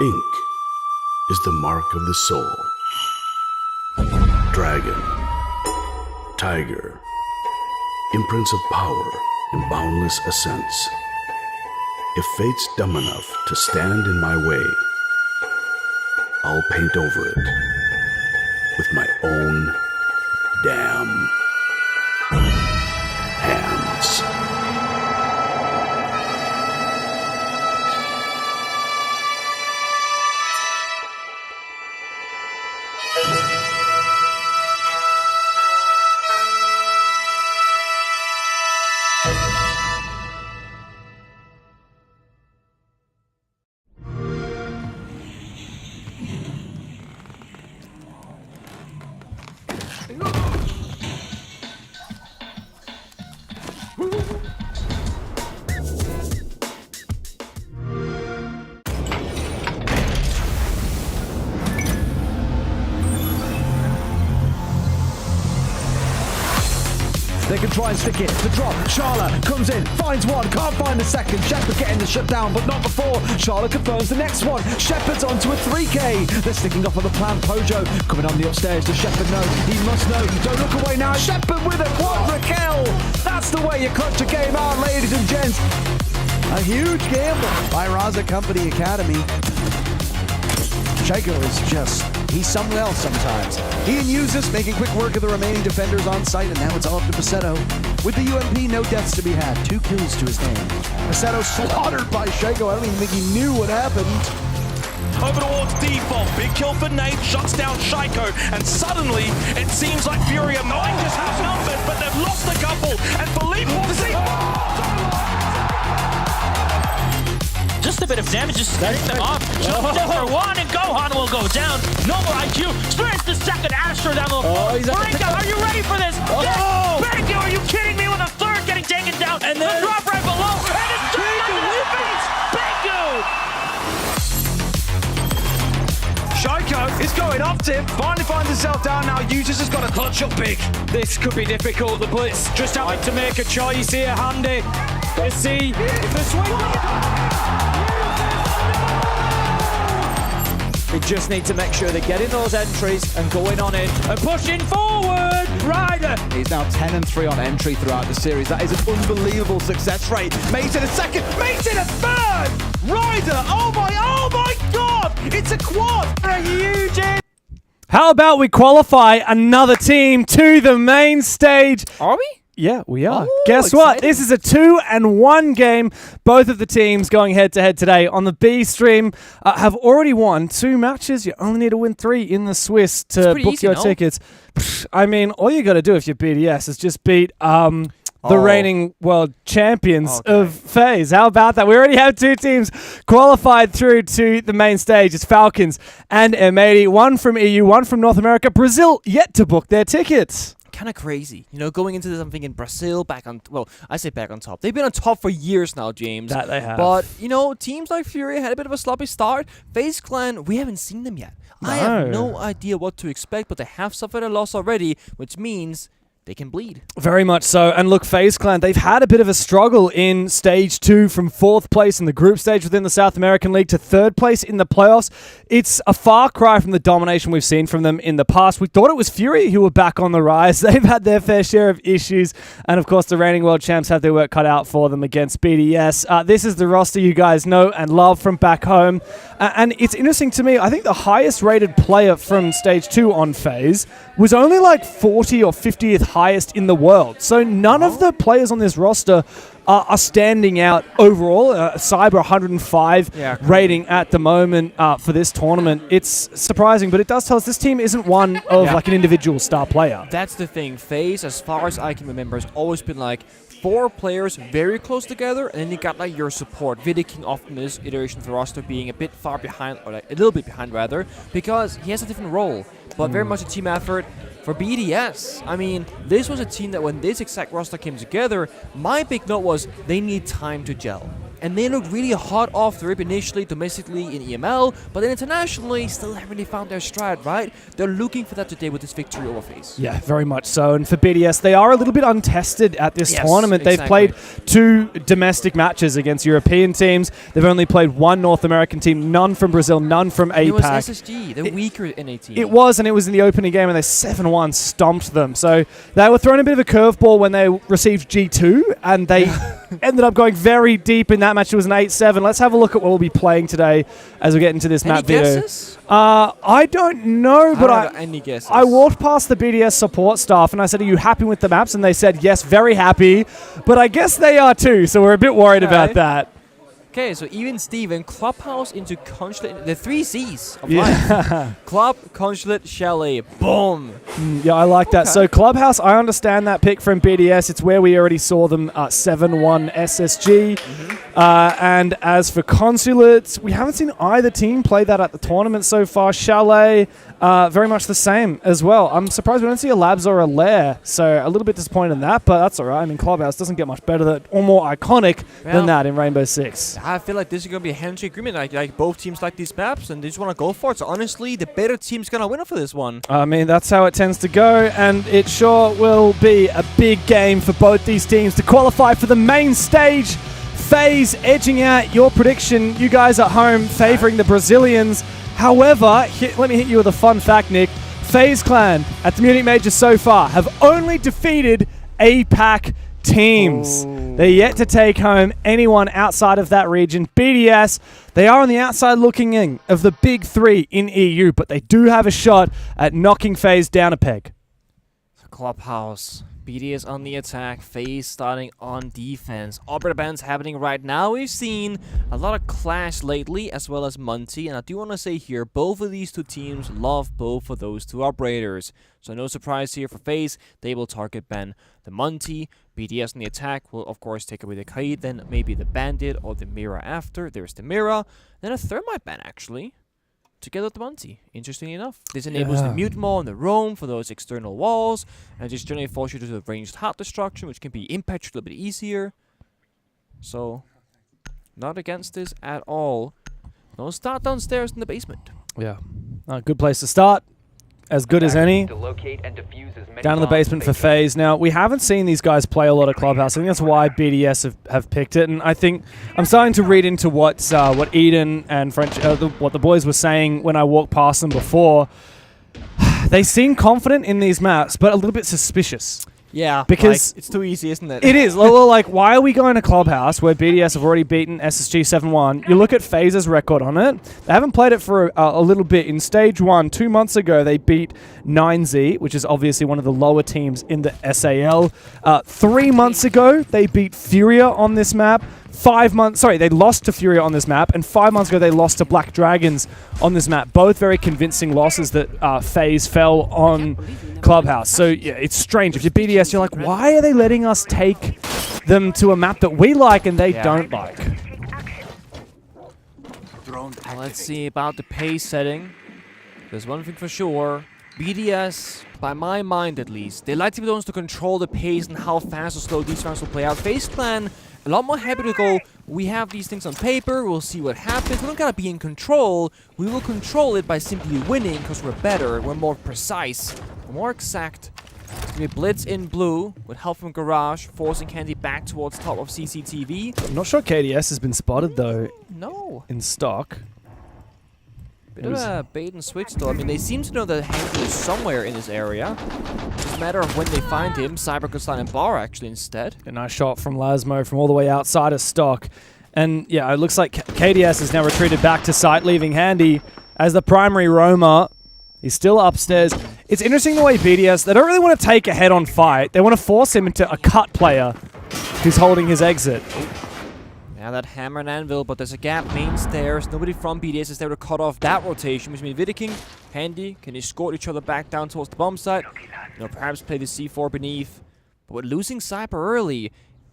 Ink is the mark of the soul. Dragon, tiger, imprints of power and boundless ascents. If fate's dumb enough to stand in my way, I'll paint over it with my own damn hands. They can try and stick it. The drop. Charla comes in, finds one, can't find the second. Shepard getting the shutdown, but not before. Charla confirms the next one. Shepard's onto a 3K. They're sticking off on the plan. Pojo coming on the upstairs. Does Shepard know? He must know. Don't look away now. Shepard with a quadra kill. That's the way you clutch a game out, ladies and gents. A huge gamble by Raza Company Academy. Shaiko he's someone else sometimes. He and Usus making quick work of the remaining defenders on site, and now it's all up to Paceto. With the UMP, no deaths to be had. 2 kills to his name. Paceto slaughtered by Shaiko. I don't even think he knew what happened. Over towards default. Big kill for Nate. Shuts down Shaiko. And suddenly, it seems like Furia might just have numbers, but they've lost a couple. And Philippe will see. Just a bit of damage, just setting them off. Number 1, and Gohan will go down. No more IQ. Experience the second Astro down the floor. Brinka, are you ready for this? Yes! Bangu, are you kidding me with a third getting taken down? And then the drop right below. And it's straight into the face. Bangu! Shaiko is going up Tim. Finally finds himself down now. Usus has got a clutch up big. This could be difficult. The Blitz just having to make a choice here, Handy. Let's see if the swing. They just need to make sure they're getting those entries and going on in and pushing forward. Ryder. He's now 10-3 on entry throughout the series. That is an unbelievable success rate. Makes it a second, makes it a third. Ryder, oh my God! It's a quad. A huge in. How about we qualify another team to the main stage? Are we? Yeah, we are. Oh, Guess what? This is a 2-1 game. Both of the teams going head-to-head today on the B stream have already won 2 matches. You only need to win 3 in the Swiss to book easy, your no? tickets. I mean, all you got to do if you're BDS is just beat the reigning world champions of FaZe. How about that? We already have 2 teams qualified through to the main stage. It's Falcons and M80. 1 from EU, 1 from North America. Brazil yet to book their tickets. Kind of crazy, you know, going into something in Brazil, back on top. They've been on top for years now, James. That they have. But, you know, teams like Furia had a bit of a sloppy start. FaZe Clan, we haven't seen them yet. No. I have no idea what to expect, but they have suffered a loss already, which means they can bleed. Very much so. And look, FaZe Clan, they've had a bit of a struggle in Stage 2 from 4th place in the group stage within the South American League to 3rd place in the playoffs. It's a far cry from the domination we've seen from them in the past. We thought it was Fury who were back on the rise. They've had their fair share of issues. And of course, the reigning world champs have their work cut out for them against BDS. This is the roster you guys know and love from back home. And it's interesting to me, I think the highest rated player from Stage 2 on FaZe was only like 40 or 50th highest in the world. So none of the players on this roster are standing out overall. Cyber 105 rating at the moment for this tournament. It's surprising, but it does tell us this team isn't one of like an individual star player. That's the thing. FaZe, as far as I can remember, has always been like 4 players very close together, and then you got like your support. Vidiking often this iteration of the roster being a bit far behind, or like a little bit behind rather, because he has a different role, but very much a team effort. For BDS, I mean, this was a team that when this exact roster came together, my big note was they need time to gel. And they looked really hot off the rip initially, domestically in EML, but then internationally, still haven't really found their stride, right? They're looking for that today with this victory over FaZe. Yeah, very much so. And for BDS, they are a little bit untested at this tournament. They've played 2 domestic matches against European teams. They've only played 1 North American team, none from Brazil, none from APAC. It was SSG, they're weaker in a team. It was, and it was in the opening game, and they 7-1 stomped them. So they were thrown a bit of a curveball when they received G2, and they ended up going very deep in that match. It was an 8-7. Let's have a look at what we'll be playing today as we get into this map video. Guesses? I don't know, but I don't have any guesses. I walked past the BDS support staff and I said, "Are you happy with the maps?" And they said, "Yes, very happy." But I guess they are too, so we're a bit worried about that. Okay, so even Steven, Clubhouse into Consulate, the 3 C's of life. Club, Consulate, Chalet, boom. Yeah, I like that. So Clubhouse, I understand that pick from BDS. It's where we already saw them 7-1 SSG. And as for Consulate, we haven't seen either team play that at the tournament so far. Chalet, very much the same as well. I'm surprised we don't see a Labs or a Lair, so a little bit disappointed in that, but that's all right. I mean, Clubhouse doesn't get much better or more iconic than that in Rainbow Six. I feel like this is going to be a handshake agreement. Like both teams like these maps, and they just want to go for it. So honestly, the better team's going to win for this one. I mean, that's how it tends to go, and it sure will be a big game for both these teams to qualify for the main stage. FaZe edging out your prediction. You guys at home favoring the Brazilians. However, let me hit you with a fun fact, Nick. FaZe Clan at the Munich Major so far have only defeated APAC teams. They're yet to take home anyone outside of that region. BDS, they are on the outside looking in of the big three in EU, but they do have a shot at knocking FaZe down a peg. Clubhouse. BDS on the attack, FaZe starting on defense. Operator bans happening right now. We've seen a lot of clash lately, as well as Monty. And I do want to say here, both of these two teams love both of those two operators. So no surprise here for FaZe. They will target ban the Monty. BDS on the attack will, of course, take away the Kaid, then maybe the Bandit or the Mira after. There's the Mira. Then a Thermite ban, actually, together with the Monty. Interestingly enough, this enables the Mute Maul and the Roam for those external walls, and just generally force you to the ranged heart destruction, which can be impacted a little bit easier. So, not against this at all. No start downstairs in the basement. Yeah, good place to start. As good as any. To locate and defuse as many Down in the basement for FaZe. Now, we haven't seen these guys play a lot of Clubhouse. I think that's why BDS have picked it. And I think I'm starting to read into what Eden and French, what the boys were saying when I walked past them before. They seem confident in these maps, but a little bit suspicious. Yeah, because like, it's too easy, isn't it? It is. Like, why are we going to Clubhouse where BDS have already beaten SSG 7-1? You look at FaZe's record on it. They haven't played it for a little bit. In Stage 1, 2 months ago, they beat 9Z, which is obviously one of the lower teams in the SAL. 3 months ago, they beat Furia on this map. They lost to Furia on this map, and 5 months ago they lost to Black Dragons on this map. Both very convincing losses that FaZe fell on Clubhouse. So yeah, it's strange. If you're BDS, you're like, why are they letting us take them to a map that we like and they don't like? Let's see about the pace setting. There's one thing for sure. BDS, by my mind at least, they like to be the ones to control the pace and how fast or slow these rounds will play out. FaZe Clan, a lot more happy to go, we have these things on paper, we'll see what happens. We don't gotta be in control. We will control it by simply winning because we're better, we're more precise, we're more exact. We blitz in blue with help from Garage, forcing Candy back towards top of CCTV. I'm not sure KDS has been spotted though. No. In stock. Bit of a bait and switch though. I mean, they seem to know that Hanky is somewhere in this area. It's a matter of when they find him. Cyber could slide in bar actually instead. A nice shot from Lasmo from all the way outside of stock. And yeah, it looks like KDS has now retreated back to site, leaving Handy as the primary roamer. He's still upstairs. It's interesting the way BDS, they don't really want to take a head-on fight. They want to force him into a cut player who's holding his exit. Now that hammer and anvil, but there's a gap main stairs. Nobody from BDS is there to cut off that rotation, which means Vidiking, Handy can escort each other back down towards the bomb site. Perhaps play the C4 beneath. But with losing Cyber early,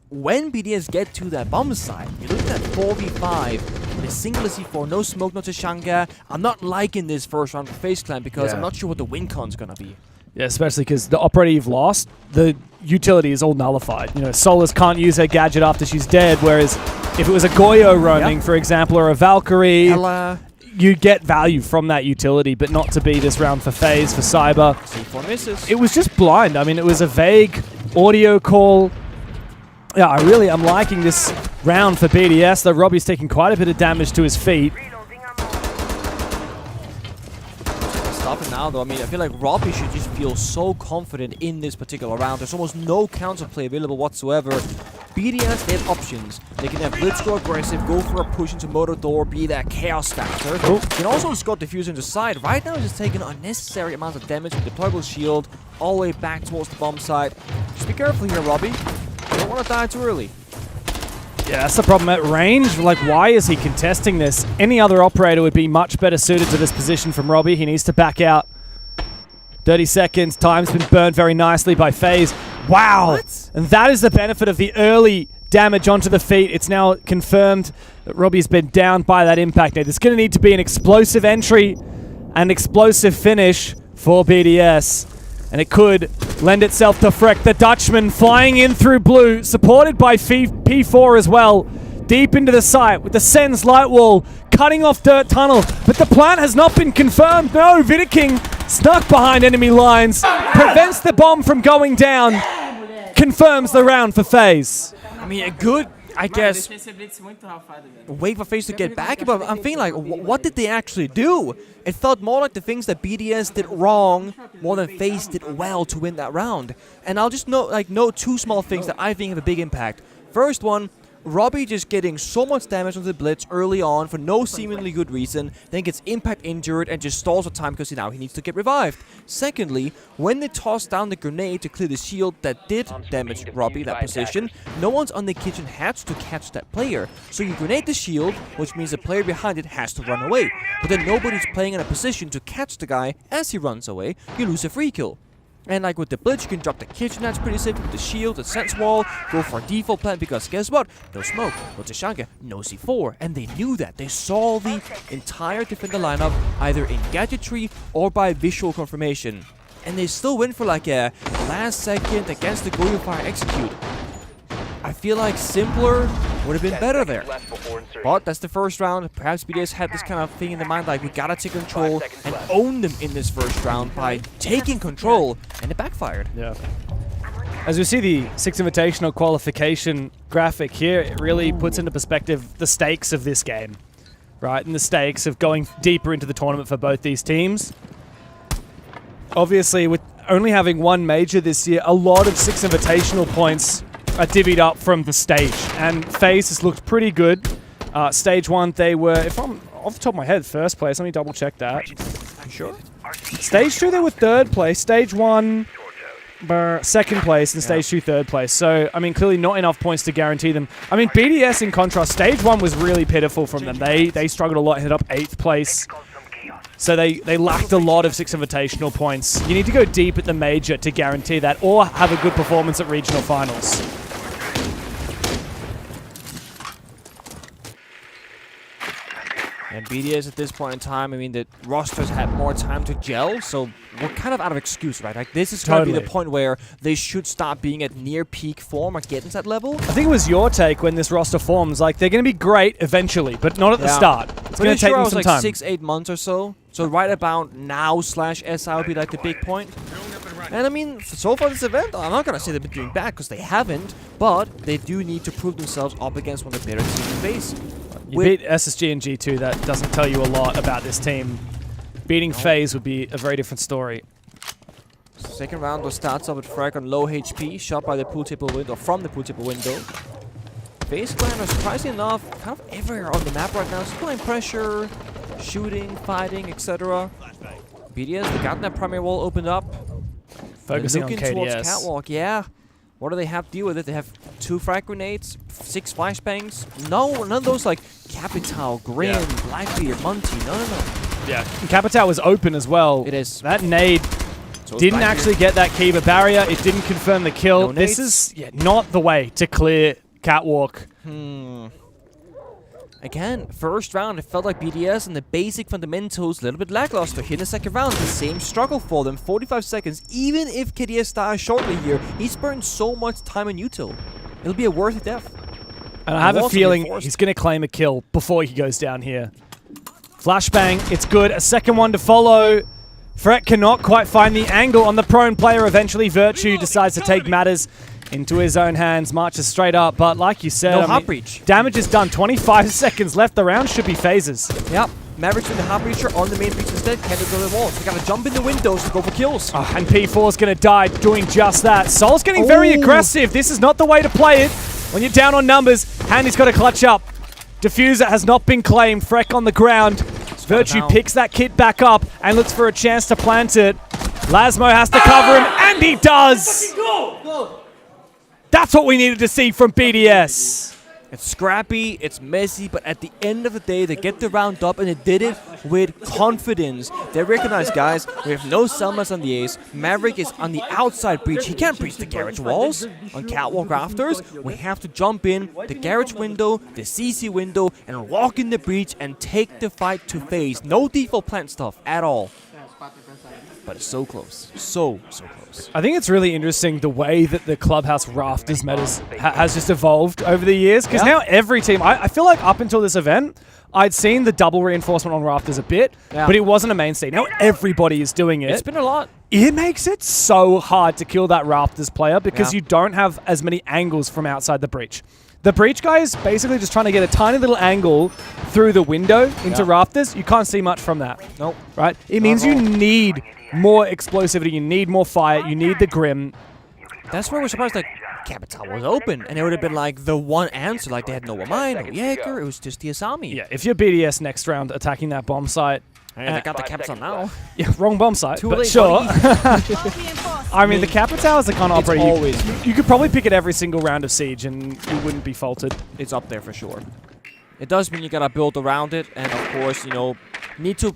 when BDS get to that bomb site, you're looking at 4v5 with a single C4, no smoke, no Tashanga. I'm not liking this first round for FaZe Clan because I'm not sure what the win con's gonna be. Yeah, especially because the operator you've lost, the utility is all nullified. Solus can't use her gadget after she's dead, whereas if it was a Goyo roaming, for example, or a Valkyrie, you get value from that utility, but not to be this round for FaZe, for Cyber. C4 misses. It was just blind. I mean, it was a vague audio call. Yeah, I'm liking this round for BDS, though Robbie's taking quite a bit of damage to his feet. Stop it now, though. I mean, I feel like Robbie should just feel so confident in this particular round. There's almost no counterplay available whatsoever. BDS, they have options. They can have Blitz go aggressive, go for a push into Motor Door, be that Chaos Factor. They can also escort Diffuser into side. Right now, he's just taking unnecessary amounts of damage with Deployable Shield all the way back towards the bomb site. Just be careful here, Robbie. You don't want to die too early. Yeah, that's the problem at range. Like, why is he contesting this? Any other operator would be much better suited to this position from Robbie. He needs to back out. 30 seconds. Time's been burned very nicely by FaZe. Wow! What? And that is the benefit of the early damage onto the feet. It's now confirmed that Robbie's been down by that impact. Now, there's going to need to be an explosive entry and explosive finish for BDS. And it could lend itself to Freck, the Dutchman, flying in through blue, supported by P4 as well, deep into the site with the Sens light wall, cutting off Dirt Tunnel. But the plan has not been confirmed. No, Vidiking snuck behind enemy lines, prevents the bomb from going down, confirms the round for FaZe. I mean, a good I guess, wait for FaZe to get back, but I'm thinking like, what did they actually do? It felt more like the things that BDS did wrong more than FaZe did well to win that round. And I'll just note two small things that I think have a big impact. First one, Robbie just getting so much damage on the blitz early on for no seemingly good reason, then gets impact injured and just stalls for time because now he needs to get revived. Secondly, when they tossed down the grenade to clear the shield that did damage Robbie, that position, no one's on the kitchen hatch to catch that player. So you grenade the shield, which means the player behind it has to run away. But then nobody's playing in a position to catch the guy as he runs away, you lose a free kill. And like with the blitz, you can drop the kitchen, that's pretty safe. With the shield, the sense wall, go for a default plan because guess what? No smoke, no Tashanga, no C4. And they knew that. They saw the entire defender lineup either in gadgetry or by visual confirmation. And they still win for like a last second against the Goyo Fire execute. I feel like simpler would have been better there. But that's the first round. Perhaps BDS had this kind of thing in their mind, like we gotta take control and own them in this first round by taking control, and it backfired. Yeah. As we see the Six Invitational qualification graphic here, it really puts into perspective the stakes of this game, right? And the stakes of going deeper into the tournament for both these teams. Obviously, with only having one major this year, a lot of Six Invitational points are divvied up from the stage, and FaZe has looked pretty good. Stage 1, they were, if I'm off the top of my head, first place. Let me double check that. You sure? Stage 2, they were third place. Stage 1, second place, and Stage 2, third place. So, I mean, clearly not enough points to guarantee them. I mean, BDS, in contrast, Stage 1 was really pitiful from them. They struggled a lot, ended up 8th place. So they lacked a lot of Six Invitational points. You need to go deep at the major to guarantee that, or have a good performance at regional finals. And BDS at this point in time, I mean, the rosters had more time to gel, so we're kind of out of excuse, right? Like, this is going to be the point where they should start being at near peak form or getting to that level. I think it was your take when this roster forms. Like, they're going to be great eventually, but not at the start. It's going to take them some time. 6-8 months or so. So right about now/SI would be like the big point. And I mean, so far this event, I'm not going to say they've been doing bad because they haven't, but they do need to prove themselves up against one of the better teams in base. You beat SSG and G2, that doesn't tell you a lot about this team. Beating FaZe would be a very different story. Second round starts off with Frag on low HP, shot by the pool table window, from the pool table window. FaZe clan are surprisingly enough kind of everywhere on the map right now, supplying pressure, shooting, fighting, etc. BDS, they got that primary wall opened up. Focusing on KDS. Towards Catwalk, yeah. What do they have to deal with it? They have 2 frag grenades, 6 flashbangs. No, none of those like Capital, Grim, Blackbeard, Munty. No. Yeah, Capital was open as well. It is. That nade didn't actually get that Kiva barrier. It didn't confirm the kill. No this is not the way to clear Catwalk. Again, first round, it felt like BDS and the basic fundamentals a little bit lackluster. Here in the second round, the same struggle for them. 45 seconds. Even if KDS dies shortly here, he's burned so much time in util. It'll be a worthy death. And I have a feeling he's going to claim a kill before he goes down here. Flashbang, it's good. A second one to follow. Fret cannot quite find the angle on the prone player. Eventually, Virtue decides to take matters into his own hands, marches straight up, but like you said, no hot breach. Damage is done. 25 seconds left. The round should be phases. Yep. Mavericks with the hot breacher on the main breach instead. Can't go to the walls. They gotta jump in the windows to go for kills. Oh, and P4's gonna die doing just that. Soul's getting very aggressive. This is not the way to play it. When you're down on numbers, Handy's got to clutch up. Diffuser has not been claimed. Freck on the ground. Virtue picks that kit back up and looks for a chance to plant it. Lasmo has to cover him, and he does! That's what we needed to see from BDS. It's scrappy, it's messy, but at the end of the day, they get the round up, and they did it with confidence. They recognize, guys, we have no Selmas on the ace. Maverick is on the outside breach. He can't breach the garage walls on catwalk rafters. We have to jump in the garage window, the CC window, and walk in the breach and take the fight to FaZe. No default plant stuff at all. But it's so close. So close. I think it's really interesting the way that the Clubhouse Rafters metas has just evolved over the years. Because now every team, I feel like up until this event, I'd seen the double reinforcement on Rafters a bit, but it wasn't a mainstay. Now everybody is doing it. It's been a lot. It makes it so hard to kill that Rafters player because you don't have as many angles from outside the breach. The breach guy is basically just trying to get a tiny little angle through the window into rafters. You can't see much from that. Nope. Right? It means you need more explosivity. You need more fire. You need the Grim. That's where we're surprised, like, Capital was open, and it would have been like the one answer. Like, they had no mine, no Jaeger, it was just the Asami. Yeah, if you're BDS next round attacking that bomb site. Hey, they got the Capital now. Yeah, wrong bomb site, Too but late, sure. buddy. I mean, the Capital is the kind of operator always you could probably pick it every single round of Siege and you wouldn't be faulted. It's up there for sure. It does mean you gotta build around it, and of course, you know, need to...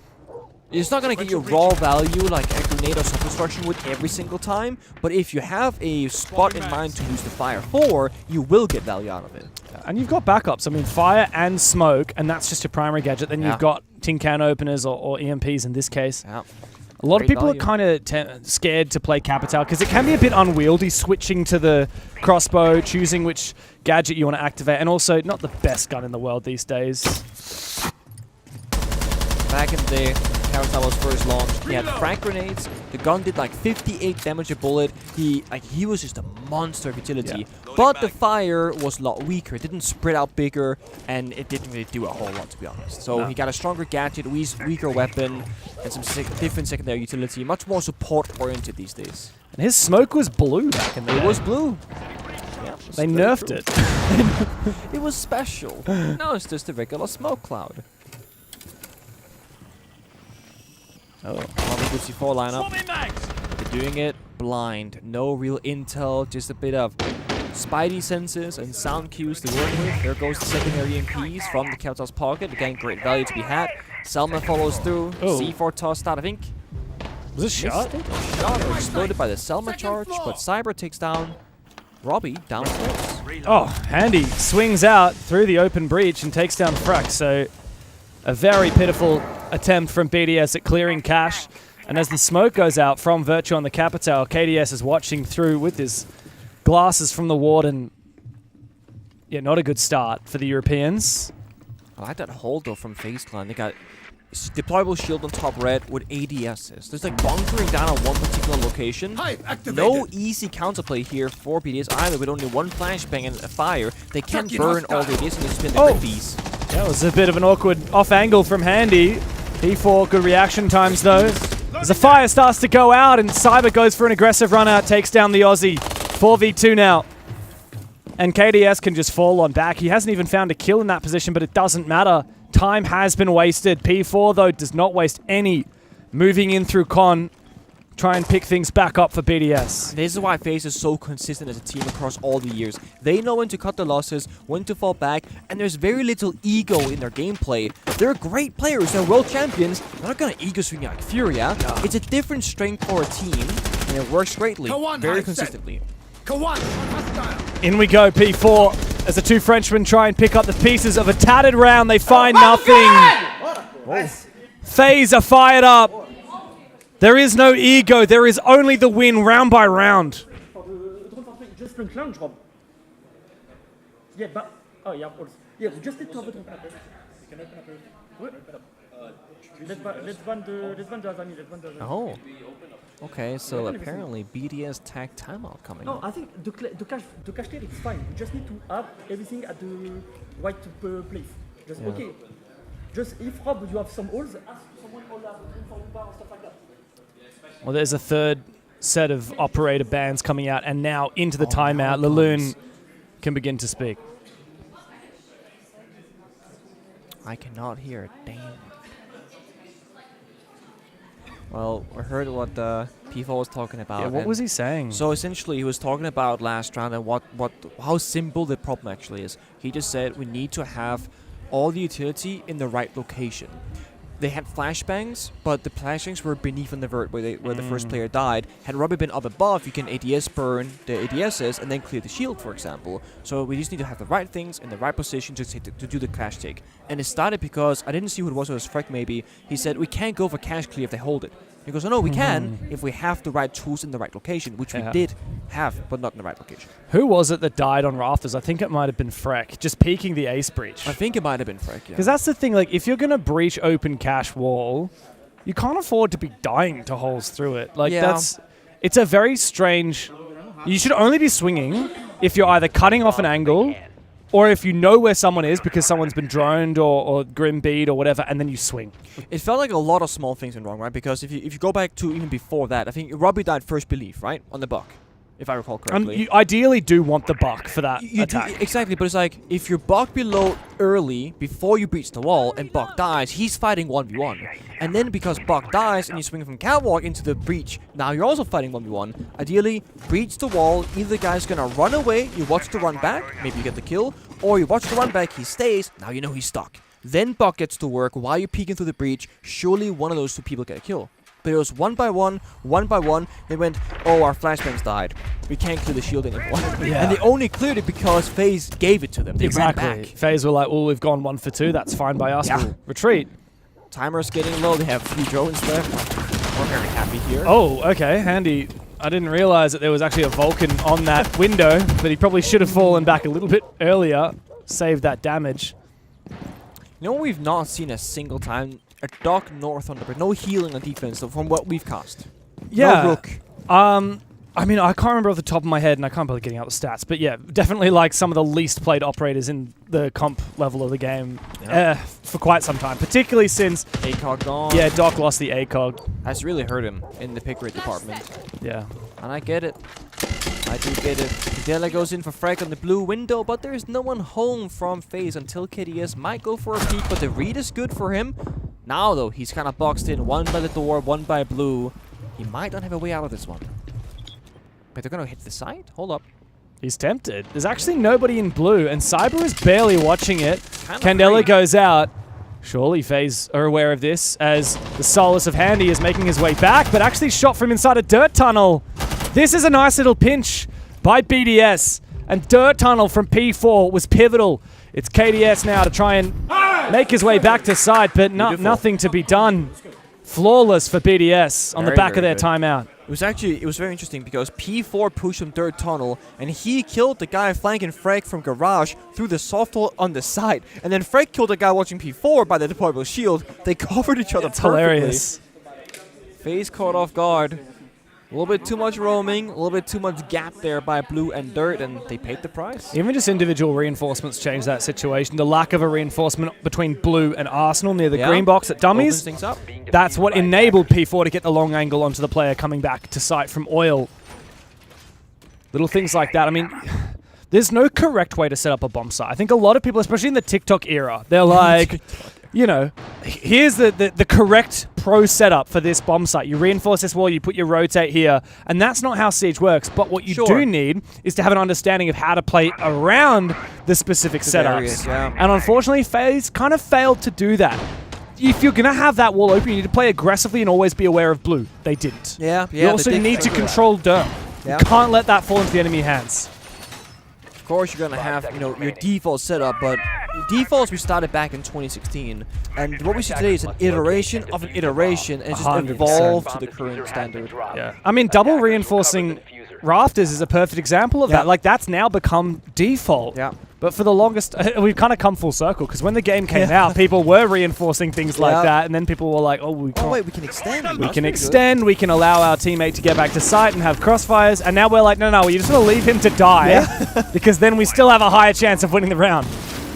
It's not gonna get you raw value like a grenade or self-destruction would every single time, but if you have a spot in mind to use the fire for, you will get value out of it. And you've got backups. I mean, fire and smoke, and that's just your primary gadget. Then you've got tin can openers or EMPs in this case. Yeah. A lot of people are kind of scared to play Capital because it can be a bit unwieldy switching to the crossbow, choosing which gadget you want to activate, and also not the best gun in the world these days. Back in the day, Capital was first launched. He had frag grenades. The gun did like 58 damage a bullet. He was just a monster of utility. Yeah. But the fire was a lot weaker. It didn't spread out bigger, and it didn't really do a whole lot, to be honest. So he got a stronger gadget, weaker weapon, and some different secondary utility. Much more support-oriented these days. And his smoke was blue back in the day. It was blue. Yeah, they nerfed it. It was special. Now it's just a regular smoke cloud. Oh, another good C4 lineup. They're doing it blind. No real intel, just a bit of spidey senses and sound cues to work with. There goes the secondary EMPs from the Capital's pocket. Again, great value to be had. Selma follows through. C4 tossed out, I think. Was it shot? Shot or exploded by the Selma charge, but Cyber takes down Robbie downstairs. Oh, Handy swings out through the open breach and takes down Frack. So a very pitiful attempt from BDS at clearing cache. And as the smoke goes out from Virtue on the Capital, KDS is watching through with his glasses from the Warden. Yeah, not a good start for the Europeans. I like that hold though from FaZe Clan. They got deployable shield on top red with ADSs. There's like bunkering down on one particular location. No easy counterplay here for BDS either with only one flashbang and a fire. They can burn all the ADS and they spin the Rippies. That was a bit of an awkward off angle from Handy. P4, good reaction times though. As the fire starts to go out and Cyber goes for an aggressive run out, takes down the Aussie. 4v2 now. And KDS can just fall on back. He hasn't even found a kill in that position, but it doesn't matter. Time has been wasted. P4 though does not waste any. Moving in through Con. Try and pick things back up for BDS. This is why FaZe is so consistent as a team across all the years. They know when to cut the losses, when to fall back, and there's very little ego in their gameplay. They're great players, they're world champions. They're not gonna ego swing like Furia. No. It's a different strength for a team, and it works greatly, very consistently. In we go, P4. As the two Frenchmen try and pick up the pieces of a tattered round, they find nothing. FaZe are fired up. There is no ego, there is only the win round by round. Oh. Okay, so apparently BDS tag timeout coming. No, I think the cache clear is fine. You just need to have everything at the right place. Just okay. Just if Rob, you have some holes, ask someone all that for bar and stuff like that. Well, there's a third set of operator bans coming out, and now into the timeout, Laloon can begin to speak. I cannot hear a damn. Well, I heard what P4 was talking about. Yeah, what was he saying? So essentially, he was talking about last round and how simple the problem actually is. He just said we need to have all the utility in the right location. They had flashbangs, but the flashbangs were beneath on the vert where the first player died. Had Robbie been up above, you can ADS burn the ADSs and then clear the shield, for example. So we just need to have the right things in the right position to do the cache take. And it started because, I didn't see who it was Freck maybe, he said we can't go for cache clear if they hold it. He goes, oh no, we can if we have the right tools in the right location, which we did have, but not in the right location. Who was it that died on rafters? I think it might have been Freck, just peeking the ace breach. I think it might have been Freck, yeah. Because that's the thing, like, if you're going to breach open cache wall, you can't afford to be dying to holes through it. Like, it's a very strange... You should only be swinging if you're either cutting off an angle or if you know where someone is because someone's been droned or grim bead or whatever, and then you swing. It felt like a lot of small things went wrong, right? Because if you go back to even before that, I think Robbie died first belief, right? On the buck, if I recall correctly. And you ideally do want the buck for that You attack. exactly, but it's like, if you're buck below early, before you breach the wall, and buck dies, he's fighting 1v1. And then because buck dies, and you swing from catwalk into the breach, now you're also fighting 1v1. Ideally, breach the wall, either the guy's gonna run away, you watch the run back, maybe you get the kill, or you watch the run back, he stays, now you know he's stuck. Then buck gets to work while you're peeking through the breach, surely one of those two people get a kill. But it was one by one, they went, oh, our flashbangs died. We can't clear the shield anymore. Yeah. And they only cleared it because FaZe gave it to them. They ran back. FaZe were like, well, we've gone 1 for 2, that's fine by us, we'll retreat. Timer's getting low, they have 3 drones left. We're very happy here. Oh, okay, handy. I didn't realize that there was actually a Vulcan on that window, but he probably should have fallen back a little bit earlier, saved that damage. You know what we've not seen a single time? A Doc North on the bridge. No healing on defense so from what we've cast. Yeah. No Rook. I mean, I can't remember off the top of my head, and I can't bother getting out the stats, but yeah, definitely like some of the least played operators in the comp level of the game for quite some time, particularly since ACOG gone. Yeah, Doc lost the ACOG. That's really hurt him in the pick rate department. Yeah. And I get it. I do get it. Dela goes in for frag on the blue window, but there is no one home from FaZe until KDS might go for a peek, but the read is good for him. Now, though, he's kind of boxed in, one by the door, one by blue. He might not have a way out of this one. But they're going to hit the side? Hold up. He's tempted. There's actually nobody in blue, and Cyber is barely watching it. Candela goes out. Surely FaZe are aware of this, as the Solace of Handy is making his way back, but actually shot from inside a dirt tunnel. This is a nice little pinch by BDS, and dirt tunnel from P4 was pivotal. It's KDS now to try and make his way back to side, but nothing to be done. Flawless for BDS on the back of their timeout. It was very interesting because P4 pushed him dirt tunnel, and he killed the guy flanking Frag from garage through the soft hole on the side. And then Frag killed the guy watching P4 by the deployable shield. They covered each other perfectly. Hilarious. FaZe caught off guard. A little bit too much roaming, a little bit too much gap there by blue and dirt, and they paid the price. Even just individual reinforcements changed that situation. The lack of a reinforcement between blue and Arsenal near the green box at dummies, things up. That's what enabled P4 to get the long angle onto the player coming back to site from oil. Little things like that. I mean, there's no correct way to set up a bomb site. I think a lot of people, especially in the TikTok era, they're like, you know, here's the correct pro setup for this bomb site. You reinforce this wall, you put your rotate here, and that's not how Siege works. But what you do need is to have an understanding of how to play around the specific setups. And unfortunately, FaZe kind of failed to do that. If you're going to have that wall open, you need to play aggressively and always be aware of blue. They didn't. You also need to control dirt. You can't let that fall into the enemy hands. Of course, you're going to have, you know, your default setup, but defaults we started back in 2016, and what we see today is an iteration of an iteration, and it's just evolved to the current standard. Yeah. I mean, double reinforcing rafters is a perfect example of that. Like, that's now become default. But for the longest, we've kind of come full circle, because when the game came out, people were reinforcing things like that, and then people were like, oh, we can't. Oh, wait, we can extend. We can extend, we can allow our teammate to get back to site and have crossfires, and now we're like, no, you just want to leave him to die, because then we still have a higher chance of winning the round.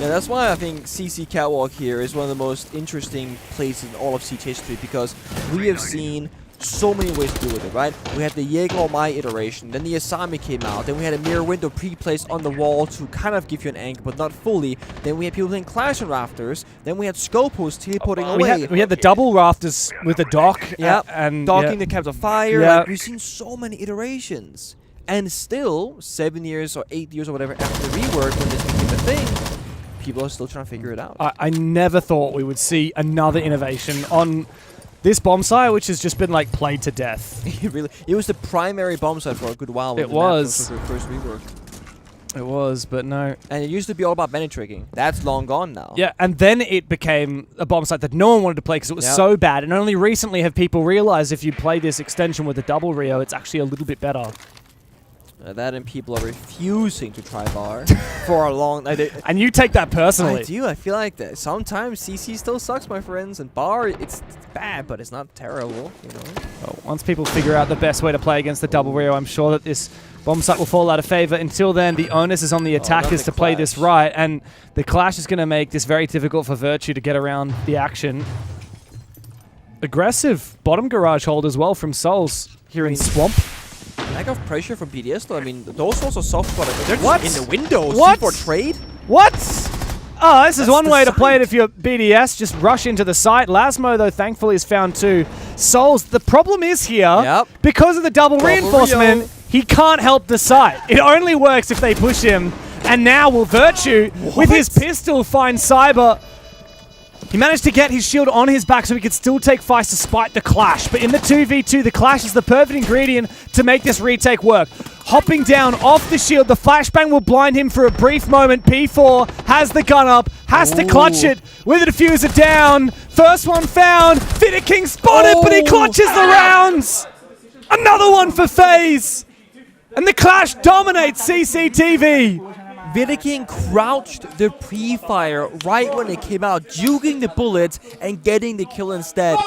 Yeah, that's why I think CC Catwalk here is one of the most interesting places in all of Siege history, because we have seen so many ways to do with it, right? We had the Jaeger Mai iteration, then the Asami came out, then we had a mirror window pre-placed on the wall to kind of give you an angle, but not fully. Then we had people playing Clash on rafters, then we had Scopos teleporting away. We had the double rafters with the dock. And docking the caps of fire. Like, we've seen so many iterations. And still, 7 years or 8 years or whatever after the rework, when this became a thing, people are still trying to figure it out. I never thought we would see another innovation on this bomb site, which has just been like played to death. It was the primary bomb site for a good while. It was. The first rework. It was, but no. And it used to be all about Bennett tricking. That's long gone now. Yeah, and then it became a bomb site that no one wanted to play because it was so bad. And only recently have people realized if you play this extension with a double Rio, it's actually a little bit better. That and people are refusing to try bar for a long... and you take that personally. I do. I feel like that. Sometimes CC still sucks, my friends. And bar, it's bad, but it's not terrible, you know? Well, once people figure out the best way to play against the double Rio, I'm sure that this Bomb site will fall out of favor. Until then, the onus is on the attackers to play this right, and the clash is going to make this very difficult for Virtue to get around the action. Aggressive bottom garage hold as well from Souls here in Swamp. Lack of pressure from BDS though. I mean, those also soft spot. They're What? just in the windows. What? C4 trade? What? Oh, this is That's one the way to play it site. if you're BDS. Just rush into the site. Lasmo, though, thankfully is found too. Souls, the problem is here, because of the double reinforcement, he can't help the site. It only works if they push him. And now will Virtue, with his pistol, find Cyber. He managed to get his shield on his back so he could still take fights despite the clash. But in the 2v2, the clash is the perfect ingredient to make this retake work. Hopping down off the shield, the flashbang will blind him for a brief moment. P4 has the gun up, has to clutch it with the diffuser down. First one found. Fitter King spotted, but he clutches the rounds. Another one for FaZe. And the clash dominates CCTV. Vidiking crouched the pre-fire right when it came out, juking the bullets and getting the kill instead.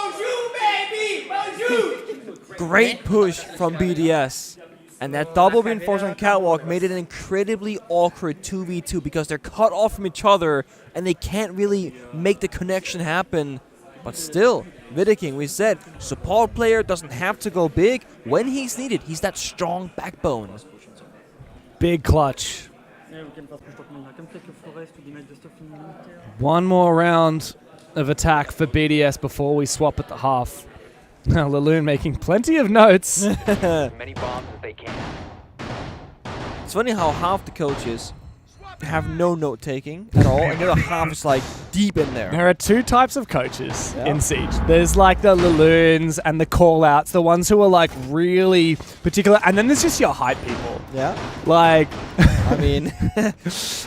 Great push from BDS. And that double reinforcement catwalk made it an incredibly awkward 2v2 because they're cut off from each other and they can't really make the connection happen. But still, Vidiking, we said, support player doesn't have to go big when he's needed. He's that strong backbone. Big clutch. One more round of attack for BDS before we swap at the half. Now Laloon making plenty of notes. Many bombs as they can. It's funny how half the coaches have no note taking at all, and the other half is like deep in there. There are two types of coaches in Siege. There's like the Laloons and the call-outs, the ones who are like really particular, and then there's just your hype people. Yeah. Like, I mean,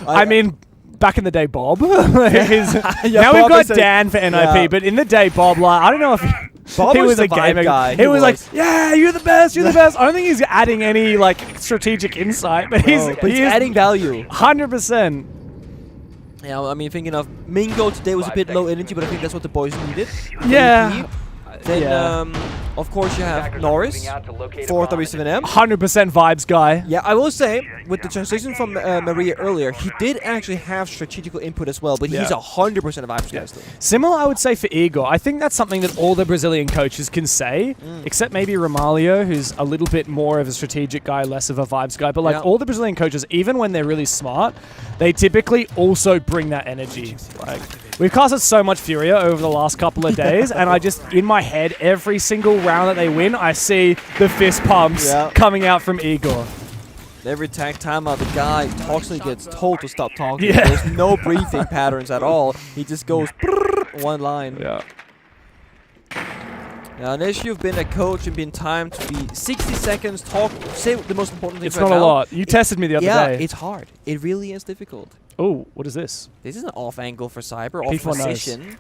I mean, back in the day, Bob. Now Bob we've got is a- Dan for NIP, yeah. but in the day, Bob, like, I don't know if Bob he was was the a vibe gamer guy. He He was like, was. yeah, you're the best, you're the best. I don't think he's adding any like strategic insight, but he's adding value. 100%. Yeah, I mean, thinking of Mingo today was a bit low energy, but I think that's what the boys needed. Yeah. Then, of course, you have Norris, 4W7M. 100% vibes guy. Yeah, I will say, with the translation from Maria earlier, he did actually have strategical input as well, but he's 100% a vibes guy still. Similar, I would say, for Igor. I think that's something that all the Brazilian coaches can say, except maybe Romalio, who's a little bit more of a strategic guy, less of a vibes guy. But like all the Brazilian coaches, even when they're really smart, they typically also bring that energy. Like, we've casted so much Furia over the last couple of days, and I just, in my head, every single round that they win, I see the fist pumps coming out from Igor. Every time out, the guy talks and gets told to stop talking. There's no breathing patterns at all. He just goes one line. Now, unless you've been a coach and been timed to be 60 seconds, talk, say the most important thing. It's not a lot. You tested me the other day. Yeah, it's hard. It really is difficult. Oh, what is this? This is an off angle for Cyber, off P4 knows. position.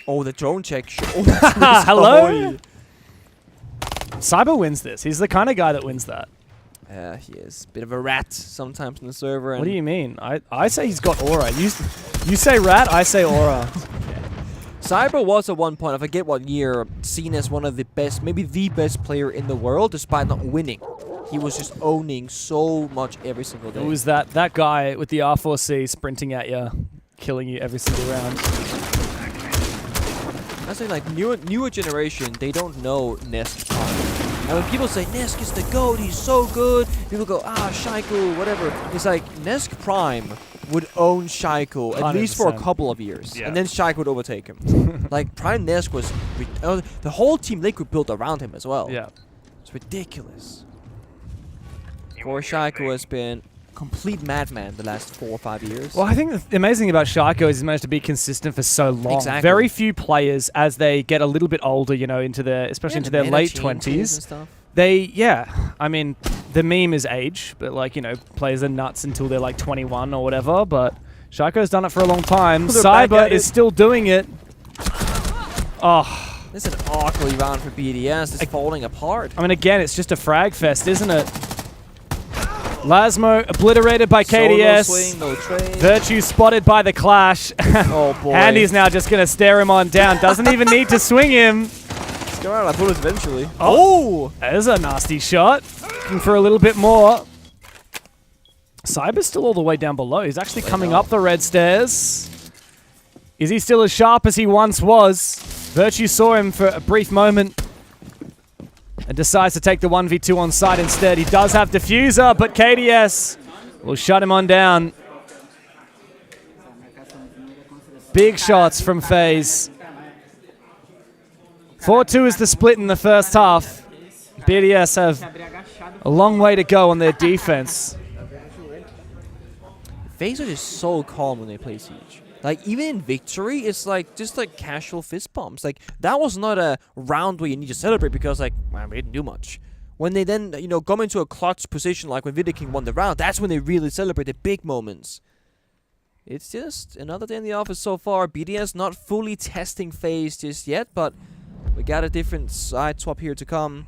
Oh, the drone check. Hello? Cyber wins this. He's the kind of guy that wins that. He is. Bit of a rat sometimes in the server. What do you mean? I say he's got aura. You say rat, I say aura. Cyber was at one point, I forget what year, seen as one of the best, maybe the best player in the world, despite not winning. He was just owning so much every single day. It was that guy with the R4C sprinting at you, killing you every single round. I say, like, newer generation, they don't know Nesk Prime. And when people say Nesk is the GOAT, he's so good, people go, Shaiko, whatever. It's like, Nesk Prime would own Shaiko at least for a couple of years. And then Shaiko would overtake him. Like, Prime Nesk was... the whole Team Liquid built around him as well. Yeah. It's ridiculous. Poor Shaiko has been complete madman the last 4 or 5 years. Well, I think the amazing thing about Shaiko is he's managed to be consistent for so long. Exactly. Very few players, as they get a little bit older, you know, especially into their late 20s, I mean, the meme is age, but like, you know, players are nuts until they're like 21 or whatever, but Shaiko's done it for a long time. Cyber is still doing it. Oh. This is an awkward round for BDS. It's falling apart. I mean, again, it's just a frag fest, isn't it? Lasmo obliterated by KDS. Swing, no trade. Virtue spotted by the clash. Oh boy. Andy's now just going to stare him on down. Doesn't even need to swing him. Let's go out of bullets eventually. Oh! There's a nasty shot. Looking for a little bit more. Cyber's still all the way down below. He's actually coming up the red stairs. Is he still as sharp as he once was? Virtue saw him for a brief moment and decides to take the 1v2 on site instead. He does have Diffuser, but KDS will shut him on down. Big shots from FaZe. 4-2 is the split in the first half. BDS have a long way to go on their defense. FaZe are just so calm when they play Siege. Like, even in victory, it's like just like casual fist bumps. Like, that was not a round where you need to celebrate because, like, man, we didn't do much. When they then, you know, come into a clutch position, like when Vidiking won the round, that's when they really celebrate the big moments. It's just another day in the office so far. BDS not fully testing FaZe just yet, but we got a different side swap here to come.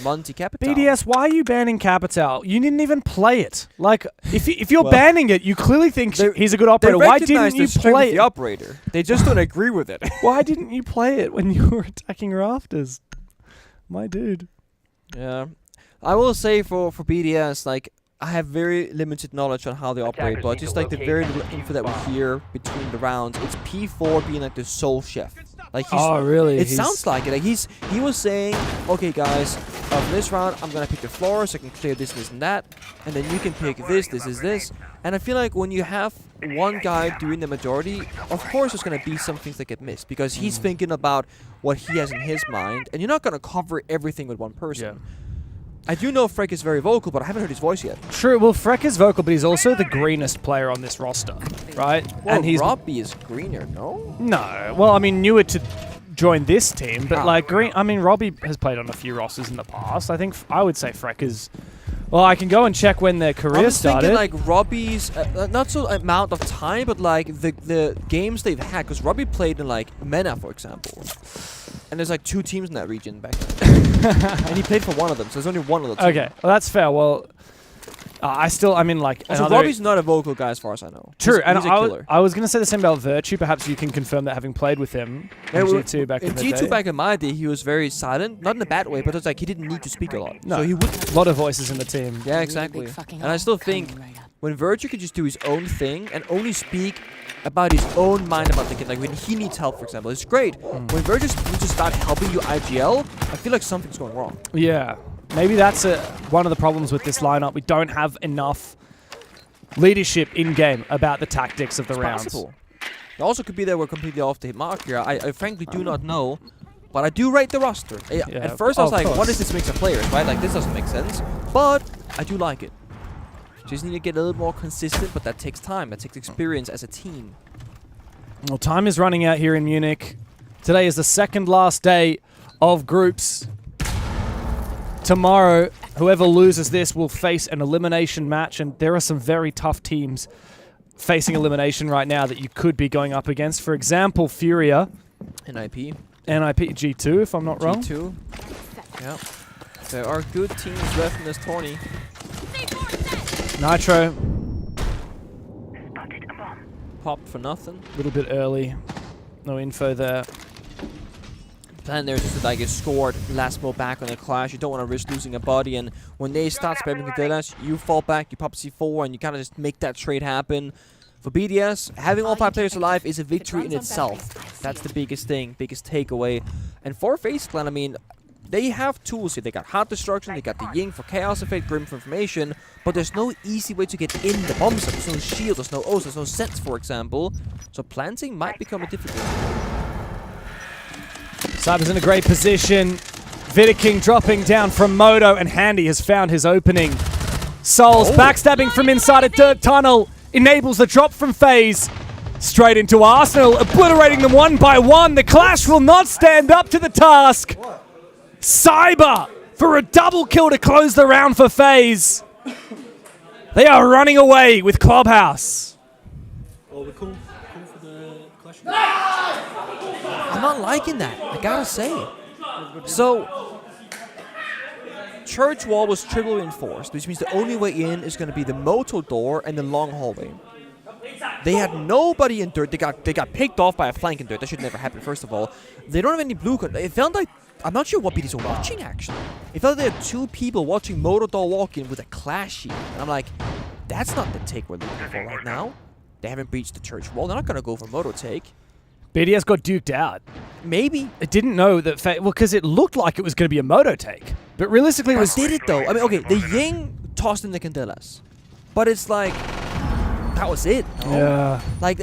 Monty Capital. BDS, why are you banning Capital? You didn't even play it. Like, if you're banning it, you clearly think he's a good operator. Why didn't you play it? The operator. They just don't agree with it. Why didn't you play it when you were attacking Rafters? My dude. Yeah. I will say for BDS, like, I have very limited knowledge on how they operate, but just like the very little info that we hear between the rounds, it's P4 being like the sole chef. Like he's, oh, really? It sounds like it. Like he was saying, okay, guys, for this round, I'm gonna pick the floors. I can clear this, this, and that, and then you can pick this, this is this. And I feel like when you have one guy doing the majority, of course there's gonna be some things that get missed because he's thinking about what he has in his mind, and you're not gonna cover everything with one person. Yeah. I do know Freck is very vocal, but I haven't heard his voice yet. True. Well, Freck is vocal, but he's also the greenest player on this roster, right? Well, and he's Robbie is greener, no? No. Well, I mean, newer to join this team, but like green. I mean, Robbie has played on a few rosters in the past. I think I would say Freck is. Well, I can go and check when their career started. I was thinking like Robbie's, not so amount of time, but like the games they've had. Because Robbie played in like MENA, for example. And there's like 2 teams in that region back then. And he played for one of them, so there's only one of the two. Okay, well that's fair. Well, I mean like... Also, Robbie's not a vocal guy as far as I know. True, he's a killer. I was going to say the same about Virtue. Perhaps you can confirm that having played with him in G2 back in the day. G2 back in my day, he was very silent. Not in a bad way, but it's like he didn't need to speak a lot. No, so he would... a lot of voices in the team. Yeah, exactly. And I still think when Virtue could just do his own thing and only speak about his own mind about the game, like when he needs help, for example, it's great. When Virtue needs to start helping you IGL, I feel like something's going wrong. Yeah. Maybe that's one of the problems with this lineup. We don't have enough leadership in-game about the tactics of the rounds. Possible. It also could be that we're completely off the mark here. I frankly do not know, but I do rate the roster. At first I was like, what is this mix of players, right? Like, this doesn't make sense. But I do like it. Just need to get a little more consistent, but that takes time. That takes experience as a team. Well, time is running out here in Munich. Today is the second last day of groups. Tomorrow, whoever loses this will face an elimination match, and there are some very tough teams facing elimination right now that you could be going up against. For example, Furia. NIP. G2, if I'm not wrong. G2. Yeah. There are good teams left in this tourney. Nitro. Popped for nothing. A little bit early. No info there. Plan there is just to like get scored last move back on the clash. You don't want to risk losing a body, and when they start spamming Cadenas, you fall back, you pop C4, and you kind of just make that trade happen. For BDS, having all 5 players alive is a victory in itself. That's the biggest thing, biggest takeaway. And for FaZe Clan, I mean, they have tools here. They got Heart Destruction, they got the Ying for Chaos Effect, Grim for Information, but there's no easy way to get in the bomb site. There's no shield, there's no O's, there's no sets, for example. So planting might become a difficult. Cyber's in a great position. Vidiking dropping down from Moto, and Handy has found his opening. Souls backstabbing from inside a dirt tunnel. Enables the drop from FaZe. Straight into Arsenal, obliterating them one by one. The clash will not stand up to the task. Cyber for a double kill to close the round for FaZe. They are running away with Clubhouse. Oh, we're cool for the clash. I'm not liking that, I gotta say. So, Church Wall was triple reinforced, which means the only way in is going to be the motor door and the long hallway. They had nobody in dirt. They got picked off by a flank in dirt. That should never happen, first of all. They don't have any blue code. It felt like, I'm not sure what BDs were watching, actually. It felt like there had 2 people watching motor door walk in with a clash sheet. And I'm like, That's not the take we're looking for right now. They haven't breached the church wall. They're not going to go for moto take. BDS got duked out. Maybe. It didn't know that... well, because it looked like it was going to be a moto take. But realistically, it was... did it, though? I mean, okay, the Ying tossed in the Candelas. But it's like... That was it. No? Yeah. Like...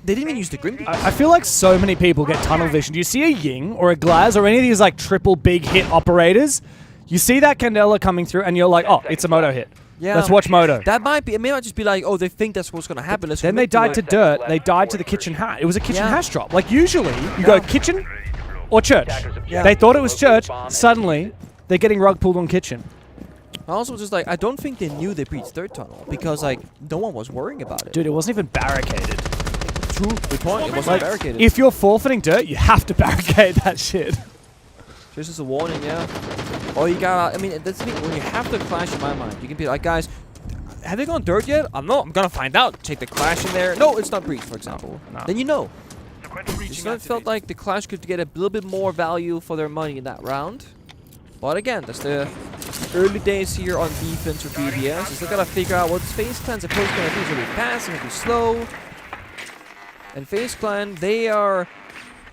They didn't even use the Grim Beams. I feel like so many people get tunnel vision. You see a Ying or a Glaz or any of these like triple big hit operators, you see that Candela coming through and you're like, oh, it's a moto hit. Yeah. Let's watch moto. That might be, it may not just be like, oh, they think that's what's going to happen. Then they died to dirt. They died to the kitchen hat. It was a kitchen hash drop. Like usually you go kitchen or church. Yeah. They thought it was church. Suddenly they're getting rug pulled on kitchen. I also just like, I don't think they knew they breached third tunnel because like no one was worrying about it. Dude, it wasn't even barricaded. True. Good point. It wasn't Like, barricaded. if you're forfeiting dirt, you have to barricade that shit. Just as a warning, yeah. Or you gotta, I mean, that's the thing, when you have the clash in my mind, you can be like, guys, have they gone dirt yet? I'm gonna find out. Take the clash in there. No, it's not breach, for example. No. Then you know. Just felt like the clash could get a little bit more value for their money in that round. But again, that's the early days here on defense for BDS. You still gotta figure out what FaZe Clan's approach is gonna be. It's gonna be fast, it's gonna be slow. And FaZe Clan, they are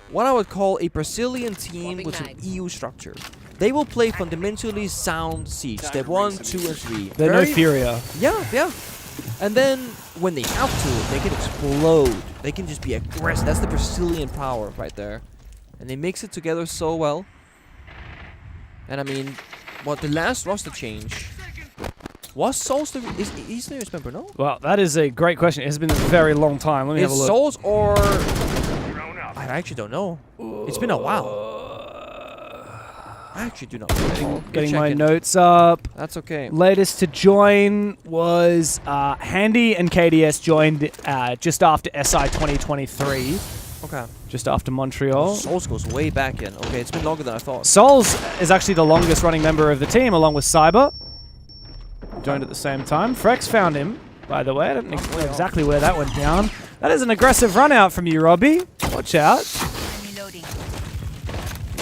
what I would call a Brazilian team with an EU structure. They will play fundamentally sound Siege. Step 1, 2, and 3. They're no Furia. Yeah, yeah. And then when they have to, they can explode. They can just be aggressive. That's the Brazilian power right there. And they mix it together so well. And I mean, what the last roster change was Souls the he's the newest member, no? Well, that is a great question. It has been a very long time. Let me have a look. Souls or I actually don't know. It's been a while. I actually do not know. Getting my notes up. That's okay. Latest to join was Handy and KDS joined just after SI 2023. Okay. Just after Montreal. Souls goes way back in. Okay, it's been longer than I thought. Souls is actually the longest running member of the team, along with Cyber. Joined at the same time. Frex found him, by the way. I don't know exactly where that went down. That is an aggressive run out from you, Robbie. Watch out. Really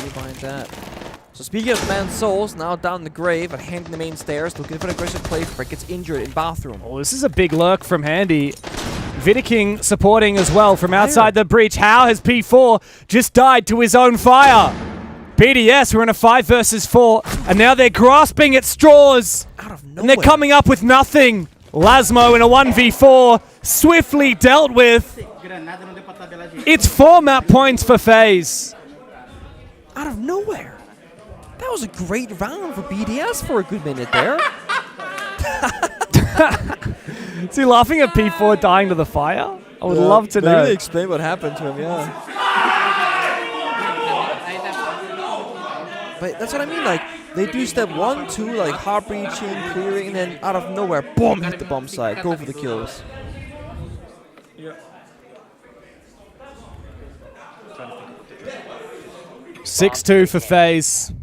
behind that. So speaking of man Souls, now down the grave and handing the main stairs, looking for an aggressive play. Freck gets injured in bathroom. Oh, this is a big lurk from Handy. Vidiking supporting as well from outside the breach. How has P4 just died to his own fire? BDS, we're in a 5 versus 4, and now they're grasping at straws. Out of nowhere. And they're coming up with nothing. Lasmo in a 1v4, swiftly dealt with. It's 4 map points for FaZe. Out of nowhere. That was a great round for BDS for a good minute there. Is he laughing at P4 dying to the fire? I would love to know. Maybe explain what happened to him, yeah. But that's what I mean, like, they do step 1, 2, like, hard breaching, clearing, and then out of nowhere, boom, hit the bomb site, go for the kills. Yeah. 6-2 for FaZe.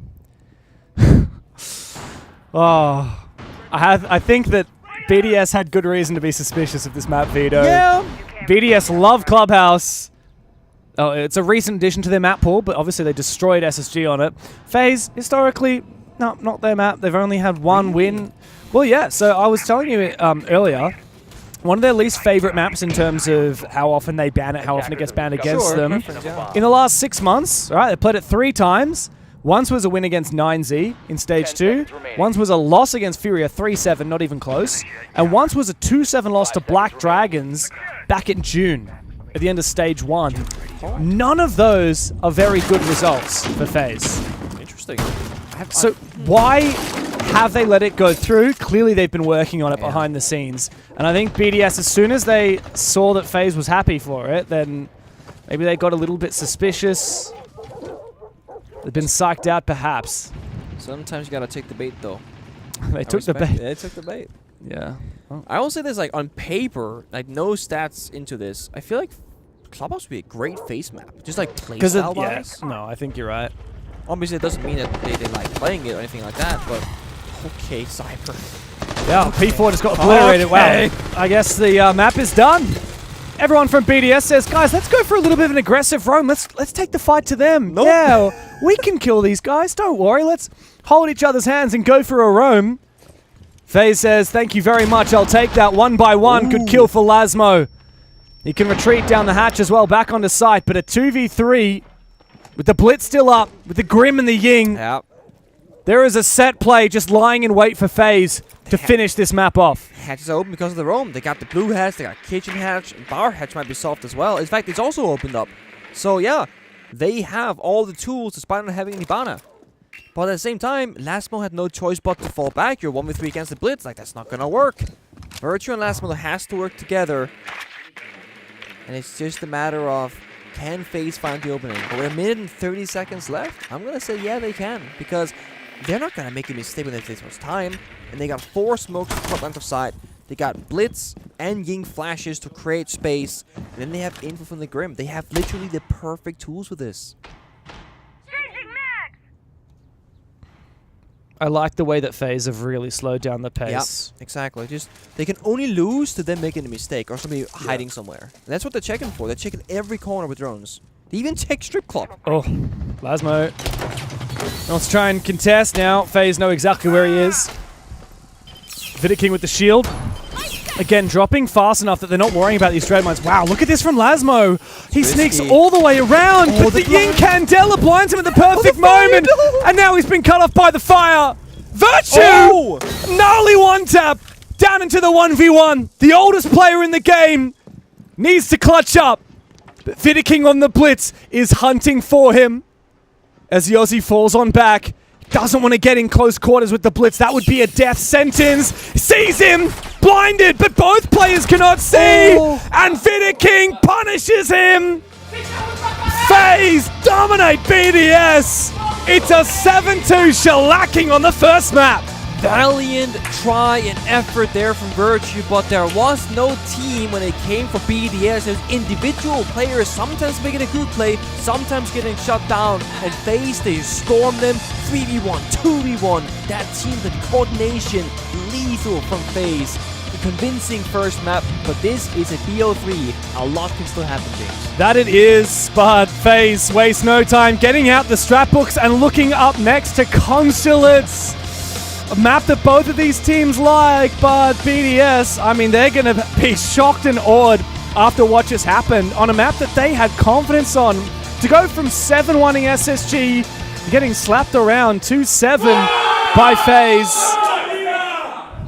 Oh, I think that BDS had good reason to be suspicious of this map, Veto. Yeah. BDS love Clubhouse. Oh, it's a recent addition to their map pool, but obviously they destroyed SSG on it. FaZe, historically, no, not their map. They've only had one win. Well, yeah, so I was telling you earlier, one of their least favorite maps in terms of how often they ban it, how often it gets banned against them. In the last 6 months, all right, they played it 3 times. Once was a win against 9Z in Stage 2. Once was a loss against Furia 3-7, not even close. And once was a 2-7 loss to Black Dragons back in June at the end of Stage 1. None of those are very good results for FaZe. Interesting. So why have they let it go through? Clearly they've been working on it behind the scenes. And I think BDS, as soon as they saw that FaZe was happy for it, then maybe they got a little bit suspicious. They've been psyched out, perhaps. Sometimes you gotta take the bait, though. They took the bait. Yeah, they took the bait. Yeah. Oh. I will say this, like, on paper, like, no stats into this. I feel like Clubhouse would be a great face map. Just, like, playstyle-wise. Yeah, no, I think you're right. Obviously, it doesn't mean that they like playing it or anything like that, but... Okay, Cypher. Yeah, okay. P4 just got obliterated. Okay. Wow. I guess the map is done. Everyone from BDS says, guys, let's go for a little bit of an aggressive roam. Let's take the fight to them. Nope. Yeah, we can kill these guys. Don't worry. Let's hold each other's hands and go for a roam. FaZe says, thank you very much. I'll take that 1 by 1. Good kill for Lasmo. He can retreat down the hatch as well, back onto site. But a 2v3 with the blitz still up, with the Grim and the Ying. Yep. There is a set play just lying in wait for FaZe to finish this map off. Hatch is open because of the roam. They got the blue hatch, they got kitchen hatch, and bar hatch might be soft as well. In fact, it's also opened up. So yeah, they have all the tools despite not having any Bana. But at the same time, Lasmo had no choice but to fall back. You're 1v3 against the blitz. Like, that's not gonna work. Virtue and Lasmo has to work together. And it's just a matter of, can FaZe find the opening? But with 1 minute and 30 seconds left, I'm gonna say yeah, they can. Because they're not gonna make a mistake when they was time. And they got 4 smokes front length of sight. They got Blitz and Ying flashes to create space. And then they have info from the Grim. They have literally the perfect tools for this. I like the way that FaZe have really slowed down the pace. Yep, exactly. Just they can only lose to them making a mistake or somebody hiding somewhere. And that's what they're checking for. They're checking every corner with drones. They even check strip club. Oh, Lasmo wants to try and contest now. FaZe know exactly where he is. Vidiking with the shield. Again, dropping fast enough that they're not worrying about these trade mines. Wow, look at this from Lasmo. He sneaks all the way around, but the Ying Candela blinds him at the perfect moment. And now he's been cut off by the fire. Virtue! Gnarly one tap. Down into the 1v1. The oldest player in the game needs to clutch up. But Vidiking on the blitz is hunting for him. As Yossi falls on back. Doesn't want to get in close quarters with the blitz. That would be a death sentence. Sees him. Blinded, but both players cannot see. And Vidiking punishes him. FaZe dominate BDS. It's a 7-2 shellacking on the first map. Valiant try and effort there from Virtue, but there was no team when it came for BDS. There's individual players sometimes making a good play, sometimes getting shut down, and FaZe, they storm them 3v1, 2v1. That team, the coordination, lethal from FaZe. A convincing first map, but this is a BO3. A lot can still happen, James. That it is, but FaZe waste no time getting out the strap books and looking up next to Consulates. A map that both of these teams like, but BDS, I mean, they're going to be shocked and awed after what just happened on a map that they had confidence on. To go from 7-1ing SSG, getting slapped around 2-7 by FaZe.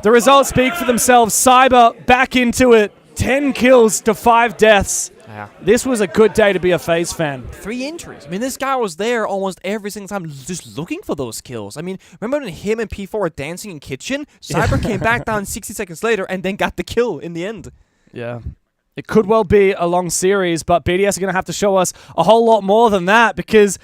The results speak for themselves. Cyber back into it. 10 kills to 5 deaths. Yeah. This was a good day to be a FaZe fan. 3 injuries. I mean, this guy was there almost every single time just looking for those kills. I mean, remember when him and P4 were dancing in kitchen? Cyber came back down 60 seconds later and then got the kill in the end. Yeah. It could well be a long series, but BDS are going to have to show us a whole lot more than that because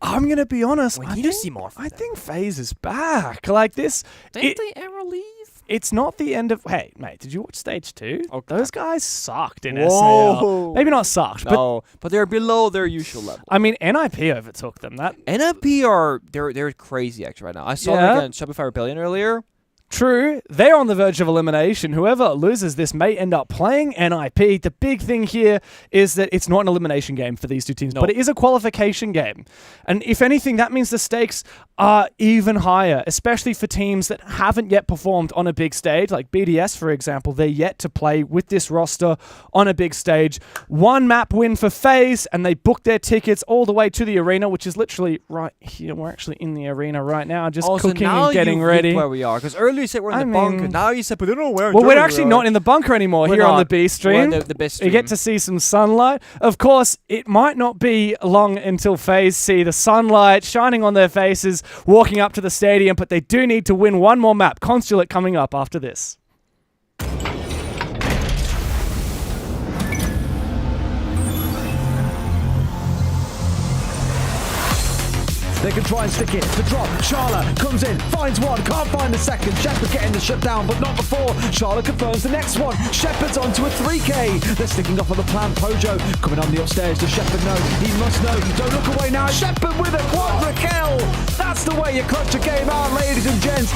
I'm going to be honest. We need to see more. I think FaZe is back. Like this. Didn't they ever leave? It's not the end of... Hey, mate, did you watch Stage 2? Okay. Those guys sucked in Whoa. SAL. Maybe not sucked, but they're below their usual level. I mean, NIP overtook them. NIP are... They're crazy, actually, right now. I saw them against Shopify Rebellion earlier. True, they're on the verge of elimination. Whoever loses this may end up playing NIP. The big thing here is that it's not an elimination game for these two teams, but it is a qualification game. And if anything, that means the stakes are even higher, especially for teams that haven't yet performed on a big stage. Like BDS, for example, they're yet to play with this roster on a big stage. 1 map win for FaZe, and they booked their tickets all the way to the arena, which is literally right here. We're actually in the arena right now, just cooking and getting ready. Where we are, because earlier you said we're in the bunker. Now you said, but they don't know where. Well, we're actually not in the bunker anymore. We're here on the B stream. We're the best stream. You get to see some sunlight. Of course, it might not be long until FaZe see the sunlight shining on their faces, walking up to the stadium, but they do need to win 1 more map. Consulate coming up after this. They can try and stick it. The drop. Charlotte comes in, finds one, can't find the second. Shepard getting the shutdown, but not before. Charlotte confirms the next one. Shepard's onto a 3K. They're sticking off on the plan. Pojo coming on the upstairs. Does Shepard know? He must know. Don't look away now. Shepard with a quadra kill. That's the way you clutch a game out, ladies and gents.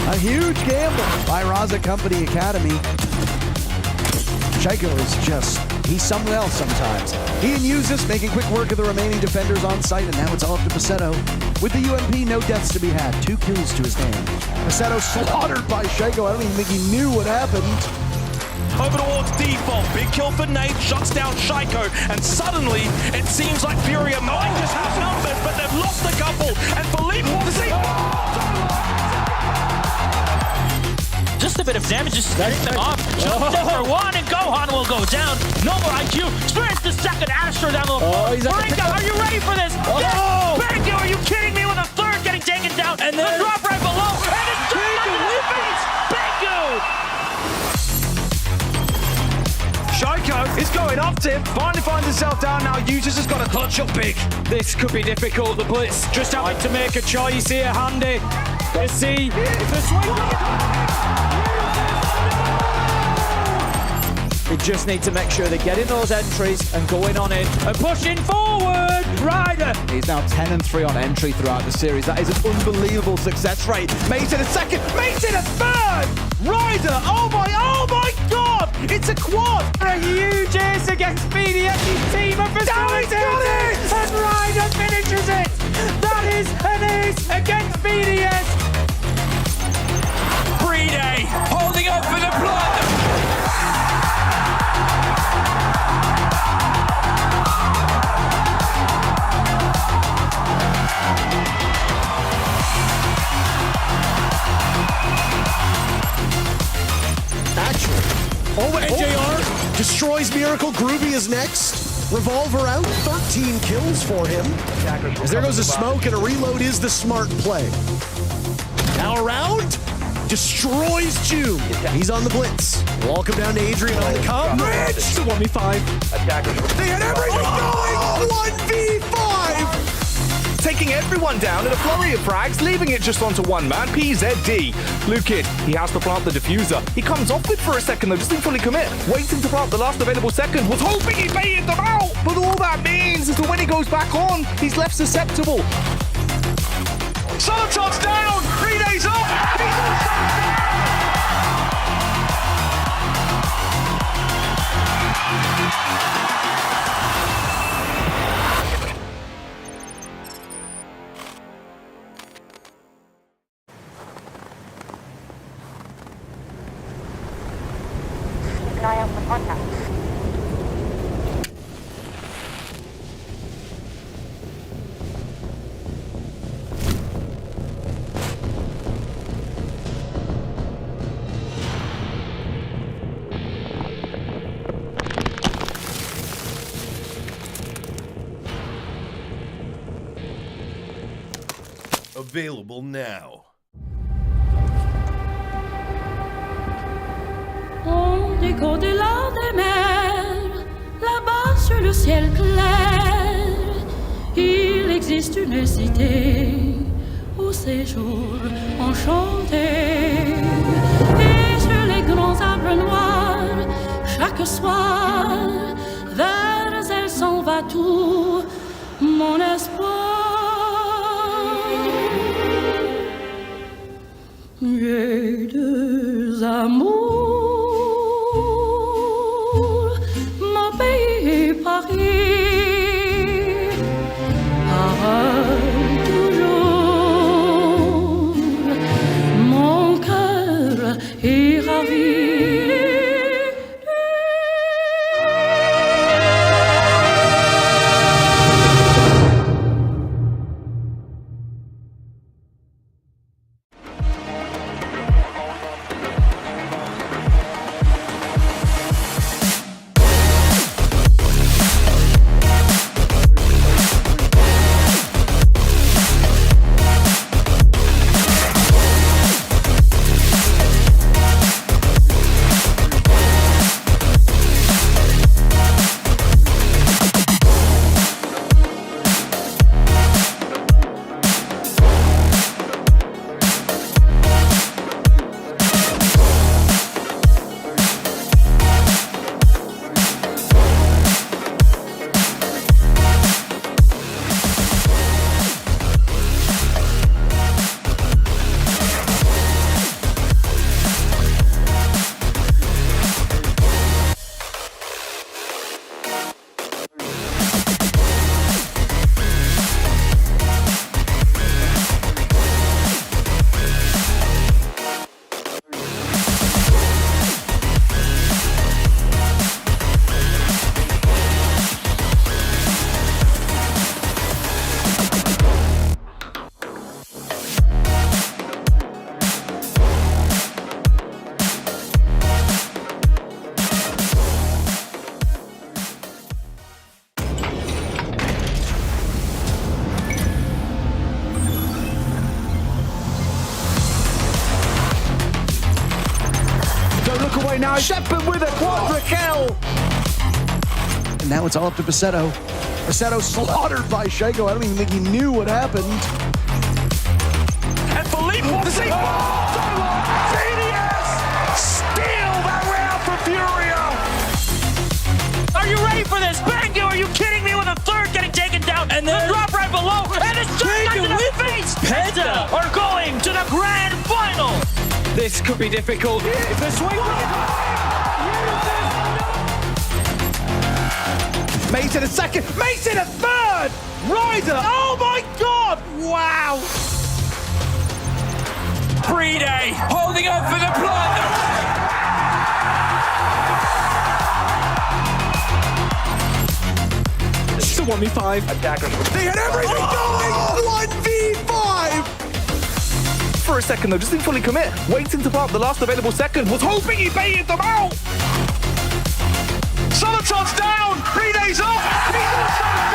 A huge gamble by Raza Company Academy. Shaiko is just, he's somewhere else sometimes. He and Usus making quick work of the remaining defenders on site, and now it's all up to Paceto. With the UMP, no deaths to be had. 2 kills to his name. Paceto slaughtered by Shaiko. I don't even think he knew what happened. Over towards default. Big kill for Nate. Shuts down Shaiko. And suddenly, it seems like Furia might just have numbers, but they've lost a couple. And Philippe will see. Just a bit of damage, just setting them off. Jump in for one, and Gohan will go down. No more IQ. Experience the second Astro down the Brinka, are you ready for this? Yes! Bangu, are you kidding me? With a third getting taken down. And then the drop right below. And it's just under the face. Bangu! Shaiko is going up to him. Finally finds himself down now. Usus has got to clutch up big. This could be difficult. The Blitz just having to make a choice here. Handy. You see the swing. They just need to make sure they're getting those entries and going on it and pushing forward. Ryder. He's now 10-3 on entry throughout the series. That is an unbelievable success rate. Mates in a second. Mates in a third. Ryder. Oh my God. It's a quad. A huge ace against BDS's team of facilitators. And Ryder finishes it. That is an ace against BDS. Breeday holding up for the blood. NJR destroys Miracle. Groovy is next. Revolver out. 13 kills for him. As there goes a smoke, and a reload is the smart play. Now around. Destroys June. He's on the blitz. Wall come down to Adrian on the come. Bridge! It's a 1v5. They had everything going! 1v5! Taking everyone down in a flurry of frags, leaving it just onto one man, PZD. Lukid, he has to plant the diffuser. He comes off it for a second though, doesn't fully commit. Waiting to plant the last available second, was hoping he baited them out! But all that means is that when he goes back on, he's left susceptible. Solotov's down! 3 days off! Keep an eye out for contact. Available now. On dit qu'au-delà des mers, là-bas sur le ciel clair, il existe une cité au séjour enchanté. Et sur les grands arbres noirs, chaque soir, vers elle s'en va tout mon espoir. J'ai 2 amours, mon pays et Paris. Toujours, mon cœur est ravi. And now it's all up to Veto. Veto slaughtered by Shago. I don't even think he knew what happened. And Philippe will see. VDS steal that round for Furia. Are you ready for this? Bangu, are you kidding me with a third getting taken down? And then the drop right below. And it's just in the face. Penta are going to the grand final. This could be difficult. The swing. Mason a second. Mason a third. Ryder. Oh my God. Wow. Pre-day holding up for the blood. It's a 1v5. Attackers. They had everything going. 1v5. For a second though, just didn't fully commit. Waiting to pop the last available second. Was hoping he baited them out. Soliton's down. Pre-day's up. Pre-day's down.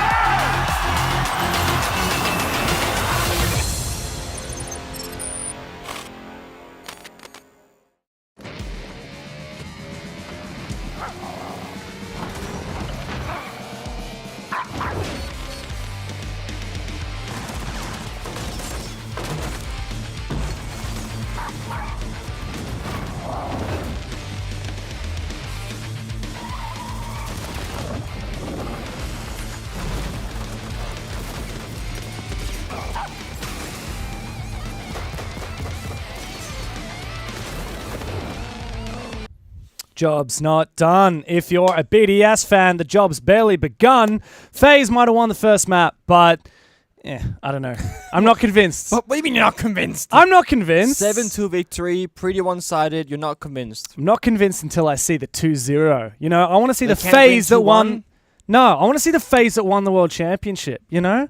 Job's not done. If you're a BDS fan, the job's barely begun. FaZe might have won the first map, but I don't know. I'm not convinced. What do you mean you're not convinced? I'm not convinced. 7-2 victory, pretty one-sided. You're not convinced. I'm not convinced until I see the 2-0. You know, I want to see They the can't FaZe that win 2-1? won. No, I want to see the FaZe that won the World Championship, you know?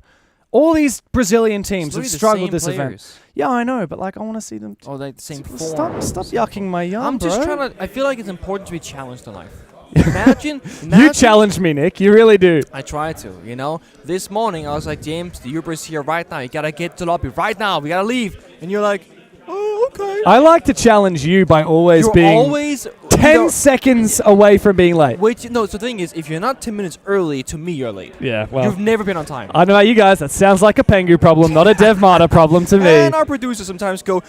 All these Brazilian teams have struggled this event. Yeah, I know, but like I want to see them. Oh, they the same form. Stop yucking my yum, I'm just bro. trying to. I feel like it's important to be challenged in life. Imagine You challenge me, Nick. You really do. I try to, you know. This morning I was like, James, the Uber is here right now. You gotta get to the lobby right now. We gotta leave. And you're like, oh, okay. I like to challenge you by always You're being always 10 seconds away from being late. Wait, no. So the thing is, if you're not 10 minutes early, to me you're late. Yeah, well, you've never been on time. I don't know about you guys. That sounds like a Pengu problem, not a DevMata problem to me. And our producers sometimes go,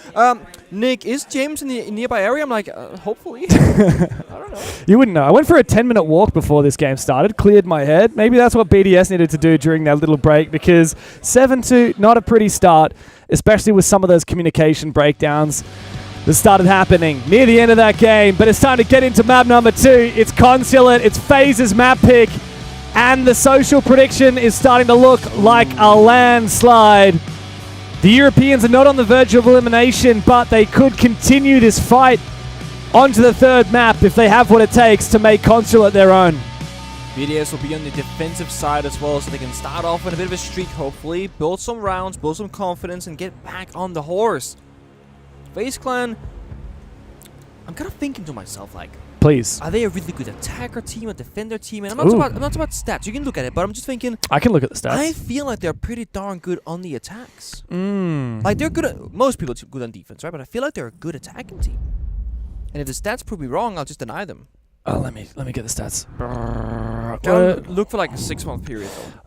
Nick, is James in the nearby area? I'm like, hopefully. I don't know. You wouldn't know. I went for a 10-minute walk before this game started, cleared my head. Maybe that's what BDS needed to do during that little break, because 7-2, not a pretty start, especially with some of those communication breakdowns that started happening near the end of that game. But it's time to get into map number 2. It's Consulate, it's FaZe's map pick, and the social prediction is starting to look like a landslide. The Europeans are not on the verge of elimination, but they could continue this fight onto the third map if they have what it takes to make Consulate their own. BDS will be on the defensive side as well, so they can start off on a bit of a streak, hopefully. Build some rounds, build some confidence, and get back on the horse. FaZe Clan, I'm kind of thinking to myself, like, please, are they a really good attacker team, a defender team? And I'm not talking about stats. You can look at it, but I'm just thinking. I can look at the stats. I feel like they're pretty darn good on the attacks. Like they're good at most people are good on defense, right? But I feel like they're a good attacking team. And if the stats prove me wrong, I'll just deny them. Oh, let me get the stats. Look for like a 6-month period though.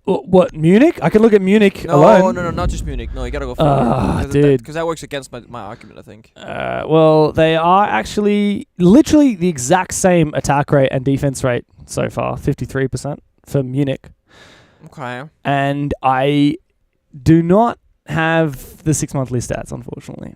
What, Munich? I can look at Munich No, alone. no, not just Munich. No, you gotta go for dude. because that works against my argument, I think. Well, they are actually literally the exact same attack rate and defense rate so far, 53% for Munich. Okay. And I do not have the 6 monthly stats, unfortunately.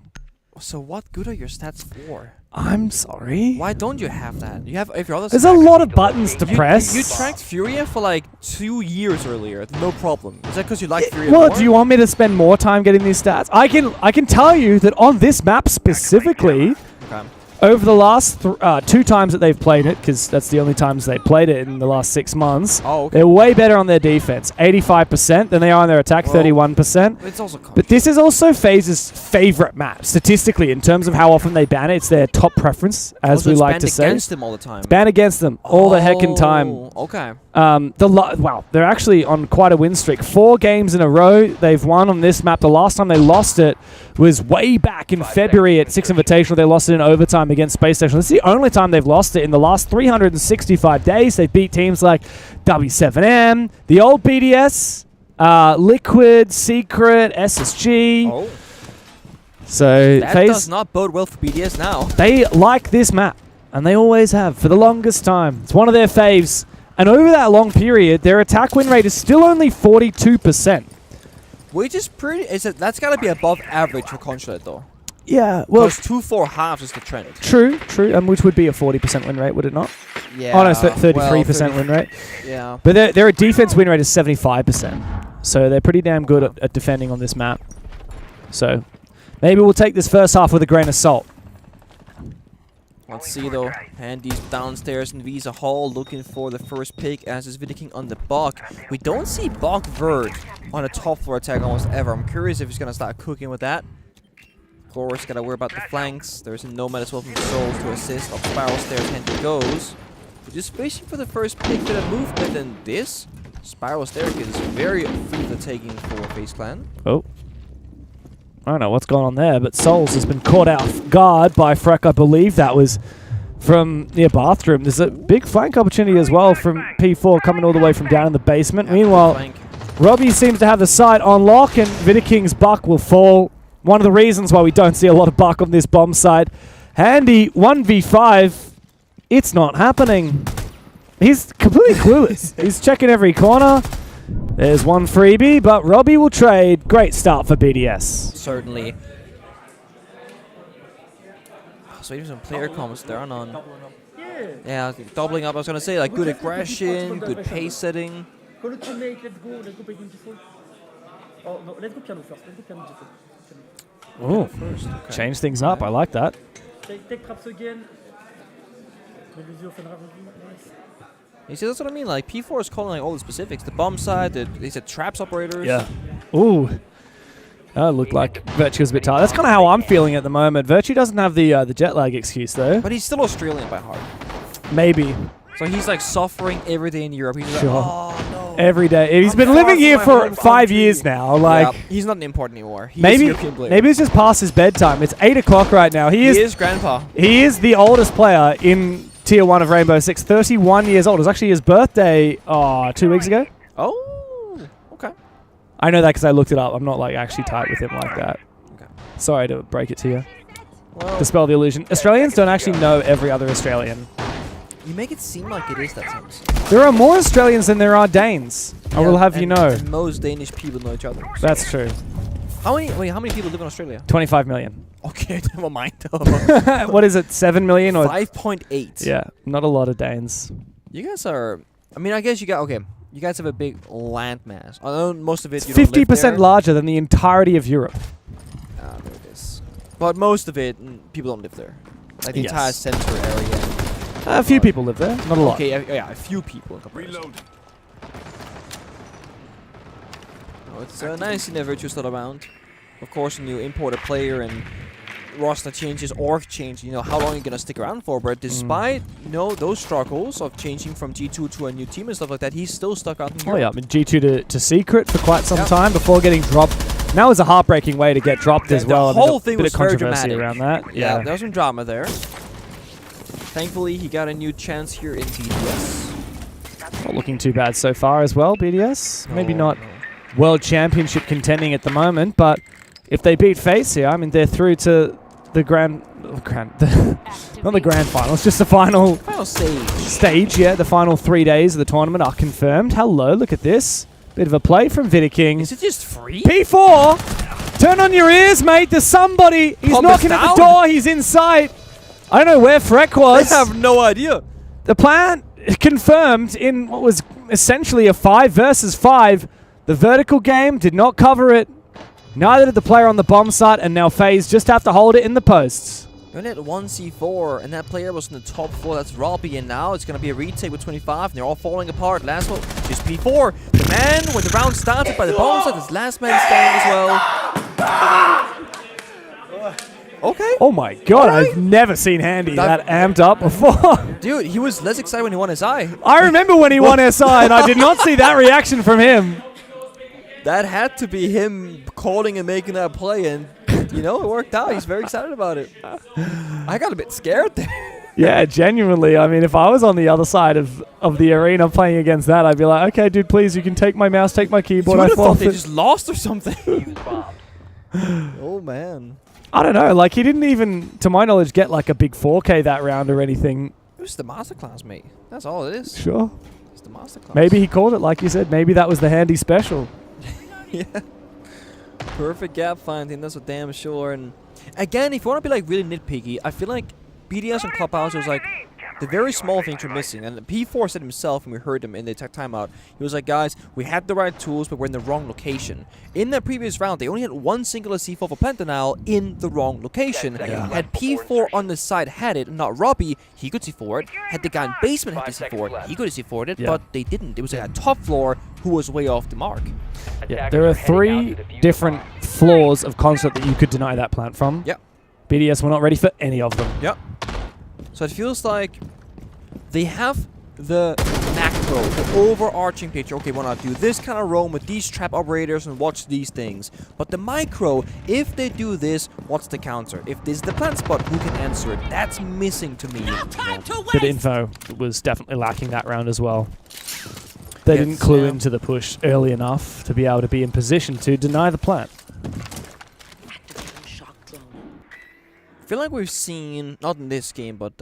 So what good are your stats for? I'm sorry. Why don't you have that? You have if your other. There's a lot of buttons to press. You tracked Furia for like 2 years earlier, no problem. Is that because you like Furia Well, more? do you want me to spend more time getting these stats? I can tell you that on this map specifically, over the last 2 times that they've played it, because that's the only times they played it in the last 6 months, they're way better on their defense, 85%, than they are on their attack, 31%. It's also but this is also FaZe's favorite map, statistically, in terms of how often they ban it. It's their top preference, as we like to say. It's banned against them all the time. It's banned against them all the heckin' time. Okay. Wow, they're actually on quite a win streak. 4 games in a row they've won on this map. The last time they lost it was way back in February at 6 Invitational. They lost it in overtime against Space Station. This is the only time they've lost it in the last 365 days. They've beat teams like W7M, the old BDS, Liquid, Secret, SSG. Oh. So That FaZe, does not bode well for BDS now. they like this map, and they always have for the longest time. It's one of their faves. And over that long period, their attack win rate is still only 42%. Which is pretty... That's got to be above average for Consulate, though. Yeah, well... Because 2-4 halves is the trend. True, and which would be a 40% win rate, would it not? Yeah. Oh, no, 33% win rate. Yeah. But their defense win rate is 75%. So they're pretty damn good at defending on this map. So maybe we'll take this first half with a grain of salt. Let's see though. Handy's downstairs in Visa Hall looking for the first pick, as is Vidiking on the Bok. We don't see Bok Verd on a top floor attack almost ever. I'm curious if he's gonna start cooking with that. Of course, gotta worry about the flanks. There's a Nomad as well from Souls to assist. Up Spiral Stairs, Handy goes. We're just waiting for the first pick for the movement, and this Spiral Staircase is very free for taking for FaZe Clan. Oh. I don't know what's going on there, but Souls has been caught off guard by Freck. I believe that was from near bathroom. There's a big flank opportunity as well from P4 coming all the way from down in the basement. Meanwhile, Robbie seems to have the site on lock, and Vidiking's Buck will fall. One of the reasons why we don't see a lot of Buck on this bomb side. Handy 1v5. It's not happening. He's completely clueless. He's checking every corner. There's one freebie, but Robbie will trade. Great start for BDS. Certainly. So even some player comments there on. Yeah, doubling up. I was gonna say like good aggression, good pace setting. Call it teammate, let's go picking default. Oh no, let's go piano first. Let's go piano default. Oh, Okay. change things up. I like that. Take traps again. Nice. You see, that's what I mean. Like P4 is calling like all the specifics. The bomb side, they said traps operators. Yeah. Ooh. That looked like Virtue was a bit tired. That's kind of how I'm feeling at the moment. Virtue doesn't have the jet lag excuse though. But he's still Australian by heart. Maybe. So he's like suffering every day in Europe. He's Sure. like, oh no. Every day. He's been far living from here my for home 5 country. years now. Like Yeah, he's not an import anymore. He's maybe a European player. maybe it's just past his bedtime. It's 8 o'clock right now. He is grandpa. He is the oldest player in Tier 1 of Rainbow Six. 31 years old. It was actually his birthday 2 weeks ago. Oh, okay. I know that because I looked it up. I'm not like actually tight with him like that. Okay. Sorry to break it to you. Well, Dispel the illusion. Australians don't actually know every other Australian. you make it seem like it is that sense. There are more Australians than there are Danes. I will have you know. And most Danish people know each other. So. That's true. How many people live in Australia? 25 million. Okay, never mind. What is it? 7 million or 5.8. Yeah, not a lot of Danes. You guys are. I mean, I guess you got okay. You guys have a big land mass. I know most of it. It's you don't live 50% there. larger than the entirety of Europe. Ah, there it is. But most of it, people don't live there. Like the entire Yes. center area. A few people live there, not a lot. Okay, yeah, a few people. Reload. Oh, it's nice seeing that Virtue still around. Of course, when you import a player and roster changes, org change, you know, how long are you going to stick around for? But despite, you know, those struggles of changing from G2 to a new team and stuff like that, he's still stuck out in Oh Europe. yeah, I mean G2 to Secret for quite some time before getting dropped. That was a heartbreaking way to get dropped as well. The I mean, whole a thing bit was of very controversy dramatic. around that. Yeah, there was some drama there. Thankfully, he got a new chance here in BDS. Not looking too bad so far as well, BDS. Maybe not World Championship contending at the moment, but if they beat FaZe here, I mean, they're through to the not the grand finals, just the final stage. Yeah, the final 3 days of the tournament are confirmed. Hello, look at this. Bit of a play from Vidiking. Is it just free? P4, turn on your ears, mate. There's somebody. He's knocking at the door. He's in sight. I don't know where Freck was. I have no idea. The plan confirmed in what was essentially a 5 versus 5. The vertical game did not cover it. Neither did the player on the bomb site, and now FaZe just have to hold it in the posts. You only had 1C4, and that player was in the top 4. That's Robbie, and now it's going to be a retake with 25, and they're all falling apart. Last one is P4. The man, when the round started by the bomb site, is last man standing as well. Okay. Oh my god, I've never seen Handy that amped up before. Dude, he was less excited when he won SI. I remember when he won SI, and I did not see that reaction from him. That had to be him calling and making that play, and you know, it worked out. He's very excited about it. I got a bit scared there. Yeah, genuinely. I mean, if I was on the other side of the arena playing against that, I'd be like, okay, dude, please, you can take my mouse, take my keyboard. I thought they just lost or something. Oh, man. I don't know. Like, he didn't even, to my knowledge, get like a big 4K that round or anything. It was the masterclass, mate. That's all it is. Sure. It's the masterclass. Maybe he called it, like you said. Maybe that was the Handy special. Yeah. Perfect gap finding, that's for damn sure. And again, if you want to be like really nitpicky, I feel like BDS and Clubhouse was like the very small things were missing. And P4 said himself, and we heard him in the tech timeout, he was like, guys, we had the right tools, but we're in the wrong location. In the previous round, they only had one singular C4 for plant denial in the wrong location. Had P4 on the side had it, not Robbie, he could C4 it. Had the guy in basement had to C4 it, he could have C4 it, but they didn't. It was a top floor who was way off the mark. Yeah, there are 3 different floors of concert that you could deny that plant from. Yep. BDS were not ready for any of them. Yep. So it feels like they have the macro, the overarching picture. Okay, we want to do this kind of roam with these trap operators and watch these things. But the micro, if they do this, what's the counter? If this is the plant spot, who can answer it? That's missing to me. Bit of info was definitely lacking that round as well. They didn't clue into the push early enough to be able to be in position to deny the plant. I feel like we've seen, not in this game, but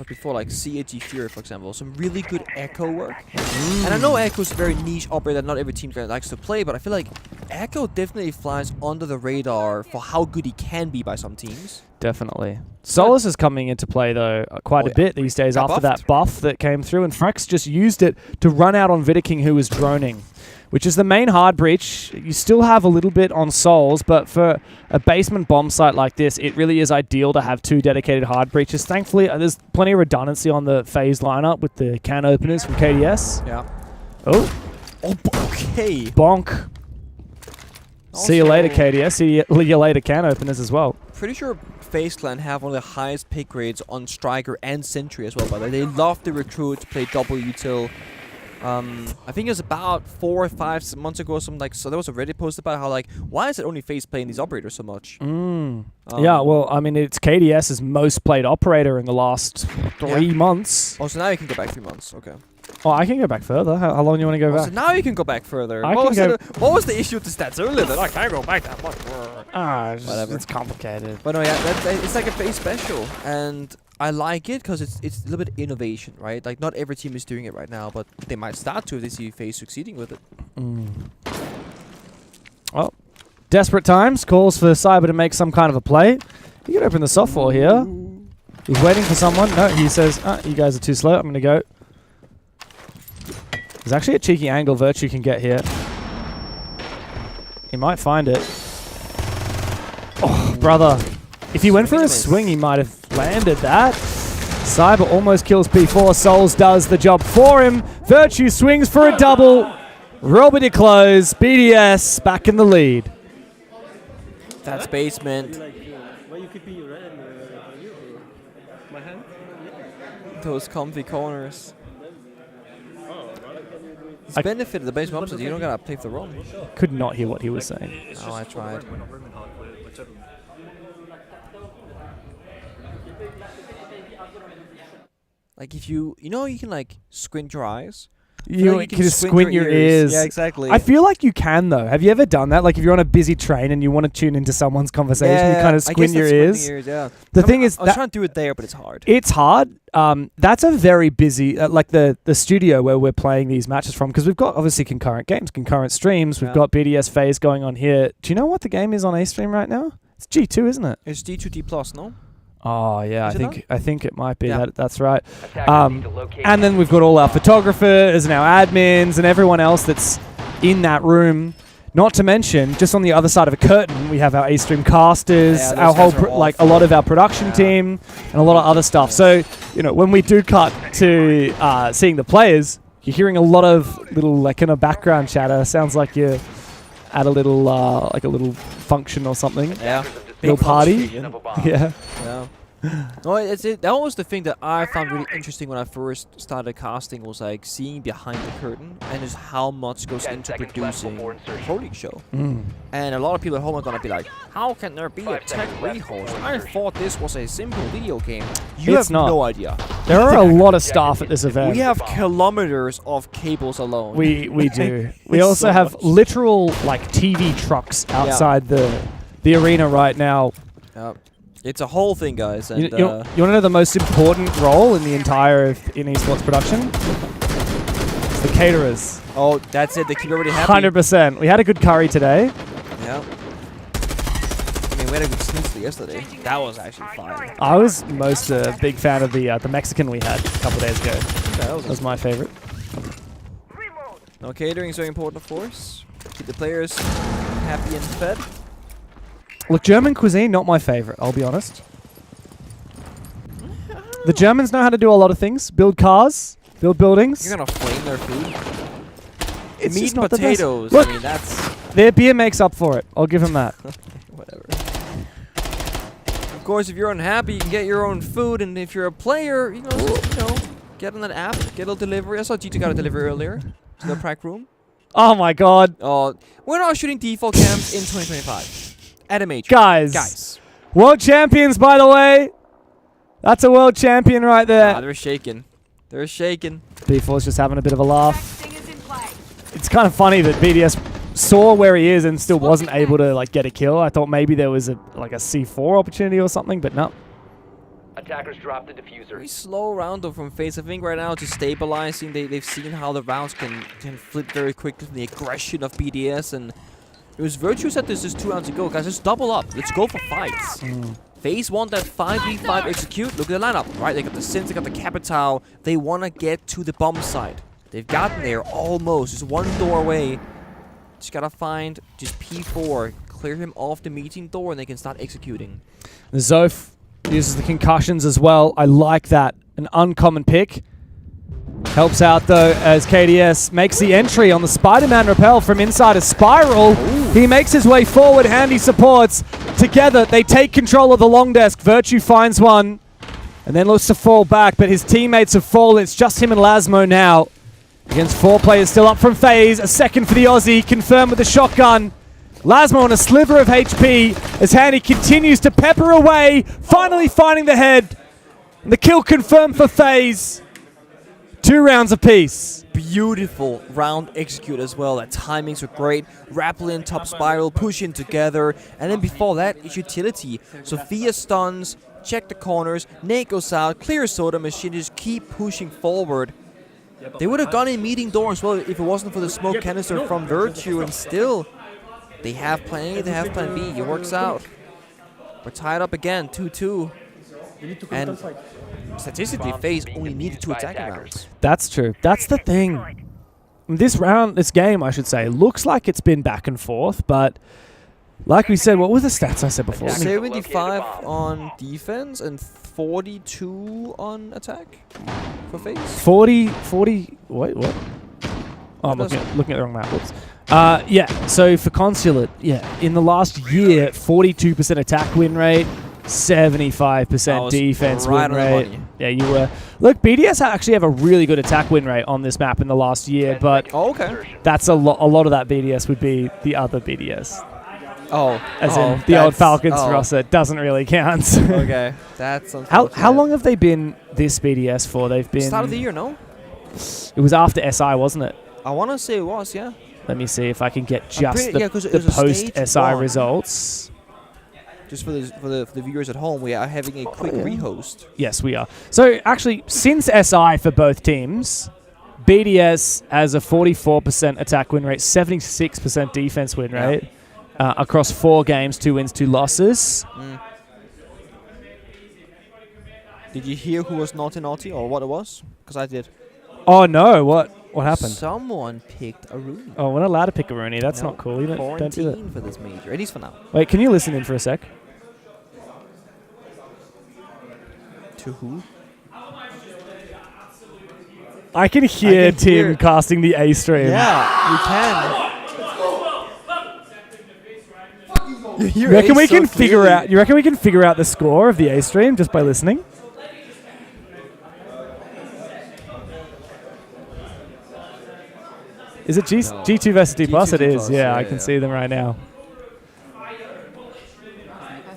before, like CAG Fury, for example, some really good Echo work. And I know Echo's a very niche operator that not every team likes to play, but I feel like Echo definitely flies under the radar for how good he can be by some teams. Definitely. Solus is coming into play, though, quite a bit these days after that buff that came through, and Frex just used it to run out on Vidaking, who was droning, which is the main hard breach. You still have a little bit on Souls, but for a basement bomb site like this, it really is ideal to have 2 dedicated hard breaches. Thankfully, there's plenty of redundancy on the phase lineup with the can openers from KDS. Yeah. Oh, okay. Bonk. See you later, KDS. See you later, can openers as well. Pretty sure FaZe Clan have one of the highest pick grades on Striker and Sentry as well, but they love the recruit to play double util. I think it was about 4 or 5 months ago, something like, so there was a Reddit post about how, like, why is it only FaZe playing these operators so much? Yeah, well, I mean, it's KDS's most played operator in the last 3 months. Oh, so now you can go back 3 months. Okay. Oh, I can go back further. How long do you want to go back? So now you can go back further. What was the issue with the stats earlier? That I can't go back that much. Whatever. It's complicated. But no, yeah, it's like a FaZe special, and I like it because it's a little bit innovation, right? Like, not every team is doing it right now, but they might start to if they see FaZe succeeding with it. Well, desperate times calls for Cyber to make some kind of a play. You can open the software here. He's waiting for someone. No, he says, you guys are too slow. I'm going to go. There's actually a cheeky angle Virtue can get here. He might find it. Oh, brother. If he went for a swing, he might have landed that. Cyber almost kills P4. Souls does the job for him. Virtue swings for a double. Robert to close. BDS back in the lead. That's basement. Those comfy corners. It's the benefit of the basement opposite. You don't gotta play for the roam. Could not hear what he was saying. Oh, I tried. Like, if you know, you can like squint your eyes. You can just squint your ears. Yeah, exactly. I feel like you can, though. Have you ever done that? Like, if you're on a busy train and you want to tune into someone's conversation, you kind of squint your ears. Yeah. The thing is, I was trying to do it there, but it's hard. It's hard. That's a very busy, like the studio where we're playing these matches from, because we've got obviously concurrent games, concurrent streams. We've got BDS phase going on here. Do you know what the game is on A stream right now? It's G2, isn't it? It's G2D+, no? Oh yeah, I think it might be. That's right. And then we've got all our photographers and our admins and everyone else that's in that room. Not to mention, just on the other side of a curtain, we have our A-stream casters, our whole a lot of our production team, and a lot of other stuff. So when we do cut to seeing the players, you're hearing a lot of little like kind of background chatter. Sounds like you're at a little like a little function or something. Yeah. little party. Yeah. Yeah. No, that was the thing that I found really interesting when I first started casting, was like seeing behind the curtain and just how much goes into producing a Pro League show. And a lot of people at home are gonna be like, how can there be a tech rehost? I thought this was a simple video game. You It's have not. no idea. There are a lot of staff at this event. We have kilometers of cables alone. We do. We also have literal like TV trucks outside the arena right now. It's a whole thing, guys. And You want to know the most important role in the entire in esports production? It's the caterers. Oh, that's it. They keep everybody happy. 100%. We had a good curry today. Yeah. I mean, we had a good schnitzel yesterday. That was actually fire. I was most a big fan of the Mexican we had a couple days ago. That was my favorite. No, catering is very important, of course. Keep the players happy and fed. Look, German cuisine, not my favorite, I'll be honest. The Germans know how to do a lot of things. Build cars, build buildings. You're gonna flame their food. It's Meat just and not the best. potatoes. Look, I mean, that's their beer makes up for it. I'll give them that. whatever. Of course, if you're unhappy, you can get your own food, and if you're a player, you know, get on that app, get a delivery. I saw G2 got a delivery earlier to the prac room. Oh my god. We're not shooting default cams in 2025. At a major. Guys. World champions, by the way. That's a world champion right there. They're shaking. They're shaking. B4's just having a bit of a laugh. It's kind of funny that BDS saw where he is and still wasn't able to like get a kill. I thought maybe there was a C4 opportunity or something, but no. Attackers drop the diffuser. Very slow round though from FaZe. I think right now just stabilizing. They've seen how the rounds can flip very quickly from the aggression of BDS, and it was Virtue said this just 2 rounds ago. Guys, just double up. Let's go for fights. FaZe want that 5v5 execute. Look at the lineup, right? They got the Sins, they got the Capital. They want to get to the bomb site. They've gotten there almost. Just one door away. Just got to find just P4. Clear him off the meeting door and they can start executing. Zof uses the concussions as well. I like that. An uncommon pick. Helps out though as KDS makes the entry on the Spider-Man rappel from inside a spiral. He makes his way forward, handy supports. Together they take control of the long desk. Virtue finds one and then looks to fall back, but his teammates have fallen. It's just him and Lasmo now. Against 4 players still up from FaZe. A second for the Aussie, confirmed with a shotgun. Lasmo on a sliver of HP as Handy continues to pepper away, finally finding the head. And the kill confirmed for FaZe. 2 rounds apiece. Beautiful round execute as well. The timings were great. Rappelin, top spiral, pushing together. And then before that, it's utility. Sophia stuns, check the corners, Nate goes out, clear soda machine, just keep pushing forward. They would have gone in meeting door as well if it wasn't for the smoke canister from Virtue, and still they have plan A, they have plan B. It works out. We're tied up again, 2-2. And statistically, FaZe only needed 2 attacking rounds. That's true. That's the thing. This game, I should say, looks like it's been back and forth, but like we said, what were the stats I said before? 75 on defense and 42 on attack for FaZe. 40, wait, what? Oh, I'm looking at the wrong map. Whoops. Yeah, so for Consulate, in the last year, 42% attack win rate, 75% defense win rate. Yeah, you were. Look, BDS actually have a really good attack win rate on this map in the last year, but that's a lot of that BDS would be the other BDS. As in the old Falcons roster doesn't really count. Okay, that's how long have they been this BDS for? They've been start of the year, no? It was after SI, wasn't it? I want to say it was, yeah. Let me see if I can get just the post SI results. Just for the viewers at home, we are having a quick rehost. Yes, we are. So actually, since SI for both teams, BDS has a 44% attack win rate, 76% defense win rate. Across 4 games, 2 wins, 2 losses. Did you hear who was naughty or what it was? Because I did. Oh no! What happened? Someone picked a Rooney. Oh, we're not allowed to pick a Rooney. That's not cool. You don't do that. For this major, at least for now. Wait, can you listen in for a sec? To who? I can hear Tim casting the A stream. Yeah, you can. You reckon we can figure out? You reckon we can figure out the score of the A stream just by listening? Is it G2 versus D+? It is. Yeah, I can see them right now.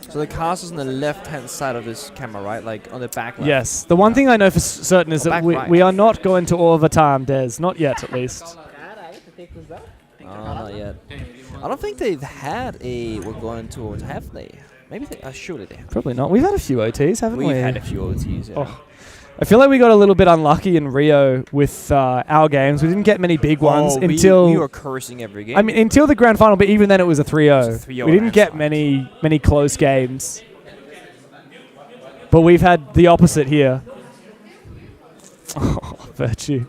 So the caster's on the left-hand side of this camera, right? Like on the back left. Yes. The one thing I know for certain is that we are not going to overtime, Des. Not yet, at least. Not yet. I don't think they've had a. We're going towards, have they? Maybe they. Surely they have. Probably not. We've had a few OTs, haven't we? We've had a few OTs. Yeah. Oh. I feel like we got a little bit unlucky in Rio with our games. We didn't get many big ones until we were cursing every game. I mean, until the grand final, but even then it was a 3-0. We didn't get many close games. But we've had the opposite here. Oh, Virtue.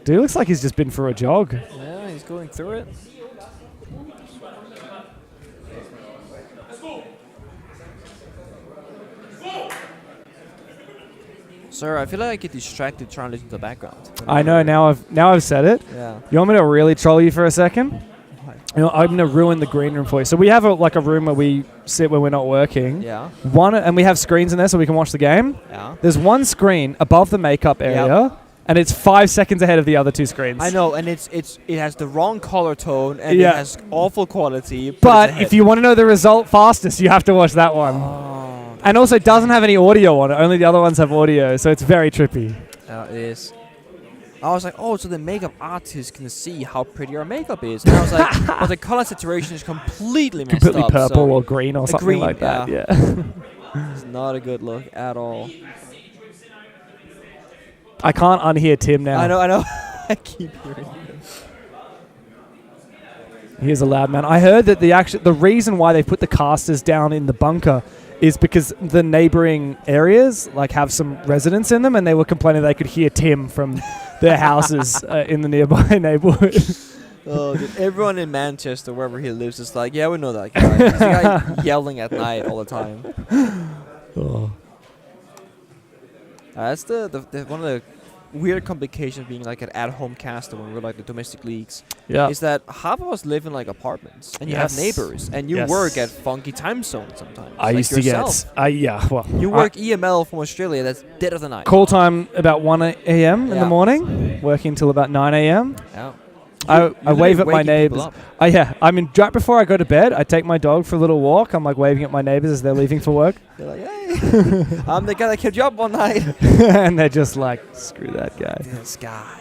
Dude looks like he's just been for a jog. Yeah, he's going through it. Sir, I feel like I get distracted trying to listen to the background. I know, now I've said it. Yeah. You want me to really troll you for a second? You know, I'm going to ruin the green room for you. So we have a room where we sit when we're not working. Yeah. And we have screens in there so we can watch the game. Yeah. There's one screen above the makeup area, and it's 5 seconds ahead of the other two screens. I know, and it has the wrong color tone, and it has awful quality. But if you want to know the result fastest, you have to watch that one. And also, it doesn't have any audio on it. Only the other ones have audio, so it's very trippy. It is. I was like, oh, so the makeup artist can see how pretty our makeup is. And I was like, but the color saturation is completely messed up. Completely purple or green or something like that. Yeah. It's not a good look at all. I can't unhear Tim now. I know. I keep hearing him. Here's a loud man. I heard that the reason why they put the casters down in the bunker is because the neighboring areas have some residents in them, and they were complaining they could hear Tim from their houses in the nearby neighborhood. Oh, dude, everyone in Manchester, wherever he lives, is like, yeah, we know that guy. He's the guy yelling at night all the time. Oh. That's the one of the weird complications being like an at-home caster when we're like the domestic leagues. Yeah. Is that half of us live in like apartments, and you have neighbors, and you work at funky time zones sometimes. I used to get. You work EML from Australia. That's dead of the night. Call time about 1 a.m. in the morning, working till about 9 a.m. Yeah. I wave at my neighbors. I mean, right before I go to bed, I take my dog for a little walk. I'm like waving at my neighbors as they're leaving for work. They're like, hey, I'm the guy that kept you up all night. And they're just like, screw that guy. This guy.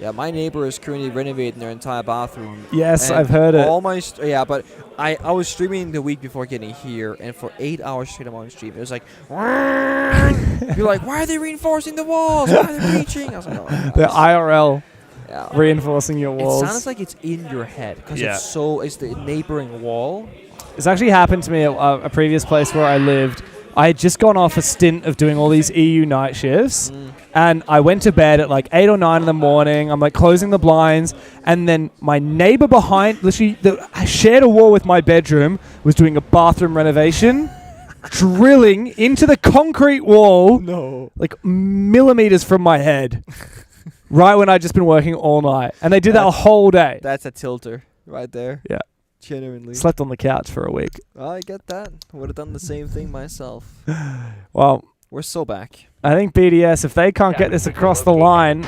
Yeah, my neighbor is currently renovating their entire bathroom. Yes, I've heard it. All my but I was streaming the week before getting here, and for 8 hours straight I'm on stream. It was like, you're like, why are they reinforcing the walls? Why are they reaching? I was like, oh, the IRL. Reinforcing your walls. It sounds like it's in your head because it's the neighboring wall. It's actually happened to me at a previous place where I lived. I had just gone off a stint of doing all these EU night shifts, and I went to bed at like 8 or 9 in the morning. I'm like closing the blinds, and then my neighbor behind, literally, I shared a wall with my bedroom, was doing a bathroom renovation, drilling into the concrete wall, like millimeters from my head. Right when I'd just been working all night. And they did that a whole day. That's a tilter right there. Yeah. Genuinely. Slept on the couch for a week. I get that. Would have done the same thing myself. Well, we're so back. I think BDS, if they can't get this across the line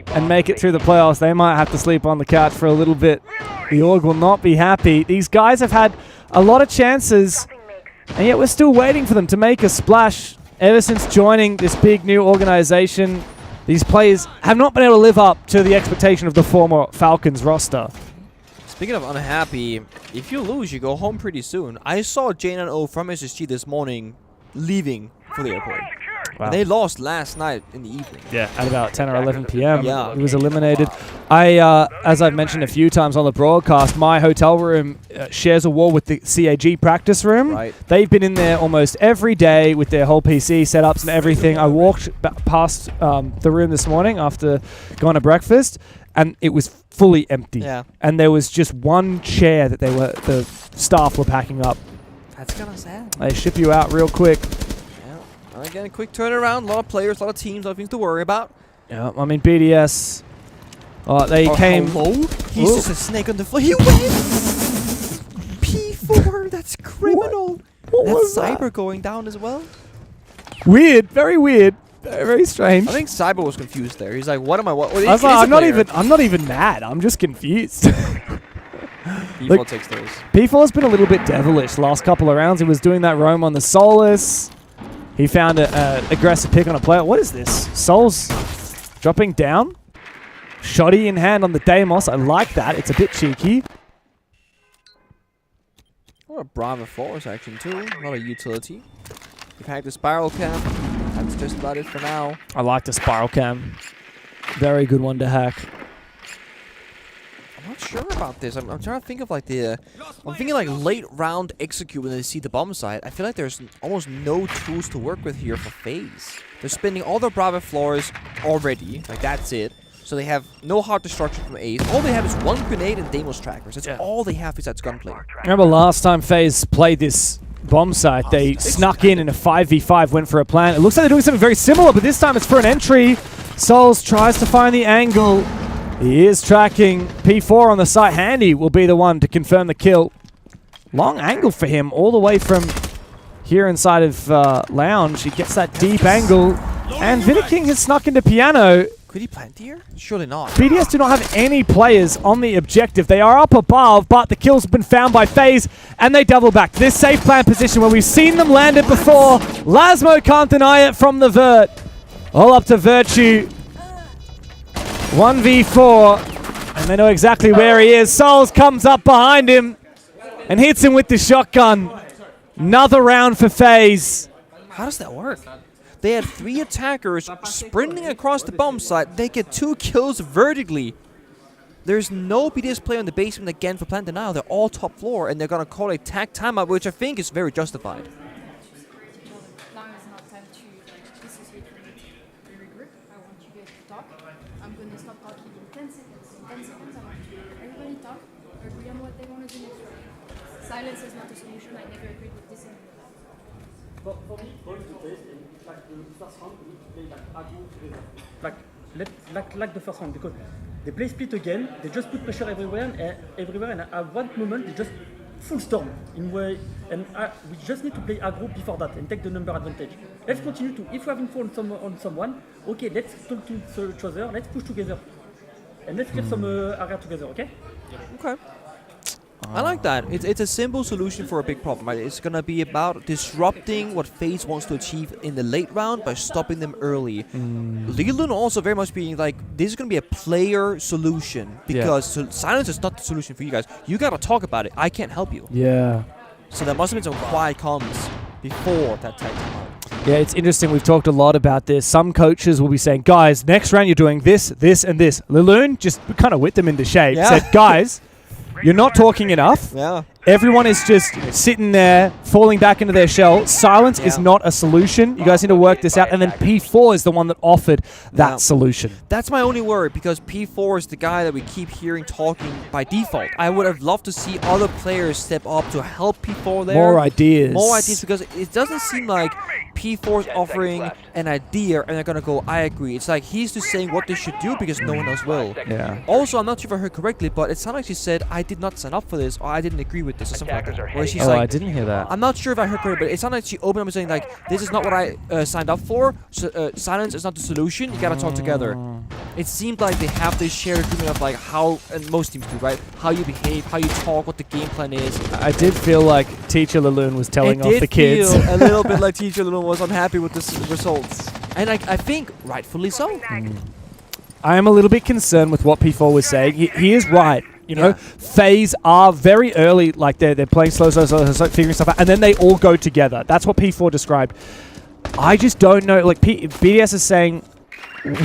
and make it through the playoffs, they might have to sleep on the couch for a little bit. The org will not be happy. These guys have had a lot of chances, and yet we're still waiting for them to make a splash. Ever since joining this big new organization, these players have not been able to live up to the expectation of the former Falcons roster. Speaking of unhappy, if you lose, you go home pretty soon. I saw J9O from SSG this morning leaving for the airport. Wow. And they lost last night in the evening. Yeah, at about 10 or 11 p.m. Yeah. It was eliminated. As I've mentioned a few times on the broadcast, my hotel room shares a wall with the CAG practice room. Right. They've been in there almost every day with their whole PC setups and everything. I walked past the room this morning after going to breakfast, and it was fully empty. Yeah. And there was just one chair that the staff were packing up. That's kind of sad. They ship you out real quick. Again, a quick turnaround. A lot of players, a lot of teams, a lot of things to worry about. Yeah, I mean, BDS, they came... Hello? He's just a snake on the floor. He wins! That's criminal. That's Cyber going down as well. Weird, very weird, very strange. I think Cyber was confused there. He's like, "What am I? What?" I was like, I'm not even mad. I'm just confused. P4 takes those. P4's been a little bit devilish last couple of rounds. He was doing that roam on the Solus. He found an aggressive pick on a player. What is this? Sol's dropping down. Shoddy in hand on the Deimos. I like that. It's a bit cheeky. What a Brava Force action too. Not a utility. You've hacked the Spiral Cam. That's just about it for now. I like the Spiral Cam. Very good one to hack. I'm not sure about this. I'm trying to think of like I'm thinking like late round execute when they see the bomb site. I feel like there's almost no tools to work with here for FaZe. They're spending all their Brava floors already. Like that's it. So they have no hard destruction from Ace. All they have is one grenade and Deimos trackers. That's all they have besides gunplay. Remember last time FaZe played this bomb site, they snuck in a 5v5, went for a plant. It looks like they're doing something very similar, but this time it's for an entry. Souls tries to find the angle. He is tracking P4 on the site. Handy will be the one to confirm the kill. Long angle for him all the way from here inside of Lounge. He gets that deep angle. And Vineking has snuck into Piano. Could he plant here? Surely not. BDS do not have any players on the objective. They are up above, but the kills have been found by FaZe, and they double back. This safe plan position where we've seen them land it before. Lasmo can't deny it from the Vert. All up to Virtue. 1v4, and they know exactly where he is. Souls comes up behind him and hits him with the shotgun. Another round for FaZe. How does that work? They had 3 attackers sprinting across the bomb site. They get 2 kills vertically. There's no BDS player in the basement again for plant denial. They're all top floor, and they're going to call a tag timeout, which I think is very justified. Now is not time to dissociate and regroup. I want you guys to talk. I'm going to stop talking in 10 seconds. In 10 seconds, I want everybody talk, agree on what they want to do next round. Silence is not a solution. I never agreed with this. For me, all the best, and like the first round, we need to play like aggro together. Like the first round, because they play split again, they just put pressure everywhere, and at one moment they just full storm in way, and we just need to play aggro before that and take the number advantage. Let's continue to, if we have info on someone, okay, let's talk to each other, let's push together, and let's get some area together, okay? Okay. I like that. It's a simple solution for a big problem, right? It's going to be about disrupting what FaZe wants to achieve in the late round by stopping them early. Lilun also very much being like, this is going to be a player solution because silence is not the solution for you guys. You got to talk about it. I can't help you. Yeah. So there must have been some quiet comments before that tag timeout. Yeah, it's interesting. We've talked a lot about this. Some coaches will be saying, guys, next round you're doing this, this, and this. Lilun just kind of whipped them into shape. Yeah. Said, guys, you're not talking enough. Yeah. Everyone is just sitting there, falling back into their shell. Silence is not a solution. You guys need to work this out. And then P4 is the one that offered that solution. That's my only worry, because P4 is the guy that we keep hearing talking by default. I would have loved to see other players step up to help P4 there. More ideas. More ideas, because it doesn't seem like P4 is offering an idea and they're going to go, I agree. It's like he's just saying what they should do because no one else will. Yeah. Also, I'm not sure if I heard correctly, but it sounded like she said, I did not sign up for this, or I didn't agree with this, or something like that. Where she's like, I didn't hear that. I'm not sure if I heard correctly, but it sounded like she opened up and saying, like, this is not what I signed up for. So, silence is not the solution. You gotta talk together. It seemed like they have this shared agreement of like how, and most teams do, right? How you behave, how you talk, what the game plan is. I did feel like Teacher Lilun was telling off the kids. It did feel a little bit like Teacher Lilun was unhappy with the results. And I think rightfully so. I am a little bit concerned with what P4 was saying. He is right. You know, FaZe are very early, like they're playing slow, figuring stuff out, and then they all go together. That's what P4 described. I just don't know. Like BDS is saying,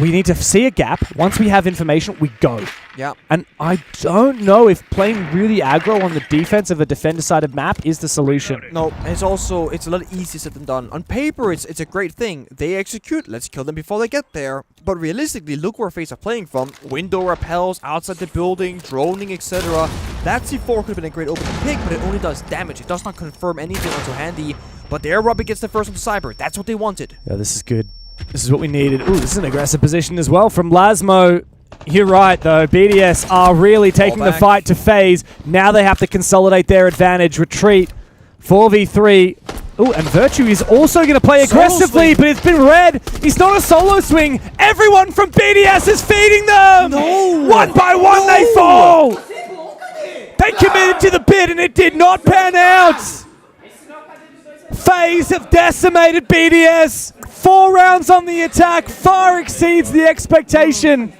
we need to see a gap. Once we have information, we go. Yeah. And I don't know if playing really aggro on the defense of a defender-sided map is the solution. No, it's also, it's a lot easier said than done. On paper, it's a great thing. They execute, let's kill them before they get there. But realistically, look where FaZe are playing from. Window repels, outside the building, droning, etc. That C4 could have been a great opening pick, but it only does damage. It does not confirm anything onto Handy. But their Robbie gets the first onto Cyber. That's what they wanted. Yeah, this is good. This is what we needed. Ooh, this is an aggressive position as well from Lasmo. You're right, though. BDS are really taking the fight to FaZe. Now they have to consolidate their advantage. Retreat 4v3. Oh, and Virtue is also going to play aggressively, but it's been red. He's not a solo swing. Everyone from BDS is feeding them. No. One by one, they fall. They committed to the bid, and it did not pan out. FaZe have decimated BDS. 4 rounds on the attack, far exceeds the expectation.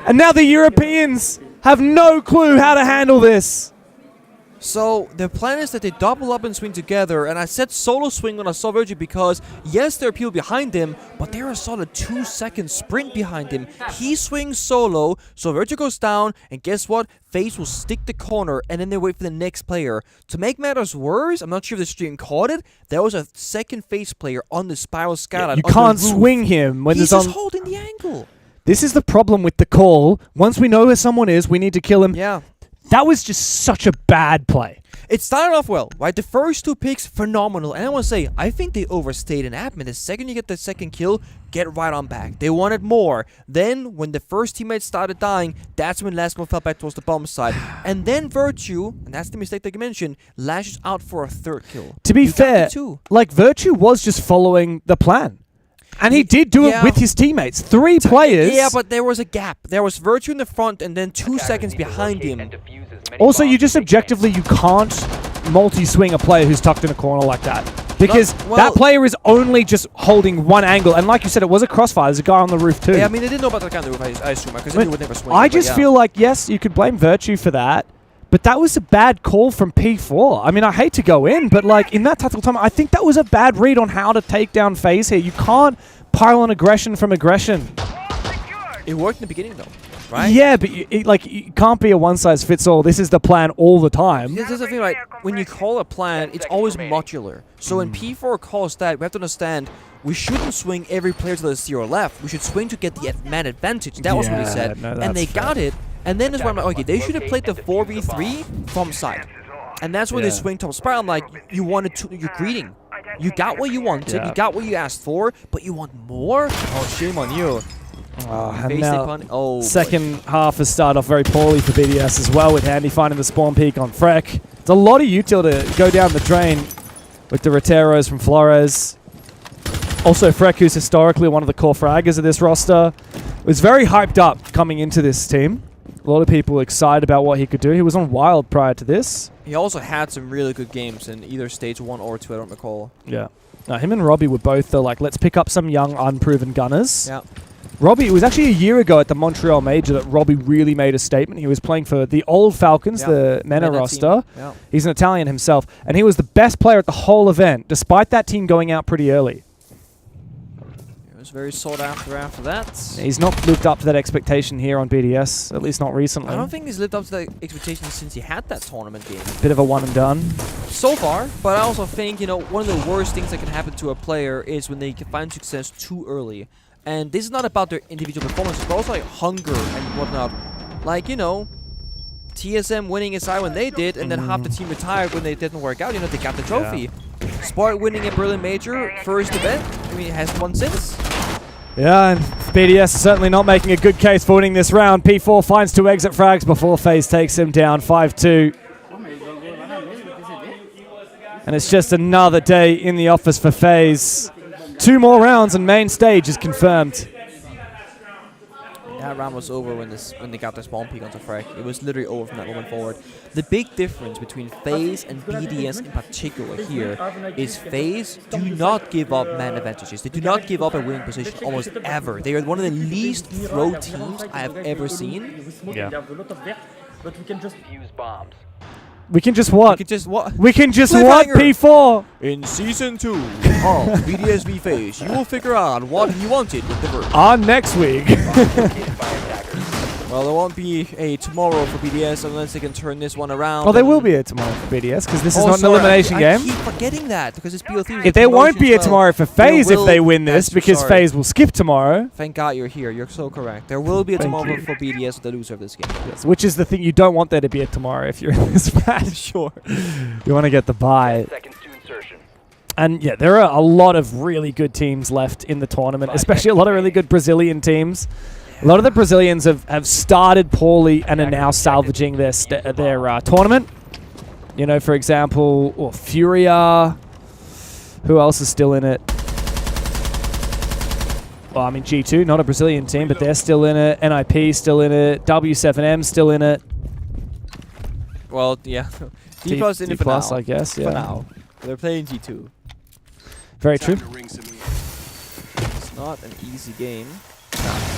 And now the Europeans have no clue how to handle this. So the plan is that they double up and swing together, and I said solo swing when I saw Virtue because yes, there are people behind him, but they're a solid 2-second sprint behind him. He swings solo, so Virtue goes down, and guess what? FaZe will stick the corner, and then they wait for the next player. To make matters worse, I'm not sure if the stream caught it, there was a second FaZe player on the spiral skyline. You can't swing him when he's there's just holding the angle. This is the problem with the call. Once we know where someone is, we need to kill him. Yeah. That was just such a bad play. It started off well, right? The first 2 picks, phenomenal. And I want to say, I think they overstayed in admin. The second you get the second kill, get right on back. They wanted more. Then, when the first teammates started dying, that's when Lasmo fell back towards the bomb side. And then Virtue, and that's the mistake that you mentioned, lashes out for a 3rd kill. To be fair, like Virtue was just following the plan. And he did do it with his teammates. 3 players. Yeah, but there was a gap. There was Virtue in the front and then 2 seconds behind him. Also, you just objectively, you can't multi-swing a player who's tucked in a corner like that. Because that player is only just holding one angle. And like you said, it was a crossfire. There's a guy on the roof too. Yeah, I mean, they didn't know about that kind of roof, I assume. Because they would never swing. I just feel like, yes, you could blame Virtue for that. But that was a bad call from P4. I mean, I hate to go in, but like in that tactical time, I think that was a bad read on how to take down FaZe here. You can't pile on aggression from aggression. It worked in the beginning though, right? Yeah, but it can't be a one-size-fits-all. This is the plan all the time. This is the thing, like, when you call a plan, it's always modular. So when P4 calls that, we have to understand we shouldn't swing every player to the 0 left. We should swing to get the man advantage. That was what he said. No, and they got it. And then that's why I'm like, okay, they should have played the 4v3 from side. And that's when they swing top spiral. I'm like, you're greeting. You got what you wanted, you got what you asked for, but you want more? Oh, shame on you. And now, second half has started off very poorly for BDS as well, with Handy finding the spawn peak on Freck. It's a lot of util to go down the drain with the Roteros from Flores. Also, Freck, who's historically one of the core fraggers of this roster, was very hyped up coming into this team. A lot of people excited about what he could do. He was on Wild prior to this. He also had some really good games in either stage 1 or 2, I don't recall. Yeah. Now, him and Robbie were both like, let's pick up some young, unproven gunners. Yeah. Robbie, it was actually a year ago at the Montreal Major that Robbie really made a statement. He was playing for the old Falcons, the MENA roster. Yeah. He's an Italian himself, and he was the best player at the whole event, despite that team going out pretty early. He was very sought after that. He's not lived up to that expectation here on BDS, at least not recently. I don't think he's lived up to that expectation since he had that tournament game. Bit of a one and done. So far, but I also think, one of the worst things that can happen to a player is when they find success too early. And this is not about their individual performances, but also like hunger and whatnot. Like, TSM winning aside when they did, and then half the team retired when they didn't work out. They got the trophy. Yeah. Sport winning a Berlin Major, first event. I mean, it hasn't won since. Yeah, and BDS is certainly not making a good case for winning this round. P4 finds 2 exit frags before FaZe takes him down 5-2. And it's just another day in the office for FaZe. 2 more rounds and main stage is confirmed. That round was over when they got their spawn peak onto Frag. It was literally over from that moment forward. The big difference between FaZe and BDS in particular here is FaZe do not give up man advantages. They do not give up a winning position almost ever. They are one of the least throw teams I have ever seen. Yeah. But we can just use bombs. We can just what? We can just what? We can just what, P4? In Season 2 of BDS v FaZe, you will figure out what he wanted with the verb. On next week. Well, there won't be a tomorrow for BDS unless they can turn this one around. Well, there will be a tomorrow for BDS because this is not an elimination game. I keep forgetting that because it's BO3. If there won't be a tomorrow for FaZe if they win this because FaZe will skip tomorrow. Thank God you're here. You're so correct. There will be a tomorrow for BDS, the loser of this game. Yes, which is the thing. You don't want there to be a tomorrow if you're in this match. Sure. You want to get the bye. And yeah, there are a lot of really good teams left in the tournament, especially a lot of really good Brazilian teams. A lot of the Brazilians have started poorly and are now salvaging their tournament. You know, for example, or Furia. Who else is still in it? Well, I mean, G2, not a Brazilian team, but they're still in it. NIP still in it. W7M still in it. Well, yeah. D+ in it for now. I guess, yeah. For now. They're playing G2. Very true. It's not an easy game.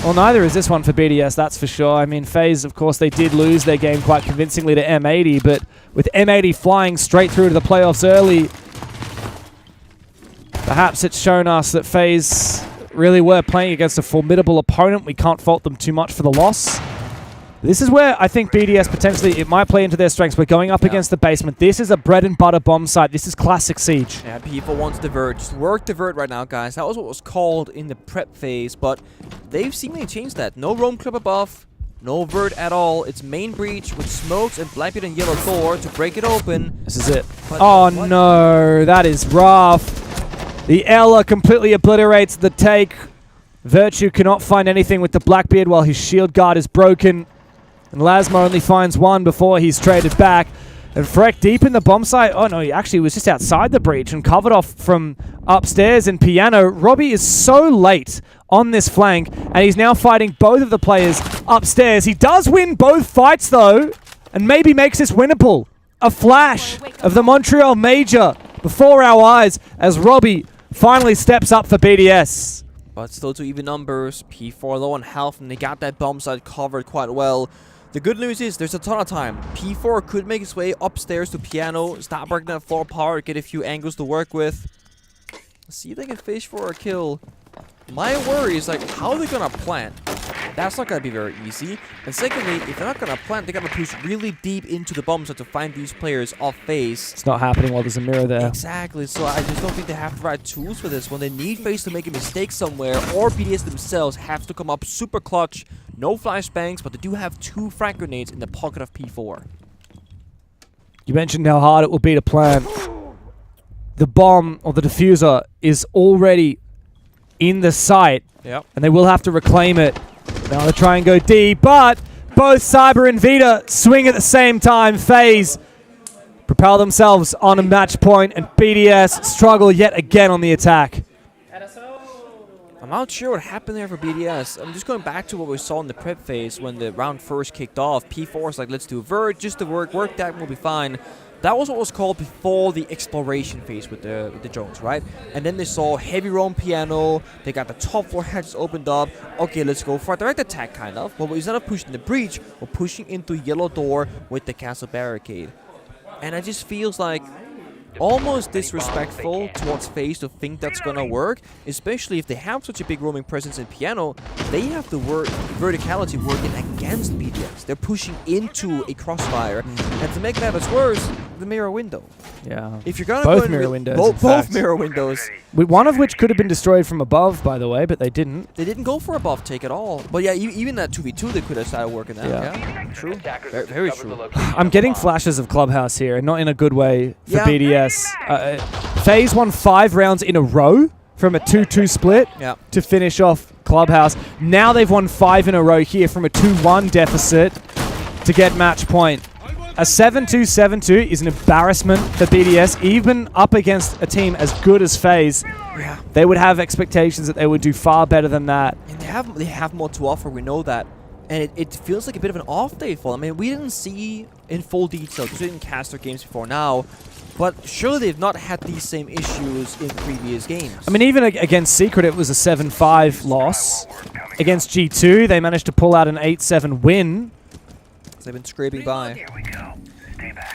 Well, neither is this one for BDS, that's for sure. I mean, FaZe, of course, they did lose their game quite convincingly to M80, but with M80 flying straight through to the playoffs early, perhaps it's shown us that FaZe really were playing against a formidable opponent. We can't fault them too much for the loss. This is where I think BDS potentially, it might play into their strengths. We're going up against the basement. This is a bread and butter bomb site. This is classic Siege. Yeah, people want to divert. Just work divert right now, guys. That was what was called in the prep phase, but they've seemingly changed that. No roam club above, no vert at all. It's main breach with smokes and Blackbeard and Yellow Thor to break it open. This is it. Oh no, that is rough. The Ella completely obliterates the take. Virtue cannot find anything with the Blackbeard while his shield guard is broken. And Lasma only finds one before he's traded back. And Freck deep in the bomb site. Oh no, he actually was just outside the breach and covered off from upstairs in Piano. Robbie is so late on this flank, and he's now fighting both of the players upstairs. He does win both fights though, and maybe makes this winnable. A flash of the Montreal Major before our eyes as Robbie finally steps up for BDS. But still to even numbers. P4 low on health, and they got that bomb site covered quite well. The good news is there's a ton of time. P4 could make his way upstairs to Piano, start working that floor power, get a few angles to work with. See if they can fish for a kill. My worry is like, how are they gonna plant? That's not gonna be very easy. And secondly, if they're not gonna plant, they gotta push really deep into the bomb site to find these players off FaZe. It's not happening while there's a mirror there. Exactly, so I just don't think they have the right tools for this. When they need FaZe to make a mistake somewhere, or BDS themselves have to come up super clutch. No flashbangs, but they do have 2 frag grenades in the pocket of P4. You mentioned how hard it will be to plant. The bomb, or the diffuser, is already in the site. Yep. And they will have to reclaim it. Now they try and go D, but both Cyber and Vita swing at the same time. FaZe propel themselves on a match point, and BDS struggle yet again on the attack. I'm not sure what happened there for BDS. I'm just going back to what we saw in the prep phase when the round first kicked off. P4 is like, let's do vert, just to work that will be fine. That was what was called before the exploration phase with the drones, right? And then they saw heavy roam Piano, they got the top 4 hatches opened up. Okay, let's go for a direct attack, kind of. But instead of pushing the breach, we're pushing into Yellow Door with the castle barricade. And it just feels like almost disrespectful towards FaZe to think that's gonna work, especially if they have such a big roaming presence in Piano. They have the verticality working against BDS. They're pushing into a crossfire, and to make matters worse, the mirror window. Yeah. If you're gonna both go mirror windows, both mirror windows. One of which could have been destroyed from above, by the way, but they didn't. They didn't go for above take at all. But yeah, even that 2v2, they could have started working out. Yeah, true. Very true. I'm getting flashes of Clubhouse here, and not in a good way for BDS. FaZe won 5 rounds in a row from a 2-2 split to finish off Clubhouse. Now they've won 5 in a row here from a 2-1 deficit to get match point. A 7-2, 7-2 is an embarrassment for BDS, even up against a team as good as FaZe. Yeah. They would have expectations that they would do far better than that. And they have more to offer, we know that. And it feels like a bit of an off day for them. I mean, we didn't see in full detail, because we didn't cast their games before now, but surely they've not had these same issues in previous games. I mean, even against Secret, it was a 7-5 loss. Against G2, they managed to pull out an 8-7 win. They've been scraping by.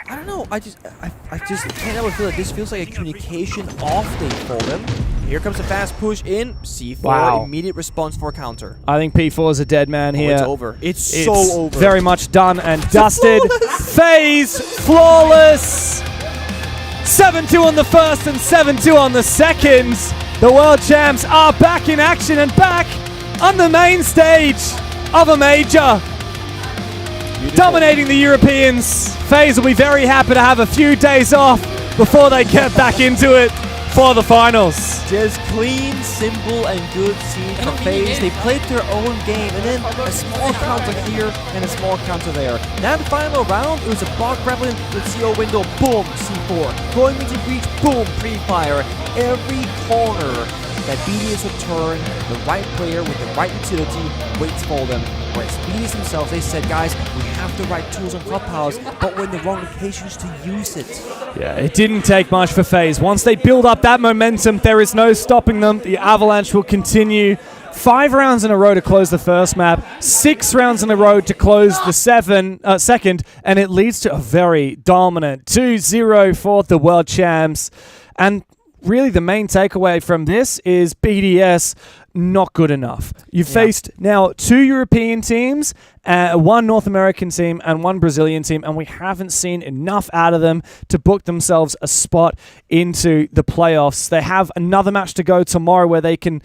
I don't know. I just can't help but feel like this feels like a communication off day for them. Here comes a fast push in. C4, immediate response for a counter. I think P4 is a dead man here. It's over. It's so over. Very much done and dusted. FaZe flawless. 7-2 on the first and 7-2 on the second. The world champs are back in action and back on the main stage of a major. Dominating the Europeans. FaZe will be very happy to have a few days off before they get back into it. for the finals. Just clean, simple, and good scene from FaZe. They played their own game, and then a small counter here and a small counter there. Now the final round, it was a bot prevalent with CO window, boom, C4. Going into breach, boom, pre-fire. Every corner that BDS would turn, the right player with the right utility waits for them. Whereas BDS themselves, they said, guys, we have the right tools on Clubhouse, but we're in the wrong locations to use it. Yeah, it didn't take much for FaZe. Once they build up that momentum, there is no stopping them. The Avalanche will continue. 5 rounds in a row to close the first map, 6 rounds in a row to close the second, and it leads to a very dominant 2-0 for the world champs. And really the main takeaway from this is BDS not good enough. You've faced now 2 European teams, 1 North American team and 1 Brazilian team, and we haven't seen enough out of them to book themselves a spot into the playoffs. They have another match to go tomorrow where they can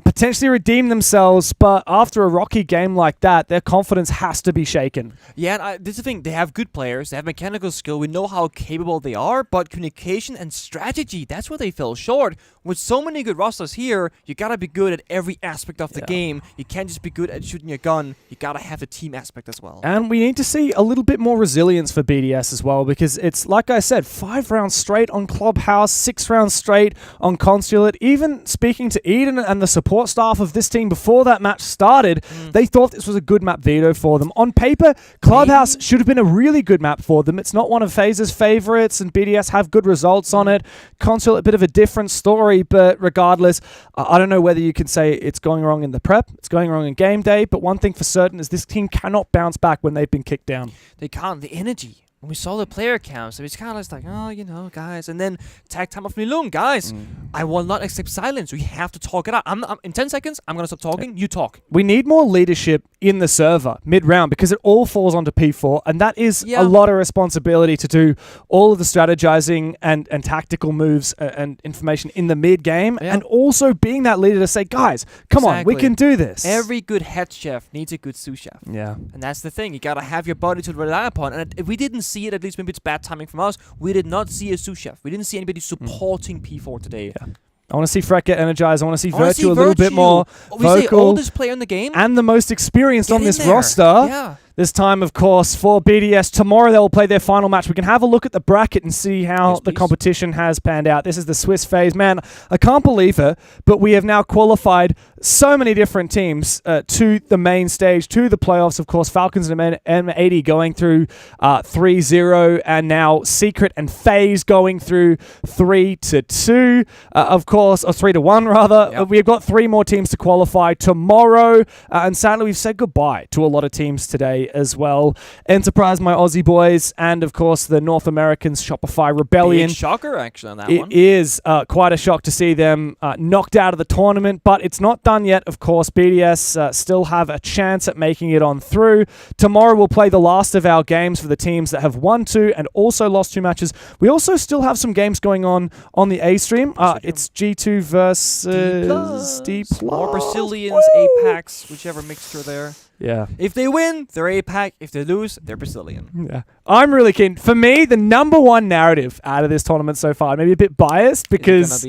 potentially redeem themselves, but after a rocky game like that, their confidence has to be shaken. Yeah, and this is the thing. They have good players. They have mechanical skill. We know how capable they are, but communication and strategy, that's where they fell short. With so many good rosters here, you gotta be good at every aspect of the game. You can't just be good at shooting a gun. You gotta have the team aspect as well. And we need to see a little bit more resilience for BDS as well, because it's, like I said, 5 rounds straight on Clubhouse, 6 rounds straight on Consulate. Even speaking to Eden and the support staff of this team before that match started, they thought this was a good map veto for them. On paper, Clubhouse should have been a really good map for them. It's not one of FaZe's favorites, and BDS have good results on it. Consulate, a bit of a different story, but regardless, I don't know whether you can say it's going wrong in the prep, it's going wrong in game day, but one thing for certain is this team cannot bounce back when they've been kicked down. They can't. The energy. When we saw the player counts, it was kind of like, oh, you know, guys. And then tag time of Milung, guys. I will not accept silence. We have to talk it out. In 10 seconds, I'm going to stop talking. You talk. We need more leadership in the server mid-round because it all falls onto P4, and that is a lot of responsibility to do all of the strategizing and tactical moves and information in the mid-game, and also being that leader to say, guys, come on, we can do this. Every good head chef needs a good sous chef. Yeah. And that's the thing. You got to have your body to rely upon. And if we didn't see it, at least maybe it's bad timing from us, we did not see a sous chef. We didn't see anybody supporting P4 today. Yeah. I want to see Freck get energized. I want to see Virtue a little bit more vocal. We say oldest player in the game. And the most experienced on this roster. Yeah. This time, of course, for BDS. Tomorrow, they will play their final match. We can have a look at the bracket and see how the competition has panned out. This is the Swiss FaZe. Man, I can't believe it, but we have now qualified so many different teams to the main stage, to the playoffs. Of course, Falcons and M80 going through 3-0, and now Secret and FaZe going through 3-2. Of course, or 3-1 rather. Yep. We've got 3 more teams to qualify tomorrow, and sadly, we've said goodbye to a lot of teams today as well. Enterprise, my Aussie boys, and of course the North Americans, Shopify Rebellion. Big shocker actually on that one. It is quite a shock to see them knocked out of the tournament, but it's not done yet. Of course, BDS still have a chance at making it on through. Tomorrow we'll play the last of our games for the teams that have won 2 and also lost 2 matches. We also still have some games going on the A stream. It's G2 versus D+. Or Brazilians, Apex, whichever mixture there. Yeah. If they win, they're APAC. If they lose, they're Brazilian. Yeah. I'm really keen. For me, the number one narrative out of this tournament so far, maybe a bit biased because...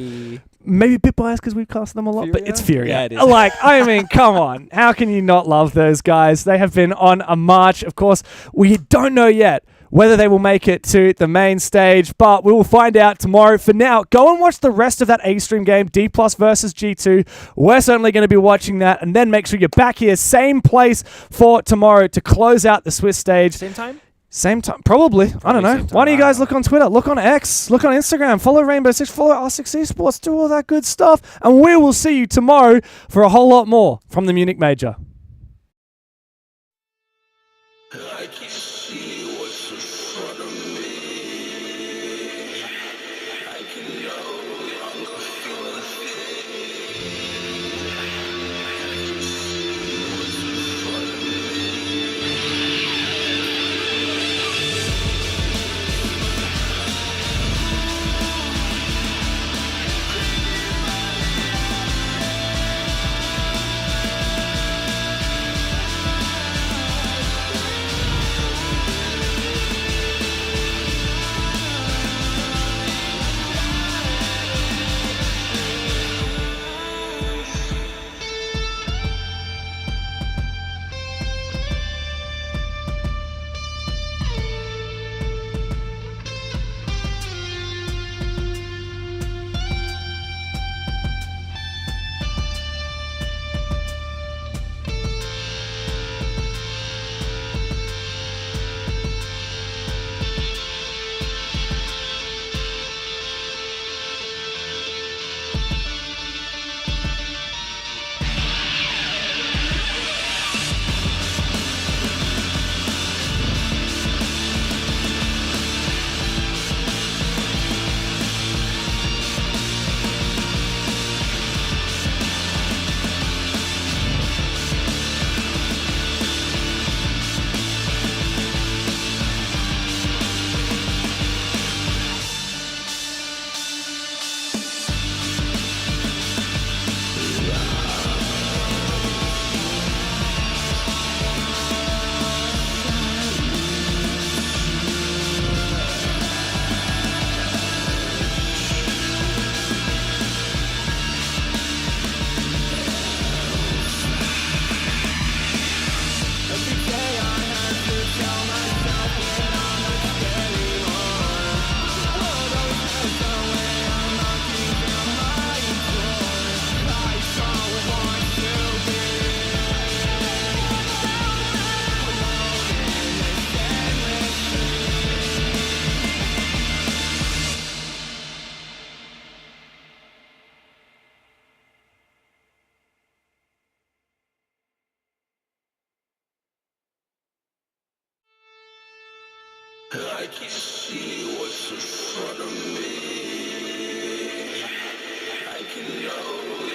Maybe a bit biased because we've casted them a lot, but it's Furia. Yeah, it is. Like, I mean, come on. How can you not love those guys? They have been on a march. Of course, we don't know yet whether they will make it to the main stage, but we will find out tomorrow. For now, go and watch the rest of that A-Stream game, D+ versus G2. We're certainly going to be watching that, and then make sure you're back here, same place for tomorrow to close out the Swiss stage. Same time? Same time, probably. I don't know. Why don't you guys look on Twitter, look on X, look on Instagram, follow Rainbow Six, follow R6 Esports, do all that good stuff, and we will see you tomorrow for a whole lot more from the Munich Major. I can see what's in front of me. I can know